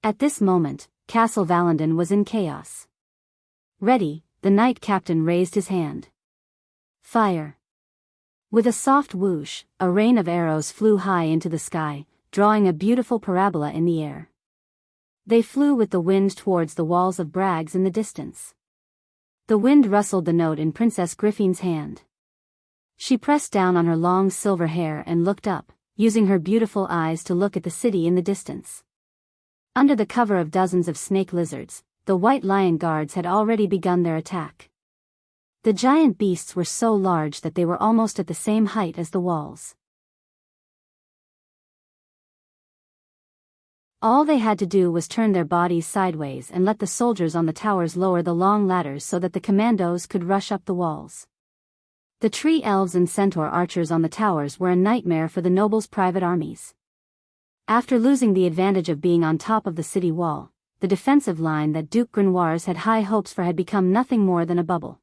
At this moment, Castle Valendon was in chaos. Ready, the knight captain raised his hand. Fire. With a soft whoosh, a rain of arrows flew high into the sky, drawing a beautiful parabola in the air. They flew with the wind towards the walls of Bragg's in the distance. The wind rustled the note in Princess Griffin's hand. She pressed down on her long silver hair and looked up, using her beautiful eyes to look at the city in the distance. Under the cover of dozens of snake lizards, the White Lion guards had already begun their attack. The giant beasts were so large that they were almost at the same height as the walls. All they had to do was turn their bodies sideways and let the soldiers on the towers lower the long ladders so that the commandos could rush up the walls. The tree elves and centaur archers on the towers were a nightmare for the nobles' private armies. After losing the advantage of being on top of the city wall, the defensive line that Duke Grenoir's had high hopes for had become nothing more than a bubble.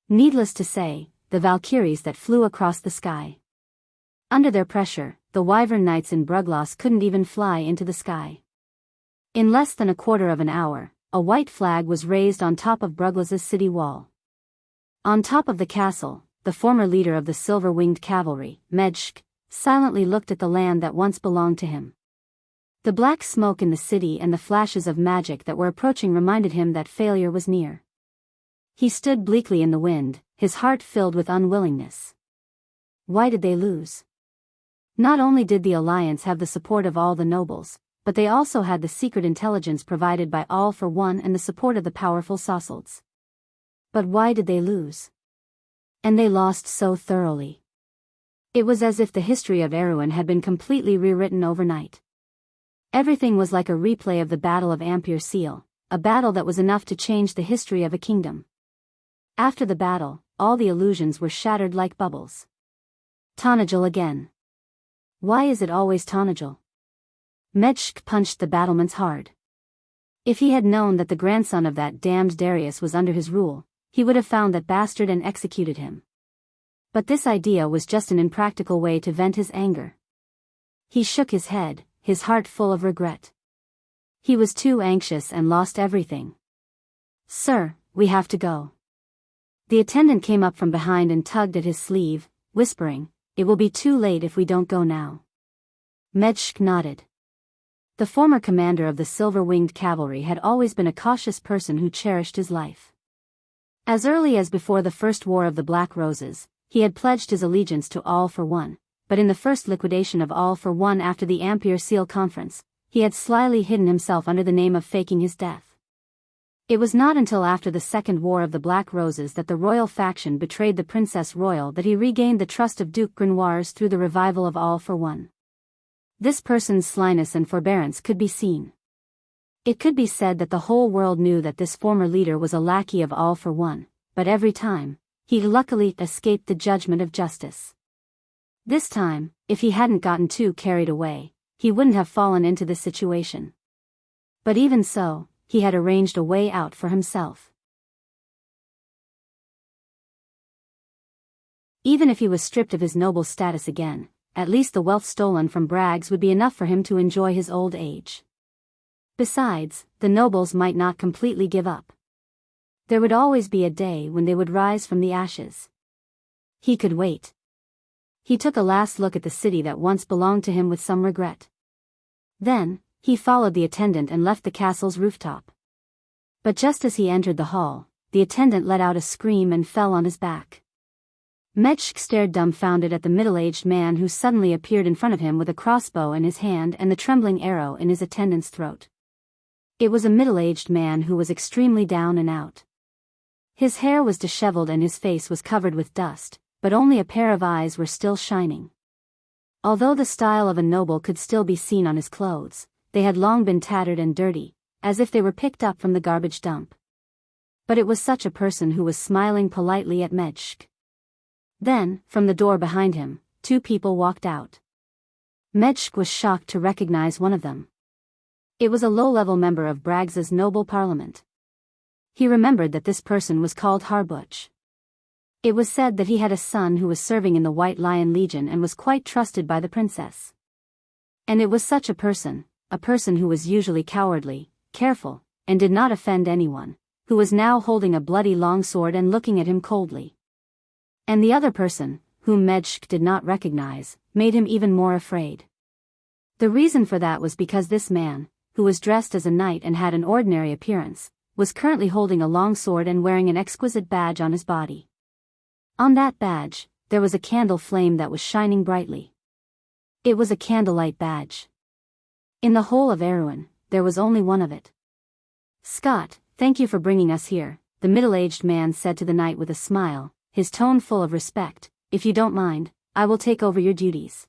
Needless to say, the Valkyries that flew across the sky. Under their pressure, the Wyvern Knights in Brugloss couldn't even fly into the sky. In less than a quarter of an hour, a white flag was raised on top of Brugloss's city wall. On top of the castle, the former leader of the silver-winged cavalry, Medshk, silently looked at the land that once belonged to him. The black smoke in the city and the flashes of magic that were approaching reminded him that failure was near. He stood bleakly in the wind, his heart filled with unwillingness. Why did they lose? Not only did the alliance have the support of all the nobles, but they also had the secret intelligence provided by All for One and the support of the powerful Sassalds. But why did they lose? And they lost so thoroughly. It was as if the history of Erewhon had been completely rewritten overnight. Everything was like a replay of the Battle of Ampere Seal, a battle that was enough to change the history of a kingdom. After the battle, all the illusions were shattered like bubbles. Tonagel again. Why is it always Tonagel? Medshk punched the battlements hard. If he had known that the grandson of that damned Darius was under his rule, he would have found that bastard and executed him. But this idea was just an impractical way to vent his anger. He shook his head, his heart full of regret. He was too anxious and lost everything. "Sir, we have to go." The attendant came up from behind and tugged at his sleeve, whispering, "It will be too late if we don't go now." Medshk nodded. The former commander of the silver-winged cavalry had always been a cautious person who cherished his life. As early as before the First War of the Black Roses, he had pledged his allegiance to All for One, but in the first liquidation of All for One after the Ampere Seal Conference, he had slyly hidden himself under the name of faking his death. It was not until after the Second War of the Black Roses that the royal faction betrayed the Princess Royal that he regained the trust of Duke Grenoir's through the revival of All for One. This person's slyness and forbearance could be seen. It could be said that the whole world knew that this former leader was a lackey of All for One, but every time, he luckily escaped the judgment of justice. This time, if he hadn't gotten too carried away, he wouldn't have fallen into this situation. But even so, he had arranged a way out for himself. Even if he was stripped of his noble status again, at least the wealth stolen from Bragg's would be enough for him to enjoy his old age. Besides, the nobles might not completely give up. There would always be a day when they would rise from the ashes. He could wait. He took a last look at the city that once belonged to him with some regret. Then, he followed the attendant and left the castle's rooftop. But just as he entered the hall, the attendant let out a scream and fell on his back. Medshk stared dumbfounded at the middle-aged man who suddenly appeared in front of him with a crossbow in his hand and the trembling arrow in his attendant's throat. It was a middle-aged man who was extremely down and out. His hair was disheveled and his face was covered with dust, but only a pair of eyes were still shining. Although the style of a noble could still be seen on his clothes, they had long been tattered and dirty, as if they were picked up from the garbage dump. But it was such a person who was smiling politely at Medshk. Then, from the door behind him, two people walked out. Medshk was shocked to recognize one of them. It was a low-level member of Bragg's noble parliament. He remembered that this person was called Harbuch. It was said that he had a son who was serving in the White Lion Legion and was quite trusted by the princess. And it was such a person, a person who was usually cowardly, careful, and did not offend anyone, who was now holding a bloody longsword and looking at him coldly. And the other person, whom Medshk did not recognize, made him even more afraid. The reason for that was because this man, who was dressed as a knight and had an ordinary appearance, was currently holding a long sword and wearing an exquisite badge on his body. On that badge, there was a candle flame that was shining brightly. It was a candlelight badge. In the whole of Erewhon, there was only one of it. "Scott, thank you for bringing us here," the middle-aged man said to the knight with a smile, his tone full of respect. "If you don't mind, I will take over your duties."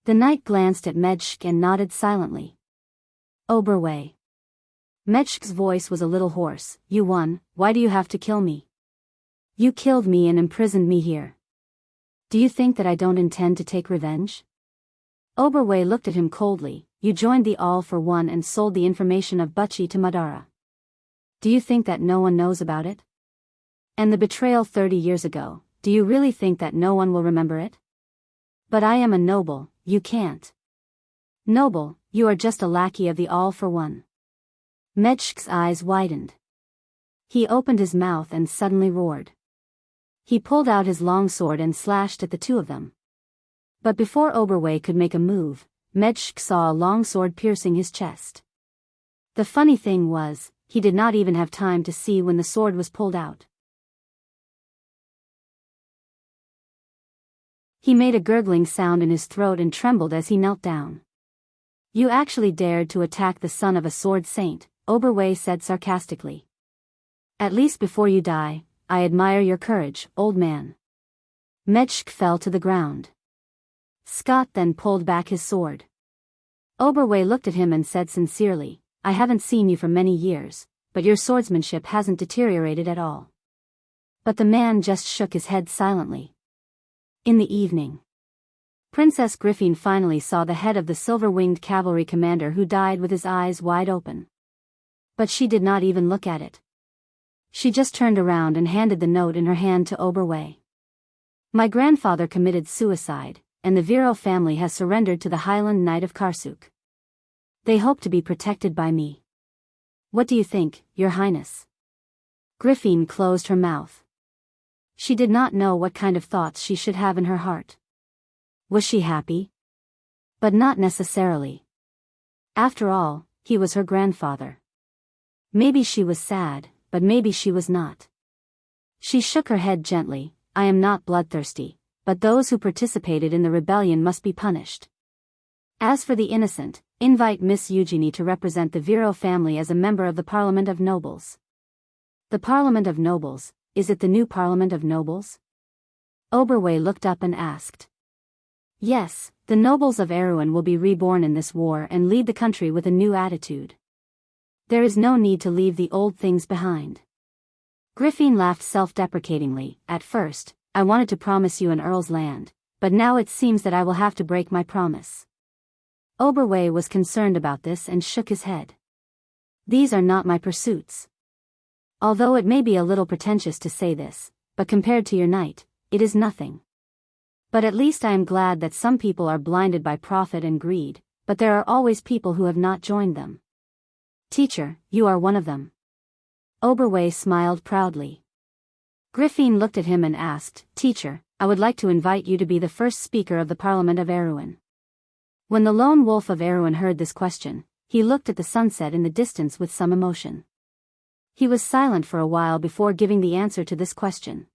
The knight glanced at Medshk and nodded silently. "Oberway." Medshk's voice was a little hoarse. "You won, why do you have to kill me? You killed me and imprisoned me here. Do you think that I don't intend to take revenge?" Oberway looked at him coldly. "You joined the All for One and sold the information of Butchie to Madara. Do you think that no one knows about it? And the betrayal 30 years ago, do you really think that no one will remember it? But I am a noble, you can't. Noble, you are just a lackey of the All for One." Medshk's eyes widened. He opened his mouth and suddenly roared. He pulled out his longsword and slashed at the two of them. But before Oberway could make a move, Medshk saw a longsword piercing his chest. The funny thing was, he did not even have time to see when the sword was pulled out. He made a gurgling sound in his throat and trembled as he knelt down. "You actually dared to attack the son of a sword saint," Oberway said sarcastically. "At least before you die, I admire your courage, old man." Medshk fell to the ground. Scott then pulled back his sword. Oberway looked at him and said sincerely, "I haven't seen you for many years, but your swordsmanship hasn't deteriorated at all." But the man just shook his head silently. In the evening, Princess Griffin finally saw the head of the silver-winged cavalry commander who died with his eyes wide open. But she did not even look at it. She just turned around and handed the note in her hand to Oberway. "My grandfather committed suicide, and the Viro family has surrendered to the Highland Knight of Karsuk. They hope to be protected by me. What do you think, Your Highness?" Griffin closed her mouth. She did not know what kind of thoughts she should have in her heart. Was she happy? But not necessarily. After all, he was her grandfather. Maybe she was sad, but maybe she was not. She shook her head gently. "I am not bloodthirsty, but those who participated in the rebellion must be punished. As for the innocent, invite Miss Eugenie to represent the Viro family as a member of the Parliament of Nobles." "The Parliament of Nobles, is it the new Parliament of Nobles?" Oberway looked up and asked. "Yes, the nobles of Erewhon will be reborn in this war and lead the country with a new attitude. There is no need to leave the old things behind." Griffin laughed self-deprecatingly. "At first, I wanted to promise you an earl's land, but now it seems that I will have to break my promise." Oberway was concerned about this and shook his head. "These are not my pursuits. Although it may be a little pretentious to say this, but compared to your knight, it is nothing. But at least I am glad that some people are blinded by profit and greed, but there are always people who have not joined them. Teacher, you are one of them." Oberway smiled proudly. Griffin looked at him and asked, "Teacher, I would like to invite you to be the first speaker of the Parliament of Erewhon." When the lone wolf of Erewhon heard this question, he looked at the sunset in the distance with some emotion. He was silent for a while before giving the answer to this question.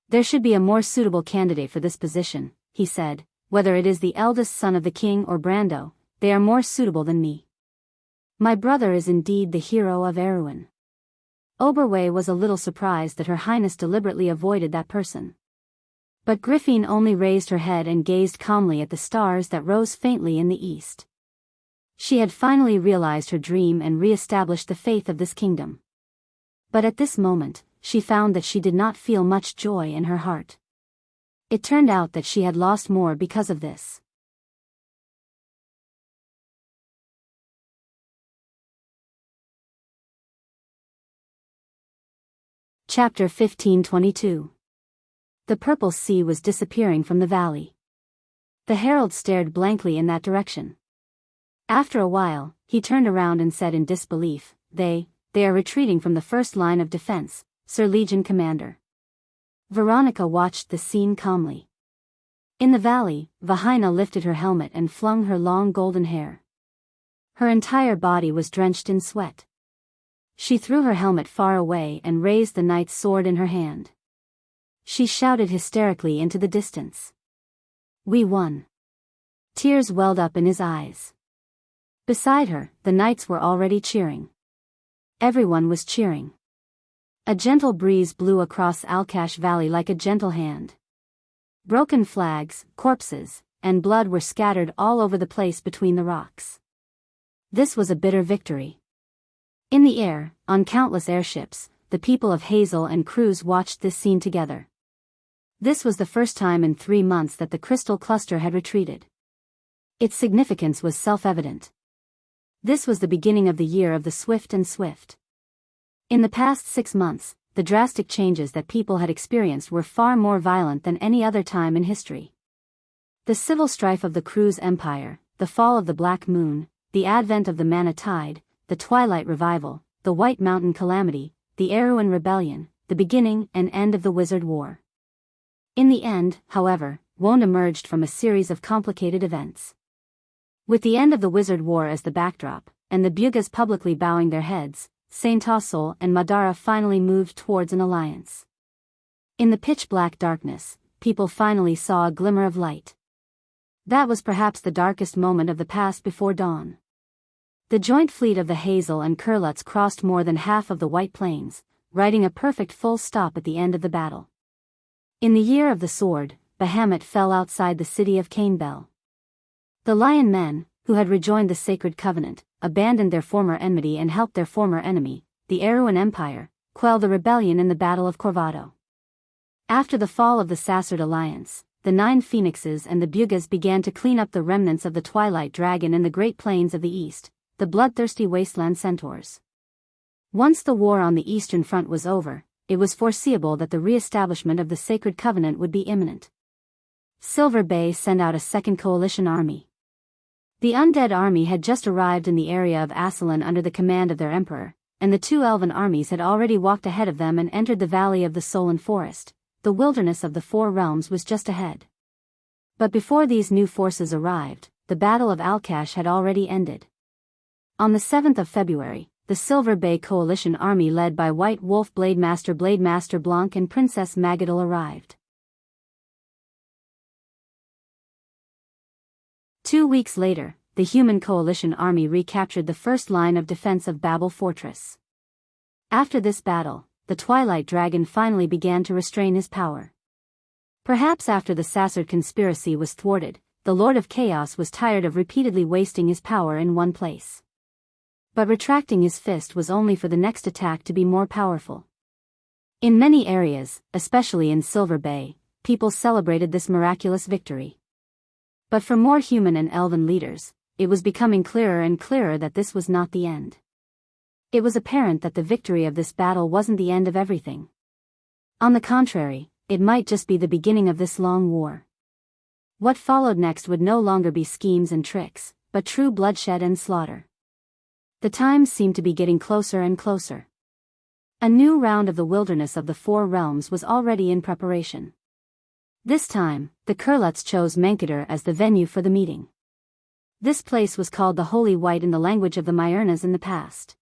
"There should be a more suitable candidate for this position," he said. "Whether it is the eldest son of the king or Brando, they are more suitable than me. My brother is indeed the hero of Erewhon." Oberway was a little surprised that Her Highness deliberately avoided that person. But Griffin only raised her head and gazed calmly at the stars that rose faintly in the east. She had finally realized her dream and re-established the faith of this kingdom. But at this moment, she found that she did not feel much joy in her heart. It turned out that she had lost more because of this. Chapter 1522. The purple sea was disappearing from the valley. The herald stared blankly in that direction. After a while, he turned around and said in disbelief, They are retreating from the first line of defense, Sir Legion Commander. Veronica watched the scene calmly. In the valley, Vahina lifted her helmet and flung her long golden hair. Her entire body was drenched in sweat. She threw her helmet far away and raised the knight's sword in her hand. She shouted hysterically into the distance. We won. Tears welled up in his eyes. Beside her, the knights were already cheering. Everyone was cheering. A gentle breeze blew across Alkash Valley like a gentle hand. Broken flags, corpses, and blood were scattered all over the place between the rocks. This was a bitter victory. In the air, on countless airships, the people of Hazel and Cruz watched this scene together. This was the first time in 3 months that the crystal cluster had retreated. Its significance was self-evident. This was the beginning of the year of the swift and swift. In the past 6 months, the drastic changes that people had experienced were far more violent than any other time in history. The civil strife of the Cruz Empire, the fall of the Black Moon, the advent of the Mana Tide, the Twilight Revival, the White Mountain Calamity, the Erewhon Rebellion, the beginning and end of the Wizard War. In the end, however, Wand emerged from a series of complicated events. With the end of the Wizard War as the backdrop, and the Bugas publicly bowing their heads, Saint Tassel and Madara finally moved towards an alliance. In the pitch-black darkness, people finally saw a glimmer of light. That was perhaps the darkest moment of the past before dawn. The joint fleet of the Hazel and Kurlutz crossed more than half of the White Plains, writing a perfect full stop at the end of the battle. In the year of the sword, Bahamut fell outside the city of Canebell. The Lion Men, who had rejoined the Sacred Covenant, abandoned their former enmity and helped their former enemy, the Erewhon Empire, quell the rebellion in the Battle of Corvado. After the fall of the Sassard Alliance, the 9 Phoenixes and the Bugas began to clean up the remnants of the Twilight Dragon in the Great Plains of the East, the bloodthirsty wasteland centaurs. Once the war on the Eastern Front was over, it was foreseeable that the re-establishment of the Sacred Covenant would be imminent. Silver Bay sent out a second coalition army. The Undead Army had just arrived in the area of Aslan under the command of their emperor, and the 2 Elven armies had already walked ahead of them and entered the Valley of the Solan Forest. The wilderness of the 4 realms was just ahead. But before these new forces arrived, the Battle of Alkash had already ended. On the 7th of February, the Silver Bay Coalition Army led by White Wolf Blademaster Blanc and Princess Magadil arrived. 2 weeks later, the Human Coalition Army recaptured the first line of defense of Babel Fortress. After this battle, the Twilight Dragon finally began to restrain his power. Perhaps after the Sassard conspiracy was thwarted, the Lord of Chaos was tired of repeatedly wasting his power in one place. But retracting his fist was only for the next attack to be more powerful. In many areas, especially in Silver Bay, people celebrated this miraculous victory. But for more human and elven leaders, it was becoming clearer and clearer that this was not the end. It was apparent that the victory of this battle wasn't the end of everything. On the contrary, it might just be the beginning of this long war. What followed next would no longer be schemes and tricks, but true bloodshed and slaughter. The times seemed to be getting closer and closer. A new round of the Wilderness of the 4 Realms was already in preparation. This time, the Kurlutz chose Menkader as the venue for the meeting. This place was called the Holy White in the language of the Myrnas in the past.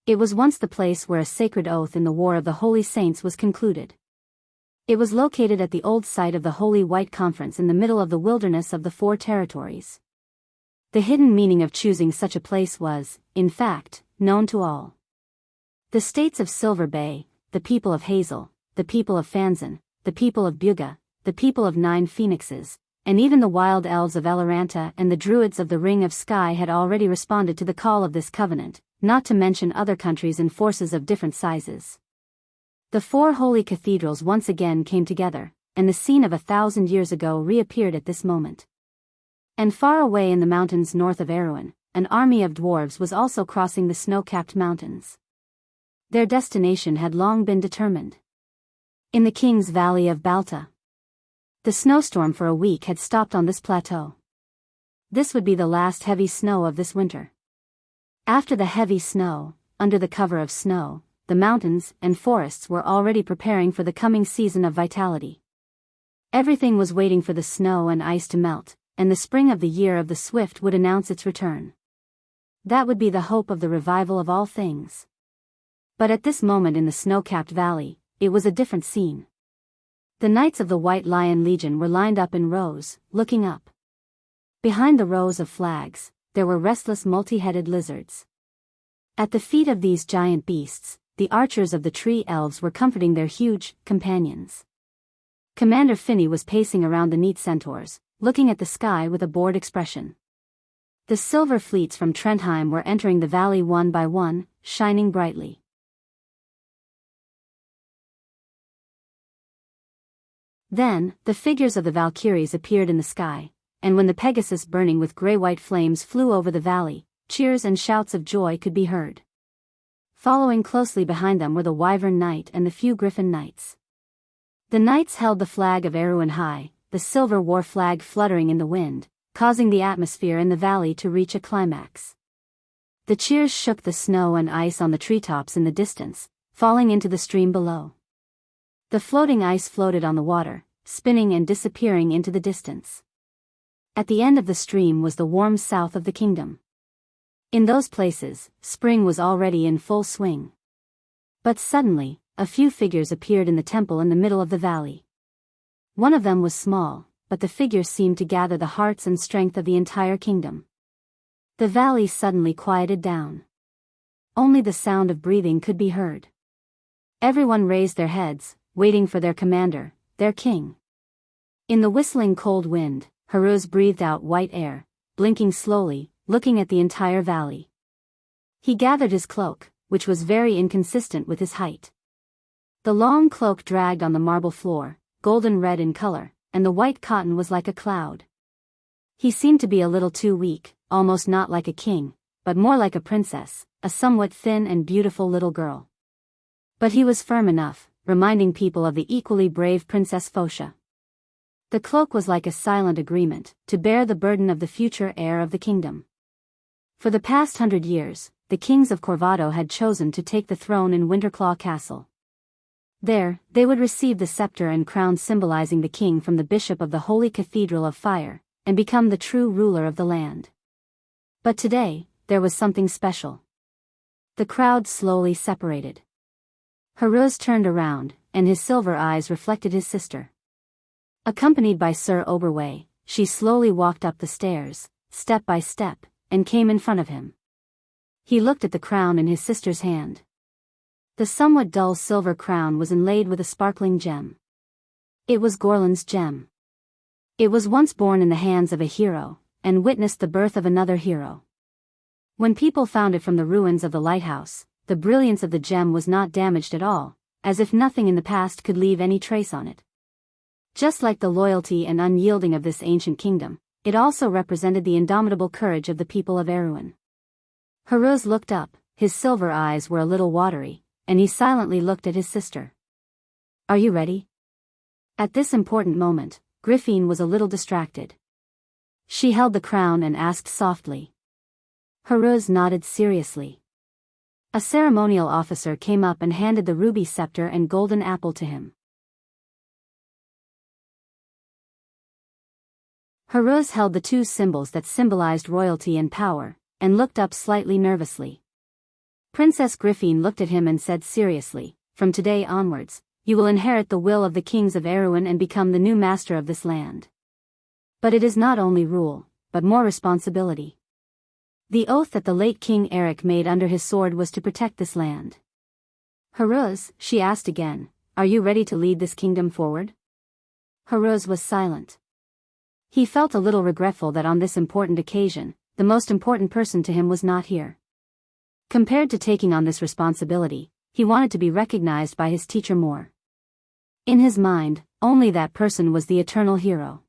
It was once the place where a sacred oath in the War of the Holy Saints was concluded. It was located at the old site of the Holy White Conference in the middle of the Wilderness of the 4 Territories. The hidden meaning of choosing such a place was, in fact, known to all. The states of Silver Bay, the people of Hazel, the people of Fanzan, the people of Buga, the people of 9 Phoenixes, and even the wild elves of Eloranta and the druids of the Ring of Sky had already responded to the call of this covenant, not to mention other countries and forces of different sizes. The 4 holy cathedrals once again came together, and the scene of 1,000 years ago reappeared at this moment. And far away in the mountains north of Erewhon, an army of dwarves was also crossing the snow-capped mountains. Their destination had long been determined. In the King's Valley of Balta. The snowstorm for a week had stopped on this plateau. This would be the last heavy snow of this winter. After the heavy snow, under the cover of snow, the mountains and forests were already preparing for the coming season of vitality. Everything was waiting for the snow and ice to melt, and the spring of the year of the swift would announce its return. That would be the hope of the revival of all things. But at this moment in the snow-capped valley, it was a different scene. The knights of the White Lion Legion were lined up in rows, looking up. Behind the rows of flags, there were restless multi-headed lizards. At the feet of these giant beasts, the archers of the tree elves were comforting their huge companions. Commander Finney was pacing around the neat centaurs, looking at the sky with a bored expression. The silver fleets from Trentheim were entering the valley one by one, shining brightly. Then, the figures of the Valkyries appeared in the sky, and when the Pegasus burning with gray-white flames flew over the valley, cheers and shouts of joy could be heard. Following closely behind them were the Wyvern Knight and the few Griffin Knights. The knights held the flag of Erwin high, the silver war flag fluttering in the wind, causing the atmosphere in the valley to reach a climax. The cheers shook the snow and ice on the treetops in the distance, falling into the stream below. The floating ice floated on the water, spinning and disappearing into the distance. At the end of the stream was the warm south of the kingdom. In those places, spring was already in full swing. But suddenly, a few figures appeared in the temple in the middle of the valley. One of them was small, but the figures seemed to gather the hearts and strength of the entire kingdom. The valley suddenly quieted down. Only the sound of breathing could be heard. Everyone raised their heads, waiting for their commander, their king. In the whistling cold wind, Haruz breathed out white air, blinking slowly, looking at the entire valley. He gathered his cloak, which was very inconsistent with his height. The long cloak dragged on the marble floor, golden red in color, and the white cotton was like a cloud. He seemed to be a little too weak, almost not like a king, but more like a princess, a somewhat thin and beautiful little girl. But he was firm enough, reminding people of the equally brave Princess Phosha. The cloak was like a silent agreement, to bear the burden of the future heir of the kingdom. For the past 100 years, the kings of Corvado had chosen to take the throne in Winterclaw Castle. There, they would receive the scepter and crown symbolizing the king from the bishop of the Holy Cathedral of Fire, and become the true ruler of the land. But today, there was something special. The crowd slowly separated. Haruz turned around, and his silver eyes reflected his sister. Accompanied by Sir Oberway, she slowly walked up the stairs, step by step, and came in front of him. He looked at the crown in his sister's hand. The somewhat dull silver crown was inlaid with a sparkling gem. It was Gorlan's gem. It was once born in the hands of a hero, and witnessed the birth of another hero. When people found it from the ruins of the lighthouse, the brilliance of the gem was not damaged at all, as if nothing in the past could leave any trace on it. Just like the loyalty and unyielding of this ancient kingdom, it also represented the indomitable courage of the people of Erewhon. Haruz looked up, his silver eyes were a little watery, and he silently looked at his sister. "Are you ready?" At this important moment, Griffin was a little distracted. She held the crown and asked softly. Haruz nodded seriously. A ceremonial officer came up and handed the ruby scepter and golden apple to him. Haruz held the two symbols that symbolized royalty and power, and looked up slightly nervously. Princess Griffin looked at him and said seriously, "From today onwards, you will inherit the will of the kings of Erewhon and become the new master of this land. But it is not only rule, but more responsibility. The oath that the late King Eric made under his sword was to protect this land." "Haruz," she asked again, "are you ready to lead this kingdom forward?" Haruz was silent. He felt a little regretful that on this important occasion, the most important person to him was not here. Compared to taking on this responsibility, he wanted to be recognized by his teacher more. In his mind, only that person was the eternal hero.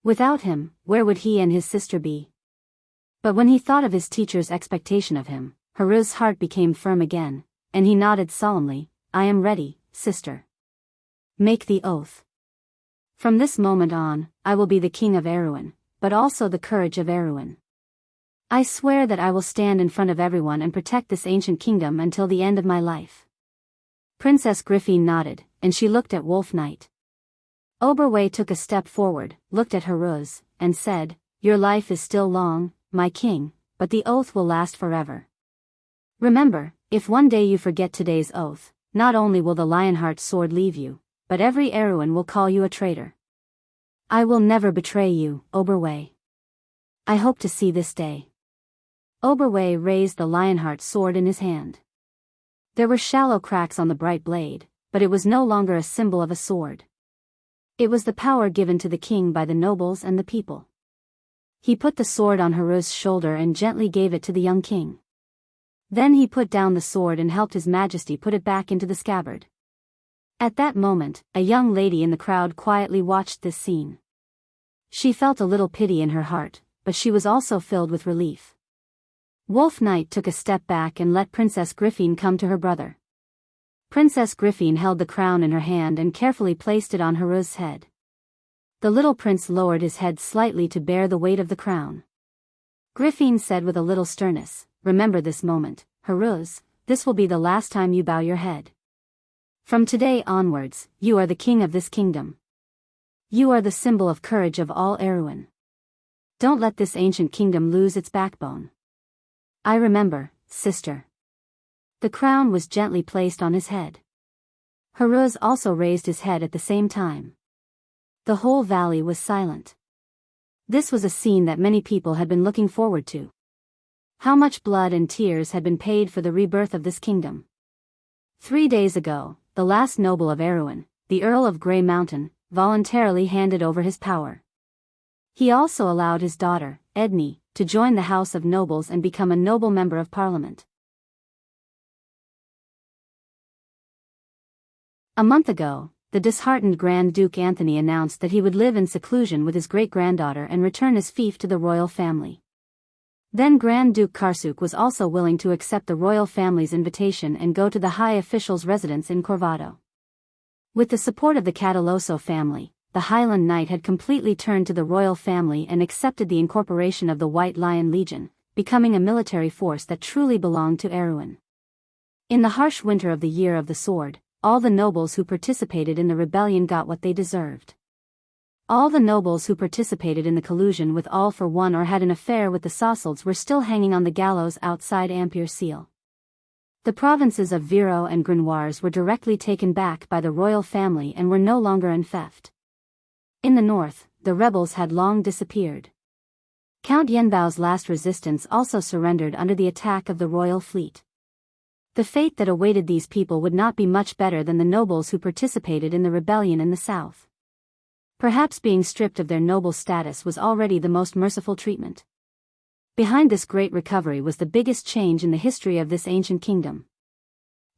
Without him, where would he and his sister be? But when he thought of his teacher's expectation of him, Haruz's heart became firm again, and he nodded solemnly, "I am ready, sister." "Make the oath." "From this moment on, I will be the king of Erewhon, but also the courage of Erewhon. I swear that I will stand in front of everyone and protect this ancient kingdom until the end of my life. Princess Griffin nodded, and she looked at Wolf Knight. Oberway took a step forward, looked at Haruz, and said, "Your life is still long, my king, but the oath will last forever. Remember, if one day you forget today's oath, not only will the Lionheart sword leave you, but every Erewhon will call you a traitor. I will never betray you, Oberway. I hope to see this day." Oberway raised the Lionheart sword in his hand. There were shallow cracks on the bright blade, but it was no longer a symbol of a sword. It was the power given to the king by the nobles and the people. He put the sword on Haruz's shoulder and gently gave it to the young king. Then he put down the sword and helped His Majesty put it back into the scabbard. At that moment, a young lady in the crowd quietly watched this scene. She felt a little pity in her heart, but she was also filled with relief. Wolf Knight took a step back and let Princess Griffin come to her brother. Princess Griffin held the crown in her hand and carefully placed it on Haruz's head. The little prince lowered his head slightly to bear the weight of the crown. Griffin said with a little sternness, "Remember this moment, Haruz, this will be the last time you bow your head. From today onwards, you are the king of this kingdom. You are the symbol of courage of all Erewhon. Don't let this ancient kingdom lose its backbone." "I remember, sister." The crown was gently placed on his head. Haruz also raised his head at the same time. The whole valley was silent. This was a scene that many people had been looking forward to. How much blood and tears had been paid for the rebirth of this kingdom. 3 days ago, the last noble of Erewhon, the Earl of Grey Mountain, voluntarily handed over his power. He also allowed his daughter, Edney, to join the House of Nobles and become a noble member of Parliament. A month ago, the disheartened Grand Duke Anthony announced that he would live in seclusion with his great-granddaughter and return his fief to the royal family. Then Grand Duke Karsuk was also willing to accept the royal family's invitation and go to the high official's residence in Corvado. With the support of the Cataloso family, the Highland Knight had completely turned to the royal family and accepted the incorporation of the White Lion Legion, becoming a military force that truly belonged to Erewhon. In the harsh winter of the Year of the Sword, all the nobles who participated in the rebellion got what they deserved. All the nobles who participated in the collusion with All for One or had an affair with the Sausalds were still hanging on the gallows outside Ampere Seal. The provinces of Viro and Grenoires were directly taken back by the royal family and were no longer in theft. In the north, the rebels had long disappeared. Count Yenbao's last resistance also surrendered under the attack of the royal fleet. The fate that awaited these people would not be much better than the nobles who participated in the rebellion in the south. Perhaps being stripped of their noble status was already the most merciful treatment. Behind this great recovery was the biggest change in the history of this ancient kingdom.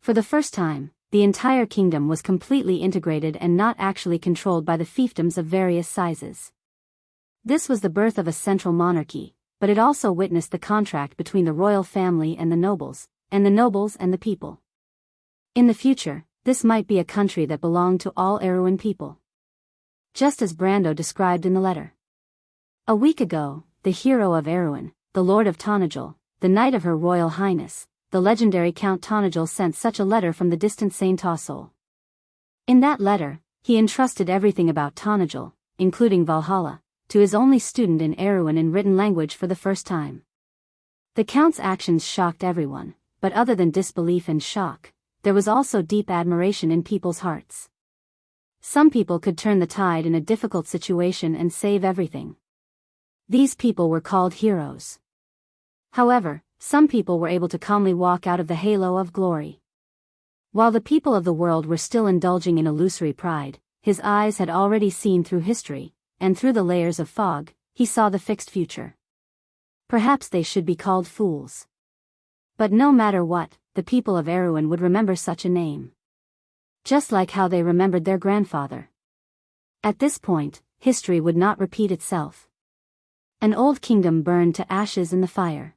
For the first time, the entire kingdom was completely integrated and not actually controlled by the fiefdoms of various sizes. This was the birth of a central monarchy, but it also witnessed the contract between the royal family and the nobles and the people. In the future, this might be a country that belonged to all Erewhon people. Just as Brando described in the letter. A week ago, the hero of Erewhon, the Lord of Tonagel, the Knight of Her Royal Highness, the legendary Count Tonagel sent such a letter from the distant Saint Tossol. In that letter, he entrusted everything about Tonagel, including Valhalla, to his only student in Erewhon in written language for the first time. The Count's actions shocked everyone, but other than disbelief and shock, there was also deep admiration in people's hearts. Some people could turn the tide in a difficult situation and save everything. These people were called heroes. However, some people were able to calmly walk out of the halo of glory. While the people of the world were still indulging in illusory pride, his eyes had already seen through history, and through the layers of fog, he saw the fixed future. Perhaps they should be called fools. But no matter what, the people of Erewhon would remember such a name. Just like how they remembered their grandfather. At this point, history would not repeat itself. An old kingdom burned to ashes in the fire.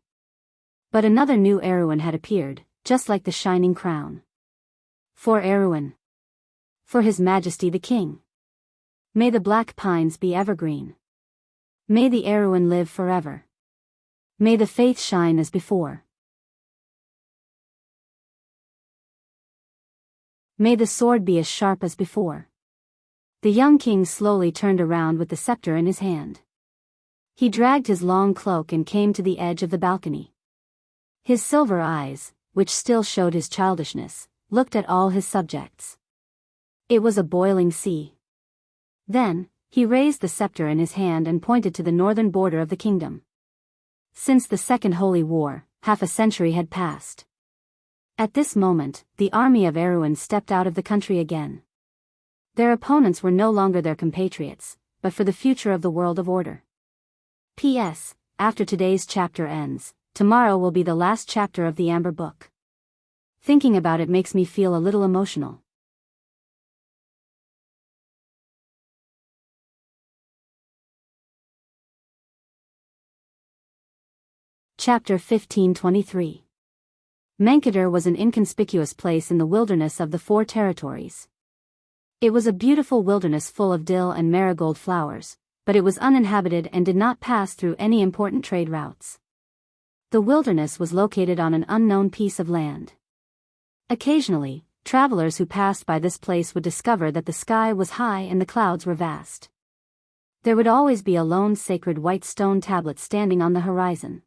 But another new Erewhon had appeared, just like the shining crown. For Erewhon. For His Majesty the King. May the black pines be evergreen. May the Erewhon live forever. May the faith shine as before. May the sword be as sharp as before. The young king slowly turned around with the scepter in his hand. He dragged his long cloak and came to the edge of the balcony. His silver eyes, which still showed his childishness, looked at all his subjects. It was a boiling sea. Then, he raised the scepter in his hand and pointed to the northern border of the kingdom. Since the Second Holy War, half a century had passed. At this moment, the army of Erewhon stepped out of the country again. Their opponents were no longer their compatriots, but for the future of the world of order. P.S. After today's chapter ends, tomorrow will be the last chapter of the Amber Book. Thinking about it makes me feel a little emotional. Chapter 1523. Mankadir was an inconspicuous place in the wilderness of the Four Territories. It was a beautiful wilderness full of dill and marigold flowers, but it was uninhabited and did not pass through any important trade routes. The wilderness was located on an unknown piece of land. Occasionally, travelers who passed by this place would discover that the sky was high and the clouds were vast. There would always be a lone sacred white stone tablet standing on the horizon.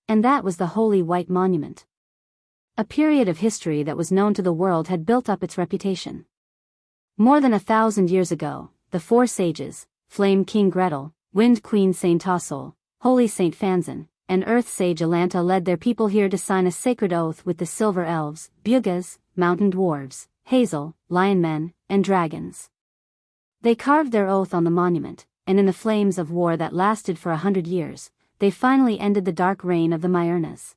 And that was the Holy White Monument. A period of history that was known to the world had built up its reputation. More than 1,000 years ago, the four sages, Flame King Gretel, Wind Queen Saint Tossol, Holy Saint Fanzan, and Earth Sage Alanta led their people here to sign a sacred oath with the Silver Elves, Buggas, Mountain Dwarves, Hazel, Lion Men, and Dragons. They carved their oath on the monument, and in the flames of war that lasted for 100 years, they finally ended the dark reign of the Myrnas.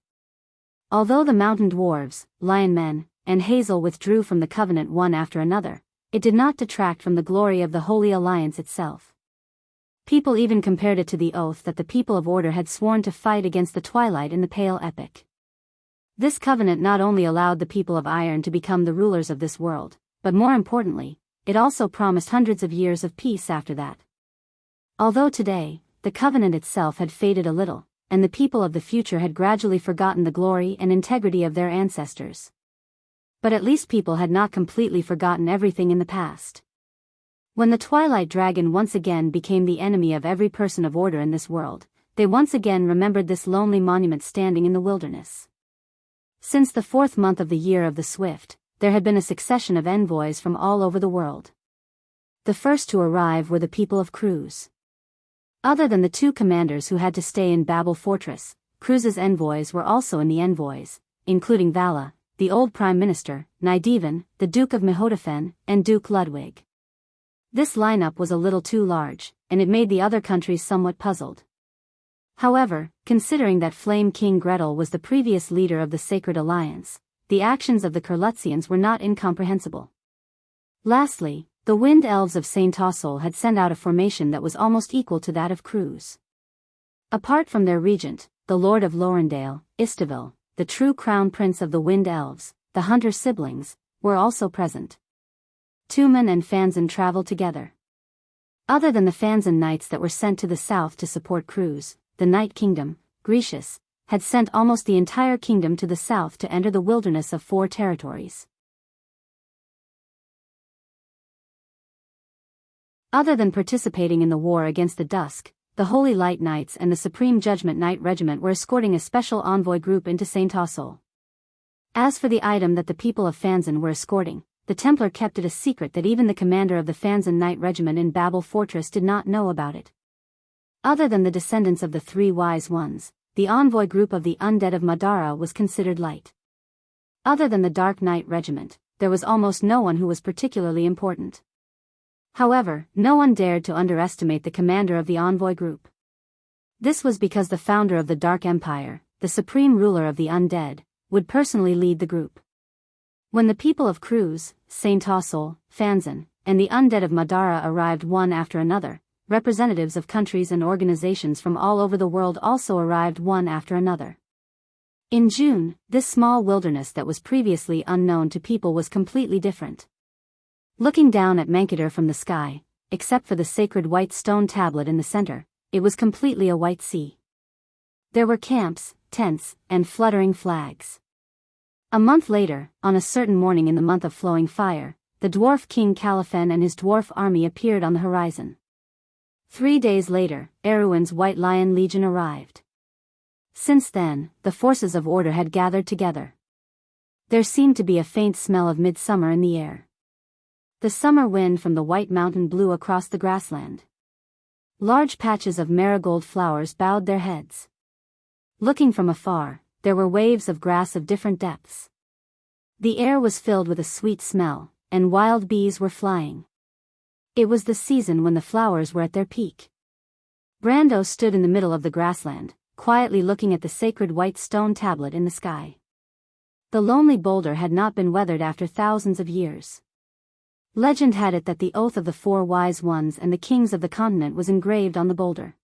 Although the Mountain Dwarves, Lion Men, and Hazel withdrew from the covenant one after another, it did not detract from the glory of the Holy Alliance itself. People even compared it to the oath that the people of Order had sworn to fight against the Twilight in the Pale Epic. This covenant not only allowed the people of Iron to become the rulers of this world, but more importantly, it also promised hundreds of years of peace after that. Although today, the covenant itself had faded a little, and the people of the future had gradually forgotten the glory and integrity of their ancestors. But at least people had not completely forgotten everything in the past. When the Twilight Dragon once again became the enemy of every person of order in this world, they once again remembered this lonely monument standing in the wilderness. Since the 4th month of the year of the Swift, there had been a succession of envoys from all over the world. The first to arrive were the people of Cruz. Other than the 2 commanders who had to stay in Babel Fortress, Cruz's envoys were also in the envoys, including Vala, the old Prime Minister, Nydevan, the Duke of Mihodafen, and Duke Ludwig. This lineup was a little too large, and it made the other countries somewhat puzzled. However, considering that Flame King Gretel was the previous leader of the Sacred Alliance, the actions of the Kurlutzians were not incomprehensible. Lastly, the Wind Elves of Saint Tossol had sent out a formation that was almost equal to that of Cruz. Apart from their regent, the Lord of Lorendale, Istavil, the true crown prince of the Wind Elves, the Hunter siblings, were also present. Tumen and Fanzan traveled together. Other than the Fanzan knights that were sent to the south to support Cruz, the Night Kingdom, Grecius, had sent almost the entire kingdom to the south to enter the wilderness of 4 territories. Other than participating in the war against the Dusk, the Holy Light Knights and the Supreme Judgment Knight Regiment were escorting a special envoy group into Saint Tossol. As for the item that the people of Fanzan were escorting, the Templar kept it a secret that even the commander of the Fanzan Knight Regiment in Babel Fortress did not know about it. Other than the descendants of the 3 wise ones, the envoy group of the undead of Madara was considered light. Other than the Dark Knight Regiment, there was almost no one who was particularly important. However, no one dared to underestimate the commander of the envoy group. This was because the founder of the Dark Empire, the supreme ruler of the undead, would personally lead the group. When the people of Cruz, Saint Tossol, Fanzan, and the undead of Madara arrived one after another, representatives of countries and organizations from all over the world also arrived one after another. In June, this small wilderness that was previously unknown to people was completely different. Looking down at Mankadir from the sky, except for the sacred white stone tablet in the center, it was completely a white sea. There were camps, tents, and fluttering flags. A month later, on a certain morning in the month of flowing fire, the dwarf king Califen and his dwarf army appeared on the horizon. 3 days later, Erwin's White Lion Legion arrived. Since then, the forces of order had gathered together. There seemed to be a faint smell of midsummer in the air. The summer wind from the White Mountain blew across the grassland. Large patches of marigold flowers bowed their heads. Looking from afar, there were waves of grass of different depths. The air was filled with a sweet smell, and wild bees were flying. It was the season when the flowers were at their peak. Brando stood in the middle of the grassland, quietly looking at the sacred white stone tablet in the sky. The lonely boulder had not been weathered after thousands of years. Legend had it that the oath of the 4 wise ones and the kings of the continent was engraved on the boulder.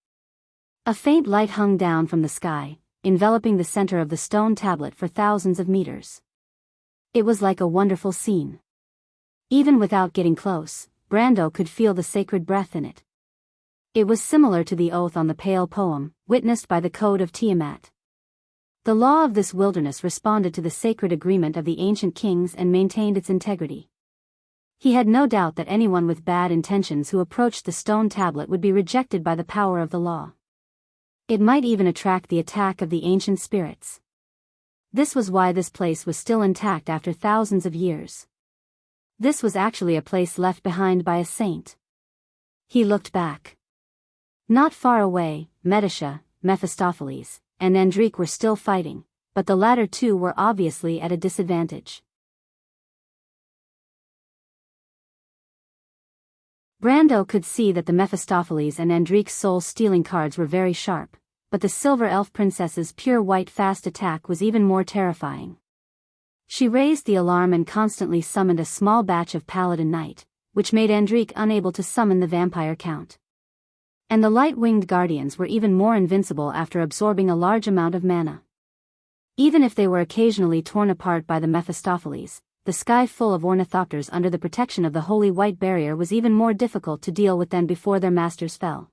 A faint light hung down from the sky, enveloping the center of the stone tablet for thousands of meters. It was like a wonderful scene. Even without getting close, Brando could feel the sacred breath in it. It was similar to the oath on the pale poem, witnessed by the Code of Tiamat. The law of this wilderness responded to the sacred agreement of the ancient kings and maintained its integrity. He had no doubt that anyone with bad intentions who approached the stone tablet would be rejected by the power of the law. It might even attract the attack of the ancient spirits. This was why this place was still intact after thousands of years. This was actually a place left behind by a saint. He looked back. Not far away, Medisha, Mephistopheles, and Enrich were still fighting, but the latter two were obviously at a disadvantage. Brando could see that the Mephistopheles and Enrich's soul-stealing cards were very sharp, but the Silver Elf Princess's pure white fast attack was even more terrifying. She raised the alarm and constantly summoned a small batch of Paladin Knight, which made Enrich unable to summon the vampire count. And the light-winged guardians were even more invincible after absorbing a large amount of mana. Even if they were occasionally torn apart by the Mephistopheles, the sky full of ornithopters under the protection of the holy white barrier was even more difficult to deal with than before their masters fell.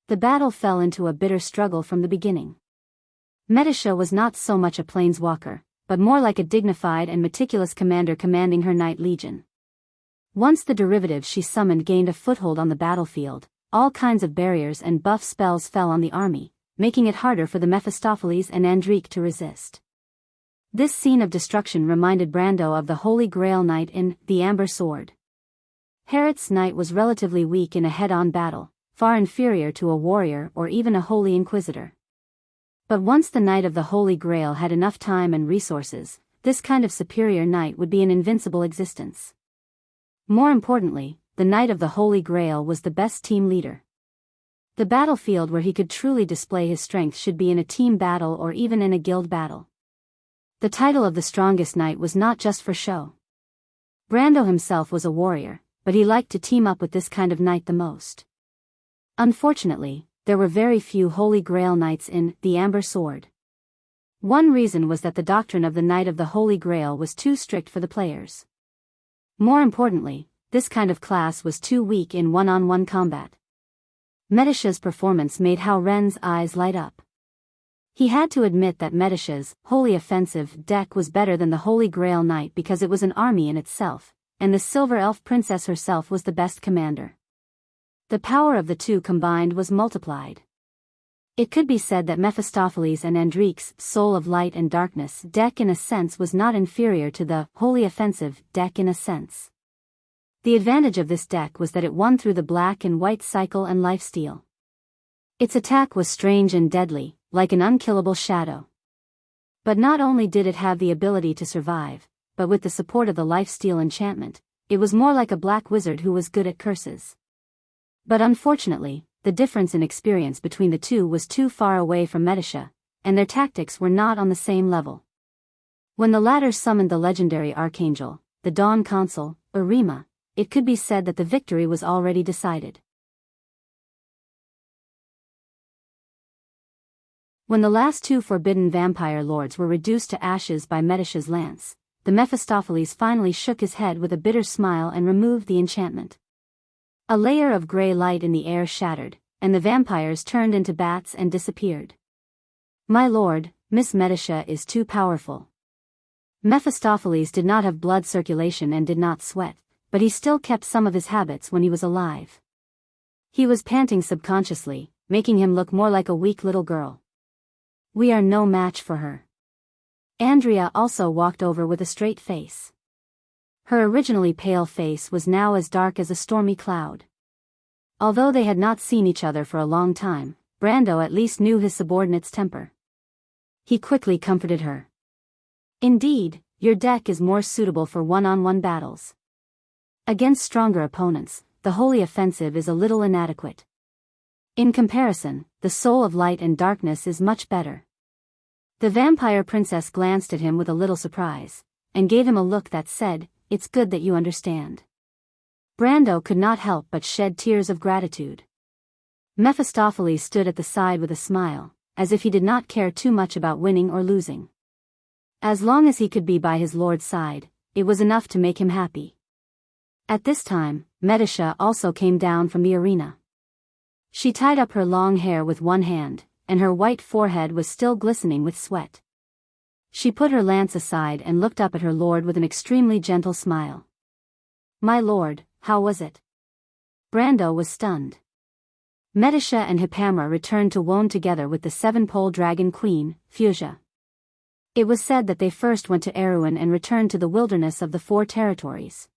The battle fell into a bitter struggle from the beginning. Medisha was not so much a planeswalker, but more like a dignified and meticulous commander commanding her Knight Legion. Once the derivatives she summoned gained a foothold on the battlefield, all kinds of barriers and buff spells fell on the army, making it harder for the Mephistopheles and Enrich to resist. This scene of destruction reminded Brando of the Holy Grail Knight in The Amber Sword. Herod's knight was relatively weak in a head-on battle, far inferior to a warrior or even a holy inquisitor. But once the Knight of the Holy Grail had enough time and resources, this kind of superior knight would be an invincible existence. More importantly, the Knight of the Holy Grail was the best team leader. The battlefield where he could truly display his strength should be in a team battle or even in a guild battle. The title of the strongest knight was not just for show. Brando himself was a warrior, but he liked to team up with this kind of knight the most. Unfortunately, there were very few Holy Grail knights in The Amber Sword. One reason was that the doctrine of the Knight of the Holy Grail was too strict for the players. More importantly, this kind of class was too weak in one-on-one combat. Medisha's performance made Hao Ren's eyes light up. He had to admit that Medisha's Holy Offensive deck was better than the Holy Grail Knight because it was an army in itself, and the Silver Elf Princess herself was the best commander. The power of the two combined was multiplied. It could be said that Mephistopheles and Enrich's Soul of Light and Darkness deck in a sense was not inferior to the Holy Offensive deck in a sense. The advantage of this deck was that it won through the black and white cycle and lifesteal. Its attack was strange and deadly, like an unkillable shadow. But not only did it have the ability to survive, but with the support of the lifesteal enchantment, it was more like a black wizard who was good at curses. But unfortunately, the difference in experience between the two was too far away from Medisha, and their tactics were not on the same level. When the latter summoned the legendary archangel, the Dawn Consul, Urima, it could be said that the victory was already decided. When the last two forbidden vampire lords were reduced to ashes by Medisha's lance, the Mephistopheles finally shook his head with a bitter smile and removed the enchantment. A layer of gray light in the air shattered, and the vampires turned into bats and disappeared. "My lord, Miss Medisha is too powerful." Mephistopheles did not have blood circulation and did not sweat, but he still kept some of his habits when he was alive. He was panting subconsciously, making him look more like a weak little girl. "We are no match for her." Andrea also walked over with a straight face. Her originally pale face was now as dark as a stormy cloud. Although they had not seen each other for a long time, Brando at least knew his subordinate's temper. He quickly comforted her. "Indeed, your deck is more suitable for one-on-one battles. Against stronger opponents, the holy offensive is a little inadequate. In comparison, the soul of light and darkness is much better." The vampire princess glanced at him with a little surprise, and gave him a look that said, "It's good that you understand." Brando could not help but shed tears of gratitude. Mephistopheles stood at the side with a smile, as if he did not care too much about winning or losing. As long as he could be by his lord's side, it was enough to make him happy. At this time, Medisha also came down from the arena. She tied up her long hair with one hand, and her white forehead was still glistening with sweat. She put her lance aside and looked up at her lord with an extremely gentle smile. "My lord, how was it?" Brando was stunned. Medisha and Hippamra returned to Wone together with the seven-pole dragon queen, Fuchsia. It was said that they first went to Erewhon and returned to the wilderness of the Four Territories.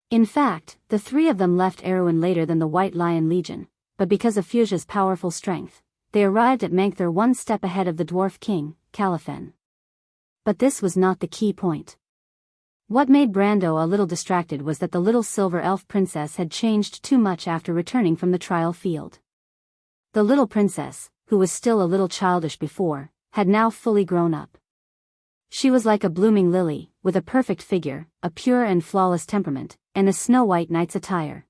In fact, the three of them left Erewhon later than the White Lion Legion, but because of Fuchsia's powerful strength, they arrived at Mankther one step ahead of the dwarf king, Califen. But this was not the key point. What made Brando a little distracted was that the little silver elf princess had changed too much after returning from the trial field. The little princess, who was still a little childish before, had now fully grown up. She was like a blooming lily, with a perfect figure, a pure and flawless temperament, and a snow-white knight's attire.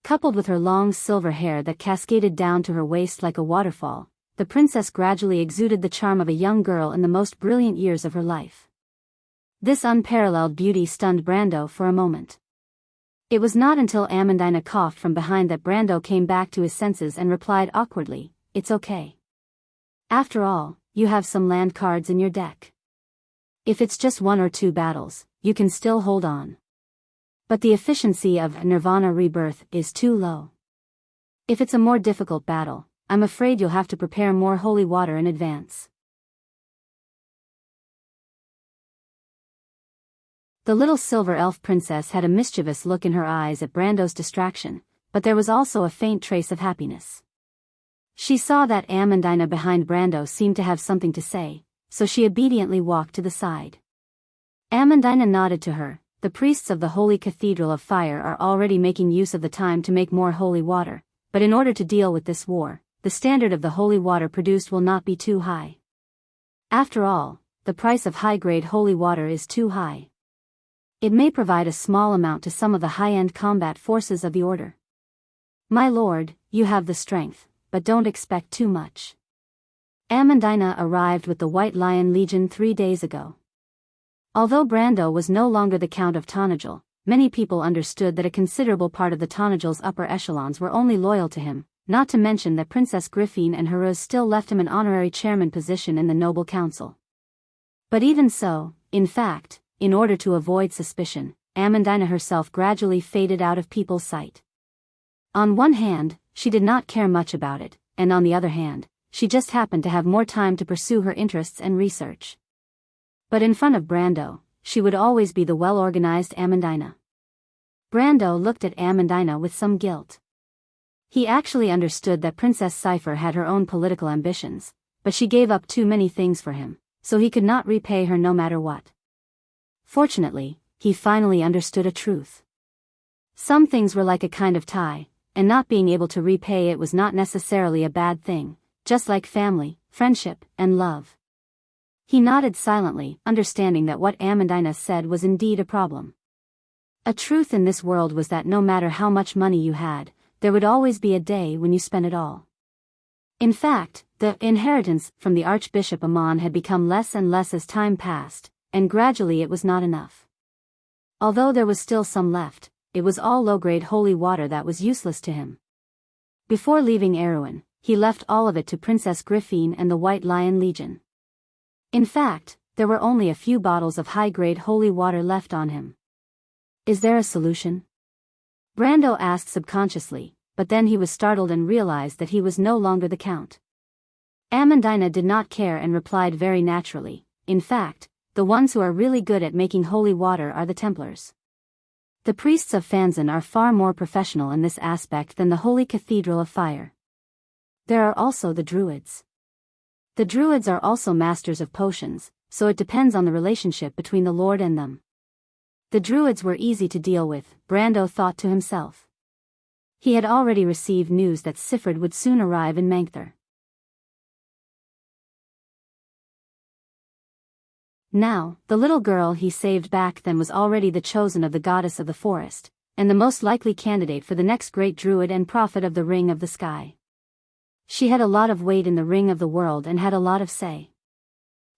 Coupled with her long silver hair that cascaded down to her waist like a waterfall, the princess gradually exuded the charm of a young girl in the most brilliant years of her life. This unparalleled beauty stunned Brando for a moment. It was not until Amandina coughed from behind that Brando came back to his senses and replied awkwardly, "It's okay. After all, you have some land cards in your deck. If it's just one or two battles, you can still hold on. But the efficiency of Nirvana Rebirth is too low. If it's a more difficult battle, I'm afraid you'll have to prepare more holy water in advance." The little silver elf princess had a mischievous look in her eyes at Brando's distraction, but there was also a faint trace of happiness. She saw that Amandina behind Brando seemed to have something to say, so she obediently walked to the side. Amandina nodded to her. "The priests of the Holy Cathedral of Fire are already making use of the time to make more holy water, but in order to deal with this war, the standard of the holy water produced will not be too high. After all, the price of high-grade holy water is too high. It may provide a small amount to some of the high-end combat forces of the Order. My lord, you have the strength, but don't expect too much." Amandina arrived with the White Lion Legion 3 days ago. Although Brando was no longer the Count of Tonagel, many people understood that a considerable part of the Tonagel's upper echelons were only loyal to him, not to mention that Princess Griffine and Heruz still left him an honorary chairman position in the Noble Council. But even so, in fact, in order to avoid suspicion, Amandina herself gradually faded out of people's sight. On one hand, she did not care much about it, and on the other hand, she just happened to have more time to pursue her interests and research. But in front of Brando, she would always be the well-organized Amandina. Brando looked at Amandina with some guilt. He actually understood that Princess Cypher had her own political ambitions, but she gave up too many things for him, so he could not repay her no matter what. Fortunately, he finally understood a truth. Some things were like a kind of tie, and not being able to repay it was not necessarily a bad thing, just like family, friendship, and love. He nodded silently, understanding that what Amandina said was indeed a problem. A truth in this world was that no matter how much money you had, there would always be a day when you spent it all. In fact, the inheritance from the Archbishop Amon had become less and less as time passed, and gradually it was not enough. Although there was still some left, it was all low-grade holy water that was useless to him. Before leaving Erewhon, he left all of it to Princess Griffine and the White Lion Legion. In fact, there were only a few bottles of high-grade holy water left on him. Is there a solution? Brando asked subconsciously, but then he was startled and realized that he was no longer the Count. Amandina did not care and replied very naturally, in fact, the ones who are really good at making holy water are the Templars. The priests of Fanzan are far more professional in this aspect than the Holy Cathedral of Fire. There are also the Druids. The Druids are also masters of potions, so it depends on the relationship between the Lord and them. The Druids were easy to deal with, Brando thought to himself. He had already received news that Sifred would soon arrive in Mangther. Now, the little girl he saved back then was already the chosen of the goddess of the forest, and the most likely candidate for the next great druid and prophet of the Ring of the Sky. She had a lot of weight in the Ring of the World and had a lot of say.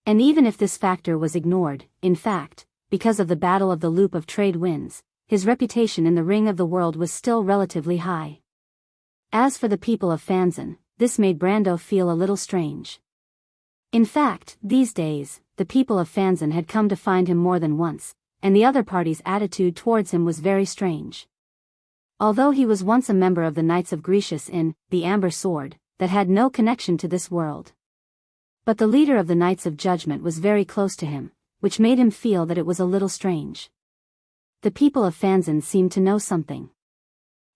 And even if this factor was ignored, in fact, because of the Battle of the Loop of Trade Winds, his reputation in the Ring of the World was still relatively high. As for the people of Fanzan, this made Brando feel a little strange. In fact, these days, the people of Fanzan had come to find him more than once, and the other party's attitude towards him was very strange. Although he was once a member of the Knights of Grecius in the Amber Sword, that had no connection to this world. But the leader of the Knights of Judgment was very close to him, which made him feel that it was a little strange. The people of Fanzan seemed to know something.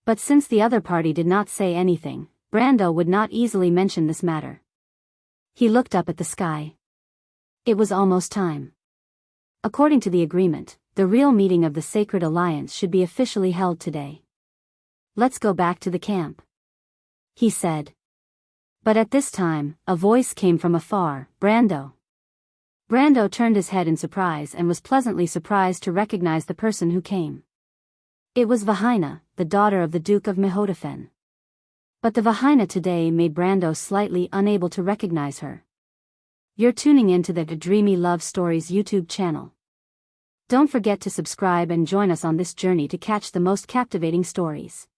But since the other party did not say anything, Brando would not easily mention this matter. He looked up at the sky. It was almost time. According to the agreement, the real meeting of the Sacred Alliance should be officially held today. Let's go back to the camp, he said. But at this time, a voice came from afar, Brando. Brando turned his head in surprise and was pleasantly surprised to recognize the person who came. It was Vahina, the daughter of the Duke of Mehodafen. But the Vahina today made Brando slightly unable to recognize her. You're tuning into the Dreamy Love Stories YouTube channel. Don't forget to subscribe and join us on this journey to catch the most captivating stories.